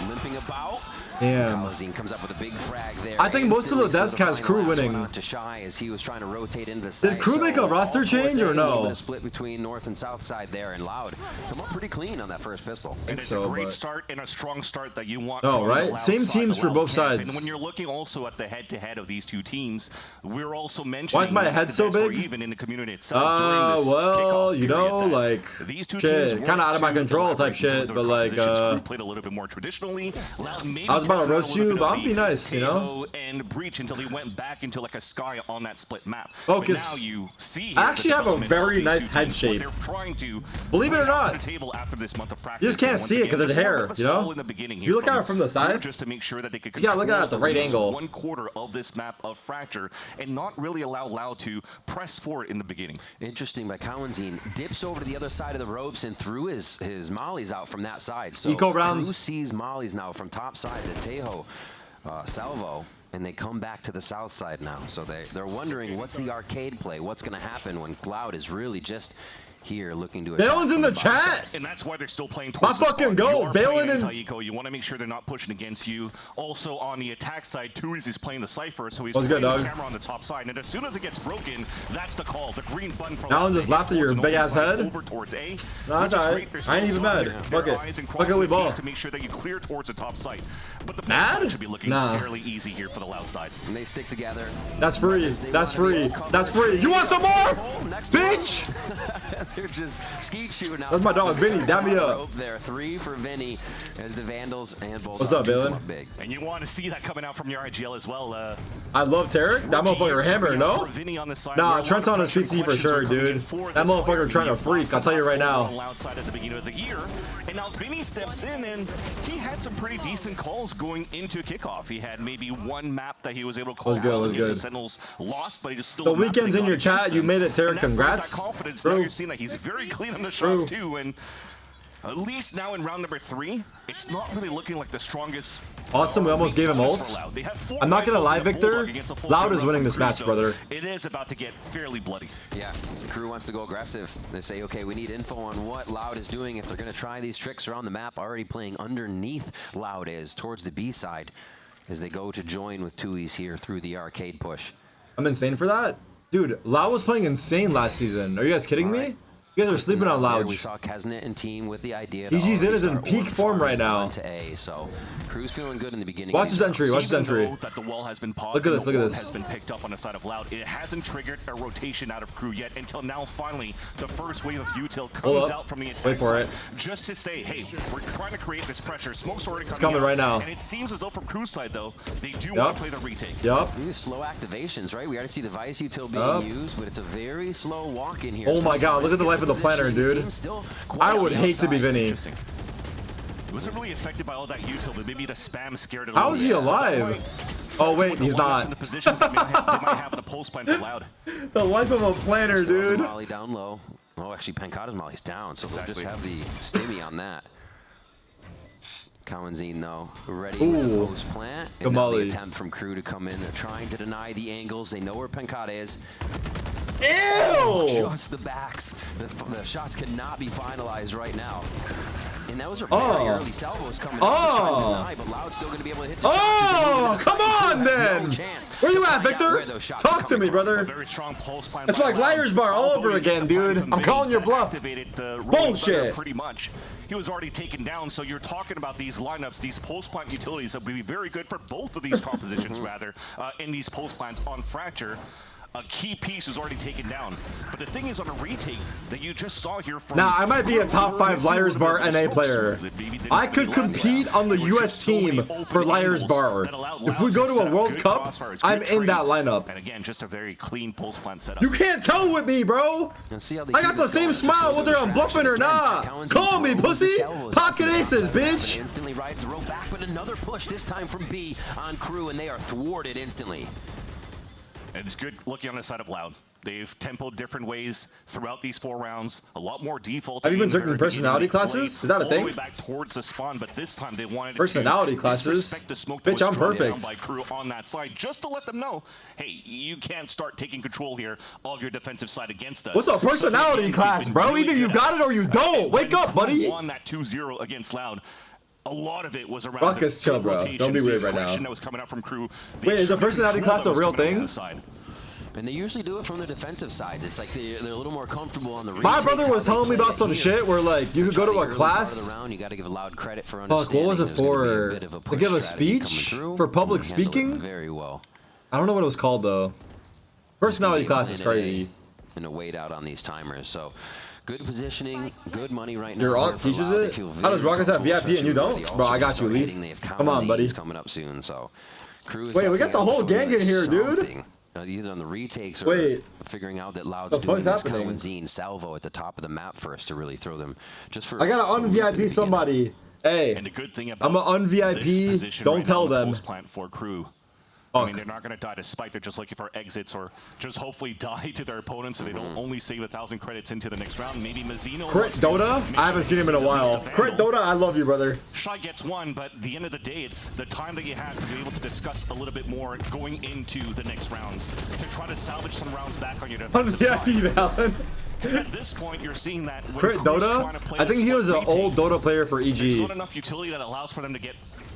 Limping about. Damn. Comes up with a big frag there. I think most of the desk has KRU winning. To Shy as he was trying to rotate into the side. Did KRU make a roster change or no? A split between north and south side there, and Loud come up pretty clean on that first pistol. And it's a great start and a strong start that you want. Oh, right. Same teams for both sides. And when you're looking also at the head-to-head of these two teams, we're also mentioning. Why is my head so big? Even in the community itself. Well, you know, like shit, kind of out of my control type shit, but like played a little bit more traditionally. I was about to roast you, but I'll be nice, you know? And breach until he went back into like a sky on that split map. Focus. But now you see I actually have a very nice head shape. Believe it or not. You just can't see it because there's hair, you know? You look at it from the side. Just to make sure that they could look at it at the right angle. 1/4 of this map of Fracture and not really allow Loud to press forward in the beginning. Interesting by Cloud9 dips over to the other side of the ropes and threw his mollies out from that side. So Eco rounds. KRU sees mollies now from top side, the Tejo salvo, and they come back to the south side now. So they're wondering what's the arcade play, what's going to happen when Cloud is really just here looking to Valen's in the chat. And that's why they're still playing My towards the fucking spawn. go. You are playing Valen and Taiko. You want to make sure they're not pushing against you. Also on the attack side, Tui's is playing the Cypher, so he's What's playing good, the dog? camera on the top side. And as soon as it gets broken, that's the call. The green button for Valen just laughed at your big ass head. over towards A. No, that's alright. I ain't even mad. Fuck it. Fuck it, we ball. To make sure that you clear towards the top side. But the Mad? should be looking Nah. fairly easy here for the Loud side. And they stick together. That's free. That's free. That's free. You want some more? Bitch! They're just skeet shooting out. That's my dog, Vinny. Dab me up. There, 3 for Vinny as the Vandals and Bulldogs. What's up, Valen? Big. And you want to see that coming out from your RGL as well. I love Tarik. That motherfucker hammer, no? Nah, Trent's on his PC for sure, dude. That motherfucker trying to freak. I'll tell you right now. Outside at the beginning of the year, and now Vinny steps in, and he had some pretty decent calls going into kickoff. He had maybe one map that he was able to call. Let's go, let's go. The Sentinels lost, but he just still. The weekend's in your chat. You made it, Tarik. Congrats. Confidence. Now you're seeing that he's very clean on the shots too, and at least now in round number 3, it's not really looking like the strongest. Awesome, we almost gave him ults. I'm not gonna lie, Victor. Loud is winning this match, brother. It is about to get fairly bloody. Yeah, the crew wants to go aggressive. They say, okay, we need info on what Loud is doing. If they're gonna try these tricks around the map, already playing underneath Loud is towards the B side as they go to join with Tui's here through the arcade push. I'm insane for that. Dude, Loud was playing insane last season. Are you guys kidding me? You guys are sleeping on Loud. We saw Kesnet and team with the idea. EG Zin is in peak form right now. To A, so Crew's feeling good in the beginning. Watch his entry. Watch his entry. That the wall has been paused, look at this. Look at this. Has been picked up on the side of Loud. It hasn't triggered a rotation out of Crew yet until now. Finally, the first wave of util comes out from the attack. Wait for it. Just to say, hey, we're trying to create this pressure. Smoke's already coming. It's coming right now. And it seems as though from Crew's side though, they do want to play the retake. Yup. These slow activations, right? We already see the Vice util being used, but it's a very slow walk in here. Oh my god, look at the life of the planner, dude. I would hate to be Vinny. He wasn't really affected by all that util, but maybe the spam scared him. How is he alive? Oh wait, he's not. The positions that they might have in the pulse plan for Loud. The life of a planner, dude. Molly down low. Oh, actually, Pancata's Molly's down, so they'll just have the stimmy on that. Cowanzine, though, ready to post plant. And now the attempt from Crew to come in. They're trying to deny the angles. They know where Pancata is. Ew! Just the backs. The shots cannot be finalized right now. And those are very early salvos coming out. Just trying to deny, but Loud's still going to be able to hit the shots. Come on, then! Where you at, Victor? Talk to me, brother. It's like Liar's Bar all over again, dude. I'm calling your bluff. Bullshit. Pretty much. He was already taken down, so you're talking about these lineups, these post-plant utilities that would be very good for both of these compositions, rather, in these post-plants on Fracture. A key piece is already taken down. But the thing is, on a retake that you just saw here from... Now, I might be a top 5 Liar's Bar NA player. I could compete on the US team for Liar's Bar. If we go to a World Cup, I'm in that lineup. And again, just a very clean post-plant setup. You can't tell with me, bro. I got the same smile whether I'm bluffing or not. Call me, pussy. Pocket aces, bitch. Instantly rides the rope back, but another push, this time from B on Crew, and they are thwarted instantly. And it's good looking on the side of Loud. They've tempoed different ways throughout these 4 rounds. A lot more default. Have you been taking personality classes? Is that a thing? All the way back towards the spawn, but this time they wanted personality classes. Bitch, I'm perfect. By Crew on that side, just to let them know, hey, you can't start taking control here of your defensive side against us. What's a personality class, bro? Either you got it or you don't. Wake up, buddy. Won that 2-0 against Loud. A lot of it was around Ruckus, chill, bro. Don't be weird right now. That was coming out from Crew. Wait, is a personality class a real thing? And they usually do it from the defensive side. It's like they're a little more comfortable on the My brother was telling me about some shit where like you could go to a class. You got to give Loud credit for fuck, what was it for? To give a speech for public speaking? Very well. I don't know what it was called though. Personality class is crazy. And a wait out on these timers. So good positioning, good money right now. Your aunt teaches it? How does Ruckus have VIP and you don't? Bro, I got you, Leaf. Come on, buddy. Coming up soon, so wait, we got the whole gang in here, dude. Either on the retakes or figuring out that Loud's doing this Cowanzine salvo at the top of the map first to really throw them just for. I gotta un-VIP somebody. Hey, and the good thing about I'm a un-VIP. Don't tell them. For Crew. I mean, they're not going to die to spike. They're just looking for exits or just hopefully die to their opponents so they don't only save 1,000 credits into the next round. Maybe Mazzino. Crit Dota? I haven't seen him in a while. Crit Dota, I love you, brother. Shy gets one, but at the end of the day, it's the time that you have to be able to discuss a little bit more going into the next rounds to try to salvage some rounds back on your defensive side. Valen. At this point, you're seeing that when Crit Crew's Dota? trying to play I think this he was an retake, old Dota player for there's EG. not enough utility that allows for them to get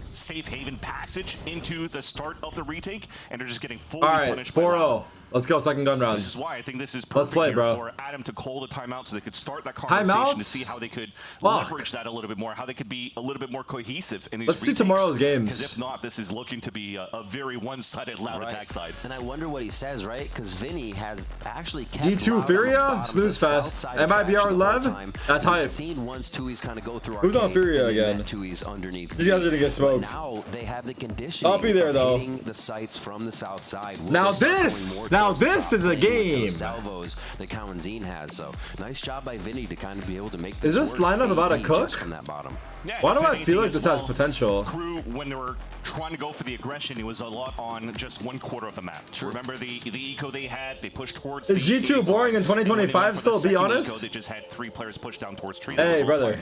safe haven passage into the start of the retake, and they're just getting fully Alright, punished by 4-0. Let's go, second gun round. This is why I think this is Let's perfect play, here bro. for Adam to call the timeout so they could start that conversation Timeouts? to see how they could Fuck. leverage that a little bit more, how they could be a little bit more cohesive in these Let's see retakes. tomorrow's games. Because if not, this is looking to be a very one-sided Loud attack side. And I wonder what he says, right? Because Vinny has actually kept D2 Loud on the Furia, bottoms of snooze the south fest. side of MIBR Fraction the whole Lev, time. that's We've hype. seen once Tui's kind of go through Who's on arcade, Furia and then again? Tui's underneath. These guys are gonna get smoked. But now they have the conditioning. I'll be there, of though. hitting the sights from the south side. Will Now they start going this- more now towards the this top is a lane with game. those salvos that Kawanzine has. So nice job by Vinny to kind of be able to make Is this work lineup about a AD cook? just from that bottom. Yeah, Why do if I anything feel like as this has well, potential? Crew, when they were trying to go for the aggression, it was a lot on just one quarter of the map. Remember the eco they had, they pushed towards Is the G2 boring in 2025 still, be honest? They just had 3 players push down towards tree. Hey, brother.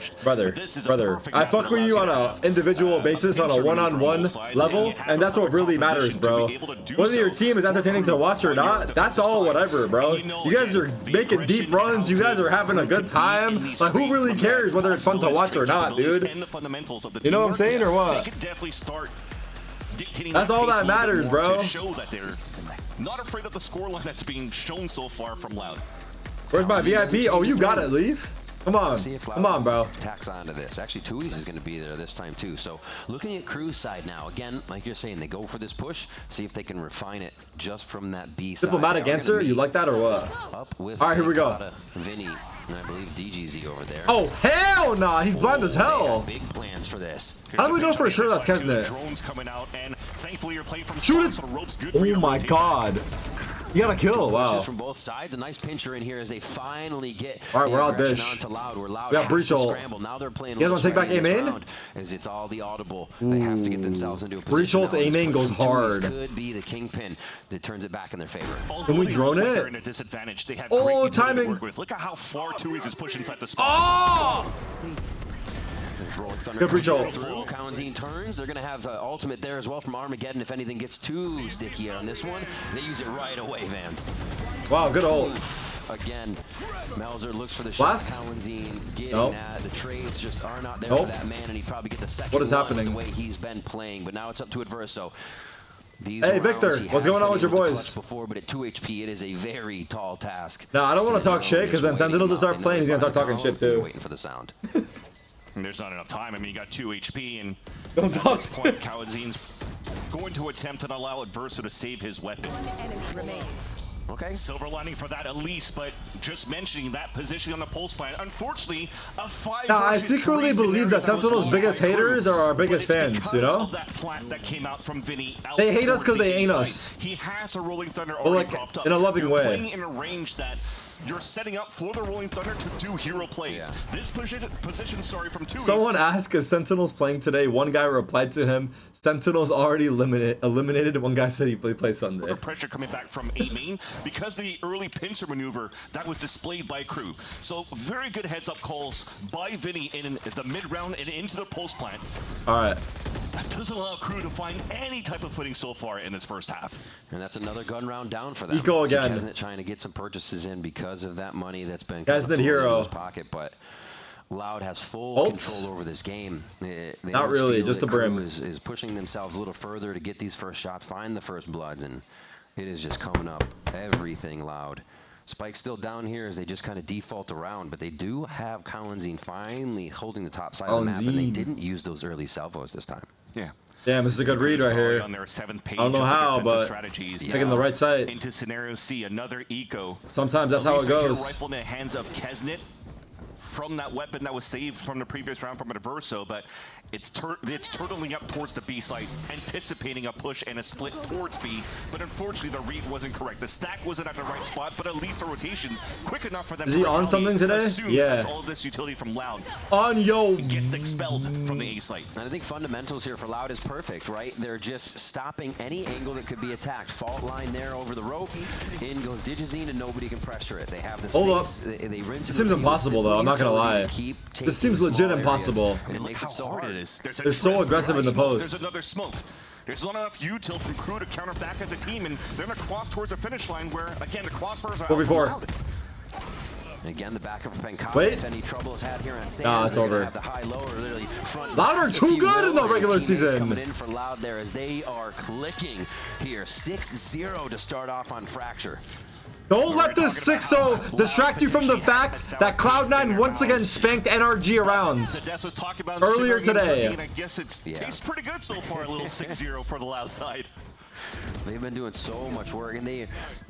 I fuck with you on a individual basis, on a one-on-one level, and that's what really matters, bro. Whether your team is entertaining to watch or not, that's all whatever, bro. You guys are making deep runs, you guys are having a good time. Like, who really cares whether it's fun to watch or not, dude? You know what I'm saying, or what? They could definitely start dictating That's all pace that a little bit matters, more bro. To show that they're not afraid of the scoreline that's being shown so far from Loud. Where's my VIP? Oh, you got it, Leaf. Come on. Come on, bro. Tacks onto this. Actually, Tui's is going to be there this time, too. So looking at Crew's side now, again, like you're saying, they go for this push, see if they can refine it just from that B side. Diplomatic answer? You like that or what? Up with All right, here we go. Nakata, Vinny, and I believe DGZ over there. Oh, hell nah. He's blind as hell. Big plans for this. How do we know for sure that's Kesnet? Drones coming out, and thankfully you're playing from Shoot it. so the rope's good for Oh your my rotation. god. You got a kill. Wow. Pushes from both sides. A nice pincher in here as they finally get All right, the we're out aggression dish. onto Loud. We're Loud We got has breach to ult. scramble. Now they're playing. You guys a wanna take little back sweaty A this main? round, as it's all the audible. They have to get themselves into a position. Breach ult now, A and main this goes push from Tui's hard. Could be the kingpin that turns it back in their favor. Can we drone They're it? in a disadvantage. They have Oh, great utility to timing. work with. Look at how far Tui's is pushed inside the spot. Oh! Rolling Thunder Good breach coming ult. through. Kawanzine turns. They're going to have ultimate there as well from Armageddon. If anything gets too sticky on this one, they use it right away, Vans. Wow, good ult. Again, Melzer looks for the Blast? shot. Kawanzine getting Nope. that. The trades just are not there Nope. for that man, and he'd probably get the second What is one happening? the way he's been playing. But now it's up to Adverso. These Hey, rounds Victor, he what's has going on been with your able to boys? clutch Before, but at 2 HP, it is a very tall task. No, I don't want to talk shit because then Sentinels will start playing. He's gonna start talking shit too. Waiting for the sound. And there's not enough time. I mean, you got 2 HP, and Don't at talk this point, Kawanzine's going to attempt to allow Adverso to save his weapon. Okay. Silver lining for that at least, but just mentioning that position on the pulse plan. Unfortunately, a 5 Now, I versus secretly 3 believe that scenario Sentinel's was biggest won by haters Crew, are our but biggest it's fans, you because know? of that plant that came out from Vinny out They hate us towards 'cause they the ain't site. us. He has a Rolling Thunder But, already like, propped up. in a loving You're way. playing in a range that you're setting up for the Rolling Thunder to do hero plays. This position, sorry, from 2 Someone asked, is Sentinels playing today? One guy replied to him, Sentinels already eliminated. One guy said he plays Sunday. Pressure coming back from A main because of the early pincer maneuver that was displayed by Crew. So very good heads-up calls by Vinny in the mid-round and into the pulse plant. All right. That doesn't allow Crew to find any type of footing so far in this first half. And that's another gun round down for them. Eco again. Kesnet trying to get some purchases in because of that money that's been Kesnet in hero. his pocket, but Loud has full Ults? control over this game. They Not almost really, feel just that the brim. Crew is pushing themselves a little further to get these first shots, find the first bloods, and it is just coming up everything Loud. Spike's still down here as they just kind of default around, but they do have Kawanzine finally holding the top side of the map, and they Kawanzine. didn't use those early salvos this time. Yeah. Damn, this is a good read right here. On their 7th page I don't know of the how, defensive but strategies. picking the right side. Into scenario C, another eco. Sometimes that's how it Secure goes. Rifle in the hands of Kesnet from that weapon that was saved from the previous round from Adverso, but it's turtling up towards the B site, anticipating a push and a split towards B, but unfortunately the read wasn't correct. The stack wasn't at the right spot, but at least the rotation's quick enough for them Is to he on something today? assume Yeah. that's all of this utility from Loud. On yo. Gets expelled from the A site. And I think fundamentals here for Loud is perfect, right? They're just stopping any angle that could be attacked. Fault line there over the rope. In goes Digizine and nobody can pressure it. They have the Hold up. space. They rinse It seems impossible though, I'm not gonna lie. This seems legit impossible. And it makes it so hard. It is. They're so aggressive in the post. There's another smoke. There's not enough util from Crew to counter back as a team, and they're gonna cross towards the finish line where, again, the crossfires are 4v4. out. Again, the backup for Penkata. Wait. If any trouble is had here on Sands, Nah, it's over. have the high low or literally front. Loud are too good in the regular season. Coming in for Loud there as they are clicking here. 6-0 to start off on Fracture. Don't let this 6-0 distract you from the fact that Cloud9 once again spanked NRG around earlier today. I guess it tastes pretty good so far, a little 6-0 for the Loud side. They've been doing so much work, and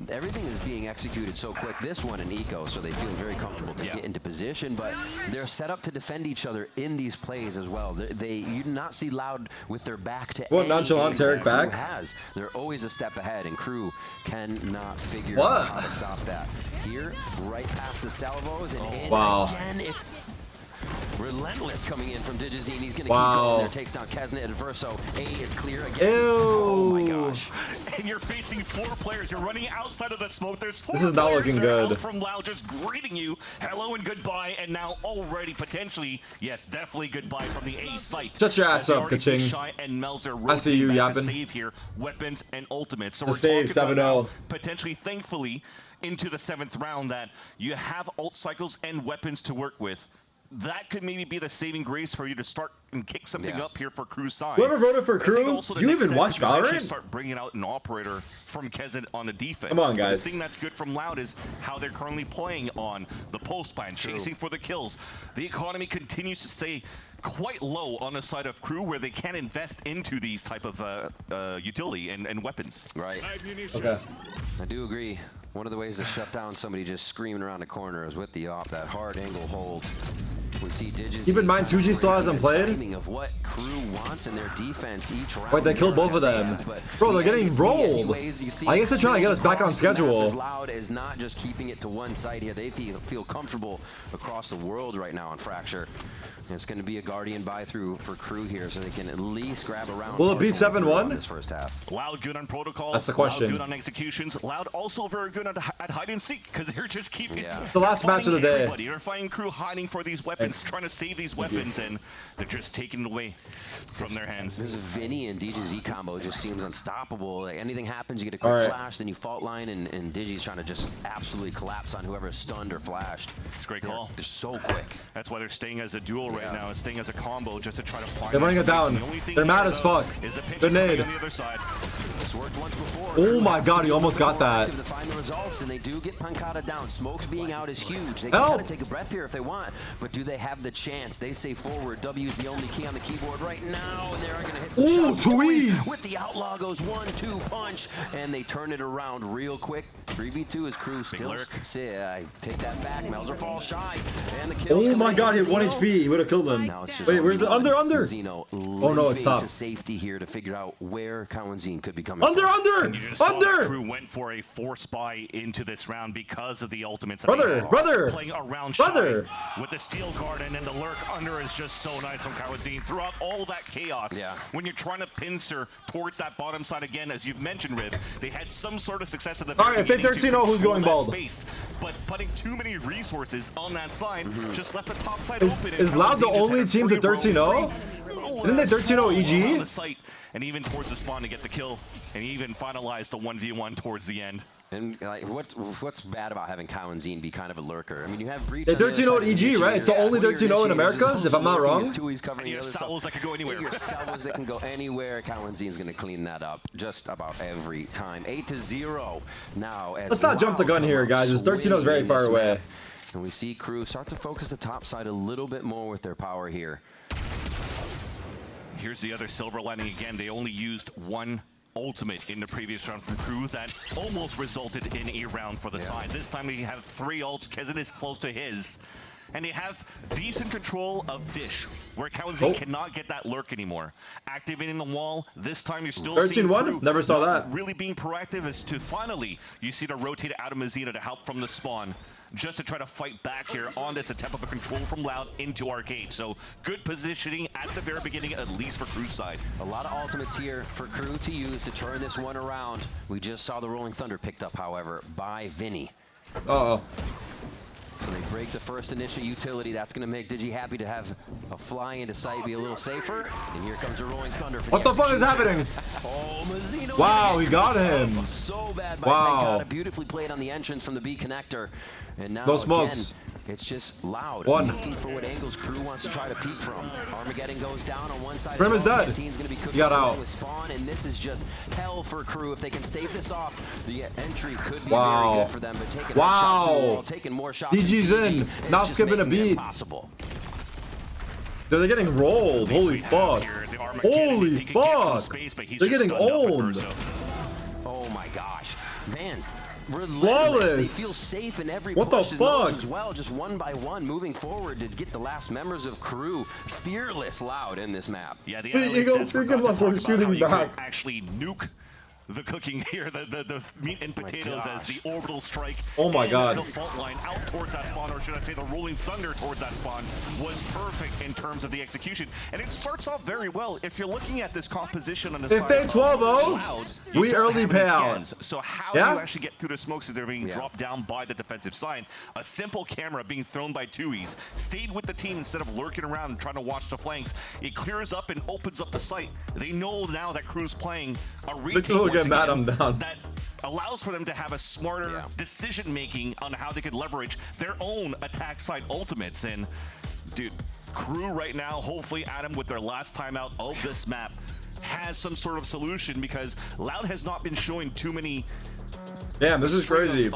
everything is being executed so quick. This one in eco, so they feel very comfortable to get into position, but they're set up to defend each other in these plays as well. You do not see Loud with their back to what nonchalant Tarik back? They're always a step ahead, and Crew cannot figure out how to stop that. Here, right past the salvos, and again, it's relentless coming in from Digizine. He's going to keep going there. Takes down Kesnet Adverso. A is clear again. Ew. Oh my gosh. And you're facing 4 players. You're running outside of the smoke. There's 4 this is not looking good. From Loud, just greeting you. Hello and goodbye. And now already potentially, yes, definitely goodbye from the A site. Shut your ass up, Kaching. And Melzer I see you yapping. Save here. Weapons and ultimates. So the we're save 7-0. Potentially, thankfully, into the 7th round that you have ult cycles and weapons to work with. That could maybe be the saving grace for you to start and kick something up here for Crew's side. Whoever voted for Crew, you even watch Valorant? Start bringing out an operator from Kesnet on the defense. Come on, guys. The thing that's good from Loud is how they're currently playing on the post plan, chasing for the kills. The economy continues to stay quite low on the side of Crew, where they can invest into these type of utility and weapons. Right. Okay. I do agree. One of the ways to shut down somebody just screaming around the corner is with the op, that hard angle hold. We see Digis. Keep in mind, 2G still hasn't played. Of what Crew wants in their defense each round. Wait, they killed both of them. Bro, they're getting rolled. I guess they're trying to get us back on schedule. Loud is not just keeping it to one side here. They feel comfortable across the world right now on Fracture. And it's going to be a Guardian buy-through for Crew here, so they can at least grab a round. Will it be 7-1? This first half. Loud good on protocols. That's the question. Loud good on executions. Loud also very good at hide and seek, because they're just keeping the last match of the day. They're finding Crew hiding for these weapons, trying to save these weapons, and they're just taking it away from their hands. This is Vinny and DJ's combo just seems unstoppable. Like anything happens, you get a quick flash, then you fault line, and Digi's trying to just absolutely collapse on whoever is stunned or flashed. It's a great call. They're so quick. That's why they're staying as a duel right now, and staying as a combo just to try to find. They're running it down. They're mad as fuck. Good nade. On the other side. This worked once before. Oh my god, he almost got that. To find the results, and they do get Pankata down. Smokes being out is huge. They can kind of take a breath here if they want, but do they have the chance? They say forward. W is the only key on the keyboard right now, and they're going to hit some shots. Tweez! With the Outlaw goes 1-2 punch, and they turn it around real quick. 3v2 is Crew still. I take that back. Melzer falls shy, and the kill. Oh my god, he had 1 HP. He would have killed him. Wait, where's the under? Zeno oh no, it's top. To safety here to figure out where Cloud9 could be coming. Under! Crew went for a force buy into this round because of the ultimates. Brother! Playing around shy with the steel guard, and then the lurk under is just so nice from Cloud9 throughout all that chaos. When you're trying to pincer towards that bottom side again, as you've mentioned, Rib, they had some sort of success at the very beginning. Alright, if they 13-0, who's going bald? Space, but putting too many resources on that side just left the top side open. Is Loud the only team to 13-0? Isn't they 13-0 EG? The site, and even towards the spawn to get the kill, and even finalized the 1v1 towards the end. And like, what's bad about having Cloud9 be kind of a lurker? I mean, you have Breach. They're 13-0 EG, right? It's the only 13-0 in Americas, if I'm not wrong. Your salvos that can go anywhere. Your salvos that can go anywhere. Cloud9 is going to clean that up just about every time. 8-0 now. Let's not jump the gun here, guys. This 13-0 is very far away. And we see Crew start to focus the top side a little bit more with their power here. Here's the other silver lining again. They only used one ultimate in the previous round from Crew that almost resulted in a round for the side. This time they have 3 ults. Kesnet is close to his. And they have decent control of Dish, where Cloud9 cannot get that lurk anymore. Activating the wall, this time you're still 13-1? Never saw that. Really being proactive is to finally, you see the rotate out of Mazina to help from the spawn, just to try to fight back here on this attempt of a control from Loud into Arcade. So good positioning at the very beginning, at least for Crew's side. A lot of ultimates here for Crew to use to turn this one around. We just saw the Rolling Thunder picked up, however, by Vinny. Uh-oh. So they break the first initial utility. That's going to make Digi happy to have a fly into sight be a little safer. And here comes a Rolling Thunder for what the fuck is happening? Oh, Mazzino. Wow, he got him. So bad by Wow. Pencata. Beautifully played on the entrance from the B connector. And now No smokes. Again, it's just loud. One. Looking for what angles Crew wants to try to peek from. Armageddon goes down on one side. Brim is dead. Team's gonna be He got out. with Spawn, and this is just hell for Crew. If they can stave this off, the entry could be Wow. very good for them. But taking Wow. shots on the wall, taking more shots. DG's in, not skipping a beat. Possible. Dude, they're getting rolled. Holy fuck. Holy fuck. They're getting owned. Oh my gosh. Vans. Relentless. Flawless. They feel safe in every What the push fuck? as well, just one by one, moving forward to get the last members of Crew. Fearless Loud in this map. Yeah, the Hey, analysts Eagle, just forgot freaking to like we're talk about shooting how you back. could actually nuke the cooking here, the meat and potatoes as the orbital strike. Oh my and God. The fault line out towards that spawn, or should I say the rolling thunder towards that spawn, was perfect in terms of the execution. And it starts off very well. If you're looking at this composition on the If side they of 12-0, Cloud, you we don't early have any pay out. scans. So how Yeah? do you actually get through the smokes as they're being dropped down by the defensive side? A simple camera being thrown by Tui's stayed with the team instead of lurking around and trying to watch the flanks. It clears up and opens up the site. They know now that Crew's playing a retake Look, once get mad, again I'm down. that allows for them to have a smarter decision making on how they could leverage their own attack side ultimates. And dude, Crew right now, hopefully Adam with their last time out of this map has some sort of solution, because Loud has not been showing too many. Damn, this is crazy.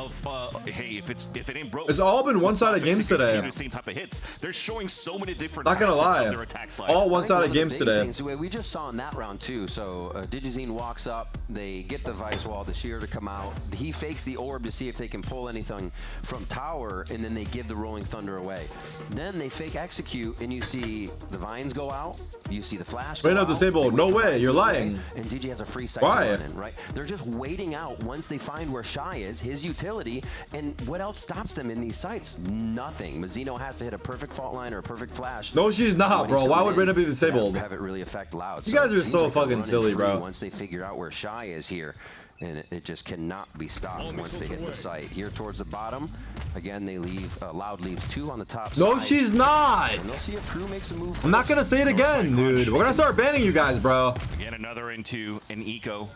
Hey, if it ain't broke, It's all been one-sided games today. The same type of hits. They're showing so many different. Not gonna facets lie. of their attack side. All one-sided games today. Things we just saw in that round too. So Digizine walks up, they get the Vice Wall, the Shear to come out. He fakes the orb to see if they can pull anything from tower, and then they give the Rolling Thunder away. Then they fake execute, and you see the Vines go out. You see the flash. Wait, no, disabled. No way, you're lying. And DG has a free sight Why? to run in, right? They're just waiting out once they find where Shy is, his utility, and what else stops them in these sites? Nothing. Mazzino has to hit a perfect fault line or a perfect flash. No, she's not, bro. Why would Reyna be disabled? Have it really affect Loud. You guys it are seems so like they're fucking running silly, free bro. Once they figure out where Shy is here, and it just cannot be stopped once they hit the site. Here towards the bottom, again, they leave, Loud leaves 2 on the top No, side. she's not. And they'll see if Crew makes a move. I'm not gonna say it again, dude. We're gonna start banning you guys, bro. Again, another into an eco.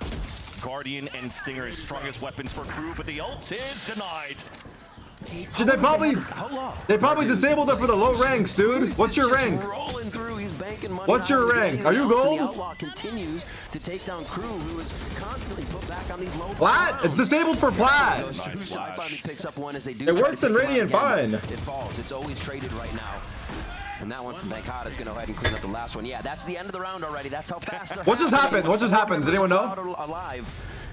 Guardian and Stinger is strongest weapons for Crew, but the ult is denied. Dude, they probably disabled it for the low ranks, dude. What's your rank? Rolling through, he's banking money. What's your rank? Are you gold? The Outlaw continues to take down Crew, who is constantly put back on these low. Plat? It's disabled for Plat. Shy finally picks up one as they do. It try works to in take him out Radiant again, fine. It falls. It's always traded right now. And that one from Bankata is going to go ahead and clean up the last one. Yeah, that's the end of the round already. That's how fast they're What just happened? What just happened? Does anyone know? Alive.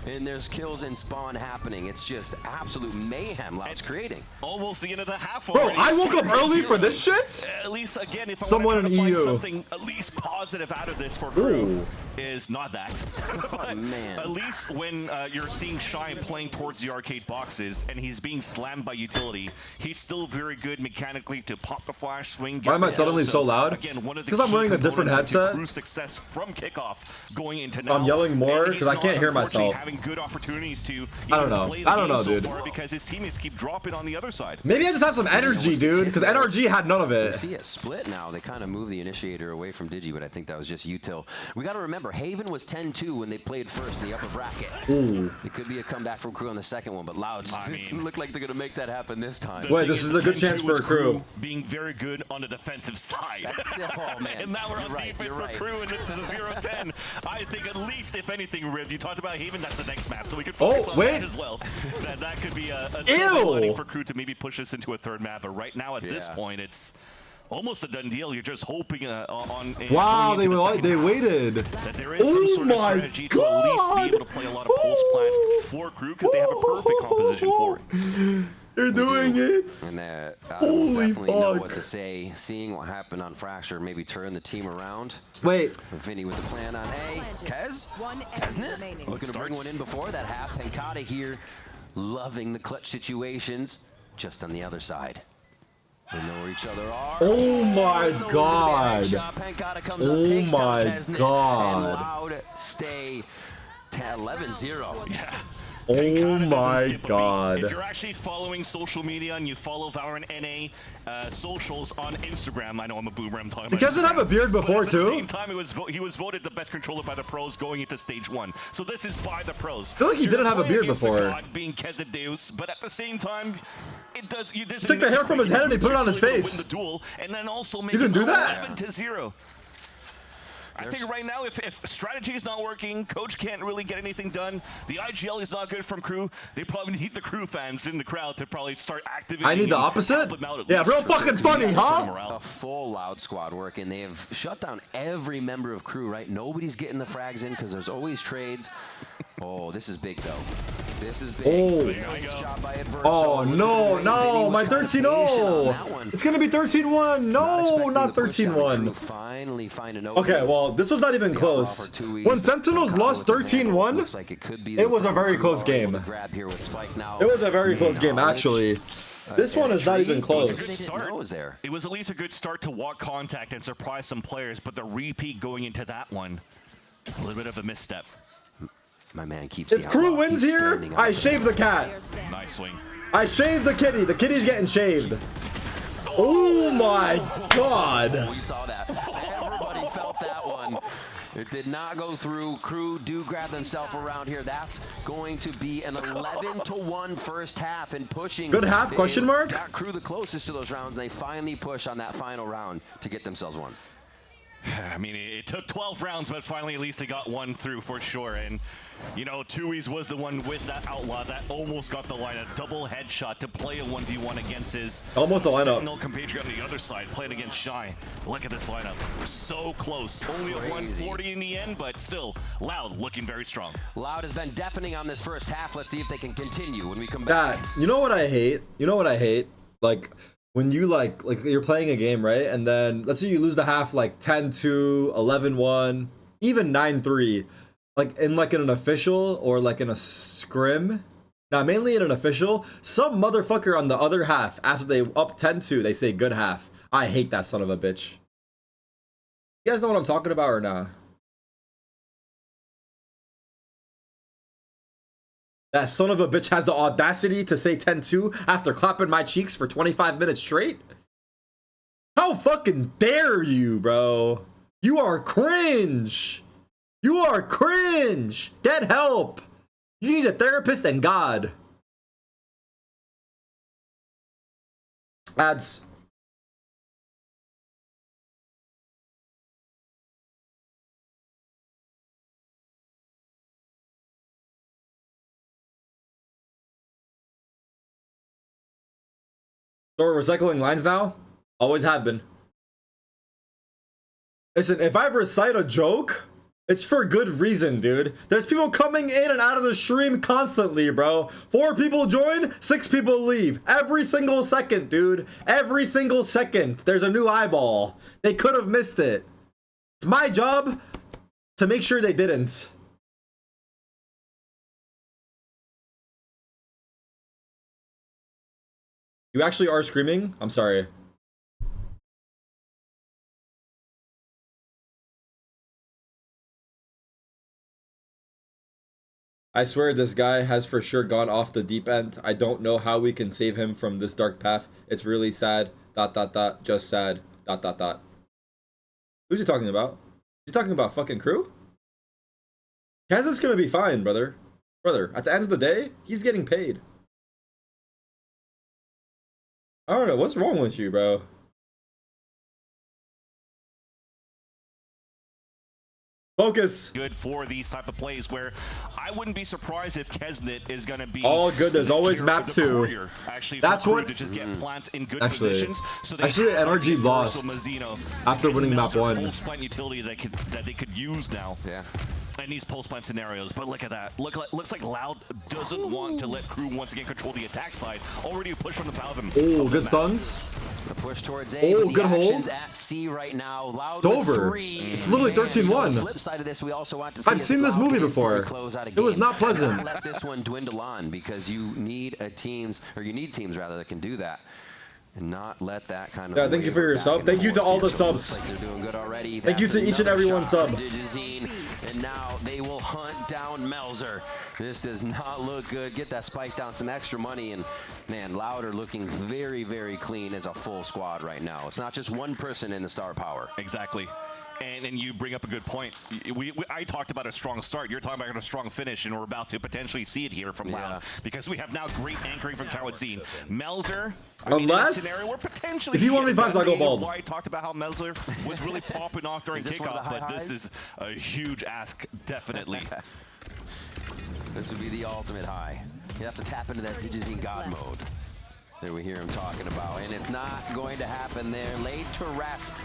And there's kills and spawn happening. It's just absolute mayhem Loud's creating. Almost the end of the half. Bro, I woke up early for this shit? At least, again, if I Someone want to in find EU. something at least positive out of this for Crew, Ooh. is not that. But man. at least when you're seeing Shy playing towards the arcade boxes and he's being slammed by utility, he's still very good mechanically to pop the flash swing. Why am I suddenly so loud? Again, one of the Because I'm key wearing a different components into headset. Crew's success from kickoff going into now. I'm yelling more And because I he's can't not, hear unfortunately, myself. having good opportunities to I don't even know. play the I don't game know, so dude. far because his teammates keep dropping on the other side. Maybe I just have some energy, dude, because NRG had none of We it. see it split now. They kind of move the initiator away from Digi, but I think that was just util. We got to remember, Haven was 10-2 when they played first in the upper bracket. Ooh. It could be a comeback from Crew on the second one, but Loud look like they're going to make that happen this time. Wait, this is a good chance for a Crew. Being very good on the defensive side. Oh, man. And now we're on defense for right. Crew, and this is a 0-10. I think at least, if anything, Riv, you talked about Haven, that's the next map, so we could focus on that as well. That could be a silver lining for Crew to maybe push this into a third map, but right now at this point, it's almost a done deal. You're just hoping on. Wow, they waited. That there is some sort of strategy to at least be able to play a lot of pulse plat for Crew because they have a perfect composition for it. You're doing it. And Adam Holy definitely know fuck. what to say. Seeing what happened on Fracture, maybe turn the team around. Wait. Vinny with the plan on A. Kez? Kesnet? Looking to bring one in before that half. Pencata here, loving the clutch situations. Just on the other side. They know where each other are. Oh my god. Pencata comes up, Oh takes down my Kesnet, god. And Loud stay 11-0. Yeah. Oh my god. If you're actually following social media and you follow Valorant NA socials on Instagram, I know I'm a boomer, I'm talking about He doesn't have a beard before, but at too. the same time, he was voted the best controller by the pros going into stage 1. So this is by the pros. I feel like he didn't have a beard before. Being Deus, but at the same time, it does. He took the hair from his head and he put it on his face. Win the duel, and then also make You can it do that. 11-0. I think right now, if strategy is not working, coach can't really get anything done. The IGL is not good from crew. They probably need the crew fans in the crowd to probably start activating. I need the opposite? Yeah, real fucking funny, huh? A full Loud squad working. They have shut down every member of crew, right? Nobody's getting the frags in because there's always trades. Oh, this is big, though. This is big. Oh, nice job by Adverso. oh no, my 13-0. It's going to be 13-1. No, not 13-1. Finally find an okay, well, this was not even close. When Sentinels lost 13-1, it was a very close game. It was a very close game, actually. This one is not even close. It was at least a good start to walk contact and surprise some players, but the repeat going into that one, a little bit of a misstep. My man keeps. If crew wins here, I shave the cat. Nice swing. I shave the kitty. The kitty's getting shaved. Oh my god. We saw that. Everybody felt that one. It did not go through. Crew do grab themselves around here. That's going to be an 11-1 first half and pushing. Good half, question mark? Got crew the closest to those rounds. They finally push on that final round to get themselves one. I mean, it took 12 rounds, but finally at least they got one through for sure. And, you know, Tui's was the one with that outlaw that almost got the line. A double headshot to play a 1v1 against his almost the lineup. Sentinel compatriot on the other side, playing against Shy. Look at this lineup. So close. Only at 140 in the end, but still, Loud looking very strong. Loud has been deafening on this first half. Let's see if they can continue when we come back. You know what I hate? You know what I hate? Like, when you like you're playing a game, right? And then let's say you lose the half like 10-2, 11-1, even 9-3. Like in an official or like in a scrim. Now, mainly in an official, some motherfucker on the other half, after they up 10-2, they say good half. I hate that son of a bitch. You guys know what I'm talking about or not? That son of a bitch has the audacity to say 10-2 after clapping my cheeks for 25 minutes straight? How fucking dare you, bro? You are cringe. You are cringe. Get help. You need a therapist and God. Ads. So we're recycling lines now? Always have been. Listen, if I recite a joke, it's for good reason, dude. There's people coming in and out of the stream constantly, bro. 4 people join, 6 people leave. Every single second, dude. Every single second. There's a new eyeball. They could have missed it. It's my job to make sure they didn't. You actually are screaming? I'm sorry. I swear this guy has for sure gone off the deep end. I don't know how we can save him from this dark path. It's really sad. ... Just sad. ... Who's he talking about? He's talking about fucking crew? Kaz is gonna be fine, brother. Brother, at the end of the day, he's getting paid. I don't know, what's wrong with you, bro? Focus. Good for these type of plays where I wouldn't be surprised if Kesnet is going to be all good. There's always map 2. Actually, that's what to just get plants in good actually, positions. So they actually NRG lost after winning map 1. Pulse plant utility that they could use now. Yeah. In these post plant scenarios, but look at that. Looks like Loud doesn't want to let crew once again control the attack side. Already a push from the Falcon. Oh, good stuns. The push towards A. Oh, good hold. At C right now. Loud it's over. 3. It's literally 13-1. Flip side of this, we also want to see I've seen this movie before. It was not pleasant. Don't let this one dwindle on because you need teams rather that can do that. And not let that kind of. Yeah, thank you for your sub. Thank you to all the subs. Like they're doing good already. Thank you to each and every one sub. And now they will hunt down Melzer. This does not look good. Get that spike down, some extra money, and man, Loud are looking very, very clean as a full squad right now. It's not just one person in the star power. Exactly. And you bring up a good point. I talked about a strong start. You're talking about a strong finish, and we're about to potentially see it here from Loud because we have now great anchoring from Cloud9. Melzer, Unless, scenario where potentially if you want me 5, I'll go bald. I talked about how Melzer was really popping off during kickoff, but this is a huge ask, definitely. This would be the ultimate high. You have to tap into that Digizine God mode. There we hear him talking about, and it's not going to happen there. Laid to rest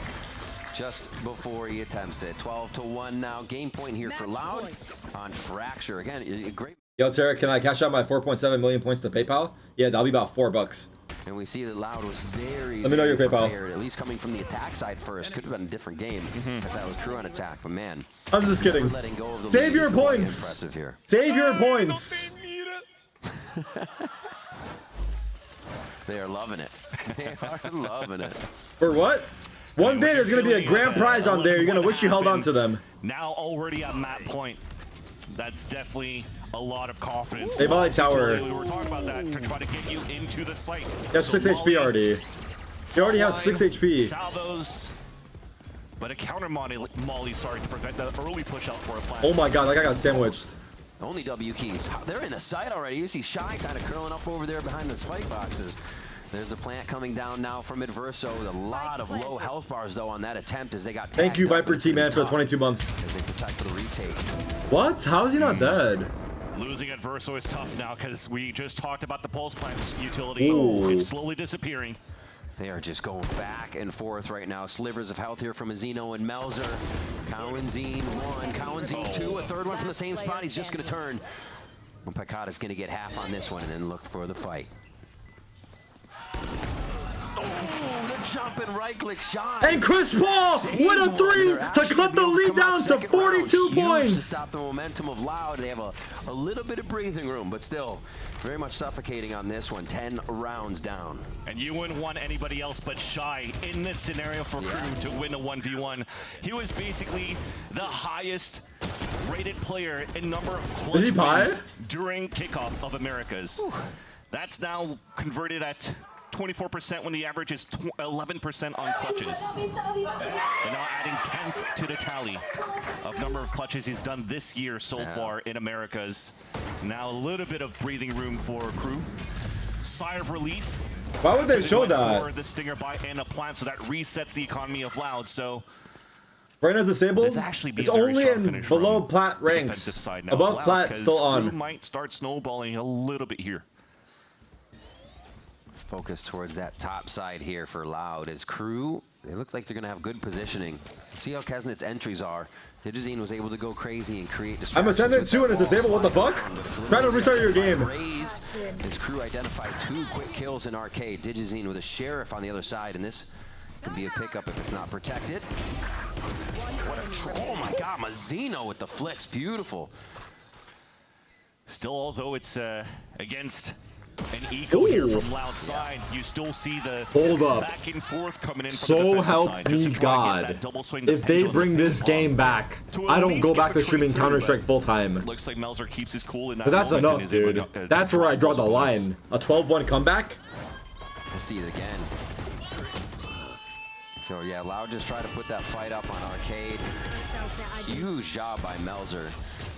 just before he attempts it. 12-1 now. Game point here for Loud on Fracture. Again, a great. Yo, Tarik, can I cash out my 4.7 million points to PayPal? Yeah, that'll be about $4. And we see that Loud was very, Let me know your PayPal. prepared, at least coming from the attack side first. Could have been a different game if that was crew on attack, but man. I'm just kidding. Save your points. Impressive here. Save your points. They are loving it. They are loving it. For what? One day there's going to be a grand prize on there. You're going to wish you held on to them. Now already at that point, that's definitely a lot of confidence. They volley tower. We were talking about that to try to get you into the site. He has 6 HP already. He already has 6 HP. Salvos, but a counter molly, sorry, to prevent the early push out for a flash. Oh my god, that guy got sandwiched. Only W keys. They're in the site already. You see Shy kind of curling up over there behind the spike boxes. There's a plant coming down now from Adverso. A lot of low health bars, though, on that attempt as they got Thank you, Viper T-Man, for the 22 months. As they protect for the retake. What? How is he not dead? Losing Adverso is tough now because we just talked about the pulse plant's utility. Ooh. It's slowly disappearing. They are just going back and forth right now. Slivers of health here from Azino and Melzer. Cloud9 1, Cloud9 2, a third one from the same spot. He's just going to turn. And Picada's going to get half on this one and then look for the fight. Oh, the jumping right click shot. And Chris Paul with a 3 to cut the lead down to 42 points. To stop the momentum of Loud. They have a little bit of breathing room, but still very much suffocating on this one. 10 rounds down. And you wouldn't want anybody else but Shy in this scenario for Crew to win a 1v1. He was basically the highest rated player in number of clutch wins during kickoff of Americas. That's now converted at 24% when the average is 11% on clutches. And now adding 10th to the tally of number of clutches he's done this year so far in Americas. Now a little bit of breathing room for Crew. Sigh of relief. Why would they show that? For the stinger by Anna Plant, so that resets the economy of Loud. So Brandon's disabled. It's only in below plat ranks. Above plat, still on. Crew might start snowballing a little bit here. Focus towards that top side here for Loud. As Crew, they look like they're going to have good positioning. See how Kesnet's entries are. Digizine was able to go crazy and create distractions. I'm ascendant 2 and it's disabled. What the fuck? Try to restart your game. Raise. His Crew identified 2 quick kills in arcade. Digizine with a sheriff on the other side, and this could be a pickup if it's not protected. What a oh my god, Mazzino with the flicks. Beautiful. Still, although it's against an eco here from Loud side, you still see the back and forth coming in from So the help side, me God. If they bring this game back, I don't go back to streaming Counter-Strike full time. Looks like Melzer keeps his cool in that But that's moment enough, dude. That's where I draw the line. A 12-1 comeback? We'll see it again. So yeah, Loud just tried to put that fight up on arcade. Huge job by Melzer.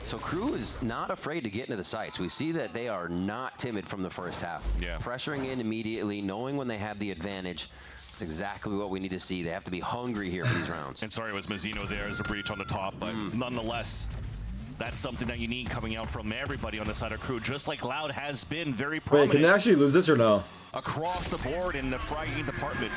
So Crew is not afraid to get into the sites. We see that they are not timid from the first half. Pressuring in immediately, knowing when they have the advantage. It's exactly what we need to see. They have to be hungry here for these rounds. And sorry, it was Mazzino there as a breach on the top, but nonetheless, that's something that you need coming out from everybody on the side of Crew, just like Loud has been very prominent. Wait, can they actually lose this or no? Across the board in the fragging department.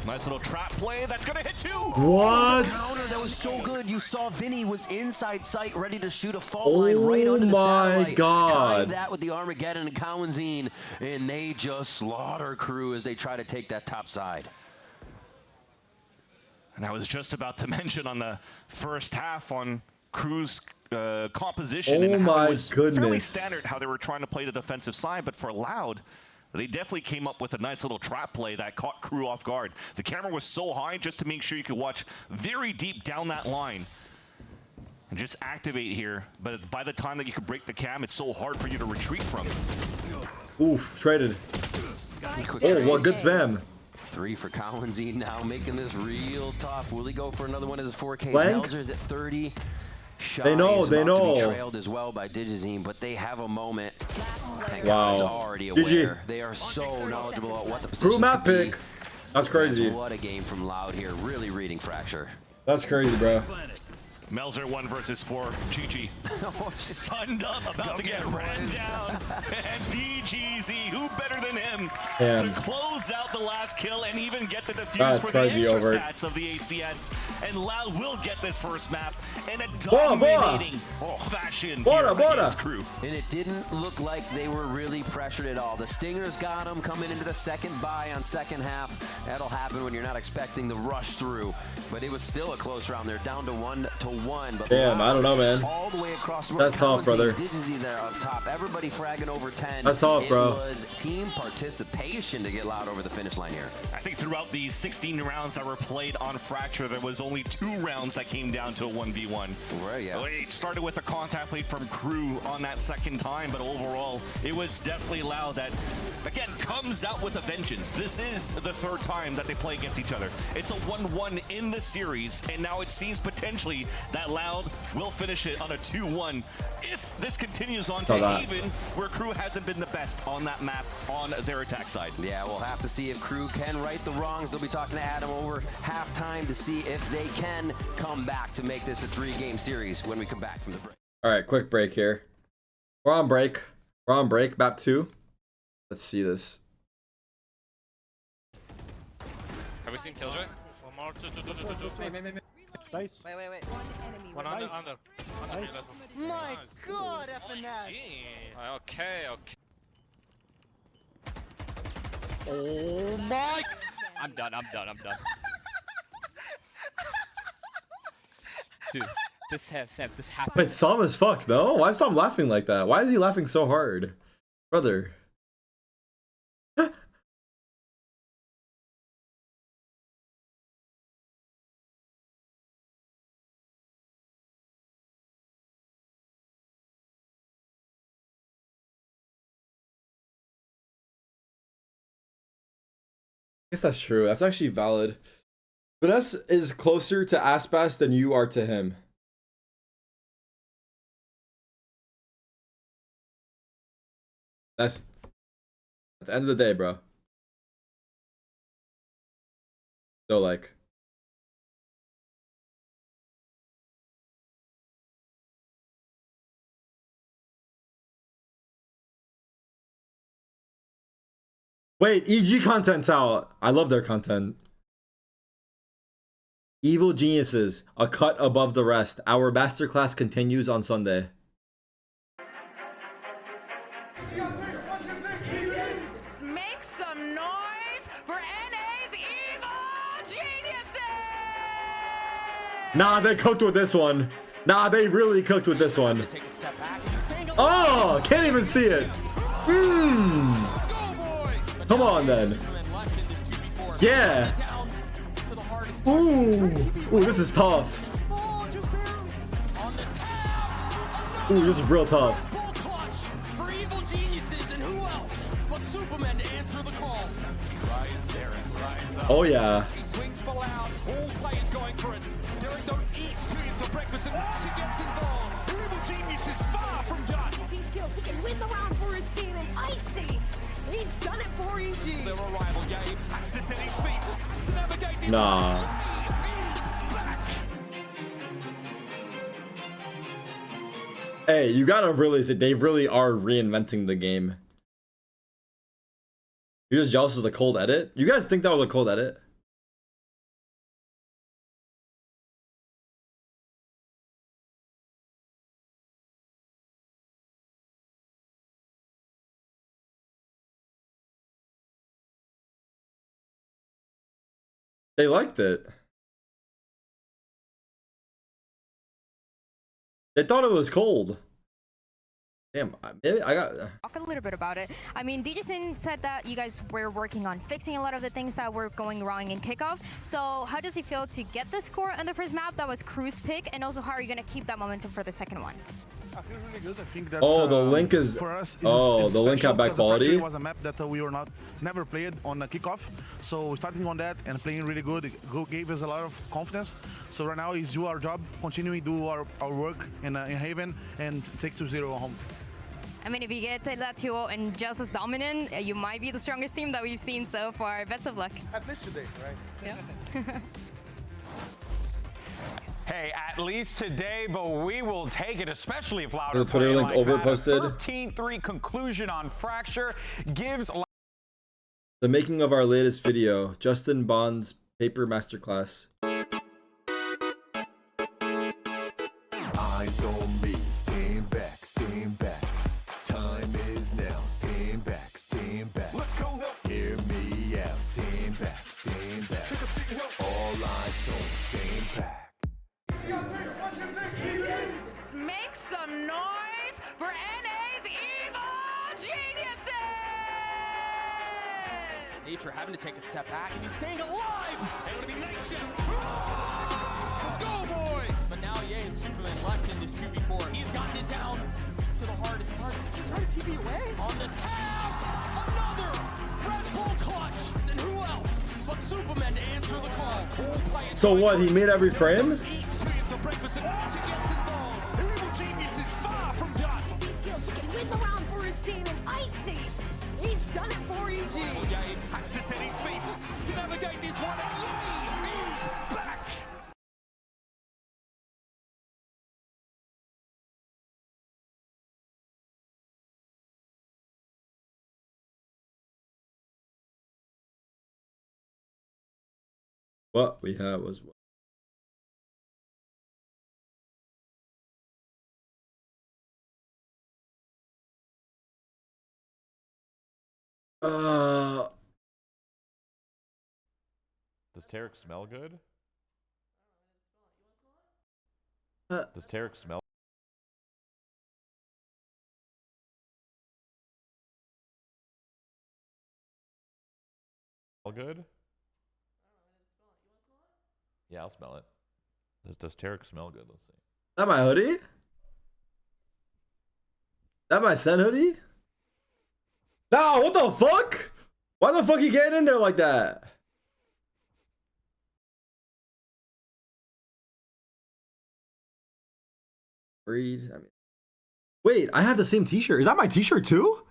Nice little trap play. That's going to hit 2. What? That was so good. You saw Vinny was inside sight, ready to shoot a fault line right under the satellite. Oh my god. Timed that with the Armageddon and Cloud9, and they just slaughter Crew as they try to take that top side. And I was just about to mention on the first half on Crew's composition. Oh and how my it was fairly goodness. standard how they were trying to play the defensive side, but for Loud, they definitely came up with a nice little trap play that caught Crew off guard. The camera was so high just to make sure you could watch very deep down that line. just activate here, but by the time that you can break the cam, it's so hard for you to retreat from. Oof, traded. Oh, what good spam. 3 for Collinsy now, making this real tough. Will he go for another one of his 4Ks? Blank. Melzer's at 30. They know, they know. To be trailed as well by Digizine, but they have a moment. Wow. Already aware. GG. They are so knowledgeable about what the Crew positions map could be. pick. That's crazy. What a game from Loud here. Really reading Fracture. That's crazy, bro. Melzer 1 versus 4. GG. Sunned up, about to get ran down. And DGZ, who better than him Damn. to close out the last kill and even get the defuse That's for the crazy extra over. stats of the ACS. And Loud will get this first map in a Bora, bora. dominating fashion Bora, here bora. against Crew. And it didn't look like they were really pressured at all. The Stingers got them coming into the second buy on second half. That'll happen when you're not expecting the rush through. But it was still a close round. They're down to 1-1. But Damn, I don't know, man. all the way across the That's tough, brother. Digizzy there up top. Everybody fragging over 10. That's tough, bro. It was team participation to get Loud over the finish line here. I think throughout these 16 rounds that were played on Fracture, there was only 2 rounds that came down to a 1v1. Right, yeah. It started with a contact play from Crew on that second time, but overall, it was definitely Loud that, again, comes out with a vengeance. This is the 3rd time that they play against each other. It's a 1-1 in the series, and now it seems potentially that Loud will finish it on a 2-1 if this continues on to Haven, where Crew hasn't been the best on that map on their attack side. Yeah, we'll have to see if Crew can right the wrongs. They'll be talking to Adam over halftime to see if they can come back to make this a 3-game series when we come back from the break. All right, quick break here. We're on break. We're on break. Map 2. Let's see this. Have we seen Killjoy? One more. Nice. Wait. One under. nice. Nice. My God, FNS. Okay. Oh my. I'm done. Dude, this happened. Wait, Sam is fucked, no? Why is Sam laughing like that? Why is he laughing so hard? Brother. I guess that's true. That's actually valid. Finesse is closer to Aspas than you are to him. That's at the end of the day, bro. So like, wait, EG content's out. I love their content. Evil Geniuses, a cut above the rest. Our masterclass continues on Sunday. Make some noise for NA's Evil Geniuses! Nah, they cooked with this one. Nah, they really cooked with this one. Oh, can't even see it. Come on then. Yeah. Ooh, this is tough. Ooh, this is real tough. Oh yeah. These kills, he can win the round for his team, and Icy, he's done it for EG. Their arrival game has to set his feet, has to navigate this. Nah. Hey, you gotta realize that they really are reinventing the game. You're just jealous of the cold edit? You guys think that was a cold edit? They liked it. They thought it was cold. Damn, maybe I got. Talk a little bit about it. I mean, DJSIN said that you guys were working on fixing a lot of the things that were going wrong in kickoff. So how does it feel to get the score on the first map that was Crew's pick? And also, how are you going to keep that momentum for the second one? I feel really good. I think that's, Oh, the link is. for us. Oh, the link had bad quality. It was a map that we were never played on a kickoff. So starting on that and playing really good, it gave us a lot of confidence. So right now is do our job, continuing to do our work in Haven and take 2-0 home. I mean, if you get that 2-0 and just as dominant, you might be the strongest team that we've seen so far. Best of luck. At least today, right? Yeah. Hey, at least today, but we will take it, especially if Louder The Twitter link overposted. 13-3 conclusion on Fracture gives. The making of our latest video, Justin Bond's paper masterclass. Eyes on me, stand back, stand back. Time is now, stand back, stand back. Let's go now. Hear me out, stand back, stand back. Take a seat, all eyes on, stand back. Make some noise for NA's evil geniuses! Nature having to take a step back, and he's staying alive! Able to be nation! Let's go, boys! But now, yeah, and Superman left in this 2v4. He's gotten it down to the hardest part. He's trying to TP away. On the tap! Another Red Bull clutch! And who else but Superman to answer the call? So what? He made every frame? Breakfast and action gets involved. Evil Genius is far from done. He skills, he can win the round for his team, and Icy, he's done it for EG. Oh, Ye has to set his feet, has to navigate this one, and Ye is back. What we had was what? Does Tarik smell good? Does Tarik smell good? Yeah, I'll smell it. Does Tarik smell good? Let's see. That my hoodie? That my Sen hoodie? No, what the fuck? Why the fuck you getting in there like that? Breed. I mean, wait, I have the same t-shirt. Is that my t-shirt too?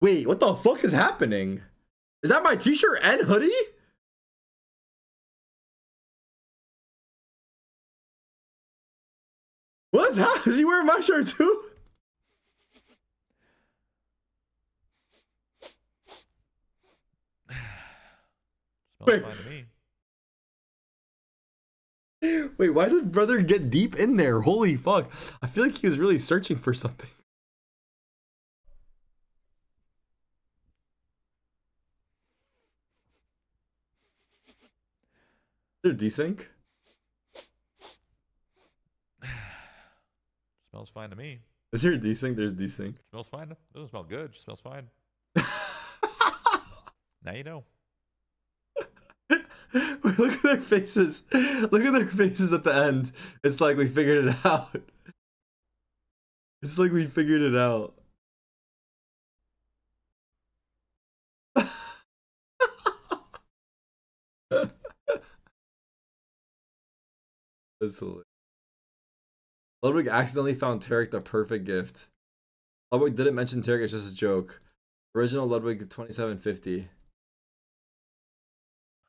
Wait, what the fuck is happening? Is that my t-shirt and hoodie? What's happening? Is he wearing my shirt too? Smells fine to me. Wait, why did brother get deep in there? Holy fuck. I feel like he was really searching for something. Is there desync? Smells fine to me. Is there desync? There's desync. Smells fine. Doesn't smell good. Just smells fine. Now you know. Wait, look at their faces. Look at their faces at the end. It's like we figured it out. It's like we figured it out. That's hilarious. Ludwig accidentally found Tarik the perfect gift. Ludwig didn't mention Tarik, it's just a joke. Original Ludwig 2750.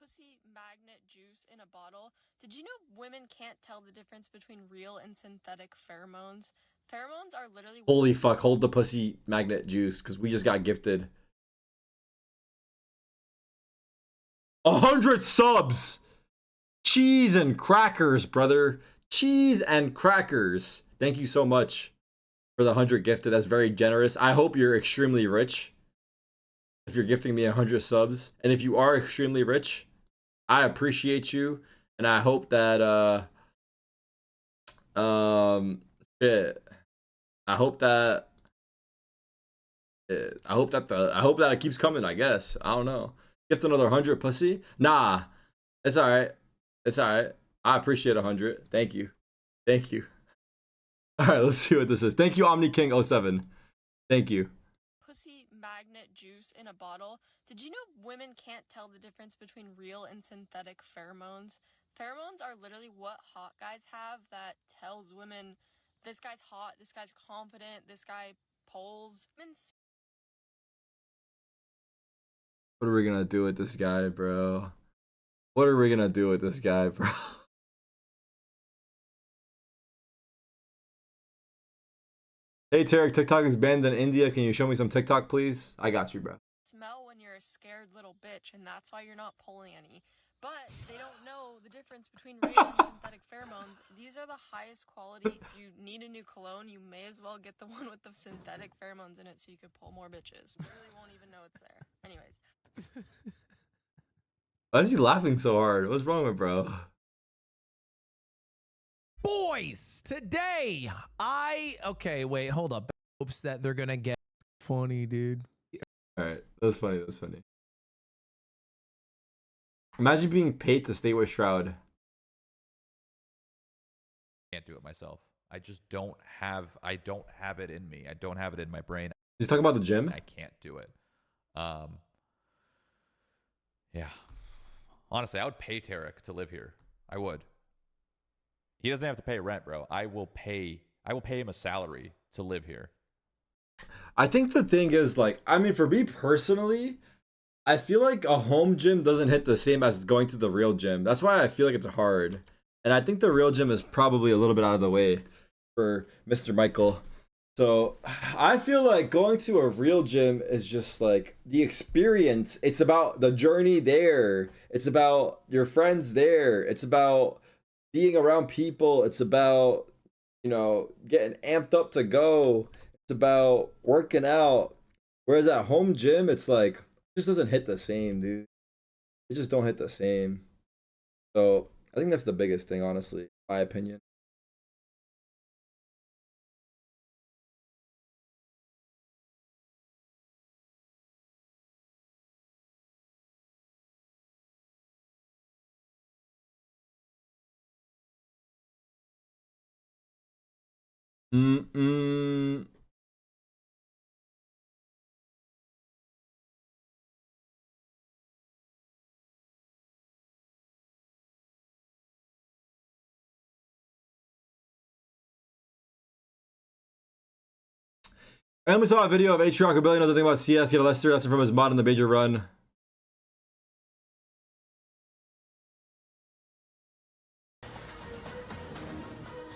Pussy magnet juice in a bottle. Did you know women can't tell the difference between real and synthetic pheromones? Pheromones are literally... Holy fuck, hold the pussy magnet juice, because we just got gifted 100 subs! Cheese and crackers, brother. Cheese and crackers. Thank you so much for the 100 gifted. That's very generous. I hope you're extremely rich if you're gifting me 100 subs. And if you are extremely rich, I appreciate you. And I hope that, shit. I hope that it keeps coming. I guess I don't know. Gift another 100, pussy. Nah, it's all right. It's all right. I appreciate 100. Thank you. Thank you. All right, let's see what this is. Thank you, Omni King 07. Thank you. Pussy magnet juice in a bottle. Did you know women can't tell the difference between real and synthetic pheromones? Pheromones are literally what hot guys have that tells women this guy's hot, this guy's confident, this guy pulls. What are we gonna do with this guy, bro? What are we gonna do with this guy, bro? Hey, Tarik, TikTok is banned in India. Can you show me some TikTok, please? I got you, bro. Smell when you're a scared little bitch, and that's why you're not pulling any. But they don't know the difference between real and synthetic pheromones. These are the highest quality. If you need a new cologne, you may as well get the one with the synthetic pheromones in it so you could pull more bitches. You really won't even know it's there. Anyways. Why is he laughing so hard? What's wrong with bro? Boys, today okay, wait, hold up. Hopes that they're gonna get funny, dude. All right, that's funny. That's funny. Imagine being paid to stay with Shroud. Can't do it myself. I just don't have it in me. I don't have it in my brain. He's talking about the gym? I can't do it. Yeah. Honestly, I would pay Tarik to live here. I would. He doesn't have to pay rent, bro. I will pay him a salary to live here. I think the thing is, like, I mean, for me personally, I feel like a home gym doesn't hit the same as going to the real gym. That's why I feel like it's hard. And I think the real gym is probably a little bit out of the way for Mr. Michael. So I feel like going to a real gym is just like the experience. It's about the journey there. It's about your friends there. It's about being around people. It's about, you know, getting amped up to go. It's about working out. Whereas at home gym, it's like, it just doesn't hit the same, dude. It just don't hit the same. So I think that's the biggest thing, honestly, in my opinion. I only saw a video of Atriarch Rebellion, another thing about CS, get a lesson from his mod in the major run.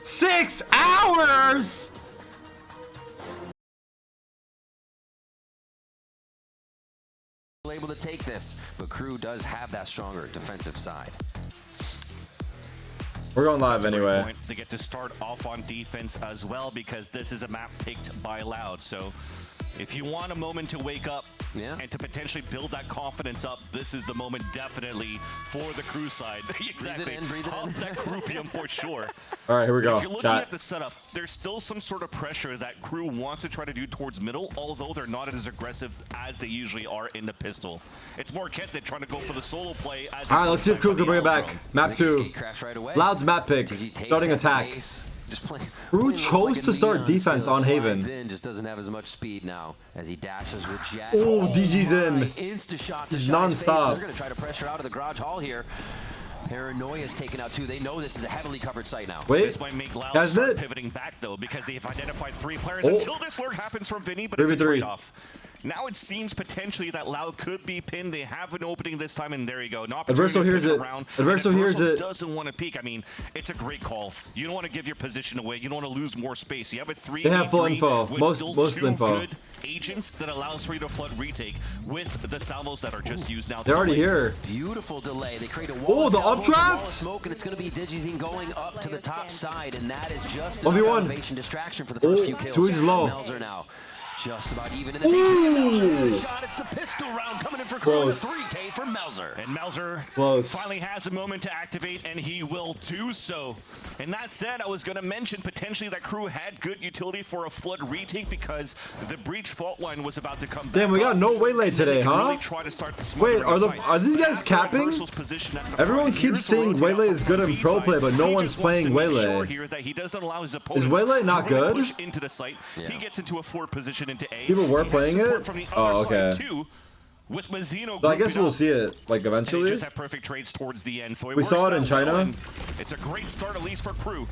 Six hours! Able to take this, but KRU does have that stronger defensive side. We're going live anyway. They get to start off on defense as well because this is a map picked by Loud. So if you want a moment to wake up and to potentially build that confidence up, this is the moment definitely for the KRU side. Exactly. Breathe it in. That groupium for sure. All right, here we go. If you're looking at the setup, there's still some sort of pressure that KRU wants to try to do towards middle, although they're not as aggressive as they usually are in the pistol. It's more Kestet trying to go for the solo play. All right, let's see if KRU can bring it back. Map 2. Loud's map pick. Starting attack. KRU chose to start defense on Haven. Just doesn't have as much speed now as he dashes with Jet. Oh, DG's in. Insta-shot. He's non-stop. They're going to try to pressure out of the garage hall here. Paranoia is taken out too. They know this is a heavily covered site now. Wait, this might make Loud start pivoting back though because they've identified 3 players until this lurk happens from Vinny, but it's a trade-off. Now it seems potentially that Loud could be pinned. They have an opening this time, and there you go. Adverso hears it. Adverso hears it. Doesn't want to peek. I mean, it's a great call. You don't want to give your position away. You don't want to lose more space. You have a 3v3. They have full info. Most info. Good agents that allows for you to flood retake with the salvos that are just used now. They're already here. Beautiful delay. They create a wall. Oh, the updraft. Smoke, and it's going to be Digizine going up to the top side, and that is just an elevation distraction for the first few kills. Too low. Melzer now Just about even in the shot. It's the pistol round coming in for Close. 3K for Melzer. And Melzer Close. finally has a moment to activate, and he will do so. And that said, I was going to mention potentially that KRU had good utility for a flood retake because the breach fault line was about to come back. Damn, we got no waylay today, huh? Really try to start the Wait, are these guys capping? Everyone keeps saying waylay is good in pro play, but no one's playing waylay. Is waylay not good? Push into the site. He gets into a forward position into A. People were playing it? Oh, okay. With Mazzino, So I guess we'll see it like eventually. Just have perfect trades towards the end. So We saw it in China. It's a great start, at least for KRU.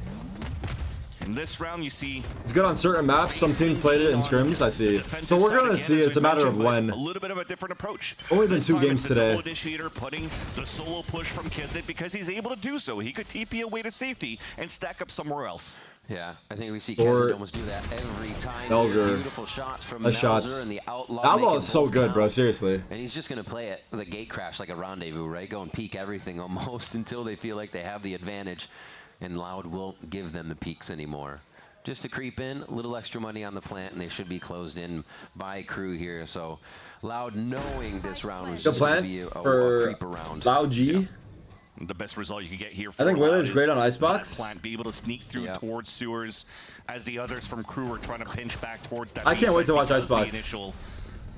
In this round, you see It's good on certain maps. Some teams played it in scrims. I see. So we're gonna see. It's a matter of when. a little bit of a different approach. Only been This 2 time games it's the today. double initiator putting the solo push from Kisnet because he's able to do so. He could TP away to safety and stack up somewhere else. Yeah, I think we see Or Kesnet almost do that every time. Melzer. Beautiful shots from The Melzer shots. and the Outlaw. Outlaw making is so both good, count. bro. Seriously. And he's just going to play it with a gate crash like a rendezvous, right? Go and peek everything almost until they feel like they have the advantage. And Loud won't give them the peaks anymore. Just to creep in, a little extra money on the plant, and they should be closed in by KRU here. So Loud, knowing this round was The just going to plan be a for creep around. Loud G. The best result you can get here. I think Loud waylay is great on Icebox. that plant, be able to sneak through towards sewers as the others from KRU are trying to pinch back towards that. I can't wait to watch because the Icebox. Initial,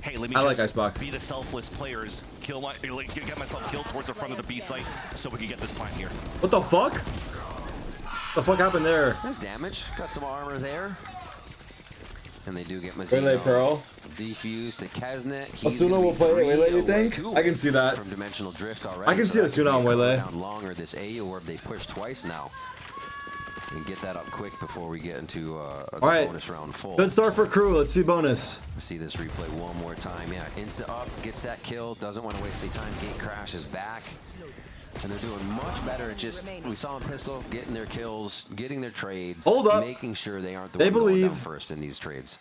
hey, let me I just like Icebox. be the selfless players, kill my, like, get myself killed towards the front of the B site so we can get this plant here. What the fuck? What the fuck happened there? There's damage. Got some armor there. And they do get Waylay Mazzino Pearl. defused to Kesnet. Asuna will play Waylay, you think? I can see that. From Dimensional Drift already. I can see that could Asuna on be a Waylay. down longer. This A orb they push twice now. And get that up quick before we get into the bonus round full. Good start for KRU. Let's see bonus. Let's see this replay one more time. Yeah, instant up, gets that kill, doesn't want to waste any time. Gate crashes back. And they're doing much better. Just we saw them pistol, getting their kills, getting their trades, Hold up. making sure they aren't the They one going down believe. first in these trades.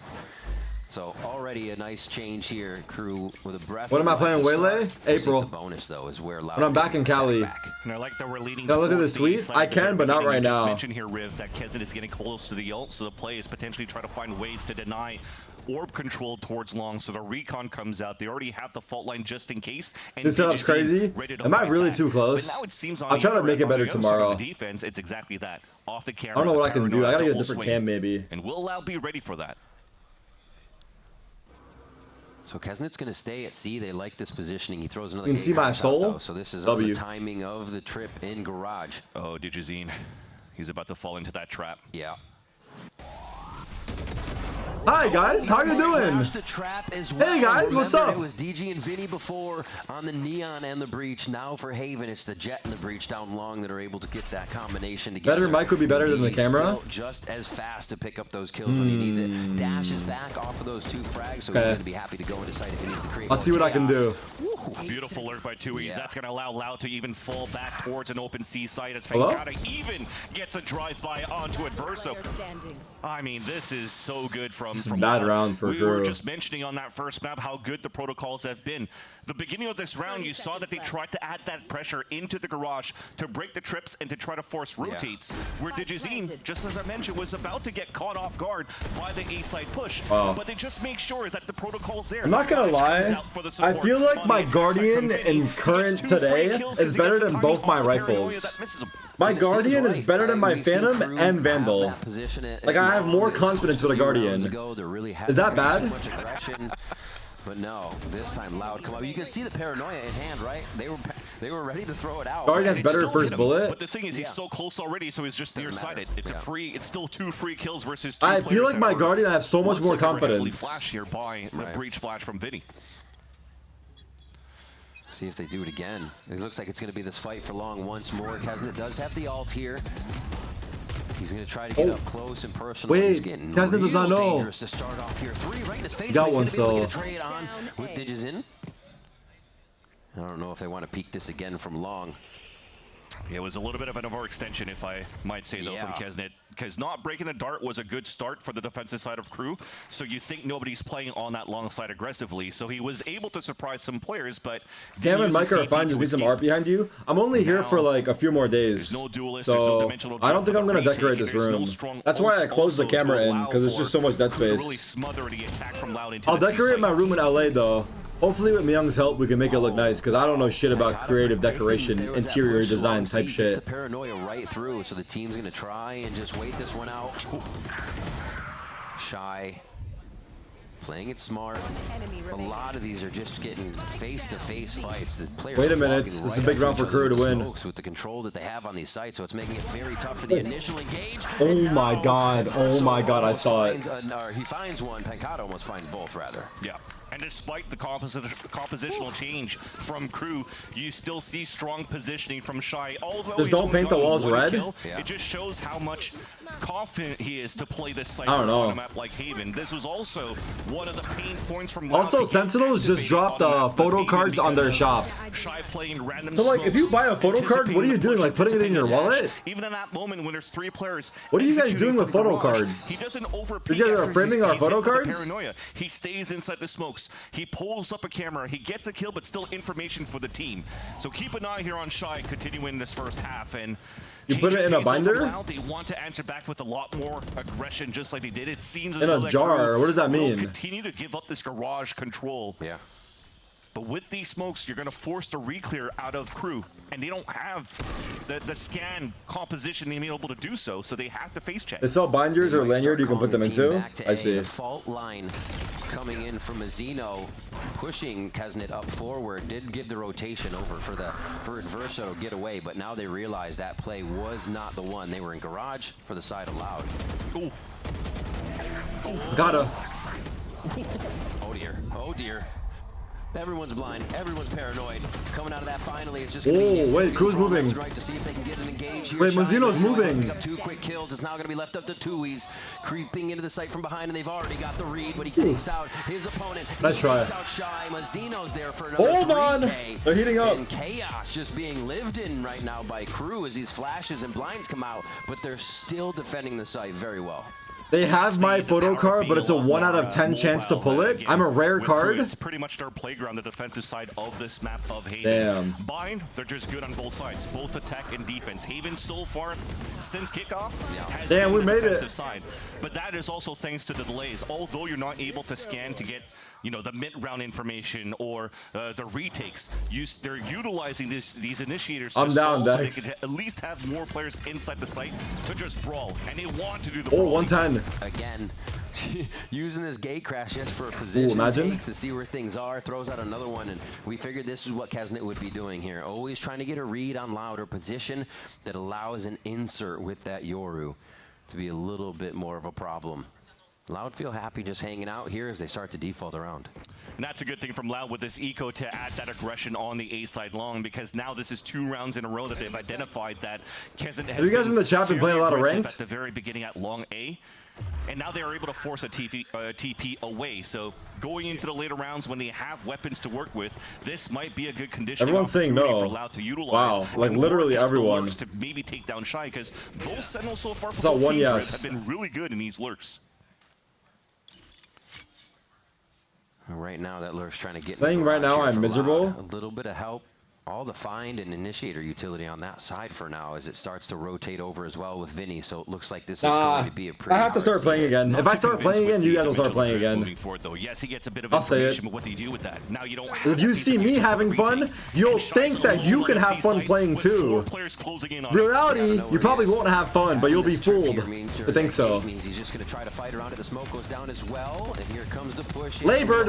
So already a nice change here. KRU with a breath. When am I of life playing to start. Waylay? We'll see if April. The bonus though is where Loud When I'm back in Cali. And I like that we're leading. Can I look at towards this the tweet? side I at the very can, but not beginning. right You just now. mentioned here, Riv, that Kesnet is getting close to the ult, so the play is potentially try to find ways to deny orb control towards long. So the recon comes out. They already have the fault line just in case. And This setup's DJZ crazy. ready to Am I fight really back. too close? But now it seems on I'll try to the make it other better side of the tomorrow. defense, it's exactly that. Off the camera. I don't know what I can do. I gotta get a double different swing. cam maybe. And will Loud be ready for that? So Kesnet's going to stay at C. They like this positioning. He throws another. You can gate see my crash out, soul? though. So this is on W. the timing of the trip in garage. Oh, DJZ. He's about to fall into that trap. Yeah. Hi guys, how are you doing? Crashed the trap as well. Hey guys, what's Remember, up? It was DG and Vinny before on the Neon and the Breach. Now for Haven, it's the Jet and the Breach down long that are able to get that combination together. Better mic would be better than the DG camera. still just as fast to pick up those kills when he needs it. Dash is back off of those 2 frags, so he's Okay. going to be happy to go into sight if he needs to create I'll more see what I can chaos. do. Beautiful lurk by 2Es. That's going to allow Loud to even fall back towards an open C site as Hello? Pancata even gets a drive-by onto Adverso. I mean, this is so good from This is a bad Loud. round for We were KRU. just mentioning on that first map how good the protocols have been. The beginning of this round, you saw that they tried to add that pressure into the garage to break the trips and to try to force rotates. Where DJZ, just as I mentioned, was about to get caught off guard by the A-side push. Wow. But they just make sure that the protocol's there. I'm not gonna Comes lie, out for the I support feel like on my the attack side Guardian from Vinny. in He gets current 2 free today kills is as he better gets a than tiny both my off the paranoia rifles. that misses him. My And it seems Guardian is right, better than my We've seen Phantom KRU and have Vandal. that position at Like I have long. more It was confidence with a just few rounds Guardian. ago, there really Is that hasn't been bad? too much aggression. But no, this time Loud come up. You can see the paranoia in hand, right? They were ready to throw it out. Guardian's It better still first hit him, bullet. But the thing is, he's so close already, so he's just Doesn't nearsighted. matter. It's Yeah. a free. It's still 2 free kills versus 2 I players feel like that my are- Guardian I have so much looks more like they were heavily confidence. flashed here by the Right. breach flash from Vinny. See if they do it again. It looks like it's going to be this fight for long once more. Kesnet does have the ult here. He's going to try to get up close and personal. Wait, He's getting Kesnet does not real know. dangerous to start off here. 3 right in his face. Got but he's one gonna be able to still. get a trade on with Digis in. I don't know if they want to peek this again from long. It was a little bit of an overextension, if I might say, though, from Kesnet, because not breaking the dart was a good start for the defensive side of KRU. So you think nobody's playing on that long side aggressively. So he was able to surprise some players, but Cam and Mike are fine. Just need some art behind you. I'm only here for like a few more days, no duelist, so I don't think I'm gonna decorate this room. That's why I closed the camera in, because it's just so much dead space. Really smother the attack from Loud into I'll decorate my room in LA though. Hopefully with Myung's help we can make it look nice, because I don't know shit about creative decoration, interior design type shit. The paranoia right through, so the team's gonna try and just wait this one out. Shy, playing it smart. A lot of these are just getting face-to-face fights. The players Wait a minute, this is a big round for KRU to win. With the control that they have on these sites, so it's making it very tough for the initial engage. Oh my god, I saw it. He finds one, Pancado almost finds both, rather. Yeah. And despite the compositional change from KRU, you still see strong positioning from Shy. Although just don't paint the walls red. It just shows how much confident he is to play this site on a map like Haven. This was also one of the pain points from also Sentinels just dropped photo cards on their shop. Shy playing random so like if you buy a photo card, what are you doing? Like putting it in your wallet? Even in that moment when there's 3 players. What are you guys doing with photo cards? He doesn't overpay. You guys are framing our photo cards? Paranoia. He stays inside the smokes. He pulls up a camera. He gets a kill, but still information for the team. So keep an eye here on Shy continuing this first half. And you put it in a binder? They want to answer back with a lot more aggression, just like they did. It seems as in though a jar. What does that mean? Continue to give up this garage control. Yeah. But with these smokes, you're going to force the re-clear out of KRU, and they don't have the scan composition to be able to do so, so they have to face check. They sell binders or lanyard you can put them into? I see. Fault line coming in from Mazino, pushing Kesnet up forward, did give the rotation over for Adverso to get away, but now they realize that play was not the one. They were in garage for the side of Loud. Ooh. Gotta. Oh dear. Oh dear. Everyone's blind. Everyone's paranoid. Coming out of that finally, it's just gonna be wait, KRU's moving. Right to see if they can get an engage here. Wait, Mazino's moving. Up 2 quick kills. It's now going to be left up to Tui's creeping into the site from behind, and they've already got the read, but he takes out his opponent. Nice try. Takes out Shy. Mazino's there for another Hold on. 3K. They're heating up. And chaos just being lived in right now by KRU as these flashes and blinds come out, but they're still defending the site very well. They have my photo card, but it's a 1 out of 10 chance to pull it. I'm a rare card. It's pretty much their playground, the defensive side of this map of Haven. Damn. Bind, they're just good on both sides, both attack and defense. Haven so far since kickoff has Damn, we been made the defensive it. side. But that is also thanks to the delays. Although you're not able to scan to get, you know, the mid-round information or the retakes, they're utilizing these initiators to stall so they could at least have more players inside the site to just brawl. And they want to do the brawling. 110. Again, using this gate crash just for a position takes to see where things are, throws out another one, and we figured this is what Kesnet would be doing here. Always trying to get a read on Loud or position that allows an insert with that Yoru to be a little bit more of a problem. Loud feel happy just hanging out here as they start to default around. And that's a good thing from Loud with this eco to add that aggression on the A side long, because now this is 2 rounds in a row that they've identified that Kesnet has. Have you guys in the chat been playing a lot of ranked? At the very beginning at long A. And now they are able to force a TP away. So going into the later rounds when they have weapons to work with, this might be a good condition. Everyone's saying no. For Loud to utilize. Wow, like literally everyone. To maybe take down Shy, because both Sentinels so far for both teams have been really good in these lurks. Right now, that lurk's trying to get. Playing right now, I'm miserable. A little bit of help. All the find and initiator utility on that side for now as it starts to rotate over as well with Vinny. So it looks like this is going to be a pretty. I have to start playing again. If I start playing again, you guys will start playing again. Moving forward, though, yes, he gets a bit of I'll say it. but what do you do with that? Now you don't have if you see me having fun, you'll think that you can have fun playing too. In reality, you probably won't have fun, but you'll be fooled. I think so. Means he's just going to try to fight around it. The smoke goes down as well, and here comes the push. Labored.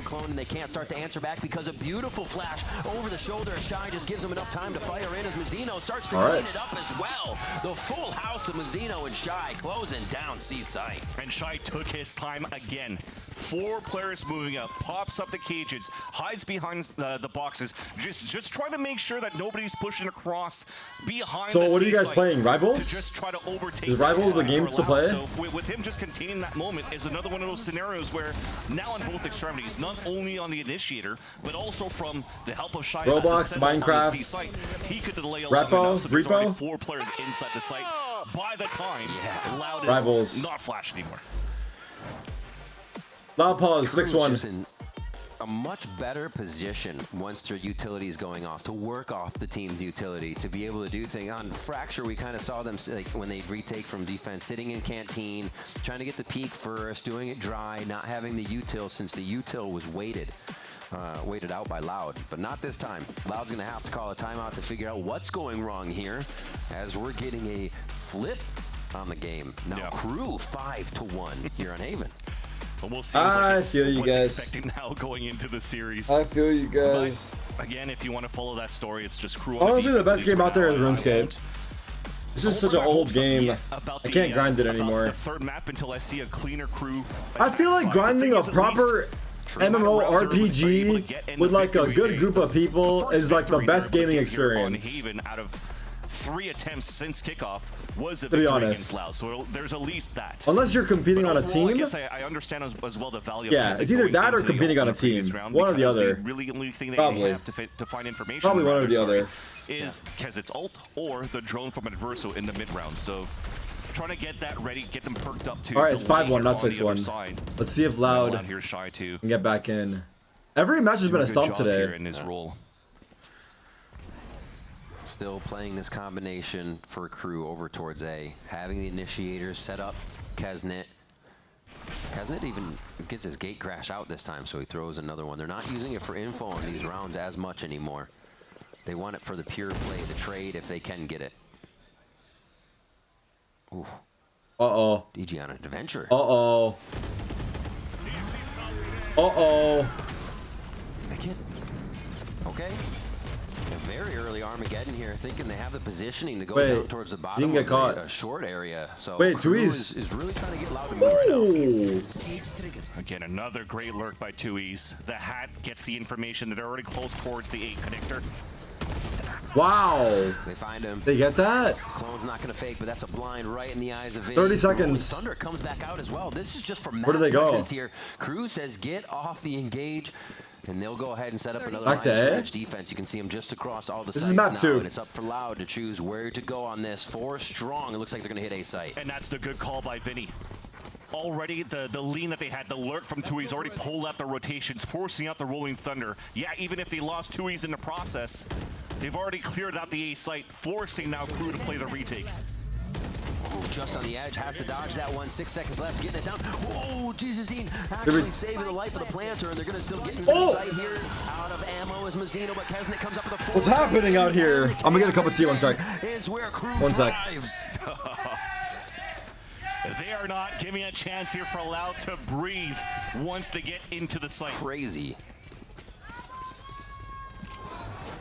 Clone, and they can't start to answer back because a beautiful flash over the shoulder. Shy just gives him enough time to fire in as Mazino starts to clean it up as well. The full house of Mazino and Shy closing down C site. And Shy took his time again. 4 players moving up, pops up the cages, hides behind the boxes, just trying to make sure that nobody's pushing across behind. So the what are you guys C-site playing? Rivals? To just try to overtake. Is Rivals the games to play? So with him just containing that moment is another one of those scenarios where now on both extremities, not only on the initiator, but also from the help of Shy Roblox, Minecraft, site, he could delay a Repo, so there's already Repo. 4 players inside the site. By the time Loud is Rivals. not flash anymore. Loud pause, Crew's 6-1. just in a much better position once their utility is going off to work off the team's utility, to be able to do things. On Fracture, we kind of saw them like when they retake from defense, sitting in canteen, trying to get the peak first, doing it dry, not having the util since the util was weighted out by Loud, but not this time. Loud's gonna have to call a timeout to figure out what's going wrong here, as we're getting a flip on the game. Now Crew 5-1 here on Haven. Almost seems I like it's feel you what's guys. expected now going into the series. I feel you guys. But again, if you want to follow that story, it's just Crew. Honestly, the best game out there is now. RuneScape. This is such an old game. I can't grind it anymore. The third map until I see a cleaner Crew. I feel like grinding a proper MMORPG with like a good group of people is like the best gaming experience. Haven out of 3 attempts since kickoff was a To be victory honest. against Loud, so there's at least that. Unless you're competing on a Overall, I team. guess I understand as well the value. Yeah, of it's either going that or into the competing on a previous team. round One or the because other. the really only thing they Probably. have to find information. Probably one or the other. Is because it's ult or the drone from Adverso in the mid round. So trying to get that ready, get them perked up to. All right, it's delay 5-1, here not on the other 6-1. side. Let's see if Loud Here Shy too. can get back in. Every match has been a Good stomp job today. here in his role. Still playing this combination for Crew over towards A. Having the initiators set up Kesnet. Kesnet even gets his gate crash out this time, so he throws another one. They're not using it for info in these rounds as much anymore. They want it for the pure play, the trade, if they can get it. Ooh. Uh-oh. DG on an adventure. Uh-oh. Uh-oh. Okay. A very early Armageddon here, thinking they have the positioning to go Wait, down towards the you bottom can of get caught. a short area. So Wait, Crew Tuiz. is really trying to get Loud to move right now. Again, another great lurk by 2Es. The hat gets the information that they're already close towards the 8 connector. Wow. They find him. They get that? Clone's not going to fake, but that's a blind right in the eyes of Vinny. 30 seconds. Thunder comes back out as well. This is just for Where do they go? here. Crew says get off the engage, and they'll go ahead and set up another Back line to A? stretch defense. You can see them just across all the This sites is map now, 2. and it's up for Loud to choose where to go on this. 4 strong. It looks like they're going to hit A site. And that's the good call by Vinny. Already, the lean that they had, the lurk from 2Es already pulled out the rotations, forcing out the Rolling Thunder. Yeah, even if they lost 2Es in the process, they've already cleared out the A site, forcing now Crew to play the retake. Just on the edge, has to dodge that one. 6 seconds left, getting it down. Whoa, Jesus, actually saving the life of the planter, and they're going to still get into the site here. Out of ammo is Mazzino, but Kesnet comes up with a 4. What's happening out here? I'm gonna get a cup of tea. 1 sec. Is where Crew 1 sec. thrives. They are not giving a chance here for Loud to breathe once they get into the site. Crazy.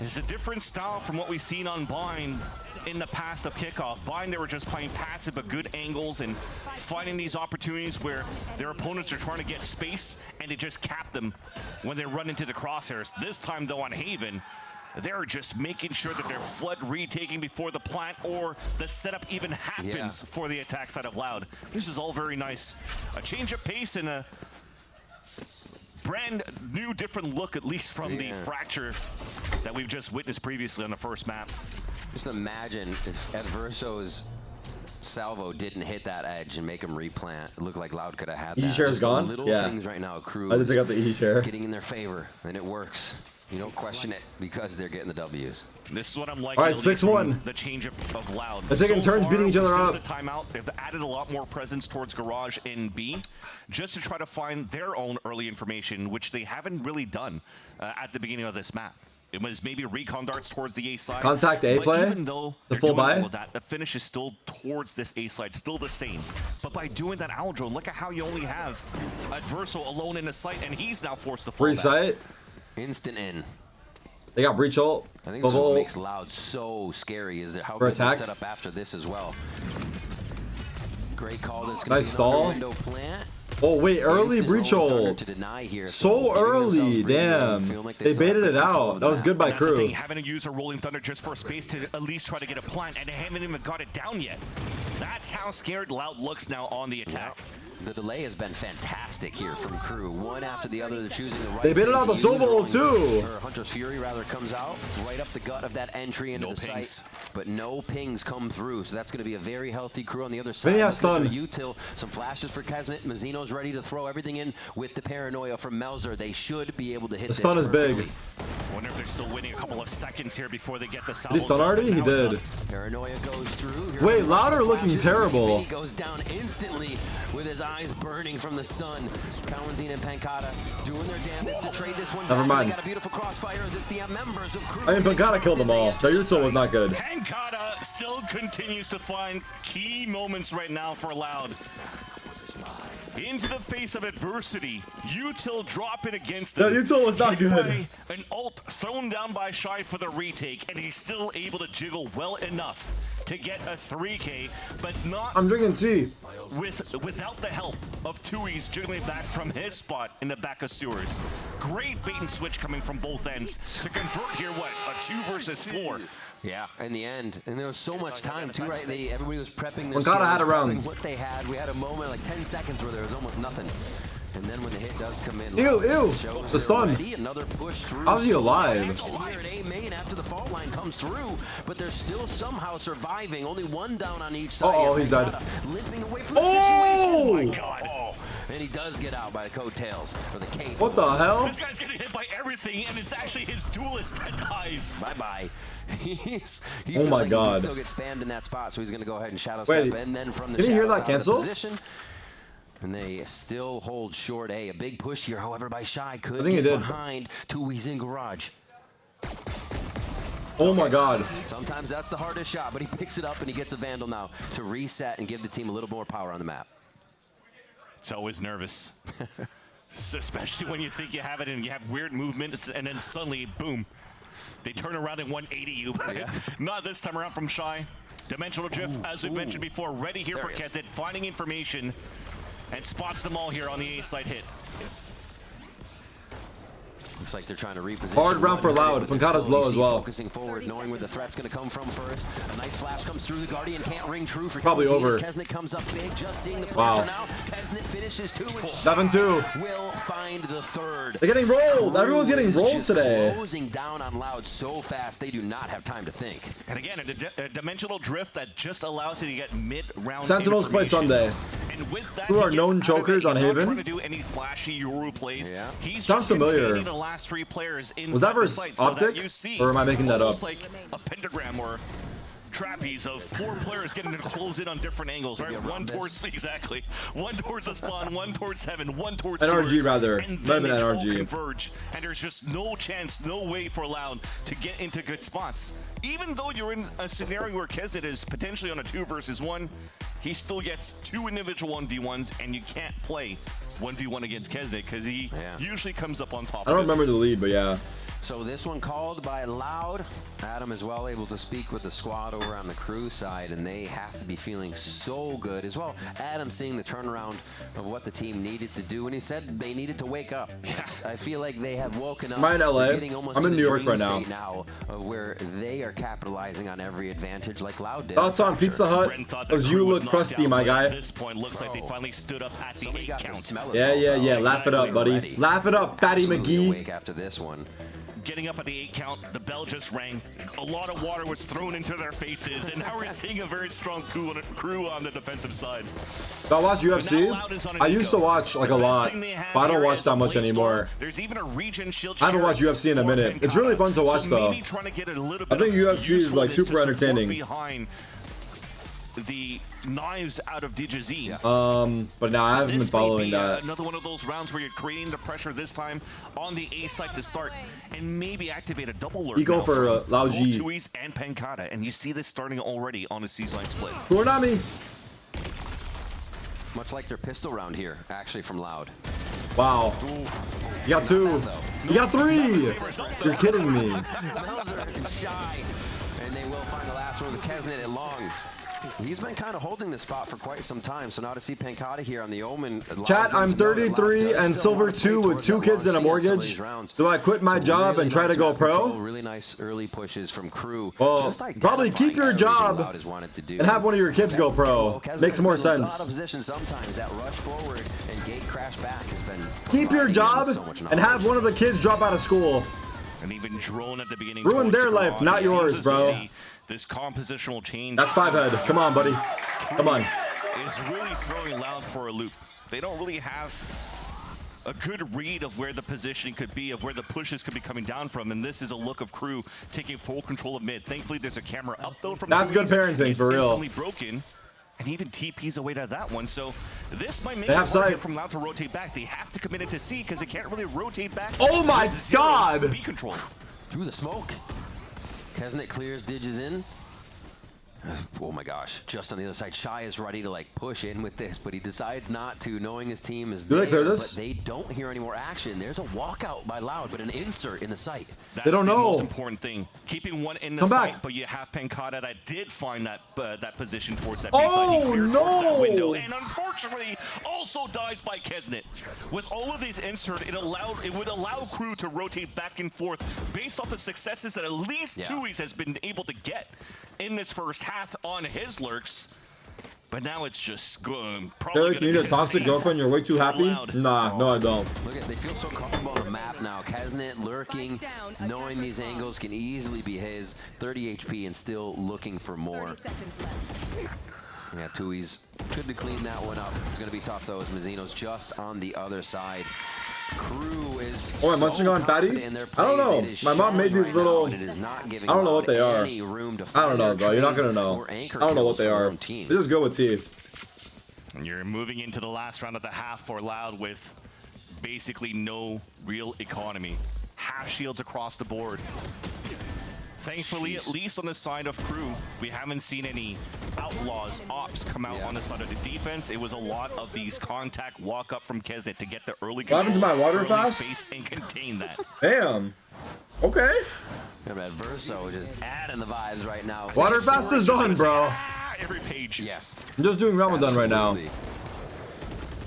It's a different style from what we've seen on Bind in the past of kickoff. Bind, they were just playing passive but good angles and finding these opportunities where their opponents are trying to get space and they just cap them when they run into the crosshairs. This time though on Haven, they're just making sure that they're flood retaking before the plant or the setup even happens for the attack side of Loud. This is all very nice. A change of pace and a brand new different look, at least from the Fracture that we've just witnessed previously on the first map. Just imagine if Adverso's salvo didn't hit that edge and make him replant. It looked like Loud could have had that. E-share is Just gone? Little Yeah. things right now. Crew I did take out the E-share. getting in their favor, and it works. You don't question it because they're getting the W's. This is what I'm liking. All right, at least 6-1. from the change of Loud. They're taking turns far, beating each other since up. the timeout, they've added a lot more presence towards Garage in B, just to try to find their own early information, which they haven't really done at the beginning of this map. It was maybe recon darts towards the A side. Contact A but play? Even though The they're full doing buy? all of that, the finish is still towards this A side, still the same. But by doing that owl drone, look at how you only have Adverso alone in a site, and he's now forced to fall Free back. site. Instant in. They got breach ult. I think this is what Bubble. makes Loud so scary, is that how For good they attack. set up after this as well. Great call. That's Nice stall. window plant. Oh wait, early breach hold. So early, damn. They baited it out. That was good by Crew. Having to use a rolling thunder just for space to at least try to get a plant, and they haven't even got it down yet. That's how scared Loud looks now on the attack. The delay has been fantastic here from Crew. One after the other, they're choosing the right. They baited out the solo too. Or Hunter's Fury rather comes out right up the gut of that entry into the site, but no pings come through. So that's going to be a very healthy Crew on the other side. Then he has stun. Util, some flashes for Kesmet. Mazzino's ready to throw everything in with the paranoia from Melzer. They should be able to hit. The stun is big. Wonder if they're still waiting a couple of seconds here before they get the Did he stun already? He did. Paranoia goes through. Wait, Louder looking terrible. He goes down instantly with his eyes burning from the sun. Kalanzine and Pancata doing their damnedest to trade this one. Never mind. They got a beautiful crossfire as it's the members of Crew. I mean, Pancata killed them all. Jayuso was not good. Pancata still continues to find key moments right now for Loud. Into the face of adversity, Util drop it against him. Yeah, Util was not good. An ult thrown down by Shy for the retake, and he's still able to jiggle well enough to get a 3K, but not. I'm drinking tea. Without the help of Tui's jiggling back from his spot in the back of sewers. Great bait and switch coming from both ends to convert here. What, a 2 versus 4? Yeah, in the end, and there was so much time too, right? Everybody was prepping Pancata their skills, had a round. what they had. We had a moment, like 10 seconds, where there was almost nothing. And then when the hit does come in, ew, the stun. Another push through. How's he alive? Here at A main after the fault line comes through, but they're still somehow surviving. Only one down on each side. Oh, he's dead. Limping away from the situation. Oh my God. And he does get out by the coattails for the cape. What the hell? This guy's getting hit by everything, and it's actually his duelist that dies. Bye-bye. Oh my God. He still gets spammed in that spot, so he's going to go ahead and shadow Wait, step, and then from the did you hear that shadows out of the cancel? position. And they still hold short A. A big push here, however, by Shy could think he get did. behind Tui's in garage. Oh my God. Sometimes that's the hardest shot, but he picks it up and he gets a Vandal now to reset and give the team a little more power on the map. It's always nervous. Especially when you think you have it and you have weird movements, and then suddenly, boom, they turn around and 180 you. Yeah. Not this time around from Shy. Dimensional Drift, as we mentioned before, ready here for Kesset, finding information, and spots them all here on the A side hit. Looks like they're trying to reposition. Hard round for Loud. Pancata's low as well. Focusing forward, knowing where the threat's going to come from first. A nice flash comes through. The Guardian can't ring true for Probably over. Kesnet comes up big, just seeing the Wow. planter now. Kesnet finishes 2 and 7-2. will find the third. They're getting rolled. Everyone's getting rolled today. Closing down on Loud so fast, they do not have time to think. And again, a dimensional drift that just allows you to get mid-round Sentinels play Sunday. And with that, Who are he gets known out of it. chokers on He's not Haven? trying to do any flashy Yoru plays. Yeah. He's Sounds just familiar. containing the last 3 players inside Was that the versus site so that Optic? you see Or am I making that up? almost like a pentagram or trapeze of 4 players getting to close in on different angles, right? One towards exactly, one towards the spawn, one towards heaven, one towards NRG sewers, rather. and Might have then been they all NRG. converge, and there's just no chance, no way for Loud to get into good spots. Even though you're in a scenario where Kesnet is potentially on a 2 versus 1, he still gets 2 individual 1v1s, and you can't play 1v1 against Kesnet because he usually comes up on top. I don't remember the lead, but yeah. So this one called by Loud. Adam is well able to speak with the squad over on the Crew side, and they have to be feeling so good as well. Adam seeing the turnaround of what the team needed to do, and he said they needed to wake up. I feel like they have woken up. Am I in LA? They're getting almost I'm to in the New York dream right now. state now of where they are capitalizing on every advantage like Loud did. Thoughts on Pizza Hut? Because you look crusty, my guy. At this point, looks like they finally stood up at the 8 count. Yeah. Laugh it up, buddy. Laugh it up, Fatty McGee. Awake after this one. Getting up at the 8 count, the bell just rang. A lot of water was thrown into their faces, and now we're seeing a very strong Crew on the defensive side. I watch UFC. I used to watch like a lot, but I don't watch that much anymore. There's even a region shield. I haven't watched UFC in a minute. It's really fun to watch though. I think UFC is like super entertaining. Behind the knives out of DJZ. But now I haven't been following that. Another one of those rounds where you're creating the pressure this time on the A side to start, and maybe activate a double lurk. Eco for Lao G. Tui's and Pancata, and you see this starting already on a C-line split. Tournami. Much like their pistol round here, actually from Loud. Wow. You got 2. You got 3. You're kidding me. Melzer is Shy, and they will find the last one with Kesnet at long. He's been kind of holding the spot for quite some time, so now to see Pancata here on the Omen. Chat, I'm 33 and silver 2 with 2 kids and a mortgage. Do I quit my job and try to go pro? Really nice early pushes from Crew. Well, probably keep your job and have one of your kids go pro. Makes more sense. Sometimes that rush forward and gate crash back has been. Keep your job and have one of the kids drop out of school. And even drone at the beginning. Ruin their life, not yours, bro. This compositional change. That's 5 head. Come on, buddy. Come on. Is really throwing Loud for a loop. They don't really have a good read of where the positioning could be, of where the pushes could be coming down from, and this is a look of Crew taking full control of mid. Thankfully, there's a camera up though from That's good parenting, for real. Instantly broken, and even TP's away to that one. So this might make They it have hard sight. from Loud to rotate back. They have to commit it to C because they can't really rotate back. Oh my God! B control through the smoke. Kesnet clears, Digis in. Oh my gosh, just on the other side, Shy is ready to like push in with this, but he decides not to, knowing his team is there, but they don't hear any more action. There's a walkout by Loud, but an insert in the site. That's the most important thing. Keeping one in the Come sight, back. but you have Pancata that did find that that position towards that Oh, baseline. He cleared towards that no. window, and unfortunately also dies by Kesnet. With all of these insert, it would allow Crew to rotate back and forth based off the successes that at least Tui's has been able to get in this first half on his lurks. But now it's just going. Tarik, you need a toxic girlfriend? You're way too happy? Nah, no I don't. Look at, they feel so comfortable on the map now. Kesnet lurking, knowing these angles can easily be his. 30 HP and still looking for more. Yeah, Tui's good to clean that one up. It's going to be tough though as Mazzino's just on the other side. Crew is Oh, I'm munching on fatty? I don't know. My mom made these little. I don't know what they are. I don't know, bro. You're not gonna know. I don't know what they are. Let's just go with T. And you're moving into the last round of the half for Loud with basically no real economy. Half shields across the board. Thankfully, at least on the side of Crew, we haven't seen any outlaws, ops come out on the side of the defense. It was a lot of these contact walk up from Kesnet to get the early What happened to my water early fast? space and contain that. Damn. Okay. That Verso just adding the vibes right now. Water fast is done, bro. Every page. Yes. I'm just doing Ramadan right now.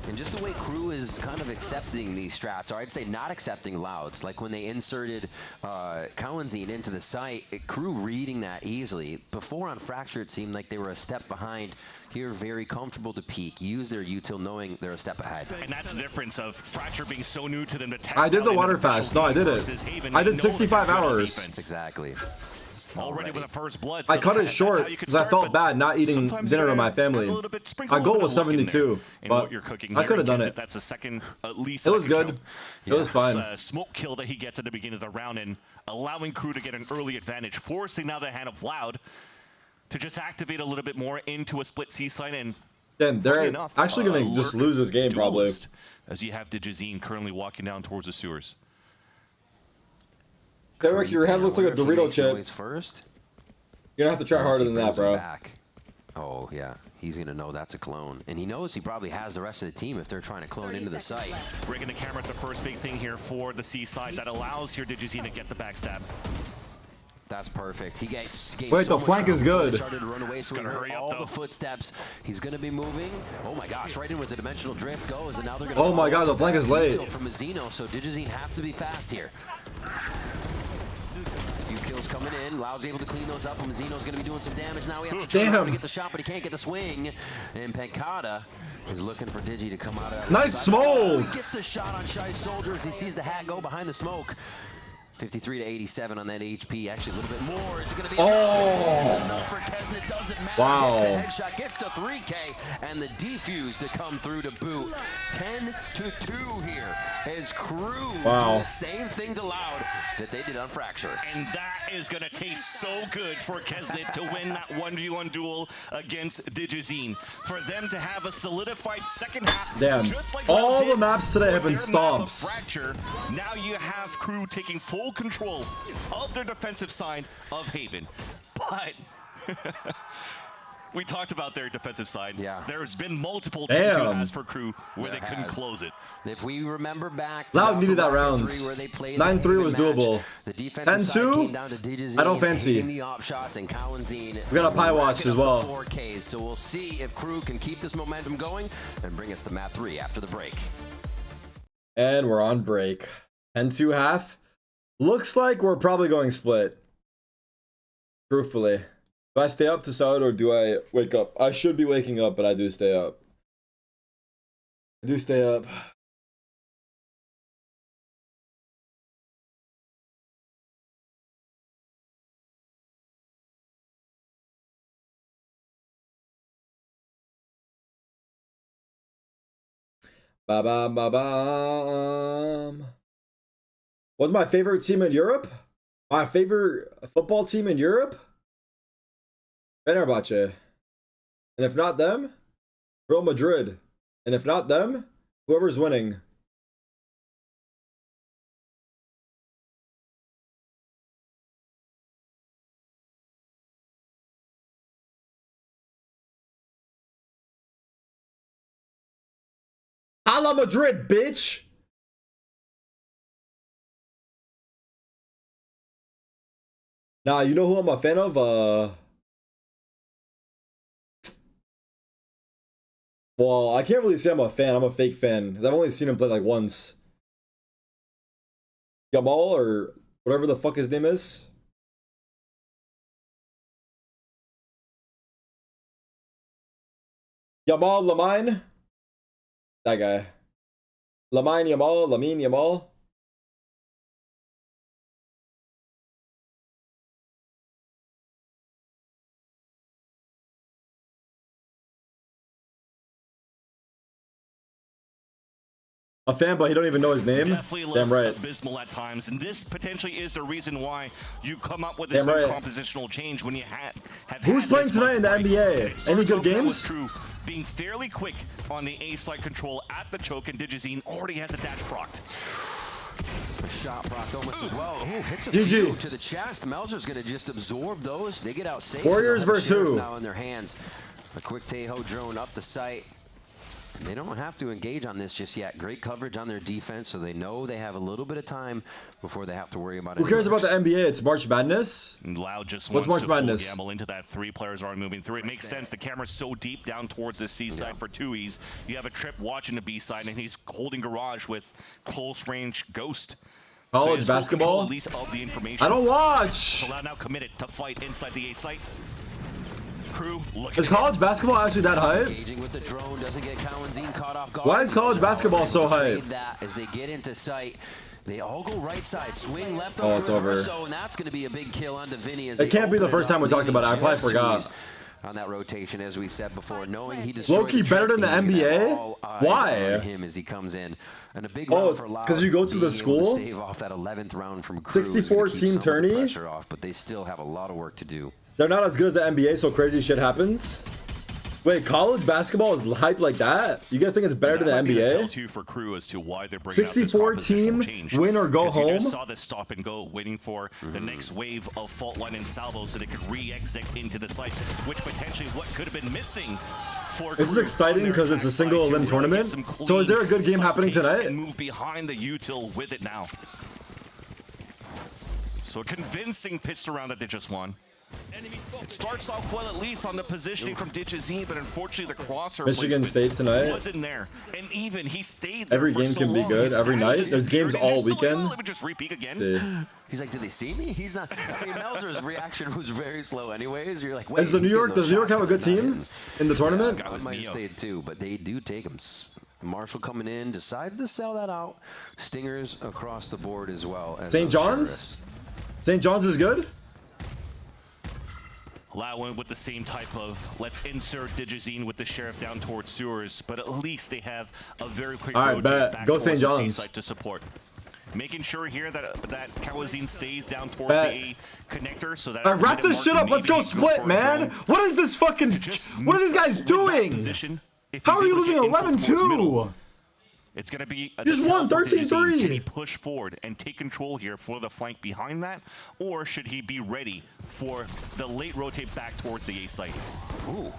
And just the way Crew is kind of accepting these strats, or I'd say not accepting Louds, like when they inserted Kalanzine into the site, Crew reading that easily. Before on Fracture, it seemed like they were a step behind. Here, very comfortable to peek, use their util knowing they're a step ahead. And that's the difference of Fracture being so new to them to test. I did the out water individual fast. No, I did versus it. Haven. I They did know 65 they're good on hours. defense. Exactly. Already with a first blood. I cut it that's short how you could because I start, felt but bad not eating sometimes dinner you with my gotta family. add a little bit, sprinkle My a goal little was bit of luck in 72, there in but what you're cooking I here, could have done because it. That's a second, at least. It was second good. kill. It was fine. Smoke kill that he gets at the beginning of the round and allowing Crew to get an early advantage, forcing now the hand of Loud to just activate a little bit more into a split C side and. Damn, they're actually gonna just lose this game probably. As you have Digizine currently walking down towards the sewers. Tarik, your head looks like a Dorito chip. First. You're gonna have to try harder than that, bro. Oh yeah, he's gonna know that's a clone, and he knows he probably has the rest of the team if they're trying to clone into the site. Breaking the camera's the first big thing here for the C side that allows here Digizine to get the backstab. That's perfect. He gets Wait, the flank is good. Started to run away, so he heard all the footsteps. He's going to be moving. Oh my gosh, right in with the dimensional drift goes, and now they're going to. Oh my God, the flank is late. From Mazzino, so Digizine have to be fast here. A few kills coming in. Loud's able to clean those up, and Mazzino's going to be doing some damage now. He has to try to get the shot, but he can't get the swing. And Pancata is looking for Digi to come out of that. Nice smoke! He gets the shot on Shy Soldier as he sees the hat go behind the smoke. 53 to 87 on that HP. Actually, a little bit more. It's going to be enough for Kesnet. Doesn't matter. Wow. Gets the headshot, gets the 3K, and the defuse to come through to boot. 10 to 2 here as Crew do the same thing to Loud that they did on Fracture. And that is going to taste so good for Kesnet to win that 1v1 duel against Digizine. For them to have a solidified second half. Damn. Just like all Loud the maps today have been with their map of stomps. Fracture. Now you have Crew taking full control of their defensive side of Haven. But We talked about their defensive side. Yeah. There's been multiple Damn. 10-2 as for Crew where they couldn't close it. If we remember back, Loud needed that rounds. 9-3 was doable. 10-2, I don't fancy. The op shots and We got a pie watch as well. 4Ks, so we'll see if Crew can keep this momentum going and bring us to map 3 after the break. And we're on break. 10-2 half. Looks like we're probably going split. Truthfully. Do I stay up to start or do I wake up? I should be waking up, but I do stay up. I do stay up. Ba-bam-ba-bam. What's my favorite team in Europe? My favorite football team in Europe? Fenerbahce. And if not them, Real Madrid. And if not them, whoever's winning. A la Madrid, bitch! Nah, you know who I'm a fan of? Well, I can't really say I'm a fan. I'm a fake fan. Because I've only seen him play like once. Yamal or whatever the fuck his name is. Yamal Lamine. That guy. Lamine Yamal. A fan, but he don't even know his name. Definitely Damn right. abysmal at times, and this potentially is the reason why you come up with Damn this new right. compositional change when you have. Who's playing tonight in the NBA? Any good games? Crew being fairly quick on the A side control at the choke, and Digizine already has a dash procced. A shot blocked almost as well. Ooh, hits a GG. few to the chest. Melger's going to just absorb those. They get out safe. Warriors versus who? Now in their hands. A quick Tejo drone up the site. They don't have to engage on this just yet. Great coverage on their defense, so they know they have a little bit of time before they have to worry about it. Who cares about the NBA? It's March Madness. And Loud just What's wants March to full Madness? gamble into that. 3 players are moving through. It makes sense. The camera's so deep down towards the C side for 2Es. You have a Trip watching the B side, and he's holding garage with close range Ghost. College So basketball? at least of the information. I don't watch. So Loud now committed to fight inside the A site. Crew, look Is college basketball actually that hype? Engaging with the drone doesn't get Cowanzine caught off guard. Why is college basketball so hype? That as they get into sight, they all go right side, swing left Oh, it's over. Verso, and that's going to be a big kill on Divini. It can't be the first time we talked about it. I probably forgot. On that rotation, as we said before, knowing he Low-key better than the NBA? Why? Him as he comes in, and a big Oh, round for Loud, because you go to the being able school? stave off that 11th round from Crew is gonna 64 keep team some of the tourney? pressure off, but they still have a lot of work to do. They're not as good as the NBA, so crazy shit happens. Wait, college basketball is hyped like that? You guys think it's better than the NBA? Tell-too for Crew as to why they're bringing 64 out this team, change. win or go 'Cause you home? just saw this stop and go, waiting for the next wave of fault line and salvo so they could re-exit into the site, which potentially what could have been missing for This is Crew exciting on their because it's a attack single side to elim really tournament. get some So is there a clean good game side happening takes tonight? And move behind the util with it now. So a convincing pitch around that they just won. It starts off well, at least on the positioning from Digizine, but unfortunately the crosser Michigan placement State tonight. wasn't there. And even he stayed there Every for game so can be long. good. His Every dash night. just There's games disappeared, and all he's still like, weekend. "Oh, let me just repeat again." Dude. He's like, did they see me? He's not. I mean, Melzer's reaction was very slow anyways. You're like, wait. Does New York have a good team in the tournament? Yeah, I might have stayed too, but they do take him. Marshall coming in, decides to sell that out. Stingers across the board as well. As St. John's? St. John's is good? Lau went with the same type of, let's insert Digizine with the Sheriff down towards sewers, but at least they have a very quick All right, road bet. back Go towards St. the John's. C site to support. Making sure here that Kawazine stays down towards Bet. the A connector so that... All right, wrap this shit up. Let's go split, man. What is this fucking... What are these guys doing? How are you losing 11-2? It's going to be a just won 13-3. Can he push forward and take control here for the flank behind that, or should he be ready for the late rotate back towards the A site? Ooh.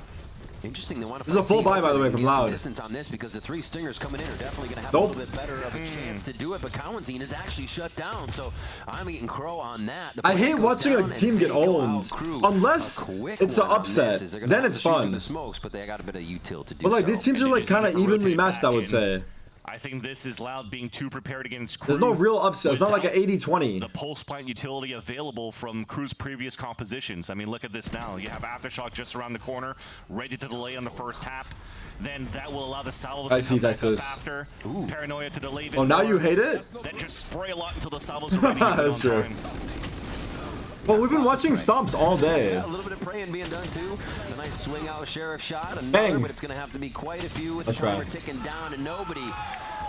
Interesting. They want to. This is a full buy, by the way, from Loud. Distance on this because the 3 stingers coming in are definitely going to have Nope. a little bit better of a chance to do it. But Cowanzine is actually shut down, so I'm eating crow on that. I hate watching a team get owned unless it's an upset. Then it's fun. The smokes, but they got a bit of util to do. But like these teams are like kind of evenly matched, I would say. I think this is Loud being too prepared against KRU. There's no real upset. It's not like an 80-20. The pulse plant utility available from KRU's previous compositions. I mean, look at this now. You have Aftershock just around the corner, ready to delay on the first half. Then that will allow the salvos I to see come back up Texas. after. Paranoia to delay. Oh, now you hate it? Then just spray a lot until the salvos are ready. That's true. But we've been watching stomps all day. Yeah, a little bit of praying being done too. A nice swing out sheriff shot. Another, but it's going to have to be quite a few with the timer ticking down, and nobody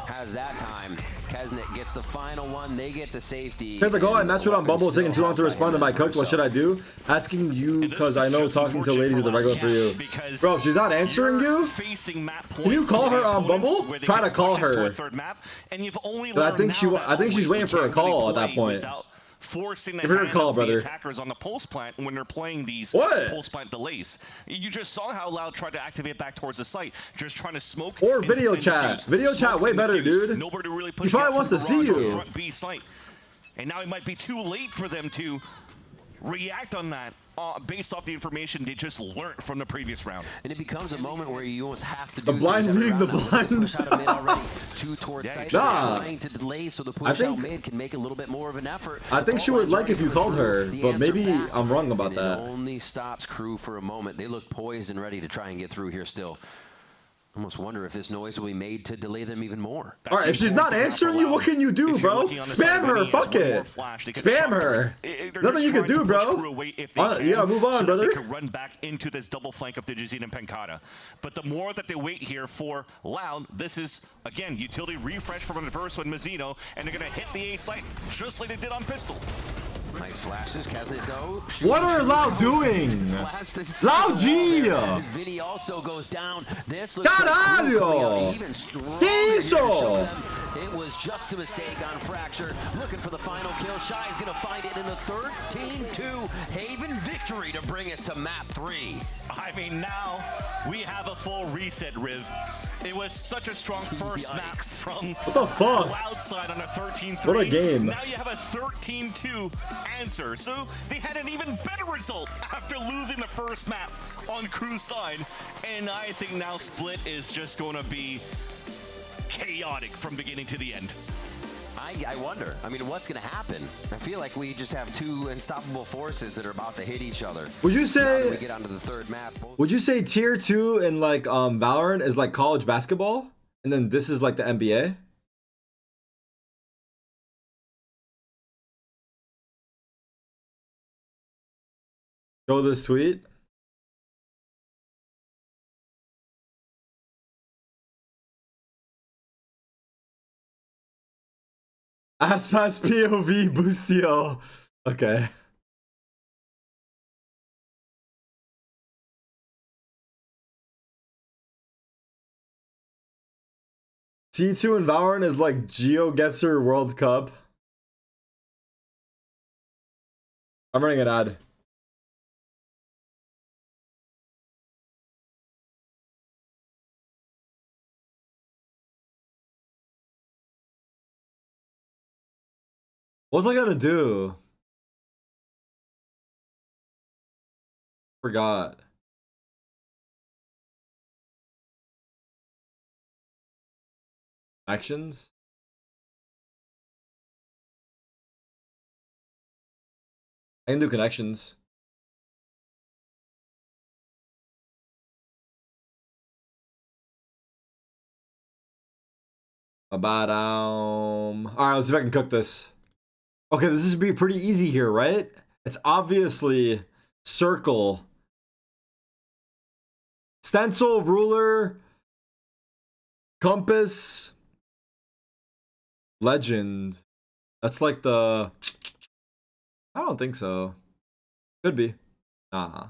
has that time. Kesnet gets the final one. They get the safety. Here's the goal. I matched it on Bumble. It's taking too long to respond to my cook. What should I do? Asking you because I know talking to ladies is the regular for you. Bro, if she's not answering you, can you call her on Bumble? Try to call her. I think she's waiting for a call at that point. Forcing the Give her a hand call, of the brother. attackers on the pulse plant when they're playing these pulse plant delays. You just saw how Loud tried to activate back towards the site, just trying to smoke. Or video chat. Video chat way better, dude. Nobody really He probably wants to see you. Front B site. And now it might be too late for them to react on that based off the information they just learned from the previous round. And it becomes a moment where you almost have to The do blind things leading the every round. blind. Push out a mid already. 2 towards site. Nah. Trying to delay so the push out mid can make a little bit more of an effort. I think she would like if you called her, but maybe I'm wrong about It that. only stops KRU for a moment. They look poised and ready to try and get through here still. Almost wonder if this noise will be made to delay them even more. All right, if she's not answering you, what can you do, bro? Spam her, fuck it. Spam her. Nothing you can do, bro. Yeah, move on, brother. They can run back into this double flank of Digizine and Penkata. But the more that they wait here for Loud, this is, again, utility refresh from Adverso and Mazzino, and they're going to hit the A site just like they did on Pistol. Nice flashes, Kesnet though. What are Loud doing? Loud G! His Vinny also goes down. This looks Caralho! even stronger. Que isso? It was just a mistake on Fracture. Looking for the final kill. Shy is going to find it in a 13-2 Haven victory to bring us to map 3. I mean, now we have a full reset, Riv. It was such a strong first map from What the fuck? Loud side on a 13-3. What a game. Now you have a 13-2 answer. So they had an even better result after losing the first map on KRU's side. And I think now Split is just going to be chaotic from beginning to the end. I wonder. I mean, what's going to happen? I feel like we just have 2 unstoppable forces that are about to hit each other. Would you say? Now that we get onto the 3rd map. Would you say tier 2 in like Valorant is like college basketball, and then this is like the NBA? Show this tweet. Aspas POV Boostio. Okay. T2 in Valorant is like GeoGuessr World Cup. I'm running an ad. What's I gotta do? Forgot. Actions? I can do connections. Alright, let's see if I can cook this. Okay, this is be pretty easy here, right? It's obviously circle. Stencil, ruler, compass, legend. That's like the... I don't think so. Could be. Nah.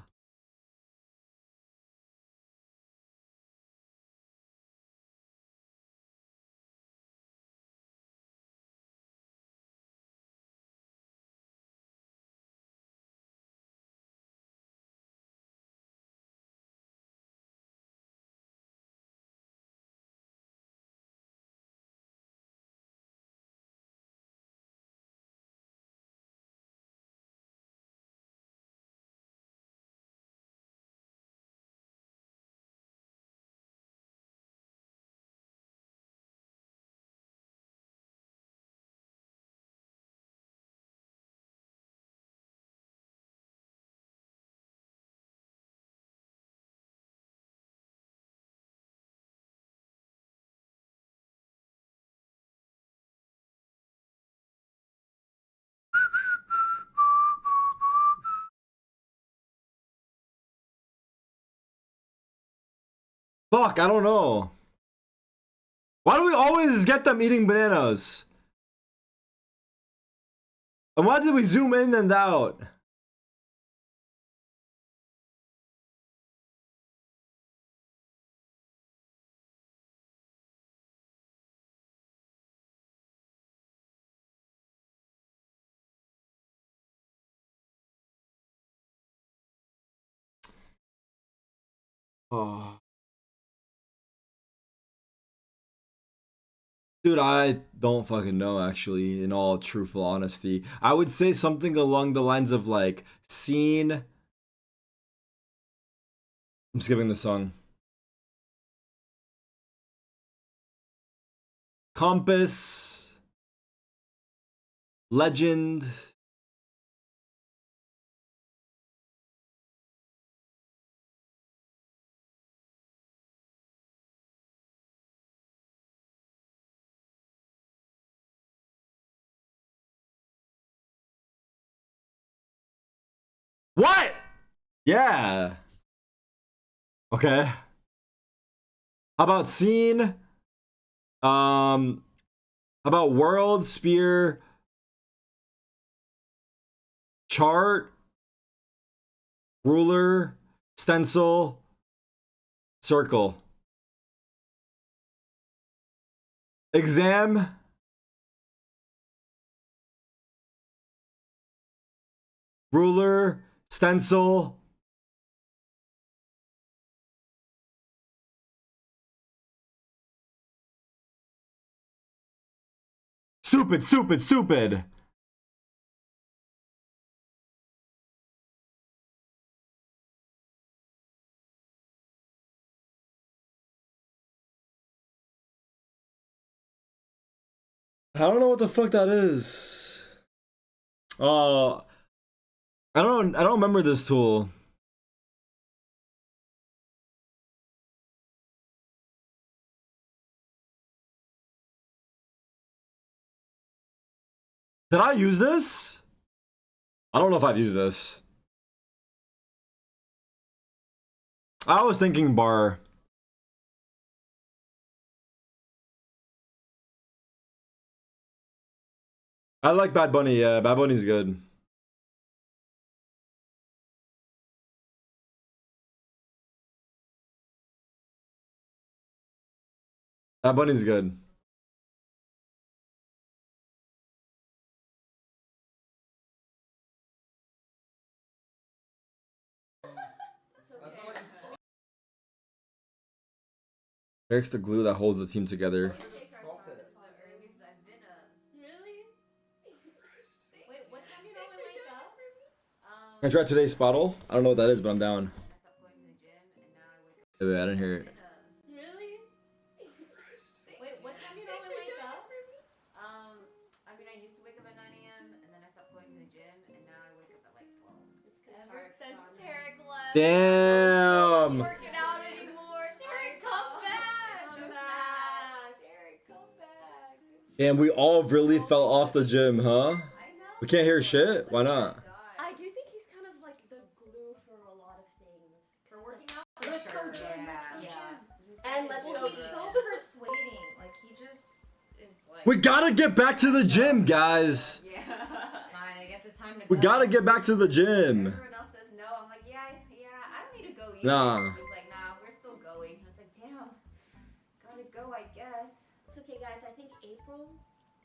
Fuck, I don't know. Why do we always get them eating bananas? And why did we zoom in and out? Oh. Dude, I don't fucking know, actually, in all truthful honesty. I would say something along the lines of, like, scene. I'm skipping the song. Compass. Legend. What? Yeah. Okay. How about scene? How about world, spear, chart, ruler, stencil, circle. Exam. Ruler, stencil. Stupid, stupid, stupid. I don't know what the fuck that is. Oh, I don't remember this tool. Did I use this? I don't know if I've used this. I was thinking bar. I like Bad Bunny, yeah. Bad Bunny's good. Bad Bunny's good. Eric's the glue that holds the team together. I tried today's spottle. I don't know what that is, but I'm down. Wait, I didn't hear it. Really? Wait, what time do you normally wake up? I mean, I used to wake up at 9 a.m. and then I stopped going to the gym, and now I wake up at like 12. Ever since Tarik left. Damn. I'm not working out anymore. Tarik, come back. Come back. Tarik, come back. Damn, we all really fell off the gym, huh? We can't hear shit? Why not? I do think he's kind of like the glue for a lot of things. For working out? Let's go gym. Let's go gym. And let's go. He's so persuading. Like, he just is like. We gotta get back to the gym, guys. Yeah. Fine, I guess it's time to go. We gotta get back to the gym. Everyone else says no. I'm like, yeah, I don't need to go either. Nah. He's like, nah, we're still going. And it's like, damn, gotta go, I guess. It's okay, guys. I think April,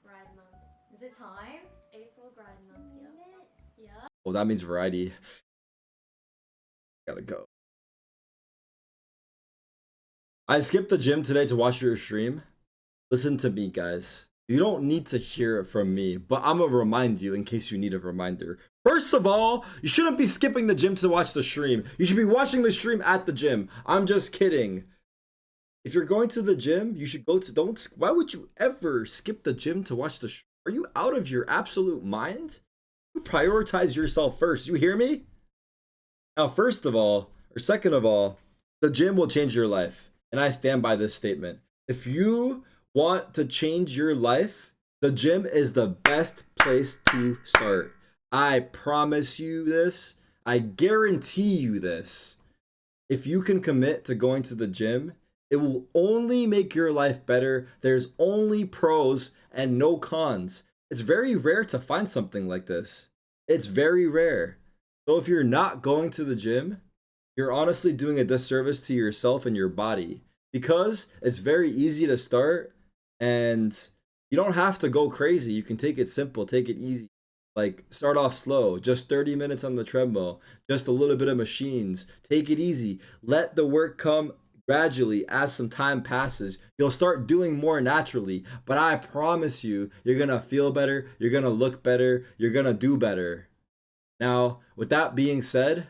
grind month. Is it time? April, grind month. Yeah. Yeah. Well, that means variety. Gotta go. I skipped the gym today to watch your stream. Listen to me, guys. You don't need to hear it from me, but I'm gonna remind you in case you need a reminder. First of all, you shouldn't be skipping the gym to watch the stream. You should be watching the stream at the gym. I'm just kidding. If you're going to the gym, you should go to, why would you ever skip the gym to watch the stream? Are you out of your absolute mind? You prioritize yourself first. You hear me? Now, first of all, or second of all, the gym will change your life. And I stand by this statement. If you want to change your life, the gym is the best place to start. I promise you this. I guarantee you this. If you can commit to going to the gym It will only make your life better. There's only pros and no cons. It's very rare to find something like this. It's very rare. So if you're not going to the gym, you're honestly doing a disservice to yourself and your body, because it's very easy to start and you don't have to go crazy. You can take it simple, take it easy. Like, start off slow, just 30 minutes on the treadmill, just a little bit of machines. Take it easy. Let the work come gradually as some time passes. You'll start doing more naturally, but I promise you, you're gonna feel better, you're gonna look better, you're gonna do better. Now, with that being said,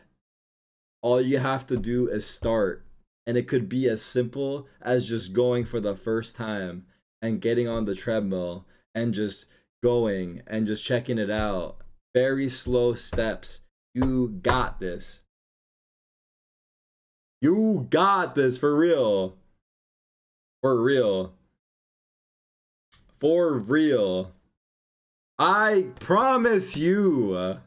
all you have to do is start. And it could be as simple as just going for the first time and getting on the treadmill and just going and just checking it out. Very slow steps. You got this. You got this, for real. For real. For real. I promise you.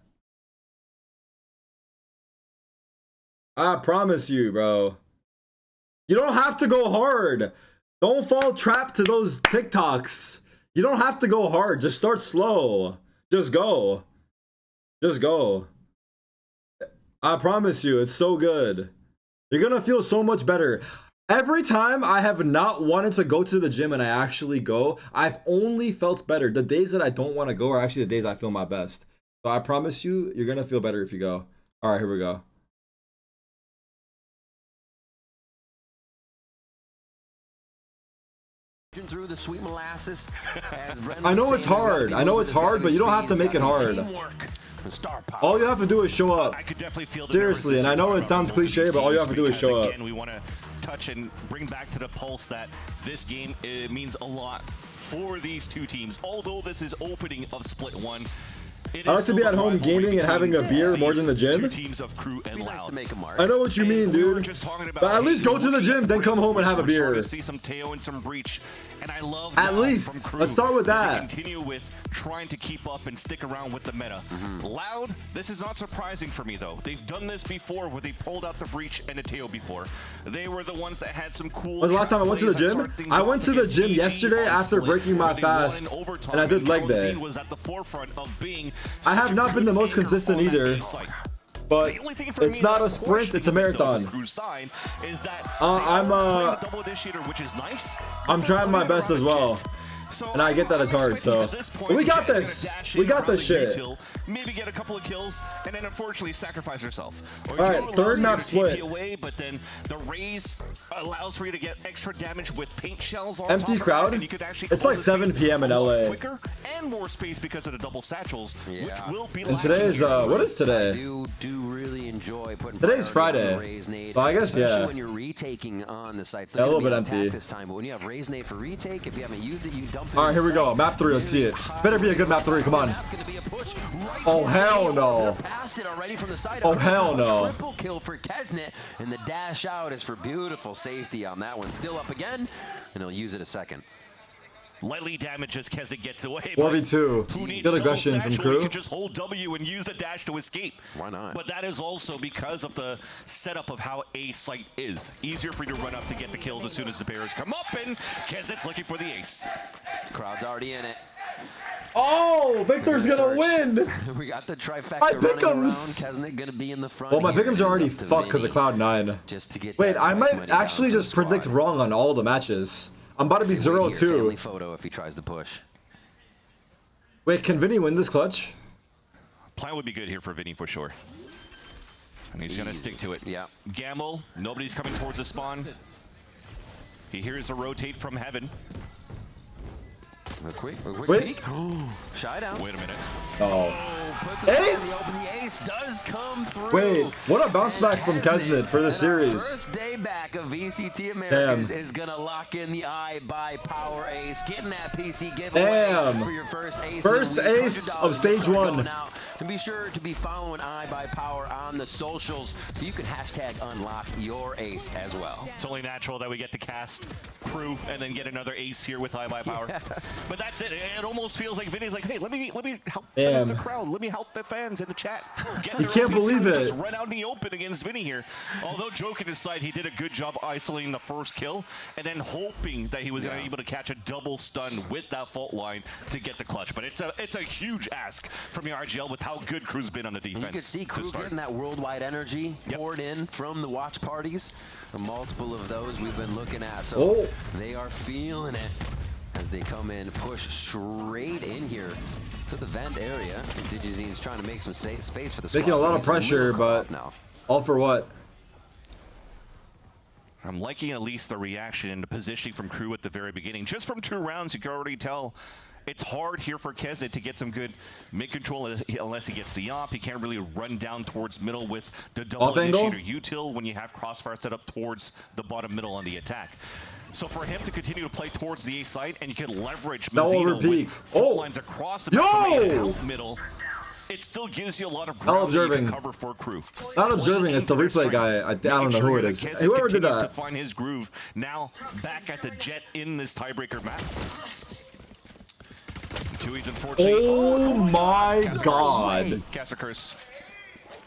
I promise you, bro. You don't have to go hard. Don't fall trapped to those TikToks. You don't have to go hard. Just start slow. Just go. Just go. I promise you, it's so good. You're gonna feel so much better. Every time I have not wanted to go to the gym and I actually go, I've only felt better. The days that I don't want to go are actually the days I feel my best. So I promise you, you're gonna feel better if you go. All right, here we go. Through the sweet molasses. I know it's hard. I know it's hard, but you don't have to make it hard. All you have to do is show up. I could definitely feel the Seriously, and I know it sounds cliche, but all you have to do is show up. Again, we want to touch and bring back to the pulse that this game, it means a lot for these two teams. Although this is opening of Split 1, I like to be at home gaming and having a beer more than the gym. Teams of Crew and Loud. I know what you mean, dude. But at least go to the gym, then come home and have a beer. To see some Teo and some Breach, and I love at least. Let's start with that. Continue with trying to keep up and stick around with the meta. Loud, this is not surprising for me though. They've done this before, where they pulled out the Breach and a Teo before. They were the ones that had some cool. When was the last time I went to the gym? I went to the gym yesterday after breaking my fast, and I did leg day. Was at the forefront of being. I have not been the most consistent either, but it's not a sprint, it's a marathon. I'm trying my best as well. And I get that it's hard, so but we got this. We got this shit. Maybe get a couple of kills and then unfortunately sacrifice yourself. All right, third map split. Away, but then the raise allows for you to get extra damage with paint shells on empty top crowd. And you could actually it's like 7 p.m. in LA. Quicker and more space because of the double satchels, which will be. And today is what is today? I do really enjoy putting. Today's Friday. Well, I guess especially when you're retaking on the sites. Yeah, a little bit empty this time, but when you have raise nade for retake, if you haven't used it, you dump. All right, here we go. Map 3, let's see it. Better be a good map 3, come on. Oh, hell no. Oh, hell no. Triple kill for Kesnet, and the dash out is for beautiful safety on that one. Still up again, and he'll use it a second. Lightly damaged as Kesnet gets away. 4v2. Good aggression from Crew. You can just hold W and use a dash to escape. Why not? But that is also because of the setup of how A site is. Easier for you to run up to get the kills as soon as the bears come up, and Kesnet's looking for the ace. Crowd's already in it. Oh, Victor's gonna win. We got the trifecta my running around. pick'ems. Kesnet gonna be in the front. Well, my pick'ems are already fucked because of Cloud9. Just to get wait, I might actually just predict wrong on all the matches. I'm about to be 0-2. Photo if he tries to push. Wait, can Vinny win this clutch? Plan would be good here for Vinny for sure. And he's gonna stick to it. Yeah. Gamble, nobody's coming towards the spawn. He hears a rotate from heaven. A quick wait. peek. Shy down. Wait a minute. Oh. Ace! The ace does come through. Wait, what a bounce back from Kesnet for the series. First day back of VCT Americas is gonna lock in the eye by power ace, getting that PC giveaway for your first ace. First ace of stage 1. Now, and be sure to be following Eye by Power on the socials so you can hashtag unlock your ace as well. It's only natural that we get to cast Crew and then get another ace here with Eye by Power. But that's it. It almost feels like Vinny's like, hey, let me help the crowd. Let me help the fans in the chat. Get You can't believe it. Just run out in the open against Vinny here. Although joking aside, he did a good job isolating the first kill and then hoping that he was going to be able to catch a double stun with that fault line to get the clutch. But it's a huge ask from the RGL with how good Crew's been on the defense. And you can see Crew getting that worldwide energy poured in from the watch parties. A multiple of those we've been looking at. So they are feeling it as they come in, push straight in here to the vent area. Digizine's trying to make some space for the squad. Making a lot of pressure, but now. All for what? I'm liking at least the reaction and the positioning from Crew at the very beginning. Just from 2 rounds, you can already tell it's hard here for Kesnet to get some good mid-control unless he gets the op. He can't really run down towards middle with the double initiator util when you have Crossfire set up towards the bottom middle on the attack. So for him to continue to play towards the A side, and you can leverage Mazzino with fault lines across the middle, it still gives you a lot of ground that you can cover for Crew. Not observing is the replay guy. I don't know who it is. Whoever did that. To find his groove. Now back at the Jet in this tiebreaker map. Tui's unfortunately. Oh my God. Caster curse.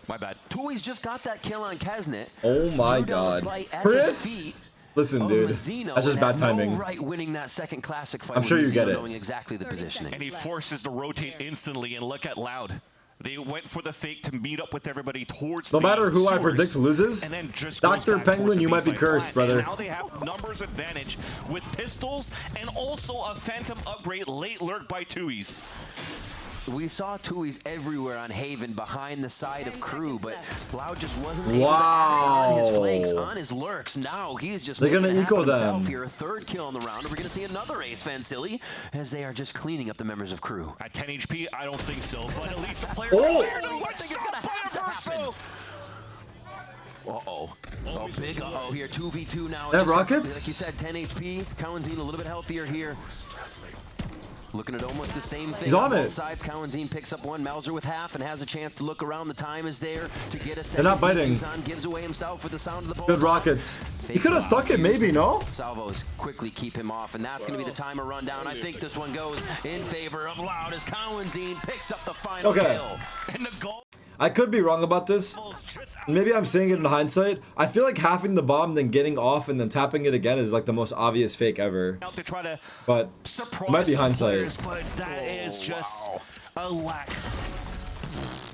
My bad. Tui's just got that kill on Kesnet. Oh my God. Chris? Listen, dude. That's just bad timing. No right winning that second classic fight. I'm sure you get it. Knowing exactly the positioning. And he forces to rotate instantly, and look at Loud. They went for the fake to meet up with everybody towards no matter who I predict loses, and then just Dr. Penguin, you might be cursed, brother. And now they have numbers advantage with pistols and also a Phantom upgrade late lurk by Tui's. We saw Tui's everywhere on Haven behind the side of Crew, but Loud just wasn't able to act on his flanks, on his lurks. Now he's just gonna eco himself them. here. A 3rd kill in the round, and we're going to see another ace Van Silly as they are just cleaning up the members of Crew. At 10 HP, I don't think so, but at least the players Uh-oh. Oh, big uh-oh here. 2v2 now. That just rockets? Like you said, 10 HP. Cowanzine a little bit healthier here. Looking at almost the same thing. He's on both it. sides. Cowanzine picks up one. Melzer with half and has a chance to look around. The time is there to get a They're second. not biting. On, gives away himself with the sound of the ball. Good rockets. He could have stuck it, maybe, no? Salvos quickly keep him off, and that's going to be the timer rundown. I think this one goes in favor of Loud as Cowanzine picks up the final kill. And the goal. I could be wrong about this. Maybe I'm saying it in hindsight. I feel like halving the bomb, then getting off, and then tapping it again is like the most obvious fake ever. To try to but it might be hindsight. Players, but that is just a lack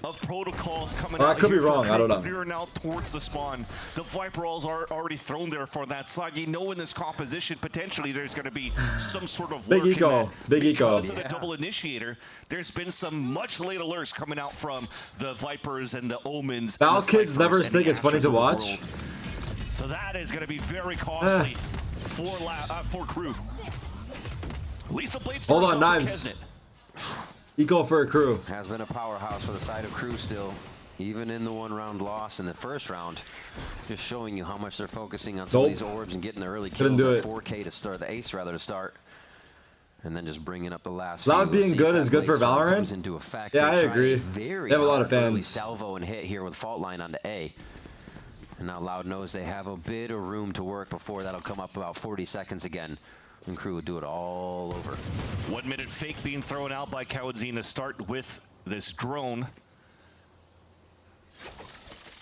of protocols coming out. I could be wrong. I don't know. Veering out towards the spawn. The Viper rolls are already thrown there for that side. You know, in this composition, potentially there's going to be some sort of big eco. Big eco. Because of the double initiator, there's been some much late alerts coming out from the Vipers and the Omens. Val kids never think it's funny to watch. So that is going to be very costly for Crew. Lethal Blades. Hold on, knives. Eco for a Crew. Has been a powerhouse for the side of Crew still, even in the 1-round loss in the first round. Just showing you how much they're focusing on some of these orbs and getting the early kills at 4K to start, the ace rather to start. And then just bringing up the last Loud being good is good for Valorant. Into effect. Yeah, I agree. They have a lot of fans. Salvo and hit here with fault line onto A. And now Loud knows they have a bit of room to work before that'll come up about 40 seconds again. And Crew would do it all over. 1 minute fake being thrown out by Cowanzine to start with this drone.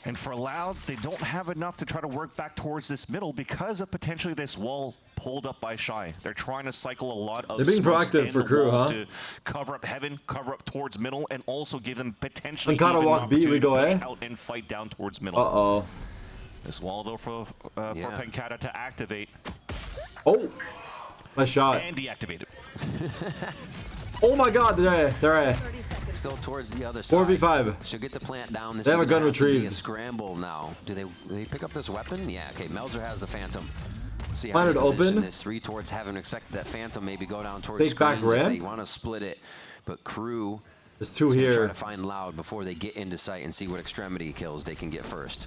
And for Loud, they don't have enough to try to work back towards this middle because of potentially this wall pulled up by Shy. They're trying to cycle a lot of They're being proactive for Crew, huh? To cover up Heaven, cover up towards middle, and also give them potentially even an opportunity to push out and fight down towards middle. Uh-oh. This wall, though, for Pencata to activate. Oh, nice shot. And deactivated. Oh my God, they're still towards the other side. 4v5. She'll get the plant down. This they have a gun retrieved. A scramble now. Do they pick up this weapon? Yeah. Okay. Melzer has the Phantom. See how Planted they position open. this 3 towards Heaven. Expected that Phantom maybe go down towards Big back screens if ramp. they want to split it. But Crew. There's 2 here. Try to find Loud before they get into sight and see what extremity kills they can get first.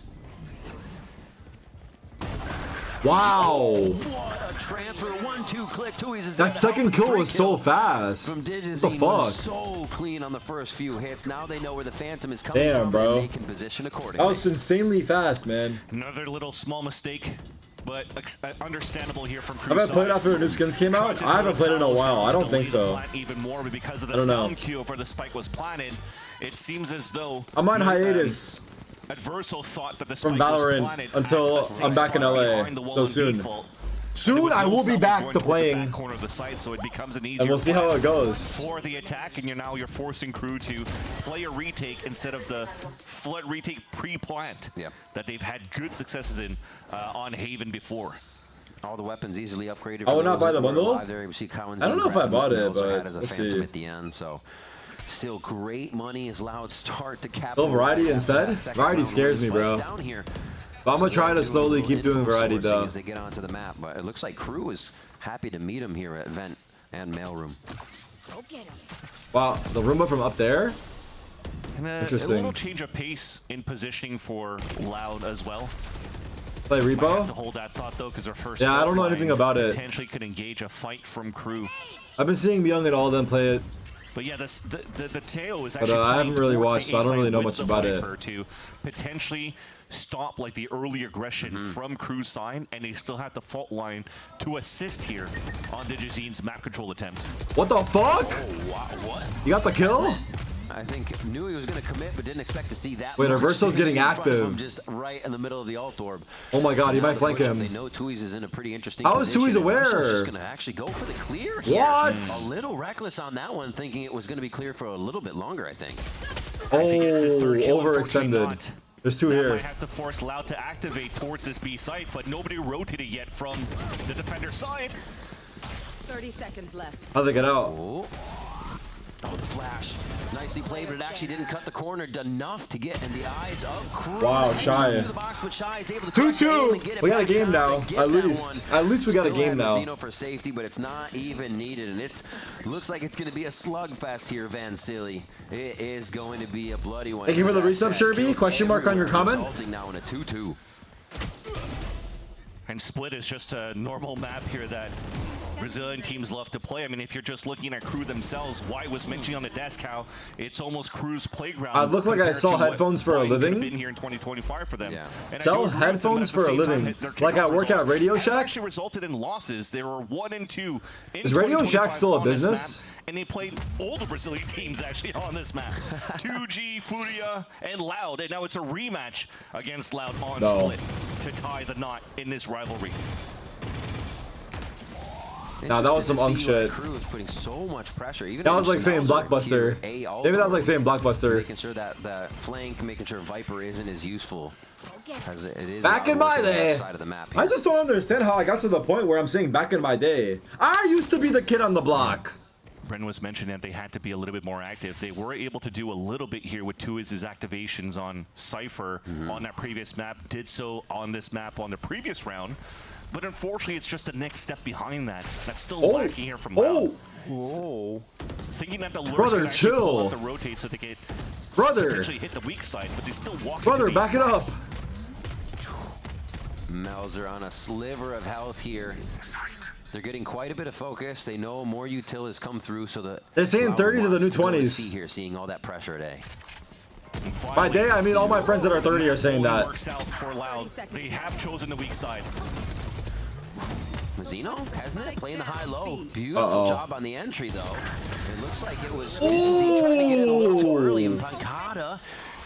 Wow. What a transfer. 1-2 click. Tui's that second kill was so fast. From Digizine what the fuck? was so clean on the first few hits. Now they know where the Phantom is coming Damn, from, bro. and they can position accordingly. That was insanely fast, man. Another little small mistake, but understandable here from Crew. Have I played after the new skins came out? I haven't played in a while. I don't think so. Even more because of I the don't know. sound cue where the spike was planted. it seems as though I'm on hiatus Adverso thought that the from spike was Valorant planted until at the I'm back in spot LA. behind the wall So in soon. default. Soon I will be back to Towards the playing. back corner of the site, so it becomes an easier And we'll see how it goes. for the attack, and you're forcing crew to play a retake instead of the flood retake pre-plant that they've had good successes in on Haven before. All the weapons easily upgraded. I will not buy the bundle. I don't know if I bought it, but as a let's phantom see. at the end, so still great money as Loud start to cap. Oh, variety instead? Variety scares me, bro. Down here. But I'm gonna try to slowly keep doing variety though. As they get onto the map, but it looks like Crew is happy to meet him here at Vent and Mailroom. Wow, the Roomba from up there? And a Interesting. little change of pace in positioning for Loud as well. Play Might have Repo? to hold that thought though, because their first Yeah, I don't know line anything about it. potentially could engage a fight from Crew. I've been seeing Young and all of them play it. But yeah, the Teo is But, actually I haven't really playing towards watched, the so I don't A really side know with much the about it. Viper to potentially stop like the early aggression from Crew's side, and they still have the fault line to assist here on Digizine's map control attempt. What the fuck? Oh, wow, what? You got the kill? I think knew he was going to commit, but didn't expect to see that. Wait, much Reverso's getting in front of him, active. just right in the middle of the alt orb. Oh my god, he Now might the flank push up, him. They know Tui's is in a pretty interesting How is position. Tui's and Reverso's aware? just going to actually go for the clear here. What? A little reckless on that one, thinking it was going to be clear for a little bit longer, I think. Oh, Unfortunately overextended. not. There's two That here. might have to force Loud to activate towards this B site, but nobody rotated yet from the defender side. 30 seconds left. How'd they get out? Oh, the flash. Nicely played, but it actually didn't cut the corner enough to get in the eyes of Crew. Wow, Shy. Through the box, but Shy is able to correct 2-2. aim and get it We got a back game down now. to get At that least. one. At least we got a Still game have now. Mazzino for safety, but it's not even needed, and it's looks like it's going to be a slugfest here, Van Silly. It is going to be a bloody one. Thank you for the That resub, said, Sherby. kills Question mark on your everywhere, comment? resulting now in a 2-2. And Split is just a normal map here that Brazilian teams love to play. I mean, if you're just looking at Crew themselves, White was mentioning on the desk how it's almost Crew's playground. I look like I compared sell to what headphones for a White could have living. been here in 2025 for them. And I Sell do agree with them that headphones at the for a same time, living. their Like I kickoff work at results Radio have Shack? actually resulted in losses. They were 1-2 in Is Radio Shack 2025 still a on this business? map, and they played all the Brazilian teams actually on this map. 2G, Furia, and Loud, and now it's a rematch against Loud on No. Split to tie the knot in this rivalry. Nah, that was some unk shit. Crew is putting so much pressure. Even That was like saying Mauser, Blockbuster. tier A alt Maybe that was like orb, saying Blockbuster. Making sure that the flank, making sure Viper isn't as useful as it is. Back in my on the left day. side of the map I here. just don't understand how I got to the point where I'm saying back in my day. I used to be the kid on the block. Brendan was mentioning that they had to be a little bit more active. They were able to do a little bit here with Tui's activations on Cypher on that previous map. Did so on this map on the previous round. But unfortunately, it's just a next step behind that. That's still lacking here from Loud. Thinking that the lurch Brother, could actually pull chill. out the rotate so they could Brother. potentially hit the weak side, but they still walk Brother, into these back it up. stacks. Mauser on a sliver of health here. They're getting quite a bit of focus. They know more util has come through, so the They're saying 30s are the new wants to go to 20s. C here, seeing all that pressure today. By day, I mean all my friends that are 30 are saying that. Works out for Loud. They have chosen the weak side. Mazzino, hasn't it? Playing the high-low. Beautiful Uh-oh. job on the entry, though. It looks like it was Dizzy trying to get in a little too early, and Pancada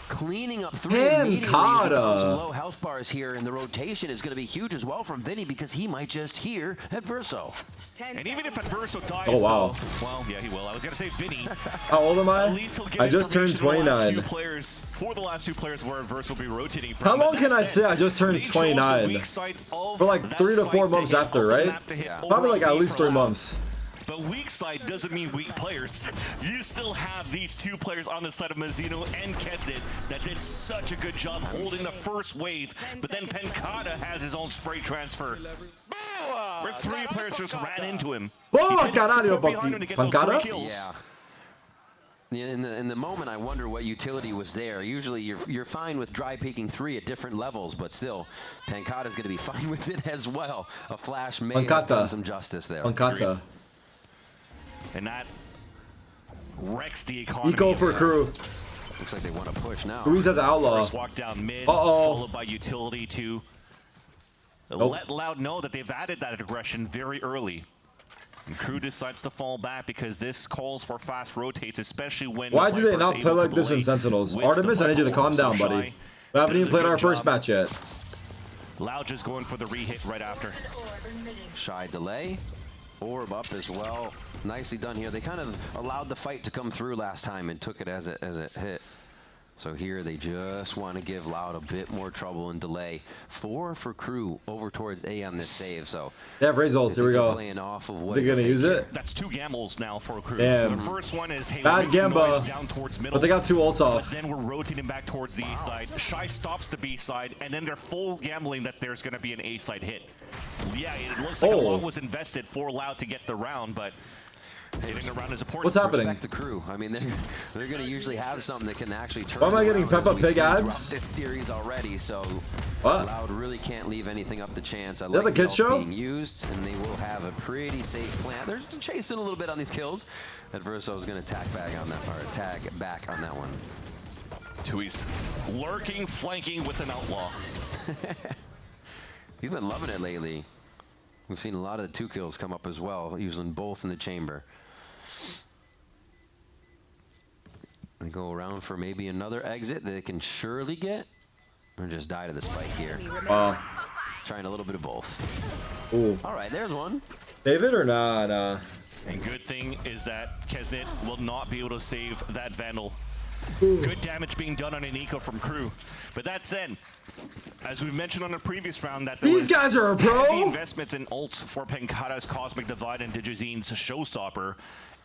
cleaning up three immediately as he found some low health bars here, and the rotation is going to be huge as well from Vinny because he might just hear Adverso. And even if Adverso dies, Oh, wow. though, well, yeah, he will. I was going to say Vinny. How old am I? At least he'll get I just turned information on the last 29. two players, for the last two players where Adverso will be rotating from. How long But can that I said, say I just they turned chose the 29? weak side of For like that 3 to 4 site months hit after, off the right? map to hit Probably like at overall least for 3 Loud. months. But weak side doesn't mean weak players. You still have these two players on the side of Mazzino and Kesdit that did such a good job holding the first wave, but then Pancada has his own spray transfer. Where 3 players just ran into him. Boa, He did get caralho, support behind him to get those Pancada? 3 kills. Yeah, in the moment, I wonder what utility was there. Usually, you're fine with dry peeking 3 at different levels, but still, Pancada's going to be fine with it as well. A flash may have done some justice there. Pancata. And that wrecks the economy. Eco for Crew. Looks like they want to push now. Ruiz has outlaw. First walk down mid, Uh-oh. followed by utility to let Loud know that they've added that aggression very early. And Crew decides to fall back because this calls for fast rotates, especially when. Why do they not play like this in Sentinels? Artemis, I need you to calm down, buddy. We haven't even played our first match yet. Loud just going for the re-hit right after. Shy delay. Orb up as well. Nicely done here. They kind of allowed the fight to come through last time and took it as it hit. So here they just want to give Loud a bit more trouble and delay. 4 for Crew over towards A on this save. So they have results. Here we go. Playing off of what they're gonna use it. That's 2 gambles now for Crew. Damn. The first one is bad gamba, down towards middle, but they got 2 ults off. But then we're rotating back towards the A side. Shy stops the B side, and then they're full gambling that there's going to be an A side hit. Yeah, it looks like a lot was invested for Loud to get the round, but hitting the round is important. What's happening? Respect to Crew. I mean, they're going to usually have something that can actually turn. Why am I getting Peppa Pig ads? This series already, so what? Loud really can't leave anything up to chance. I like like the kid show being used, and they will have a pretty safe plan. They're chasing a little bit on these kills. Adverso is going to tag back on that, or tag back on that one. Tui's lurking, flanking with an outlaw. He's been loving it lately. We've seen a lot of the 2 kills come up as well, using both in the chamber. They go around for maybe another exit that they can surely get, or just die to the spike here. Trying a little bit of both. Ooh. All right, there's one. David or nah, nah. And good thing is that Kesnet will not be able to save that Vandal. Good damage being done on an eco from Crew. But that said, as we mentioned on the previous round, that these guys are a pro. Heavy investments in ults for Penkata's Cosmic Divide and Digizine's Showstopper.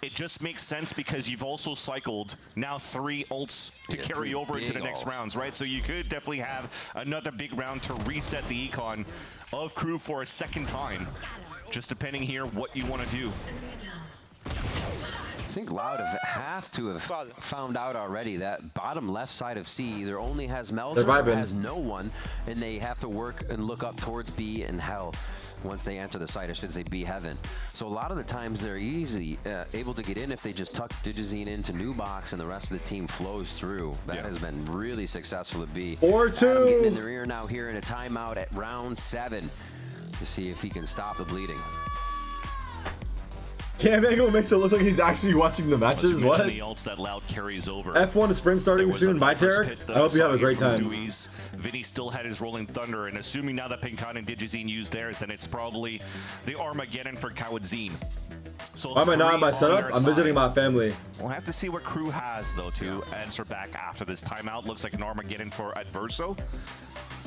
It just makes sense because you've also cycled now 3 ults to carry over into the next rounds, right? So you could definitely have another big round to reset the econ of Crew for a second time. Just depending here what you want to do. I think Loud have to have found out already that bottom left side of C either only has Melzer or has no one, and they have to work and look up towards B and Hell once they enter the site. I should say B Heaven. So a lot of the times they're easily able to get in if they just tuck Digizine into new box and the rest of the team flows through. That has been really successful at B. 4-2. Getting in their ear now here in a timeout at round 7 to see if he can stop the bleeding. Cam angle makes it look like he's actually watching the matches. What? The ults that Loud carries over. F1 sprint starting soon. Bye, Tarik. I hope you have a great time. Vinny still had his Rolling Thunder, and assuming now that Pinkon and Digizine use theirs, then it's probably the Armageddon for Cowadzine. So why am I not in my setup? I'm visiting my family. We'll have to see what Crew has, though, to answer back after this timeout. Looks like an Armageddon for Adverso.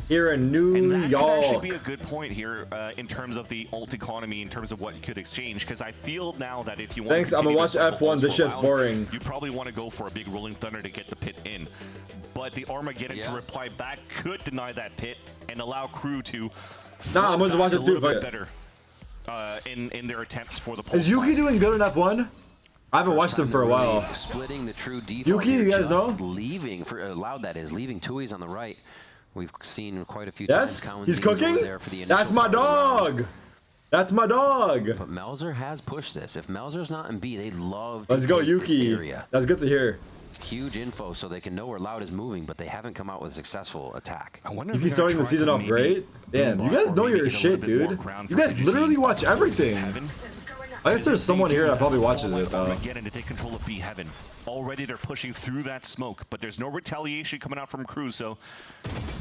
Here in New York. That could actually be a good point here in terms of the ult economy, in terms of what you could exchange. Because I feel now that if you want Thanks, I'm gonna watch F1. This shit's boring. You probably want to go for a big Rolling Thunder to get the pit in. But the Armageddon to reply back could deny that pit and allow Crew to. Nah, I'm gonna watch it too. Better in their attempts for the pole. Is Yuki doing good in F1? I haven't watched him for a while. Splitting the true defense. Yuki, you guys know? Leaving for Loud, that is leaving Tui's on the right. We've seen quite a few times. Yes, he's cooking. That's my dog. That's my dog. But Melzer has pushed this. If Melzer's not in B, they love to Let's go, take Yuki. this area. That's good to hear. Huge info, so they can know where Loud is moving, but they haven't come out with a successful attack. I wonder Yuki starting the season off great. Damn, you guys know your shit, dude. You guys literally watch everything. I guess there's someone here that probably watches it though. Again, to take control of B Heaven. Already they're pushing through that smoke, but there's no retaliation coming out from Crew, so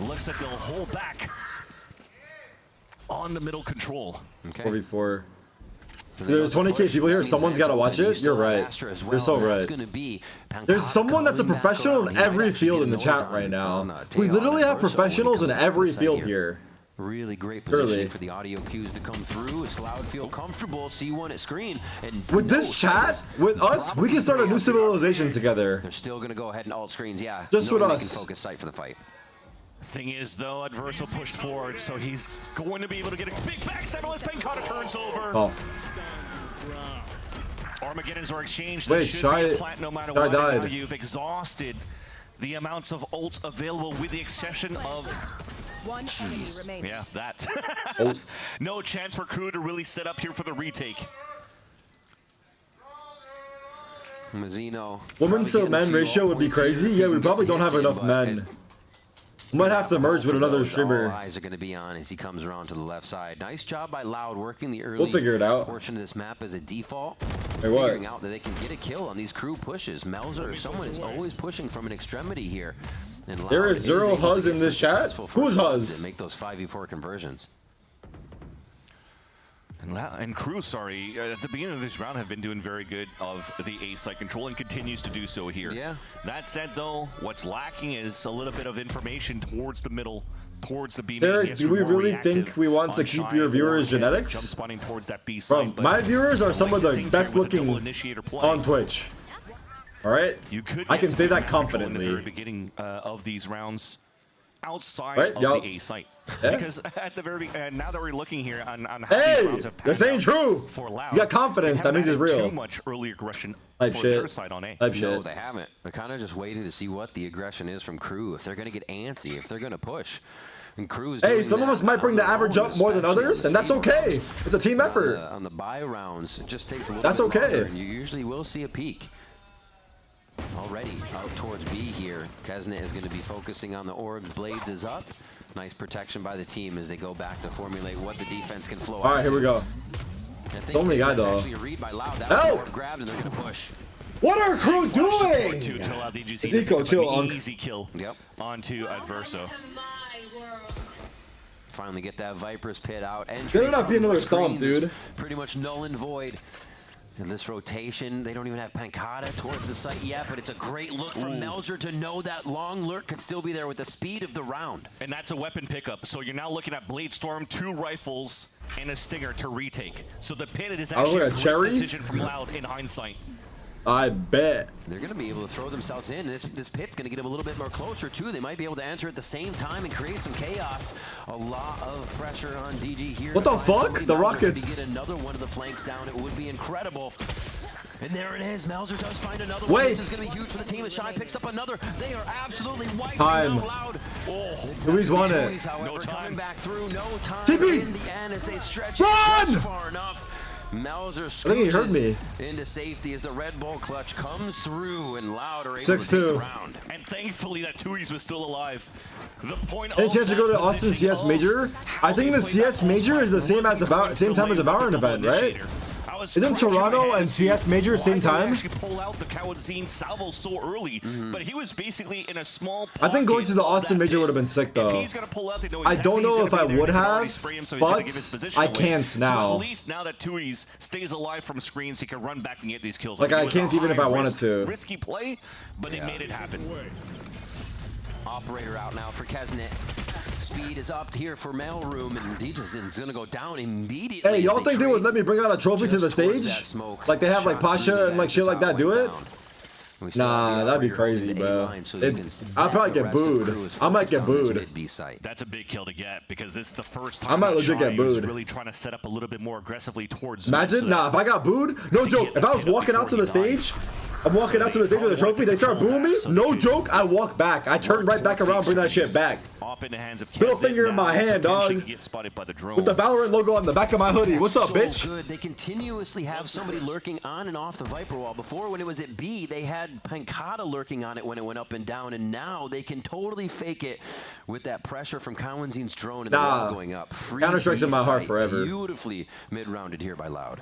looks like they'll hold back on the middle control. Okay. 4v4. There's 20k people here. Someone's got to watch it. You're right. You're so right. There's someone that's a professional in every field in the chat right now. We literally have professionals in every field here. Really great positioning for the audio cues to come through. It's Loud, feel comfortable, see one at screen. And with this chat, with us, we can start a new civilization together. They're still going to go ahead and alt screens, yeah. Just with us. They can focus sight for the fight. Thing is, though, Adverso pushed forward, so he's going to be able to get a big backstab unless Penkata turns over. Oh. Armageddons are exchanged. Wait, Shy plat no matter what. died. Now you've exhausted the amounts of ults available, with the exception of. One enemy remaining. Yeah, that. Oh. No chance for Crew to really set up here for the retake. Mazzino. Women to men ratio would be crazy. Yeah, we probably don't have enough men. Might have to merge with another streamer. All eyes are going to be on as he comes around to the left side. Nice job by Loud working the early We'll figure it out. portion of this map as a default. Hey, what? Figuring out that they can get a kill on these crew pushes. Melzer or someone is always pushing from an extremity here. And Loud There is zero Huz in this chat. Who's Huz? Make those 5v4 conversions. And Crew, sorry, at the beginning of this round have been doing very good of the A site control and continues to do so here. Yeah. That said, though, what's lacking is a little bit of information towards the middle, towards the B. Derek, do we really think we want to keep your viewers genetics? Jump spawning towards that B site, Bro, my viewers are some of the best looking on Twitch. All right, I can say that confidently. In the very beginning of these rounds, outside right? of the A site. Yeah. Because at the very now that we're looking here on how hey, these rounds have they're saying true. For Loud, you got confidence. That means it's real. Too much early aggression Type for shit. their side on A. Type No, shit. they haven't. They're kind of just waiting to see what the aggression is from Crew. If they're going to get antsy, if they're going to push. And Crew is hey, some of us might bring the average up more than others, and that's okay. It's a team effort. On the buy rounds, it just takes a little That's bit okay. longer, and you usually will see a peak. Already out towards B here. Kesnet is going to be focusing on the orb. Blades is up. Nice protection by the team as they go back to formulate what the defense can flow. All right, here we go. The only guy though. Oh! Grabbed and they're going to push. What are Crew doing? It's Eco, chill, Unk. Easy kill. Yep. Onto Adverso. Finally get that Viper's pit out. Better not be another stomp, dude. Pretty much null and void. In this rotation, they don't even have Pancata towards the site yet, but it's a great look from Melzer to know that long lurk could still be there with the speed of the round. And that's a weapon pickup. So you're now looking at Blade Storm, 2 rifles, and a Stinger to retake. So the pit is actually a great decision from Loud in hindsight. I bet. They're going to be able to throw themselves in. This pit's going to get them a little bit more closer, too. They might be able to enter at the same time and create some chaos. A lot of pressure on DG here. What the fuck? The Rockets. Get another one of the flanks down. It would be incredible. And there it is. Melzer does find another one. This is going to be huge for the team. As Shy picks up another. They are absolutely wiping Time. Loud. Luis won it. However, no time. Coming back through. No time TP. in the end as they stretch Run! it far enough. Melzer I think he heard me. into safety as the Red Bull clutch comes through and Loud are able 6-2. to take the round. And thankfully that Tui's was still alive. The point. Any chance to go to Austin CS Major? I think the CS Major is the same as the same time as the Valorant event, right? Isn't Toronto and CS Major same time? Actually pull out the Cowadzine salvo so early, but he was basically in a small I think going to the Austin Major would have been sick though. He's gonna pull out, they know I don't know if I would have, so but I can't now. So at least now that Tui's stays alive from screens, he can run back and get these kills. Like I can't even if I wanted to. Risky play, but he made it happen. Operator out now for Kesnet. Speed is up here for Mailroom, and Dejazin's gonna go down immediately. Hey, y'all think they would let me bring out a trophy to the stage? Like they have like Pasha and like shit like that do it? Nah, that'd be crazy, bro. I'll probably get booed. I might get booed. That's a big kill to get because this is the first time I might legit get booed. Really trying to set up a little bit more aggressively towards. Imagine, nah, if I got booed, no joke. If I was walking out to the stage, I'm walking out to the stage with a trophy, they start booing me, no joke, I walk back. I turn right back around, bring that shit back. Middle finger in my hand, dog. With the Valorant logo on the back of my hoodie. What's up, bitch? Good. They continuously have somebody lurking on and off the Viper wall. Before, when it was at B, they had Pancata lurking on it when it went up and down, and now they can totally fake it with that pressure from Cowanzine's drone and the wall going up. Counter-Strike's in my heart forever. Beautifully mid-rounded here by Loud.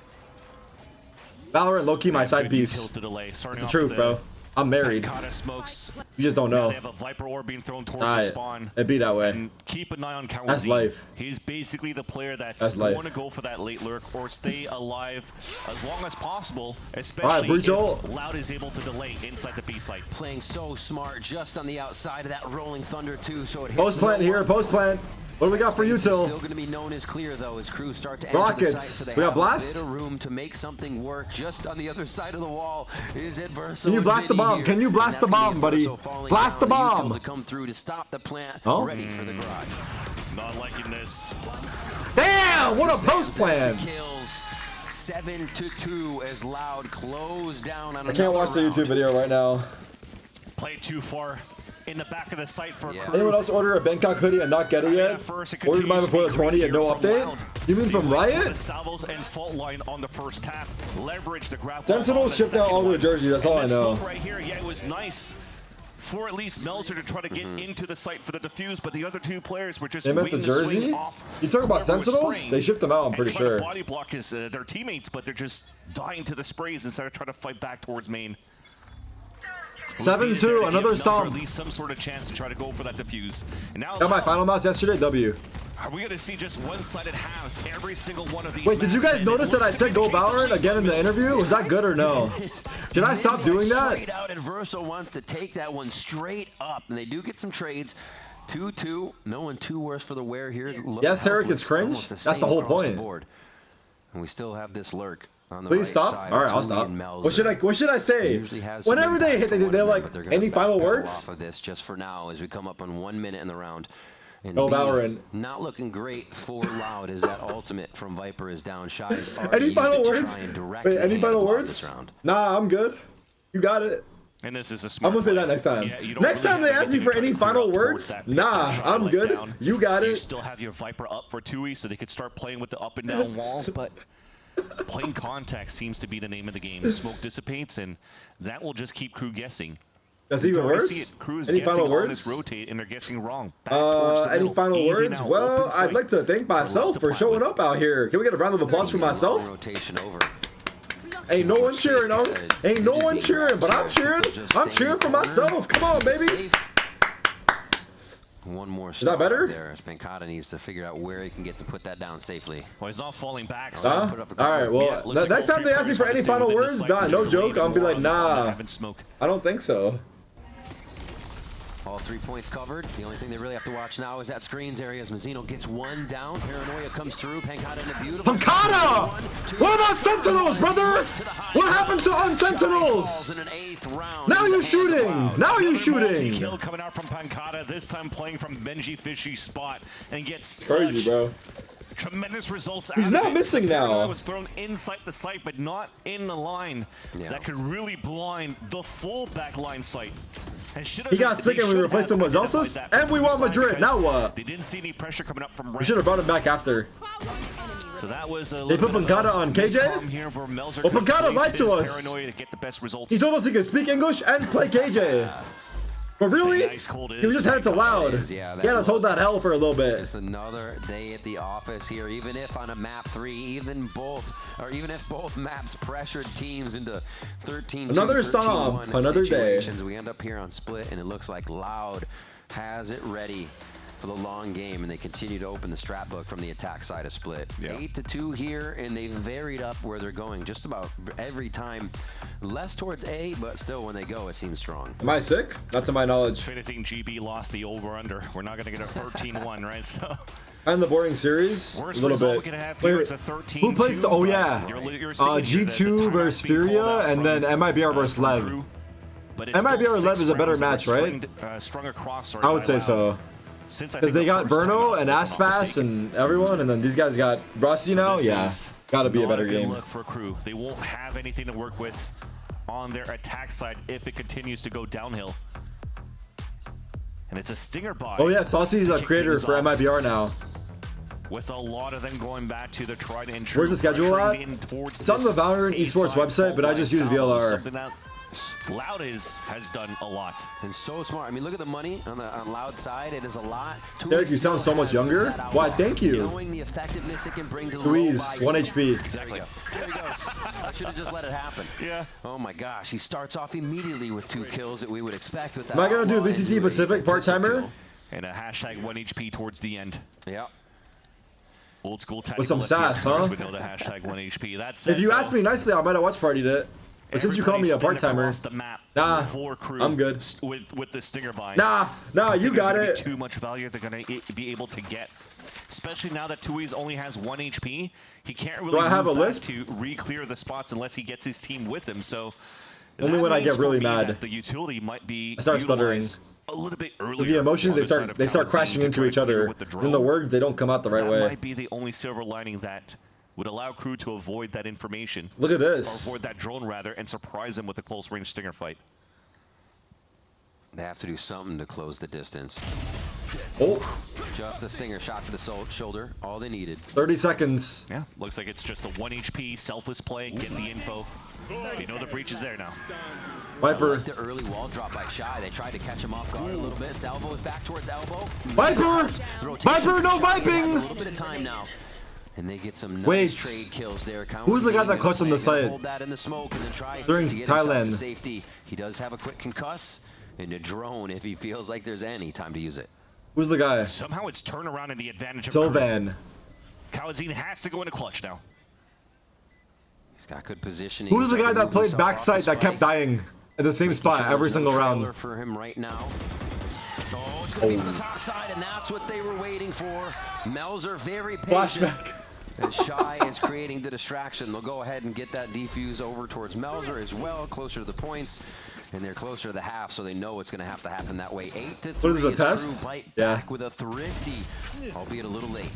Valorant low-key my side piece. It's the truth, bro. I'm married. Smokes. You just don't know. They have a Viper orb being thrown towards the spawn. It'd be that way. And keep an eye on Cowadzine. That's life. He's basically the player that's going to go for that late lurk or stay alive as long as possible, especially if Loud is able to delay inside the B site. Playing so smart just on the outside of that rolling thunder too, so it hits post plant here, post plant. What do we got for you, Till? Still going to be known as clear though, as crews start to enter Rockets. the site, so they we got have blast. a bit of room to make something work. Just on the other side of the wall is Adverso. Can you blast the bomb? Can you blast the bomb, buddy? Blast the bomb. To come through to stop the plant. Oh. Ready for the garage. Not liking this. Damn! What a post plan. Kills 7-2 as Loud close down on. I can't watch the YouTube video right now. Played too far. In the back of the site for Crew. Anyone else order a Bangkok hoodie and not get it yet? Ordered mine before the 20 and no update? You mean from Riot? Salvos and fault line on the first tap. Leverage the grab. Sentinels shipped out all their jerseys, that's all I know. Right here, yeah, it was nice. for at least Melzer to try to get into the site for the defuse, but the other two players were just They meant the waiting to swing jersey? off. You talk about whoever was Sentinels? spraying They shipped them out, I'm and pretty trying to sure. body block their teammates, but they're just dying to the sprays instead of trying to fight back towards main. 7-2, another stomp. At least some sort of chance to try to go for that defuse. And now Got my final mouse yesterday, W. are we going to see just one-sided halves every single one of these? Wait, did you maps? guys And it notice that I looks to said be the go case of Valorant again in the interview? Was that good or no? Should I stop doing that? Straight out, and Verso wants to take that one straight up, and they do get some trades. 2-2, no one too worse for the wear here. Yes, Tarik, it's cringe. That's the whole point. And we still have this lurk on the Please right stop. side. All right, I'll stop. What should I say? Whenever they hit, they're like, any final words? Off of this just for now as we come up on 1 minute in the round. And No B, Valorant. not looking great for Loud as that ultimate from Viper is down. Shy has already Any used final it to words? try and directly Wait, any hand final Loud words? this round. Nah, I'm good. You got it. And this is a I'm smart gonna say that play. next time. Yeah, you don't Next really time they have ask me anything for to any try to final clear out words, towards that pick nah, and try to I'm let good. down. You got You it. still have your Viper up for 2E so they could start playing with the up and down walls, but playing contact seems to be the name of the game. Smoke dissipates, and that will just keep crew guessing. That's even worse. Any final words? Rotate, and they're guessing wrong. Back towards the Any middle. final Easy words? now, Well, open I'd sight. like to thank myself for showing up out here. Can we get a round of applause for myself? Rotation over. Ain't no one cheering, no. Ain't no one cheering, but I'm cheering. I'm cheering for myself. Come on, baby. One more that better? there. Pancata needs to figure out where he can get to put that down safely. Well, he's not falling back. So Huh? just put up a All right, well, Yeah, looks like next all time three they ask me players for want to any stay final within the words, site, nah, which no is joke. really I'll be like, more nah. having smoke. I don't think so. All 3 points covered. The only thing they really have to watch now is that screens area as Mazzino gets one down. Paranoia comes through. Pancata in a beautiful... Pancata! What about Sentinels, brother? What happened to Unsentinels? Now you're shooting. Now you're shooting. Kill coming out from Pancata, this time playing from Benji Fishy's spot and gets Crazy, such bro. tremendous results He's out not of it. missing now. Paranoia was thrown inside the site, but not in the line. That could really blind the full back line site. And He got sick and we replaced him with Zelsus, and we won Madrid. Now what? They didn't see any pressure coming up from We should have brought him back after. So that was a They put Pancata on KJ? Well, Pancata lied to us. To get the best results. He told us he could speak English and play KJ. But really, he was just headed to Loud. He had us hold that hell for a little bit. Just another day at the office here. Even if on a map 3, even if both maps pressured teams into 13-2, Another stomp, another day. situations, we end up here on split, and it looks like Loud has it ready for the long game, and they continue to open the strat book from the attack side of split. 8-2 here, and they've varied up where they're going just about every time. Less towards A, but still when they go, it seems strong. Am I sick? Not to my knowledge. If anything, GB lost the over-under. We're not going to get a 13-1, right? So. And the boring series, Worst a little result bit. we can have here is a 13-2. Who plays? Oh yeah, You're seeing G2 versus Furia, and then MIBR versus Lev. MIBR Lev is a better match, right? I would say so. Because they got Verno and Aspas and everyone, and then these guys got Rusty now. Yeah, gotta be a better game. Look for crew. They won't have anything to work with on their attack side if it continues to go downhill. And it's a stinger buy. Oh yeah, Saucy's a creator for MIBR now. With a lot of them going back to the tried and true. Where's the schedule at? It's on the Valorant Esports website, but I just use VLR. Something that Loud has done a lot. And so smart. I mean, look at the money on Loud side. It is a lot. Derek, you sound so much younger. Why, thank you. Knowing the effectiveness it can bring to the Louise, 1 HP. Exactly. There he goes. I should have just let it happen. Yeah. Oh my gosh, he starts off immediately with 2 kills that we would expect with that. Am I gonna do VCT Pacific part-timer? And a hashtag 1 HP towards the end. Yeah. Old school With some sass, huh? Would know the hashtag 1 HP. That's If you asked me nicely, I might have watch partied it. But since you call me a part-timer, nah, I'm good. With the stinger buy. Nah, you got it. Too much value they're gonna be able to get, especially now that Tui's only has 1 HP. He can't really move to re-clear the spots unless he gets his team with him. So only when I get really mad. The utility might be. I start stuttering. A little bit earlier. Because the emotions they start crashing into each other, and the words they don't come out the right way. That might be the only silver lining that would allow crew to avoid that information. Look at this. Or avoid that drone rather, and surprise them with a close range stinger fight. They have to do something to close the distance. Oh. Just a stinger shot to the shoulder. All they needed. 30 seconds. Yeah, looks like it's just a 1 HP selfless play. Get the info. You know the breach is there now. Viper. I like the early wall drop by Shy. They tried to catch him off guard a little bit. Salvo is back towards elbow. Viper! Viper, no viping! A little bit of time now. And they get some nice Wait. trade kills there. Who's the guy that clutched on the side? Hold that in the smoke and then try during to get himself to Thailand? safety. He does have a quick concuss and a drone if he feels like there's any time to use it. Who's the guy? Somehow it's turned around in the advantage of Sylvan. Cloud9 has to go into clutch now. He's got good positioning. Who's the guy that played backside that kept dying at the same spot every single round? For him right now. Oh, it's going to be from the top side, and that's what they were waiting for. Melzer very patient. Flashback. As Shy is creating the distraction, they'll go ahead and get that defuse over towards Melzer as well, closer to the points, and they're closer to the half, so they know it's going to have to happen that way. 8-3. What is this, a test? Crew fight Yeah. back with a thrifty, albeit a little late.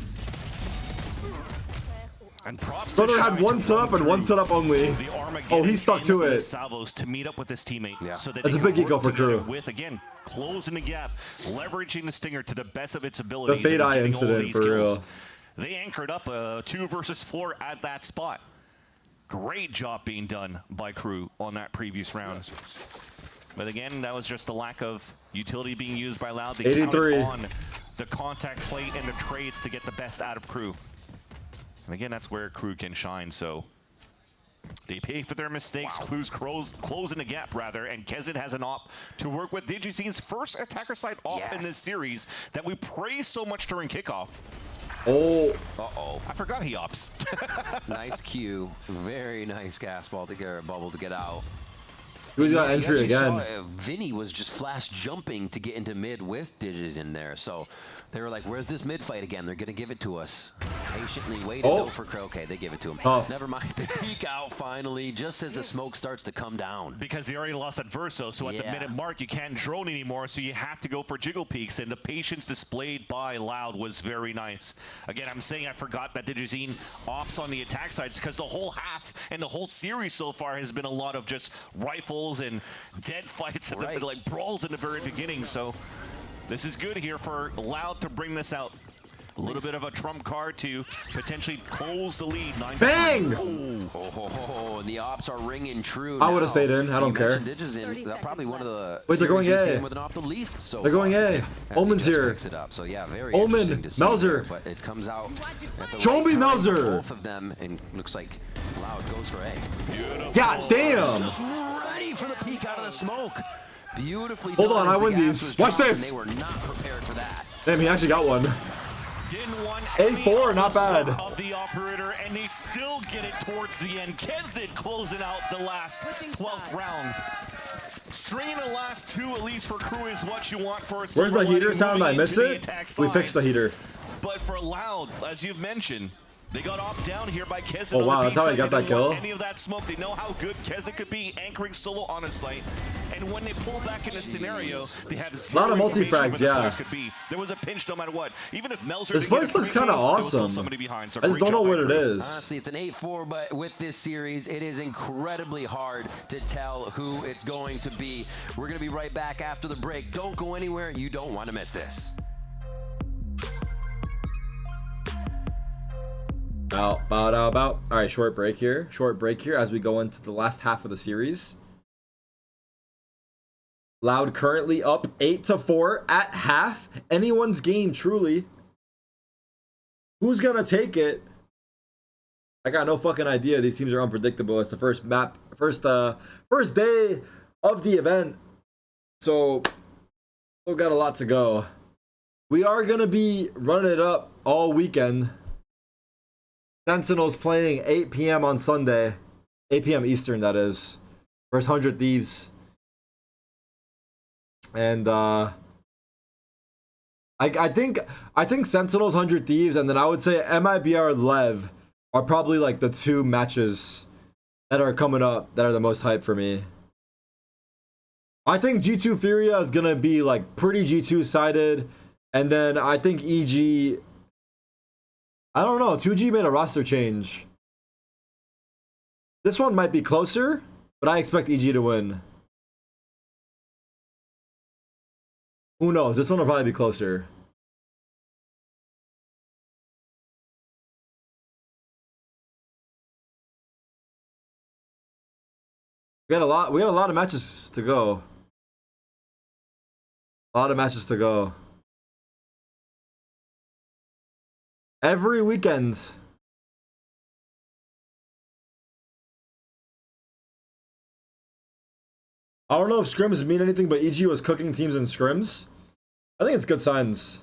And props Brother had one setup and one setup only. Oh, he stuck to it. Salvos to meet up with his teammate. Yeah. So that That's they a can big ego work for together Crew. with, again, closing the gap, leveraging the stinger to the best of its abilities. The Fade and Eye getting all of incident, these for kills. real. They anchored up a 2 versus 4 at that spot. Great job being done by Crew on that previous round. But again, that was just a lack of utility being used by Loud. They 83. counted on the contact plate and the trades to get the best out of Crew. And again, that's where Crew can shine, so they pay for their mistakes. Clues closing the gap, rather, and Kezid has an op to work with. DigiZene's first attacker side op in this series that we praised so much during kickoff. Oh. Uh-oh. I forgot he ops. Nice cue. Very nice gas ball to get a bubble to get out. Who's got You entry actually again? saw, Vinny was just flash jumping to get into mid with Digis in there. So they were like, where's this mid fight again? They're going to give it to us. Patiently waited though for Crow. Okay, they give it to him. Oh. Never mind. They peek out finally just as the smoke starts to come down. Because they already lost at Verso, so at the minute mark, you can't drone anymore, so you have to go for jiggle peaks, and the patience displayed by Loud was very nice. Again, I'm saying I forgot that DigiZene ops on the attack sides because the whole half and the whole series so far has been a lot of just rifles and dead fights, and like brawls in the very beginning, so this is good here for Loud to bring this out. A little bit of a trump card to potentially close the lead. 9 Bang! Oh, and the ops are ringing true. I would have stayed in. I don't care. Digizene, probably one of the Wait, they're going A. with an off the least so They're going far. A. As he Omen's just here. picks it up. So yeah, very Omen, interesting to see Melzer. there, but it comes out at the Show right me time for Melzer. both of them, and looks like Loud goes for A. God damn! Just ready for the peek out of the smoke. Beautifully Hold done on, as I the win gas these. was Watch dropped, this. And they were not prepared for that. Damn, he actually got one. Didn't want A4, not bad. of the operator, and they still get it towards the end. Kezid closing out the last 12th round. Stringing the last 2 at least for Crew is what you want for a Where's the heater sound? I miss it? We fixed fixed the heater. But for Loud, as you've mentioned, they got off down here by Kezid. Oh, wow, that's how he got that kill? Any of that smoke, they know how good Kezid could be anchoring solo on a site. And when they pull back in this scenario, they have A lot of multi-frags, information where the yeah. players could be. There was a pinch no matter what. Even if Melzer This didn't get place a looks free kind of kill, there was still awesome. somebody behind, so I just great don't know job what by it Crew. is. Honestly, it's an 8-4, but with this series, it is incredibly hard to tell who it's going to be. We're going to be right back after the break. Don't go anywhere. You don't want to miss this. All right, short break here. Short break here as we go into the last half of the series. Loud currently up 8-4 at half. Anyone's game, truly. Who's gonna take it? I got no fucking idea. These teams are unpredictable. It's the first day of the event, so still got a lot to go. We are gonna be running it up all weekend. Sentinels playing 8 p.m. on Sunday. 8 p.m. Eastern, that is. Versus 100 Thieves. And I think Sentinels, 100 Thieves, and then I would say MIBR Lev are probably like the 2 matches that are coming up that are the most hype for me. I think G2 Furia is gonna be like pretty G2 sided, and then I think EG, I don't know, 2G made a roster change. This one might be closer, but I expect EG to win. Who knows? This one will probably be closer. We got a lot of matches to go. A lot of matches to go. Every weekend. I don't know if scrims mean anything, but EG was cooking teams in scrims. I think it's good signs.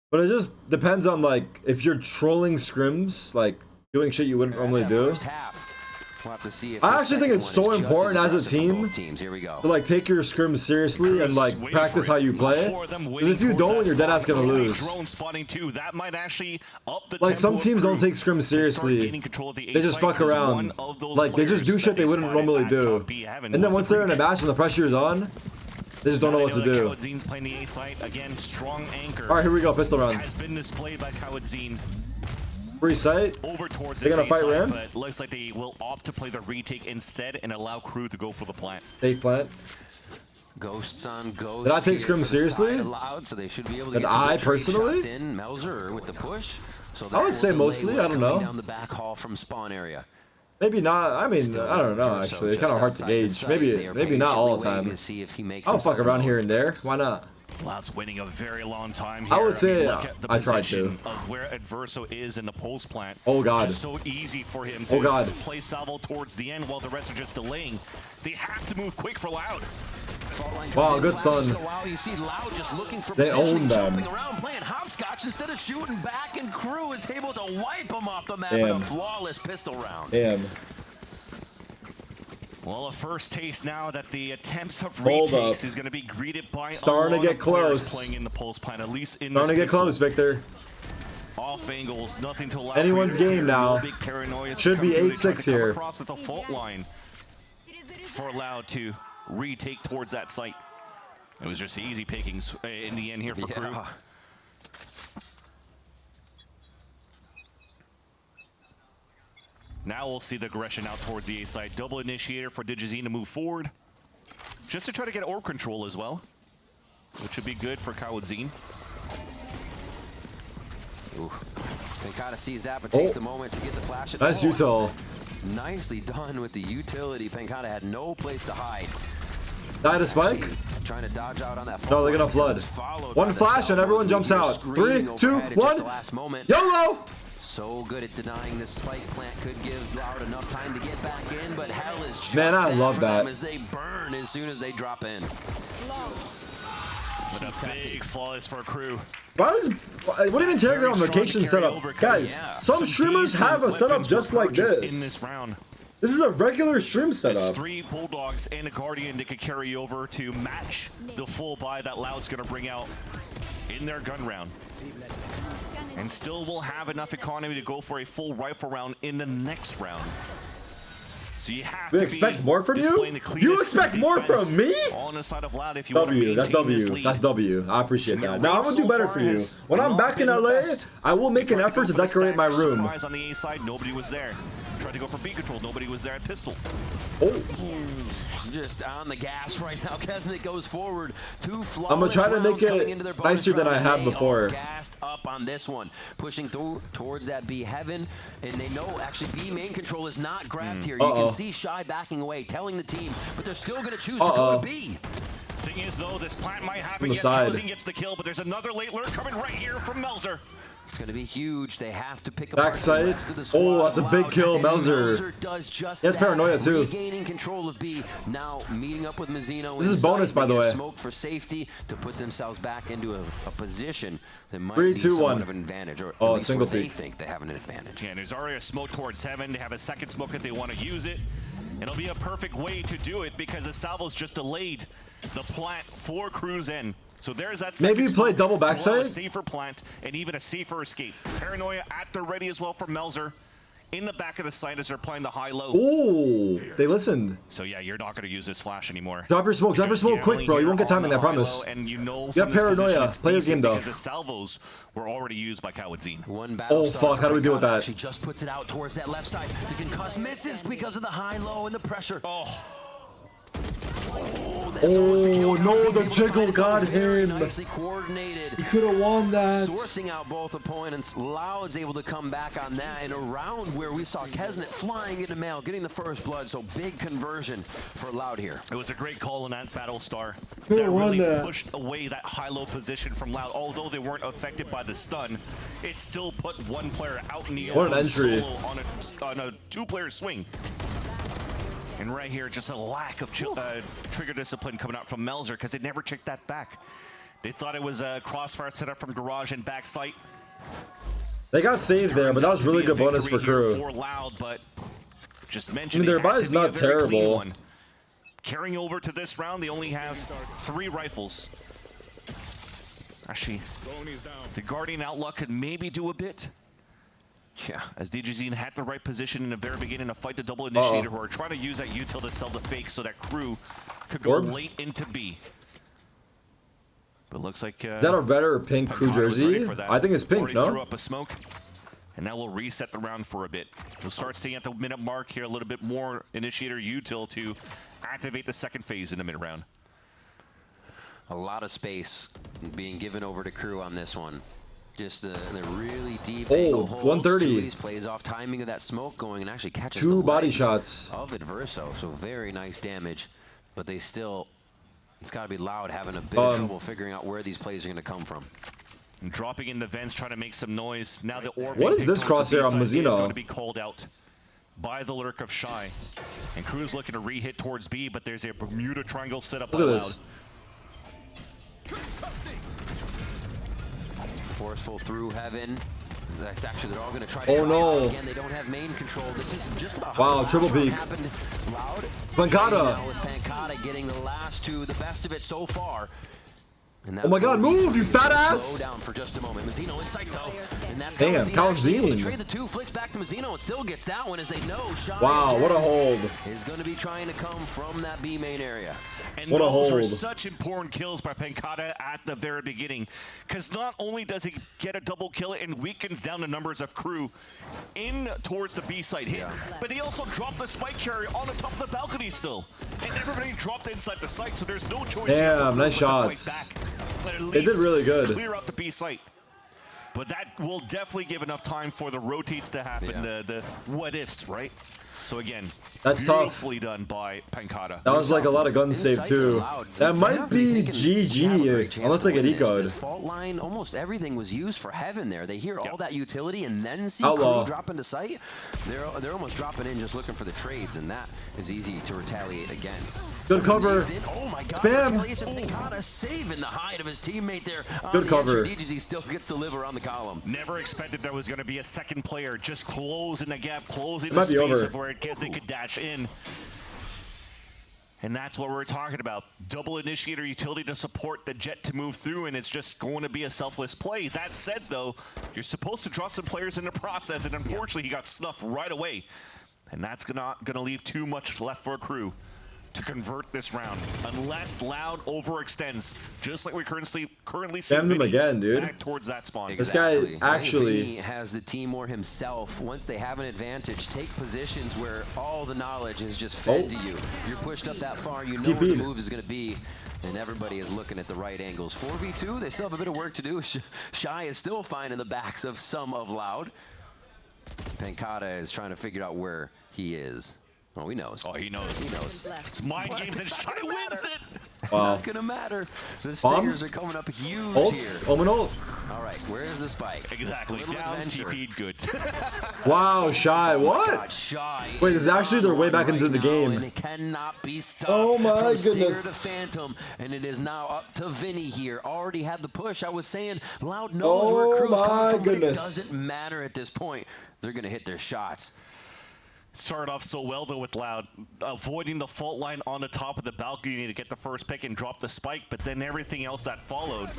But it just depends on, like, if you're trolling scrims, like, doing shit you wouldn't normally do. We'll have to see if I actually think it's so important as a team Here we go. to, like, take your scrims seriously and, like, practice how you play. Because if you don't, you're dead ass gonna lose. Like, some teams don't take scrims seriously. They just fuck around. Like, they just do shit they wouldn't normally do. And then once they're in a match and the pressure is on, they just don't know what to do. Alright, here we go, pistol round. Has been displayed by KRU. Free sight. Over towards They gonna fight Ram? but looks like they will opt to play the retake instead and allow KRU to go for the plant. Take plant. Ghosts on ghosts. Did I take scrims seriously? Allowed, so they should be able to Did get some I good trade personally? shots in. Melzer with the push. So I would say mostly. I don't know. Down the back hall from spawn area. Maybe not. I mean, I don't know. Actually, it's kind of hard to gauge. Maybe not all the time. I'll fuck around here and there. Why not? Cloud9's waiting a very long time here. I would say look at the I tried to. position of where Adverso is in the pulse plant. Oh god. It's so easy for him to play Salvo towards the end while the rest are just delaying. They have to move quick for Loud. Wow, good stun. You see Loud just looking for They own them. jumping around, playing hopscotch instead of shooting back, and KRU is able to wipe them off the map Damn. with a flawless pistol round. Damn. Well, a first taste now that the attempts of Hold retakes up. is going to be greeted by Starting a to lot get of players close. playing in the pulse plant, at least in Starting to this get close, pistol. Victor. Off angles, nothing to allow Anyone's for you to game clear. now. No big paranoia Should be come through. They try 8-6 to come here. across with the fault line for Loud to retake towards that site. It was just easy pickings in the end here for KRU. Now we'll see the aggression out towards the A side. Double initiator for Digizine to move forward. Just to try to get orb control as well, which would be good for KRU. Pencada sees that, but takes the moment to get the flash. Nice util. Nicely done with the utility. Pencada had no place to hide. Died a spike. Trying to dodge out on that. No, they're gonna flood. One flash and everyone jumps out. 3, 2, 1. YOLO! So good at denying this spike plant. Could give Loud enough time to get back in, but hell is just Man, I love for them that. as they burn as soon as they drop in. But a big flawless for KRU. What even Tarik on vacation setup? Guys, some streamers have a setup just like this. In this round. This is a regular stream It's setup. 3 Bulldogs and a Guardian that could carry over to match the full buy that Loud's going to bring out in their gun round. And still will have enough economy to go for a full rifle round in the next round. So you have We to expect more from you? displaying the You cleanest expect more defense from me? on the side of Loud if you want to W, that's maintain this W, lead. that's W. I appreciate And your that. Now I'm gonna do so better far for you. has When I'm not back in been the LA, best. I will make an Tried to effort go to for the decorate my stack room. Surprise on the A side, nobody was there. Tried to go for B control, nobody was there at pistol. Oh. Just on the gas right now. Kesnick goes forward. 2 flawless I'm gonna try to make rounds coming into their it bonus nicer than round, I and have they before. are gassed up on this one, pushing through towards that B heaven, and they know actually B main control is not grabbed here. You can see Shy backing away, telling the team, but they're still gonna choose to go to B. Thing is, though, this plant might happen. On the Yes, side. KRU gets the kill, but there's another late lurk coming right here from Melzer. It's going to be huge. They have to pick Back apart the sight. rest of the squad. Oh, that's a big Loud, kill, and Melzer. does just He has that, paranoia too. regaining control of B. Now meeting up with Mazzino. This is inside. bonus, by They the get way. Smoke for safety to put themselves back into a position that might 3, be 2, somewhat 1. of an advantage, or Oh, at least single where they peek. think they have an advantage. Yeah, and there's already a smoke towards heaven. They have a second smoke if they want to use it. It'll be a perfect way to do it because the salvo's just delayed the plant for KRU's end. So there's that second Maybe play smoke double to allow backside? a safer plant and even a safer escape. Paranoia at the ready as well for Melzer in the back of the site as they're playing the high-low. Ooh, they listened. So yeah, you're not going to use this flash anymore. Drop your smoke quick, bro. You won't get timing, I promise. And you know You have from this paranoia. position it's Play your decent game, though. because the salvos were already used by KRU. One battle Oh, starts. fuck, how do we deal with that? She just puts it out towards that left side. The concuss misses because of the high-low and the pressure. Oh, Oh no, the jiggle got him. Nicely coordinated. He could have won that. Sourcing out both opponents. Loud's able to come back on that in a round where we saw Kesnet flying into Mail, getting the first blood. So big conversion for Loud here. It was a great call in that Battlestar. Could That have won really that. pushed away that high-low position from Loud. Although they weren't affected by the stun, it still put one player out in the What an open entry. solo on a two-player swing. And right here, just a lack of trigger discipline coming out from Melzer because they never checked that back. They thought it was a crossfire setup from Garage and backside. They got saved there, but that was really good bonus for crew. For Loud, but just I mentioned mean, their it had buy's to be a not very clean terrible. one. Carrying over to this round, they only have 3 rifles. Actually, the Guardian Outlook could maybe do a bit. Yeah. As DJZ had the right position in the very beginning to fight the double initiator who are trying to use that util to sell the fake so that crew could go Orb? late into B. But looks like Is that a red or pink crew Pancata was ready jersey? for that. I think it's pink, Already no? threw up a smoke. And now we'll reset the round for a bit. We'll start seeing at the minute mark here a little bit more initiator util to activate the second phase in the mid-round. A lot of space being given over to crew on this one. Just the really deep angle holds. 130. Tui's plays off timing of that smoke going and actually catches 2 the body legs shots. of Adverso. So very nice damage. But they still, it's got to be Loud having a bit of trouble figuring out where these plays are going to come from. And dropping in the vents, trying to make some noise. Now the orb. What is this crosshair on is Mazzino? going to be called out by the lurk of Shy. And Crew's looking to re-hit towards B, but there's a Bermuda Triangle set up by Look at Loud. this. Forceful through heaven. That's actually, they're all going to try to Oh, try no. it out. Again, they don't have main control. This is just about Wow, how the last triple round peek. happened. Loud. Pancata. Now with Pancata getting the last 2, the best of it so far. And Oh my God, move, you fat ass! Slow down for just a moment. Mazzino in sight though. And that's Damn, Calzine. Trade the 2, flicks back to Mazzino and still gets that one as they know Shy Wow, what a hold. is going to be trying to come from that B main area. And What a those are hold. such important kills by Pancata at the very beginning. Because not only does he get a double kill and weakens down the numbers of crew in towards the B side hit, but he also dropped the spike carrier on the top of the balcony still. And everybody dropped inside the site, so there's no choice here for Damn, Crew nice but to fight shots. back. But at They did least really good. Clear out the B site. But that will definitely give enough time for the rotates to happen, the what ifs, right? So again, That's tough. beautifully done by Pancata. That was like a lot of guns saved too. That might be GG, unless they get eco'd. Fault line, almost everything was used for heaven there. They hear all that utility and then see Outlaw. crew drop into sight. They're almost dropping in just looking for the trades, and that is easy to retaliate against. Good cover. Oh my God! Spam. Retaliation. Pancata saving the hide of his teammate there. On Good the cover. entry. DGZ still gets to live around the column. Never expected there was going to be a second player just closing the gap, closing It the might be space over. of where it gets they could dash in. And that's what we're talking about. Double initiator utility to support the jet to move through, and it's just going to be a selfless play. That said, though, you're supposed to draw some players in the process, and unfortunately, he got snuffed right away. And that's not going to leave too much left for a crew to convert this round, unless Loud overextends, just like we currently see Spam them Vinny again, dude. back towards that spawn. This guy actually- Vinny has the team more himself. Once they have an advantage, take positions where all the knowledge is just fed to you. You're pushed up that far, you know where the TP'd. move is going to be, and everybody is looking at the right angles. 4v2, they still have a bit of work to do. Shy is still finding the backs of some of Loud. Pancata is trying to figure out where he is. Oh, he knows. Oh, he knows. He knows. It's mind games and Shy wins it. Wow. Not gonna matter. The Bomb? Stingers are coming up huge Ult? here. Omen ult. All right, where's the spike? Exactly. Little Down, adventure. TP'd good. Wow, Shy. Oh my What? God, Shy Wait, this is actually their way back right into the now, game. And it cannot be stopped. Oh my From Stinger goodness. to Phantom, and it is now up to Vinny here. Already had the push. I was saying, Loud knows Oh where Crew's my coming from, but it goodness. doesn't matter at this point. They're gonna hit their shots. Started off so well, though, with Loud, avoiding the fault line on the top of the balcony to get the first pick and drop the spike, but then everything else that followed,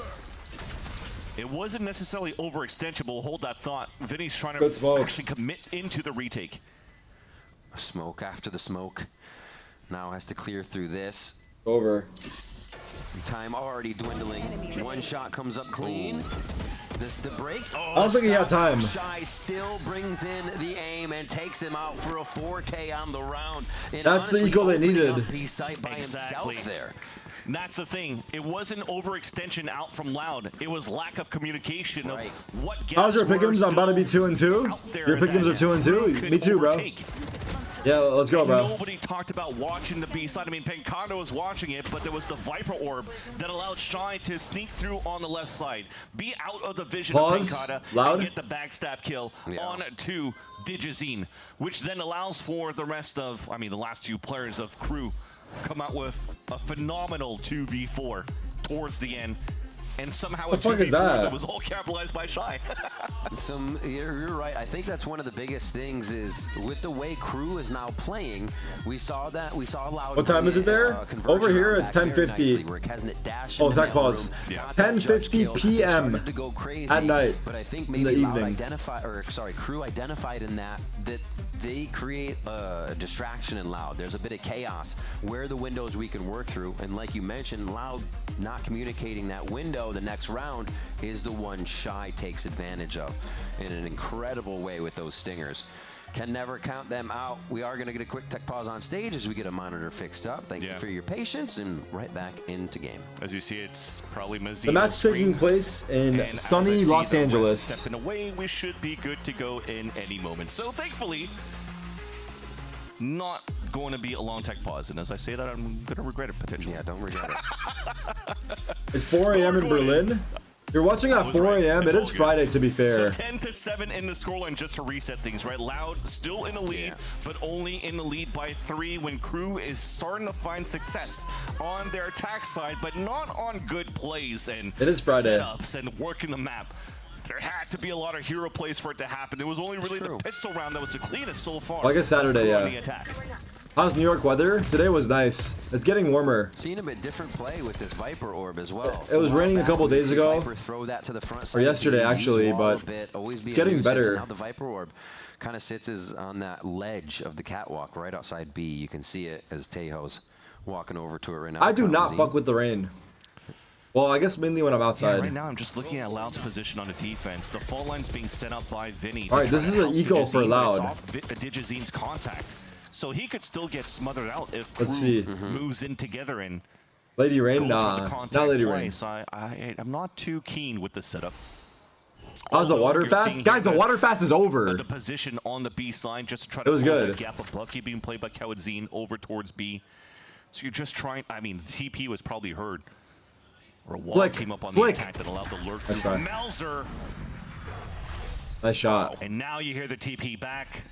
it wasn't necessarily overextension, but we'll hold that thought. Vinny's trying Good to smoke. actually commit into the retake. Smoke after the smoke. Now has to clear through this. Over. Time already dwindling. One shot comes up clean. The break. I don't think he had time. Shy still brings in the aim and takes him out for a 4K on the round. And that's honestly, the eagle they needed. B-site by himself there. And that's the thing. It wasn't overextension out from Loud. It was lack of communication of what How's your pick'ems? I'm about to be 2-2. Your pick'ems are 2-2. Me too, bro. Yeah, let's go, bro. Nobody talked about watching the B side. I mean, Pencado was watching it, but there was the Viper Orb that allowed Shy to sneak through on the left side, be out of the vision of Pencado, and get the backstab kill on to Digizine, which then allows for the rest of, I mean, the last two players of KRU come out with a phenomenal 2v4 towards the end. And somehow a 2v4 that was all capitalized by Shy. You're right. I think that's one of the biggest things is with the way KRU is now playing. We saw Loud. What time is it there? Over here, it's 10:50. Oh, tech pause. 10:50 p.m. at night. But I think maybe Loud KRU identified in that they create a distraction in Loud. There's a bit of chaos where the windows we can work through, and like you mentioned, Loud not communicating that window the next round is the one Shy takes advantage of in an incredible way with those stingers. Can never count them out. We are going to get a quick tech pause on stage as we get a monitor fixed up. Thank you for your patience, and right back into game. As you see, it's probably Mazino. The match taking place in sunny Los Angeles. Stepping away, we should be good to go in any moment. So thankfully, not going to be a long tech pause. And as I say that, I'm going to regret it potentially. Yeah, don't regret it. It's 4 a.m. in Berlin. You're watching at 4 a.m. It is Friday, to be fair. So 10-7 in the scoreline just to reset things, right? Loud still in the lead, but only in the lead by 3 when KRU is starting to find success on their attack side, but not on good plays and it is Friday. Setups and working the map. There had to be a lot of hero plays for it to happen. It was only really the pistol round that was the cleanest so far. Like a Saturday, yeah. How's New York weather? Today was nice. It's getting warmer. Seen a bit different play with this Viper Orb as well. It was raining a couple days ago, throw that to the front or yesterday actually, but it's getting better. Now the Viper Orb kind of sits on that ledge of the catwalk right outside B. You can see it as Tejo's walking over to it right now. I do not fuck with the rain. Well, I guess mainly when I'm outside. Yeah, right now I'm just looking at Loud's position on the defense. The fault line's being set up by Vinny. All right, this is an eco for Loud. Digizine's contact. So he could still get smothered out if KRU moves in together and Lady Rain, nah, not Lady Rain. So I'm not too keen with the setup. How's the water fast? Guys, the water fast is over. The position on the B side just to try to close that gap of Bucky being played by Cloud9 over towards B. So you're just trying, I mean, TP was probably heard. Or a wall came up on the attack that allowed the lurk through from Melzer. Nice shot. And now you hear the TP back.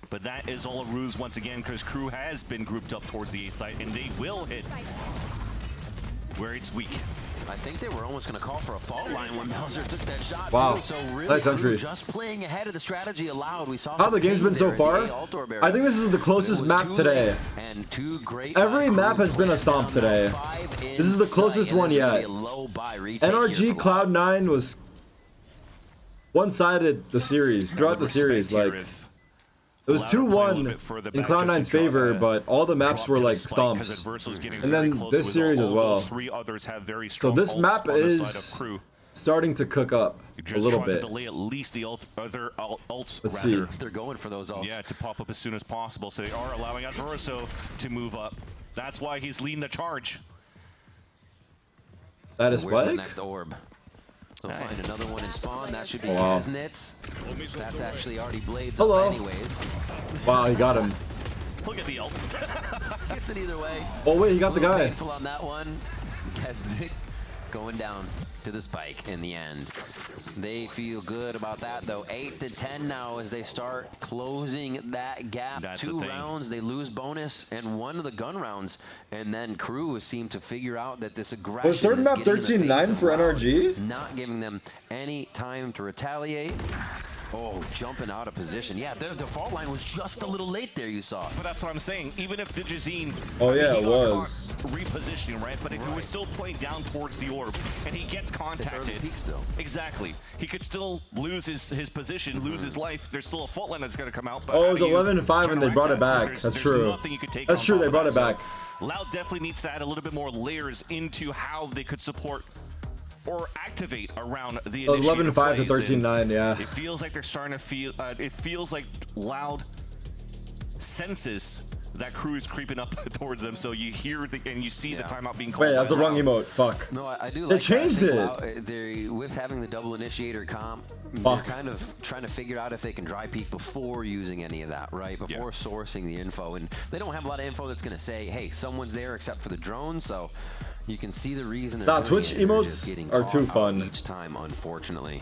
But that is all a ruse once again because KRU has been grouped up towards the A site and they will hit where it's weak. I think they were almost going to call for a fault line when Melzer took that shot too. So really nice entry. Just playing ahead of the strategy allowed. We saw how the game's been so far. I think this is the closest map today. And every map has been a stomp today. This is the closest one yet. NRG Cloud9 was one-sided the series throughout the series. Like it was 2-1 in Cloud9's favor, but all the maps were like stomps. And then this series as well. So this map is starting to cook up a little bit. Let's see. They're going for those ults. Yeah, to pop up as soon as possible. So they are allowing Adverso to move up. That's why he's leading the charge. That is Where's the next orb? They'll find another one in spawn. That should be Kaznitz. That's actually already blades up anyways. Wow, he got him. Look at the ult. Gets it either way. Oh wait, he got the guy. Painful on that one. Kaznitz going down to the spike in the end. They feel good about that though. 8-10 now as they start closing that gap. That's 2 rounds, they lose bonus and 1 of the gun rounds, and then KRU seem to figure out that this aggression was third map 13-9 for NRG, not giving them any time to retaliate. Oh, jumping out of position. Yeah, the fault line was just a little late there, you saw. But that's what I'm saying. Even if Digizine... Oh, yeah, it was. Repositioning, right? But if he was still playing down towards the orb and he gets contacted... Exactly. He could still lose his position, lose his life. There's still a fault line that's going to come out. But it was 11-5 and they brought it back. That's true. That's true, they brought it back. Loud definitely needs to add a little bit more layers into how they could support or activate around the 11-5 to 13-9. Yeah. It feels like they're starting to feel. It feels like Loud senses that crew is creeping up towards them, so you hear and you see the timeout being called. Wait, that's the wrong emote. Fuck. No, I do like they changed it. They, with having the double initiator comp, they're kind of trying to figure out if they can dry peek before using any of that, right? Before sourcing the info. And they don't have a lot of info that's going to say, hey, someone's there except for the drone, so you can see the reason they're Twitch emotes are too fun each time, unfortunately.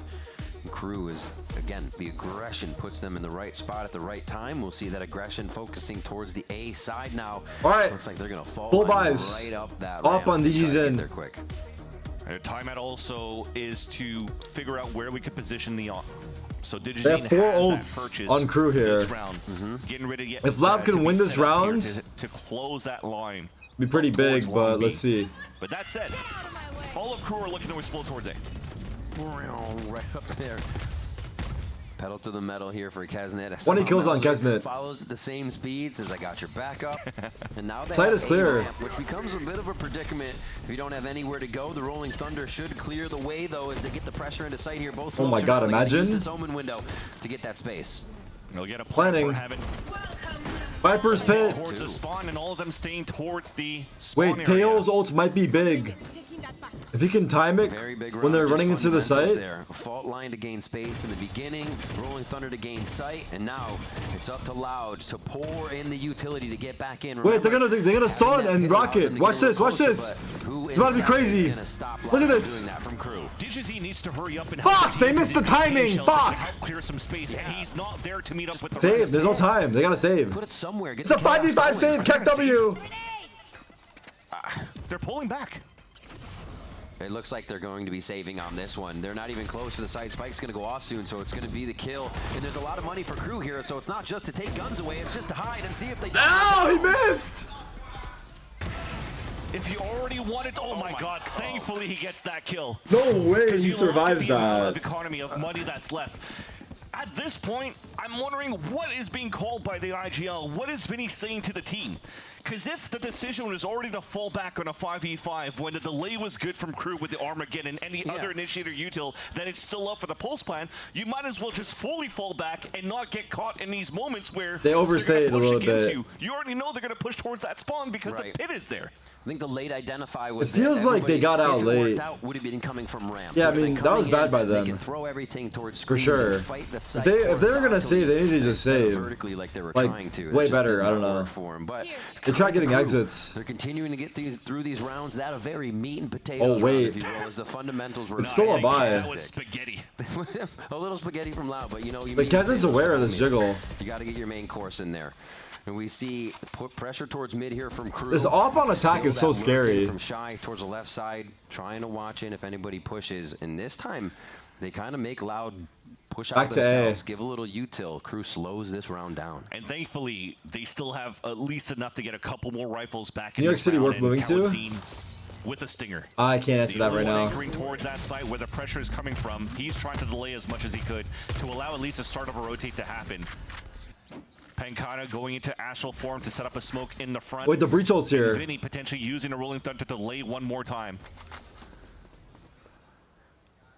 Crew is, again, the aggression puts them in the right spot at the right time. We'll see that aggression focusing towards the A side now. All right. Looks like they're going to fall full buys right up that up on DG's in. There quick. Timeout also is to figure out where we could position the off. So they have 4 ults on Crew here. This round. Getting ready to get, if Loud can win this round, to close that line, be pretty big, but let's see. But that said, all of Crew are looking to explode towards A. Right up there. Pedal to the metal here for Kesnet. 20 kills on Kesnet. Follows at the same speeds as I got your backup. And now they site is clear. Ramp, which becomes a bit of a predicament if you don't have anywhere to go. The Rolling Thunder should clear the way, though, as they get the pressure into sight here. Both oh my god, imagine. Use this Omen window to get that space. They'll get a planning. Viper's pit. Towards the spawn, and all of them staying towards the spawn Wait, Teo's ult might be big. If he can time it when they're running into the site. There. A fault line to gain space in the beginning, Rolling Thunder to gain sight, and now it's up to Loud to pour in the utility to get back in. Wait, they're gonna stun and rocket. Watch this, watch this. It's about to be crazy. Look at this. DGZ needs to hurry up and fuck, they missed the timing. Fuck. Clear some space, and he's not there to meet up with the save. rest. There's no time. They gotta save. Put it somewhere. It's a 5v5 save. Keck W. They're pulling back. It looks like they're going to be saving on this one. They're not even close to the site. Spike's going to go off soon, so it's going to be the kill. And there's a lot of money for Crew here, so it's not just to take guns away. It's just to hide and see if they... Oh, he missed! If you already wanted... Oh, my god. Thankfully, he gets that kill. No way he survives that. Economy of money that's left. At this point, I'm wondering what is being called by the IGL. What is Vinny saying to the team? Because if the decision was already to fall back on a 5v5 when the delay was good from Crew with the Armageddon and the other initiator util, then it's still up for the pulse plan, you might as well just fully fall back and not get caught in these moments where they overstayed a little bit. You already know they're going to push towards that spawn because the pit is there. I think the late identify was... It feels like they got out late. Would have been coming from ramp. Yeah, I mean, that was bad by them. They can throw everything towards for sure. If they were going to save, they need to just save. Vertically like they were trying to. Way better, I don't know. But they tried getting exits. They're continuing to get through these rounds. That a very meat and potatoes round, if you will, as the fundamentals were it's still a buy. That was spaghetti. A little spaghetti from Loud, but you know... But Kezin's aware of this jiggle. You got to get your main course in there. And we see put pressure towards mid here from Crew. This off-on attack is so scary. From Shy towards the left side, trying to watch in if anybody pushes. And this time, they kind of make Loud push out themselves, give a little util. Crew slows this round down. And thankfully, they still have at least enough to get a couple more rifles back in New York City worth moving to? With a stinger. I can't answer that right now. Anchoring towards that site where the pressure is coming from. He's trying to delay as much as he could to allow at least a start of a rotate to happen. Pankana going into astral form to set up a smoke in the front. Wait, the breach ult's here. Vinny potentially using a Rolling Thunder to delay one more time.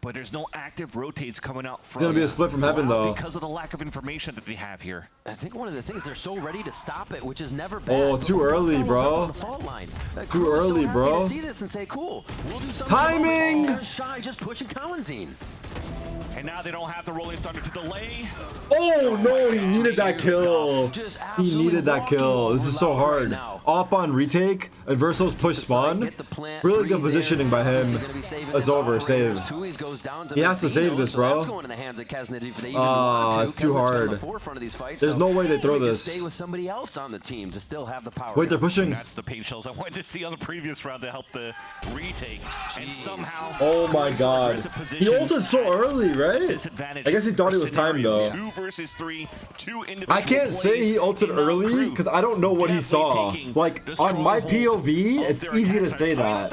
But there's no active rotates coming out from... It's going to be a split from heaven, though. Because of the lack of information that they have here. I think one of the things, they're so ready to stop it, which is never bad. Oh, too early, bro. Too early, bro. See this and say, cool, we'll do something. Timing! There's Shy just pushing Kalanzine. And now they don't have the Rolling Thunder to delay. Oh, no, he needed that kill. He needed that kill. This is so hard. Up on retake, Adverso's push spawn. Really good positioning by him. It's over, saved. He has to save this, bro. It's too hard. There's no way they throw this. Stay with somebody else on the team to still have the power. Wait, they're pushing. That's the paint shells I wanted to see on the previous round to help the retake. And somehow... Oh my god. He ulted so early, right? I guess he thought it was time, though. 2 versus 3, 2 individual I can't say he ulted early because I don't know what he saw. Like, on my POV, it's easy to say that.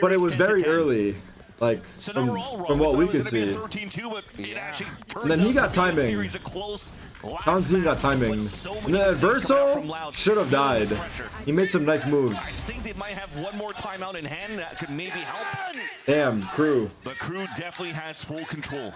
But it was very early. Like from what we could see. 13-2, but it actually turns And then he out got to be a timing. series of close last Cloud9 got match, timing. but so And many then mistakes coming out from Verso Loud. should have Feeling died. the pressure. He made some nice I moves. think they might have one more timeout in hand that could maybe help. Damn, crew. The crew definitely has full control.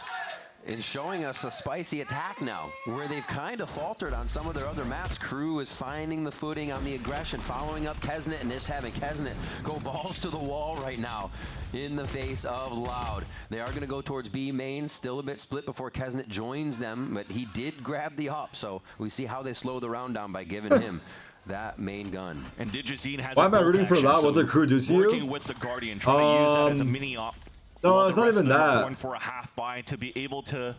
And showing us a spicy attack now, where they've kind of faltered on some of their other maps. Crew is finding the footing on the aggression, following up Kesnet, and just having Kesnet go balls to the wall right now in the face of Loud. They are going to go towards B main, still a bit split before Kesnet joins them, but he did grab the up, so we see how they slow the round down by giving him that main gun. And Digizine has Why am I rooting for Loud? What the crew do to you? Working with the Guardian, trying to use that as a mini op. No, it's not even that. Going for a half buy to be able to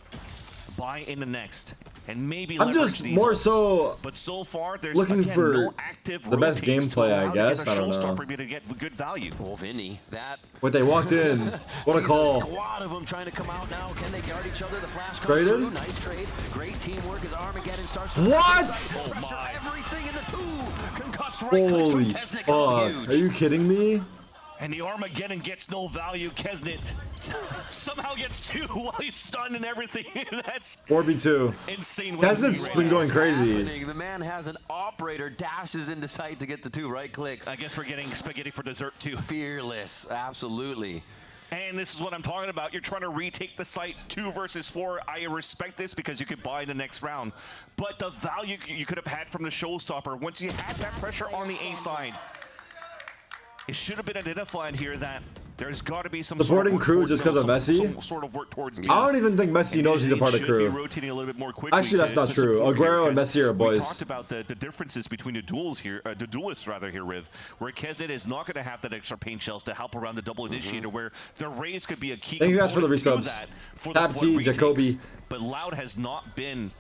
buy in the next and maybe I'm leverage just these more ults. so But so far, there's looking again, for no active the best rotates to gameplay, allow I to guess. get a I don't know. showstopper to get good value. Well, Vinny, that. What they walked in. What a Sees call. A squad of them trying to come out now. Can they guard each other? The flash comes Traded? through. Nice trade. Great teamwork as Armageddon starts to What? pressure everything in the two. Concussed right clicks from Holy Kesnet come huge. fuck. Are you kidding me? And the Armageddon gets no value. Kesnet somehow gets two while he's stunned and everything. That's 4v2. insane. Kesnet's been going crazy. The man has an operator, dashes into sight to get the two right clicks. I guess we're getting spaghetti for dessert too. Fearless, absolutely. And this is what I'm talking about. You're trying to retake the site 2 versus 4. I respect this because you could buy the next round. But the value you could have had from the showstopper, once you had that pressure on the A side, it should have been identified here that there's got to be some Supporting sort of crew just because of Messi? some sort of work towards I don't even think Messi knows he's a part of should crew. be rotating a little bit more quickly. Actually, that's not to true. support here, Aguero and because Messi are we boys. talked about the differences between the duels here, the duelists rather here, Riv, where Kesnet is not going to have that extra paint shells to help around the double initiator, where the Rays could be a key. Thank you guys for the component to resubs. that for the Tab flood T, retakes. Jacoby. But Loud has not been.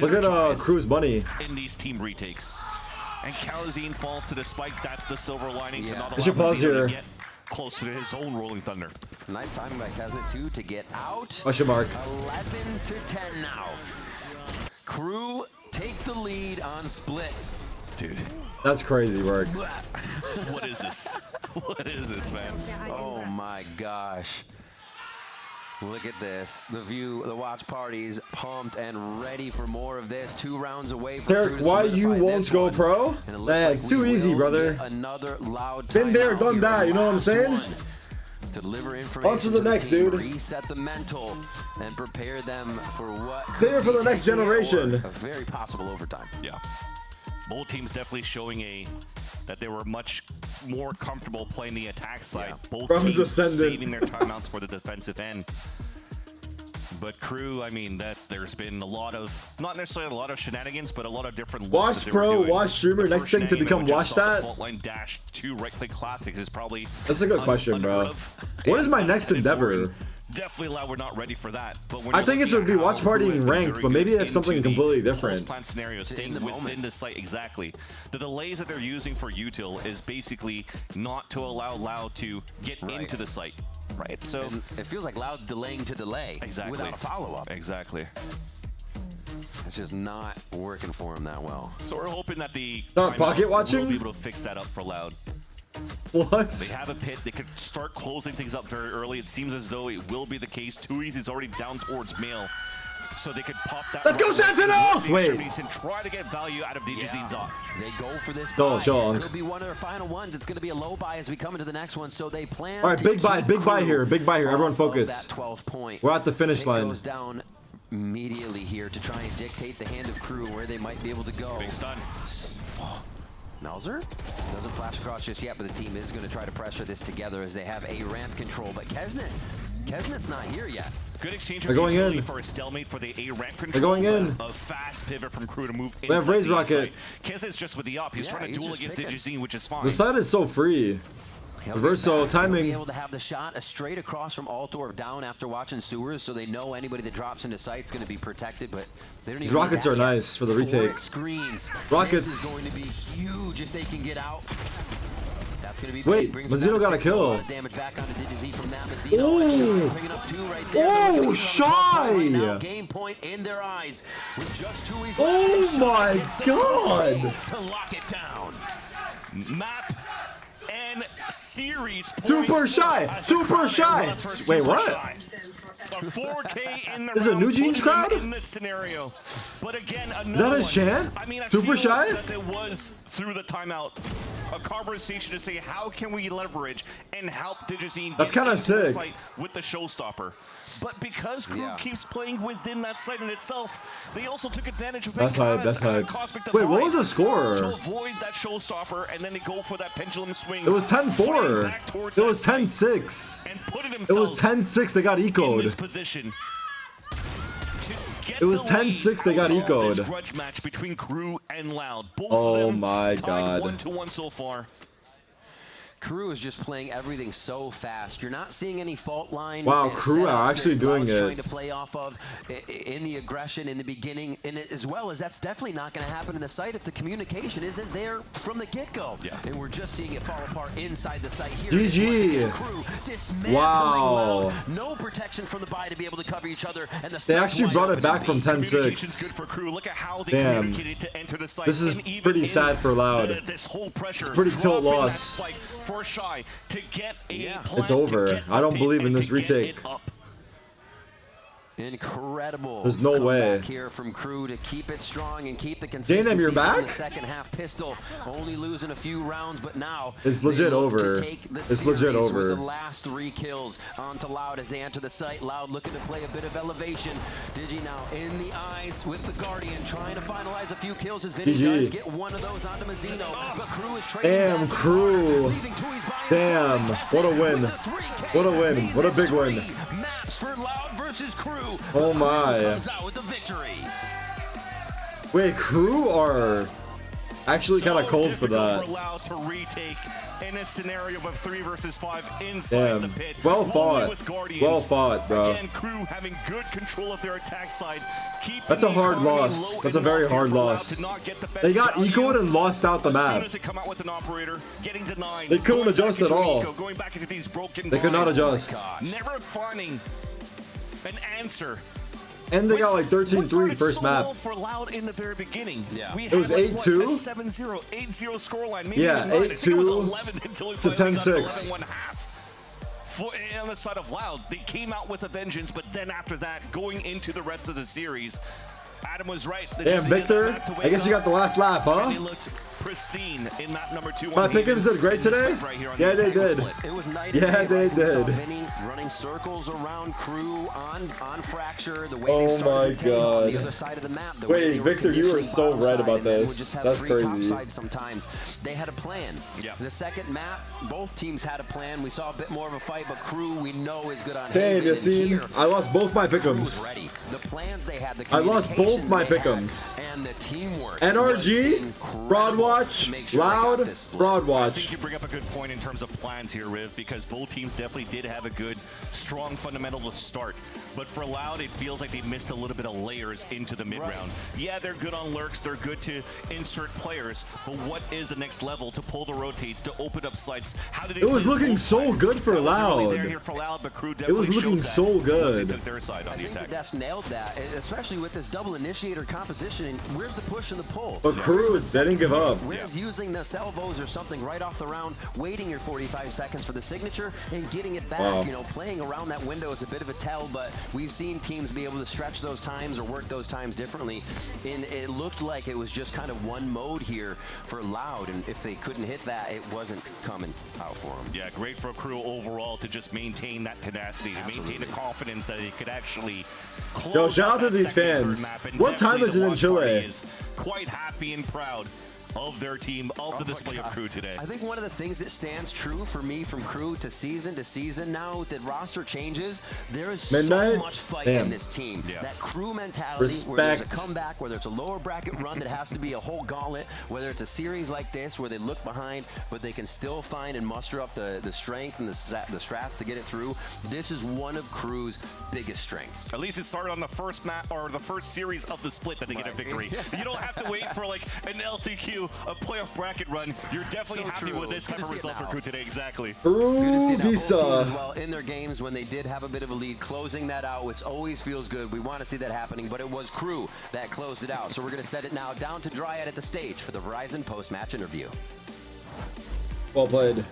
Look at synergized Crew's money. in these team retakes. And Cloud9 falls to the spike. That's the silver lining to not We should allow pause Zeno here. to get close to his own Rolling Thunder. Nice timing by Kesnet too to get out. Question mark. 11 to 10 now. Crew take the lead on split. Dude. That's crazy work. What is this? What is this, man? Oh my gosh. Look at this. The view, the watch party's pumped and ready for more of this. 2 rounds away from Tarik, Crew to why you solidify won't this go one. pro? And it looks Man, like it's too we easy, will brother. get another Loud Been there, timeout done here. that, you know what I'm Last saying? one. Deliver information On to the next, team, dude. reset the mental, and prepare them for what Save it could for be the next taking or generation. A very possible overtime. Yeah. Both teams definitely showing that they were much more comfortable playing the attack side. Both Bronze teams Ascendant. saving their timeouts for the defensive end. But Crew, I mean, that there's been a lot of, not necessarily a lot of shenanigans, but a lot of different looks Watch that they were pro, doing. watch streamer. The Next first thing to shenanigan become we just watch saw, the that. fault line dash 2 right click classics is probably. That's a good question, bro. What is my next endeavor? Definitely Loud, we're not ready for that. But when I you're think it looking should be at how watch Crew has partying been ranked, very but maybe good it's something into the completely different. post-plant scenario, staying the within moment. the site exactly. The delays that they're using for util is basically not to allow Loud to get into the site, right? So And it feels like Loud's delaying to delay exactly without a follow-up. Exactly. It's just not working for him that well. So we're hoping that the Not timeout pocket watching? will be able to fix that up for Loud. What? They have a pit. They could start closing things up very early. It seems as though it will be the case. 2 Easy's already down towards mail. So they could pop that. Let's go, right Sentinels! away. Wait. And try to get value out of Digizine's off. They go for this Go, buy. Sean. It could be one of their final ones. It's going to be a low buy as we come into the next one. So they plan. All right, to big buy keep here, big buy here. Everyone off of focus. That 12th point. We're at the finish Pick line. goes down immediately here to try and dictate the hand of Crew where they might be able to go. Big stun. Melzer doesn't flash across just yet, but the team is going to try to pressure this together as they have a ramp control. But Kesnet's not here yet. Good exchange They're of going utility in. for a stalemate for the A ramp control. They're going in. A fast pivot from Crew to move We have inside Raise the Rocket. Kesnet's just with the up. He's Yeah, trying to he's duel just against picking. Digizine, which is fine. The side is so free. He'll Reverso get back. He'll timing. be able to have the shot straight across from Alto or down after watching sewers, so they know anybody that drops into sight is going to be protected. But they don't These even need rockets that are yet. nice for the 4 retake. Screens. Rockets. This is going to be huge if they can get out. That's going to be Wait, big. Brings them Mazzino down to got a 6. kill. A lot of damage back onto Digizine from that. Mazzino Ooh. picking up 2 right there. They're looking to Oh, keep it on the 12 point right now. shy. Game point in their eyes with just 2 E's Oh left. They shot my against the God. to lock it down. Map and series. Super shy. Super shy. Wait, what? A 4K in the This is a New Jeans crowd? in this scenario. But again, Is that a chant? I mean, I Super feel shy? that there was through the timeout a conversation to say how can we leverage and help Digizine That's get kinda into the sick. site with the showstopper. But because KRU keeps playing within that site in itself, they also took advantage of That's hype. That's hype. Wait, what was the score? to avoid that showstopper, and then they go for that pendulum swing. It was 10-4. swing back towards It was that site 10-6. and putting It was themselves 10-6. They got in this ecoed. position. It was 10-6. They got This ecoed. grudge match between KRU and Loud. Both Oh of them my tied God. 1-1 so far. KRU is just playing everything so fast. You're not seeing any fault line. Wow, KRU are actually doing Loud's it. Trying to play off of in the aggression in the beginning, and as well as that's definitely not going to happen in the site if the communication isn't there from the get-go. Yeah. And we're just seeing it fall apart inside the site here. GG. KRU dismantling Wow. Loud. No protection from the buy to be able to cover each other, and the They site's actually wide brought it open back from Communication's 10-6. good for KRU. Look at how they Damn. communicated to enter the site. This is and even pretty in sad for Loud. This whole pressure. It's pretty tilt dropping that loss. spike for Shy to get a plan, It's to over. get I don't the believe pin, in and this to get it retake. up. Incredible. There's no way. comeback here from KRU to keep it strong and keep the consistency. J-Nam, you're in back? the second half. Pistol only losing a few rounds, but now It's they legit look to over. take the It's legit series over. With the last 3 kills onto Loud as they enter the site. Loud looking to play a bit of elevation. Digi now in the eyes with the Guardian, trying to finalize a few kills as Vinny GG. does get one of those onto Mazzino. But KRU is trading Damn, back KRU. Damn. What a win. What a win. What a big win. Maps for Loud versus KRU. Oh my. Comes out with the victory. Wait, KRU are actually kind of cold for that. For Loud to retake in a scenario of 3 versus 5 inside Damn. the pit. Well Only fought. with Guardians. Well fought, bro. Again, KRU having good control of their attack side. Keeping That's a the hard economy loss. low That's a enough very here hard for Loud loss. to not get the best They got value. ecoed and lost out the As soon map. as they come out with an operator, getting denied. They couldn't Going back adjust at into all. eco, going back into these broken They could not bodies. adjust. Never finding an answer. And they got like 13-3 first map. For Loud in the very beginning. Yeah. We It was had, like, 8-2? what, a 7-0, 8-0 scoreline. Maybe Yeah, even 9. I think it was 8-2 11 until we to finally got 10-6. 11 1/2. On the side of Loud, they came out with a vengeance, but then after that, going into the rest of the series, Adam was right. They Damn, just needed that Victor. map to I wake guess you up, got the last laugh, and huh? they looked pristine in map number 2. My pick'ems did great today? Yeah, they did. It was night Yeah, and day, they right? We saw did. Vinny running circles around KRU on Fracture. The way Oh they started to my take on the God. other side of the map. The way Wait, they were Victor, you are conditioning so bottom right side, about and then would this. just have That's 3 top crazy. sides sometimes. They had a plan. Yeah. The second map, both teams had a plan. We saw a bit more of a fight, but KRU we know is good on Damn, Haven, and Yassine. here, I lost both my KRU was pick'ems. ready. The plans they had, the I lost both communication my they had, pick'ems. and the teamwork. NRG, Broad Watch, Loud, Broad I Watch. think you bring up a good point in terms of plans here, Riv, because both teams definitely did have a good, strong fundamental to start. But for Loud, it feels like they missed a little bit of layers into the mid-round. Yeah, they're good on lurks, they're good to insert players, but what is the next level to pull the rotates, to open up sites? How did It was play looking both so sides? good for That wasn't really Loud. there here for Loud, but KRU It was definitely looking showed so that once they good. took their side on I the think attack. the Desk nailed that, especially with this double initiator composition. And where's the push and the pull? But KRU, they didn't give up. Where's using the salvos or something right off the round, waiting your 45 seconds for the signature and getting it back? Wow. You know, playing around that window is a bit of a tell, but we've seen teams be able to stretch those times or work those times differently. And it looked like it was just kind of one mode here for Loud, and if they couldn't hit that, it wasn't coming out for them. Yeah, great for KRU overall to just maintain that tenacity, to maintain the confidence that they could actually close. Yo, shout out to that these second and third fans. map, and What time definitely is it the in watch Chile? party is quite happy and proud of their team, of the display of KRU today. I think one of the things that stands true for me from KRU to season now that roster changes, there is Midnight? so much fight Damn. in this team. Yeah. That KRU mentality where there's a Respect. comeback, whether it's a lower bracket run that has to be a whole gauntlet, whether it's a series like this where they look behind but they can still find and muster up the strength and the strats to get it through. This is one of KRU's biggest strengths. At least it started on the first map or the first series of the split that they get a victory. You don't have to wait for like an LCQ, a playoff bracket run. You're definitely So happy true. with this Good type to of see it result for now. KRU today. Exactly. Good to see KRU that both teams, Visa. well, in their games when they did have a bit of a lead, closing that out, which always feels good. We want to see that happening, but it was KRU that closed it out. So we're going to set it now down to Dryad at the stage for the Verizon post-match interview. Well played.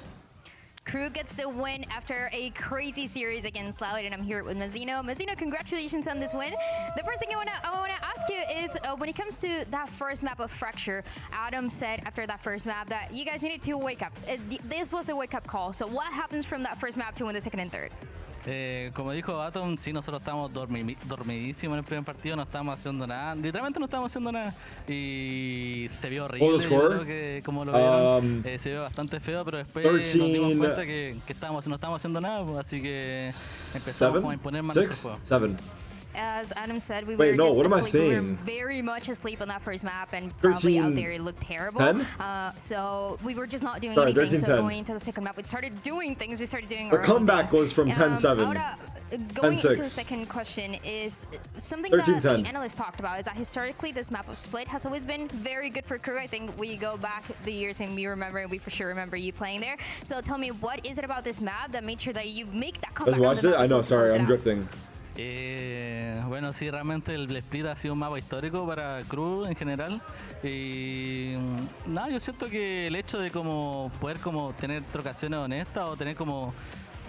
KRU gets the win after a crazy series against Cloud, and I'm here with Mazzino. Mazzino, congratulations on this win. The first thing I wanna ask you is when it comes to that first map of Fracture, Adam said after that first map that you guys needed to wake up. This was the wake-up call. So what happens from that first map to win the second and third? Como dijo Atom, sí, nosotros estábamos dormidísimos en el primer partido, no estábamos haciendo nada, literalmente no estábamos haciendo nada y se vio horrible, yo creo que como lo vieron, se vio bastante feo, pero después nos dimos cuenta que no estábamos haciendo nada, así que empezamos a imponer más nuestro juego. As Adam said, we were just asleep. We were very much asleep on that first map, and probably out there it looked terrible. So we were just not doing anything. So going into the second map, we started doing things. We started doing our comeback things. Was from 10-7. Going into the second question is something that the analysts talked about is that historically this map of Split has always been very good for KRU. I think we go back the years and we for sure remember you playing there. So tell me, what is it about this map that made sure that you make that comeback? Let's watch it. I know. Sorry, I'm drifting. Bueno, sí, realmente el Split ha sido un mapa histórico para KRU en general y nada, yo siento que el hecho de como poder como tener trocaciones honestas o tener como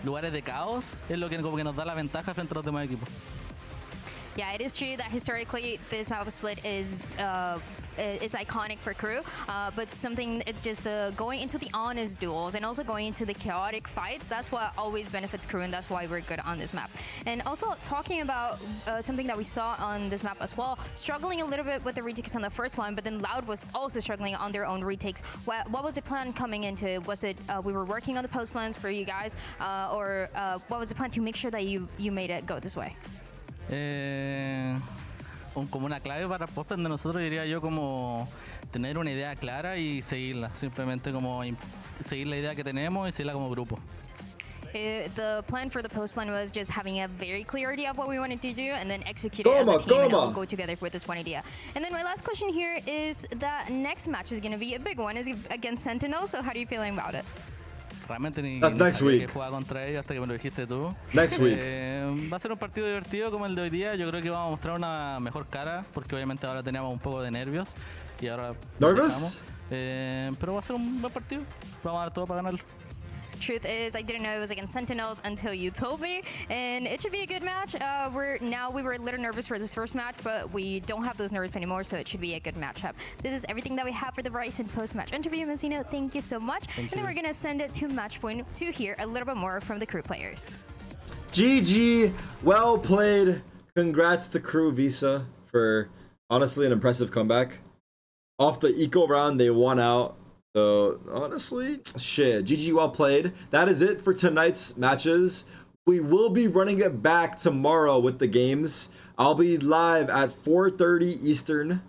lugares de caos es lo que como que nos da la ventaja frente a los demás equipos. Yeah, it is true that historically this map of Split is iconic for KRU, but something it's just going into the honest duels and also going into the chaotic fights. That's what always benefits KRU, and that's why we're good on this map. And also talking about something that we saw on this map as well, struggling a little bit with the retakes on the first one, but then Loud was also struggling on their own retakes. What was the plan coming into it? Was it we were working on the post plans for you guys, or what was the plan to make sure that you made it go this way? Como una clave para el postplan de nosotros diría yo como tener una idea clara y seguirla, simplemente como seguir la idea que tenemos y seguirla como grupo. The plan for the post plan was just having a very clear idea of what we wanted to do and then execute it as a team and all go together with this one idea. And then my last question here is that next match is going to be a big one, is against Sentinel, so how are you feeling about it? Realmente ni That's next week. Que jugaba contra ellos hasta que me lo dijiste tú. Next week. Va a ser un partido divertido como el de hoy día. Yo creo que vamos a mostrar una mejor cara porque obviamente ahora teníamos un poco de nervios y ahora ¿Nervous? Pero va a ser un buen partido. Vamos a dar todo para ganarlo. Truth is, I didn't know it was against Sentinels until you told me, and it should be a good match. We were a little nervous for this first match, but we don't have those nerves anymore, so it should be a good matchup. This is everything that we have for the Verizon post-match interview, Mazzino. Thank you so much. And then we're gonna send it to match point to hear a little bit more from the KRU players. GG, well played. Congrats to KRU Visa for honestly an impressive comeback. Off the eco round, they won out. So, honestly, shit, GG, well played. That is it for tonight's matches. We will be running it back tomorrow with the games. I'll be live at 4:30 Eastern,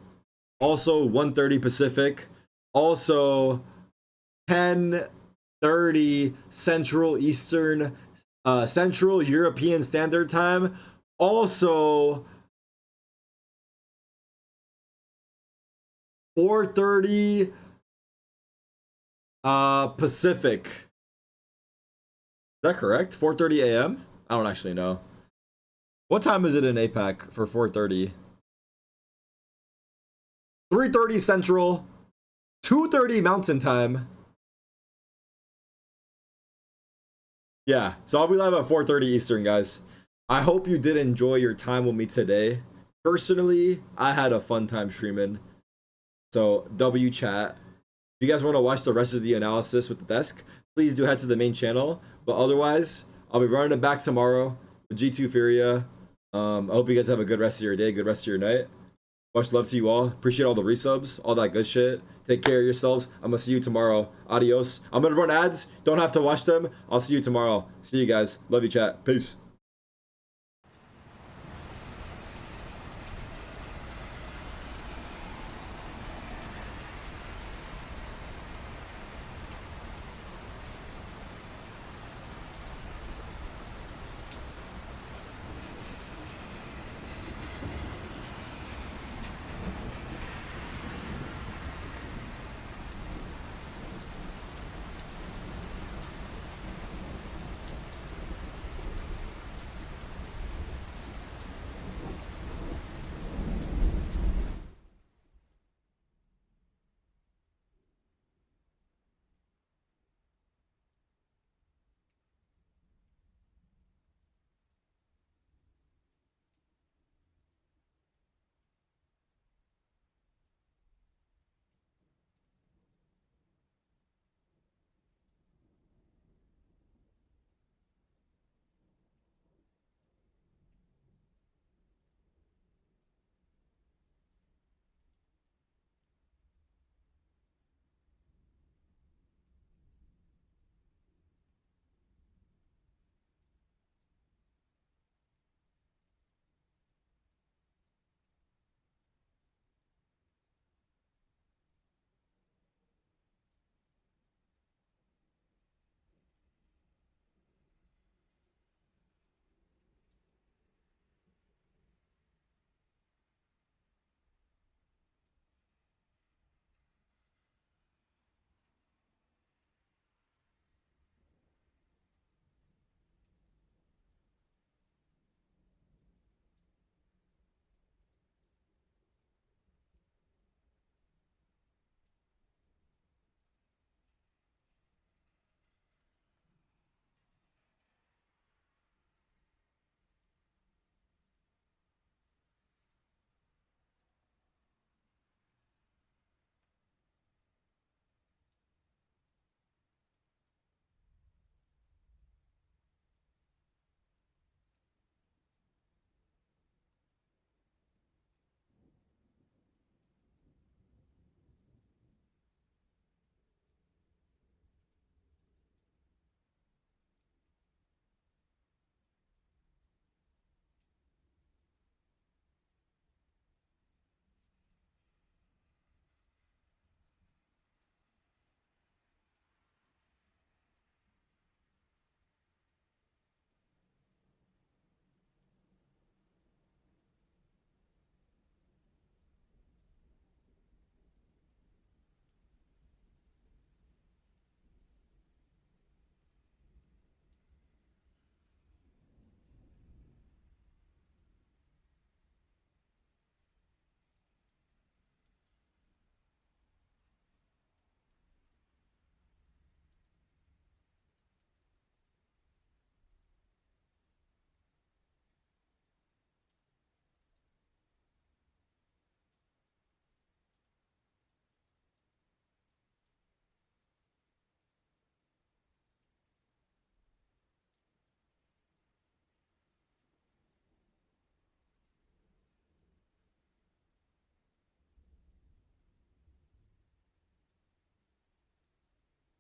also 1:30 Pacific, also 10:30 Central Eastern, Central European Standard Time, also 4:30 Pacific. Is that correct? 4:30 a.m.? I don't actually know. What time is it in APAC for 4:30? 3:30 Central, 2:30 Mountain Time. Yeah, so I'll be live at 4:30 Eastern, guys. I hope you did enjoy your time with me today. Personally, I had a fun time streaming. So, W chat. If you guys want to watch the rest of the analysis with the desk, please do head to the main channel. But otherwise, I'll be running it back tomorrow with G2 Furia. I hope you guys have a good rest of your day, good rest of your night. Much love to you all. Appreciate all the resubs, all that good shit. Take care of yourselves. I'm going to see you tomorrow. Adios. I'm going to run ads. Don't have to watch them. I'll see you tomorrow. See you guys. Love you, chat. Peace.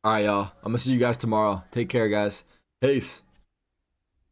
All right, y'all. I'm gonna see you guys tomorrow. Take care, guys. Peace.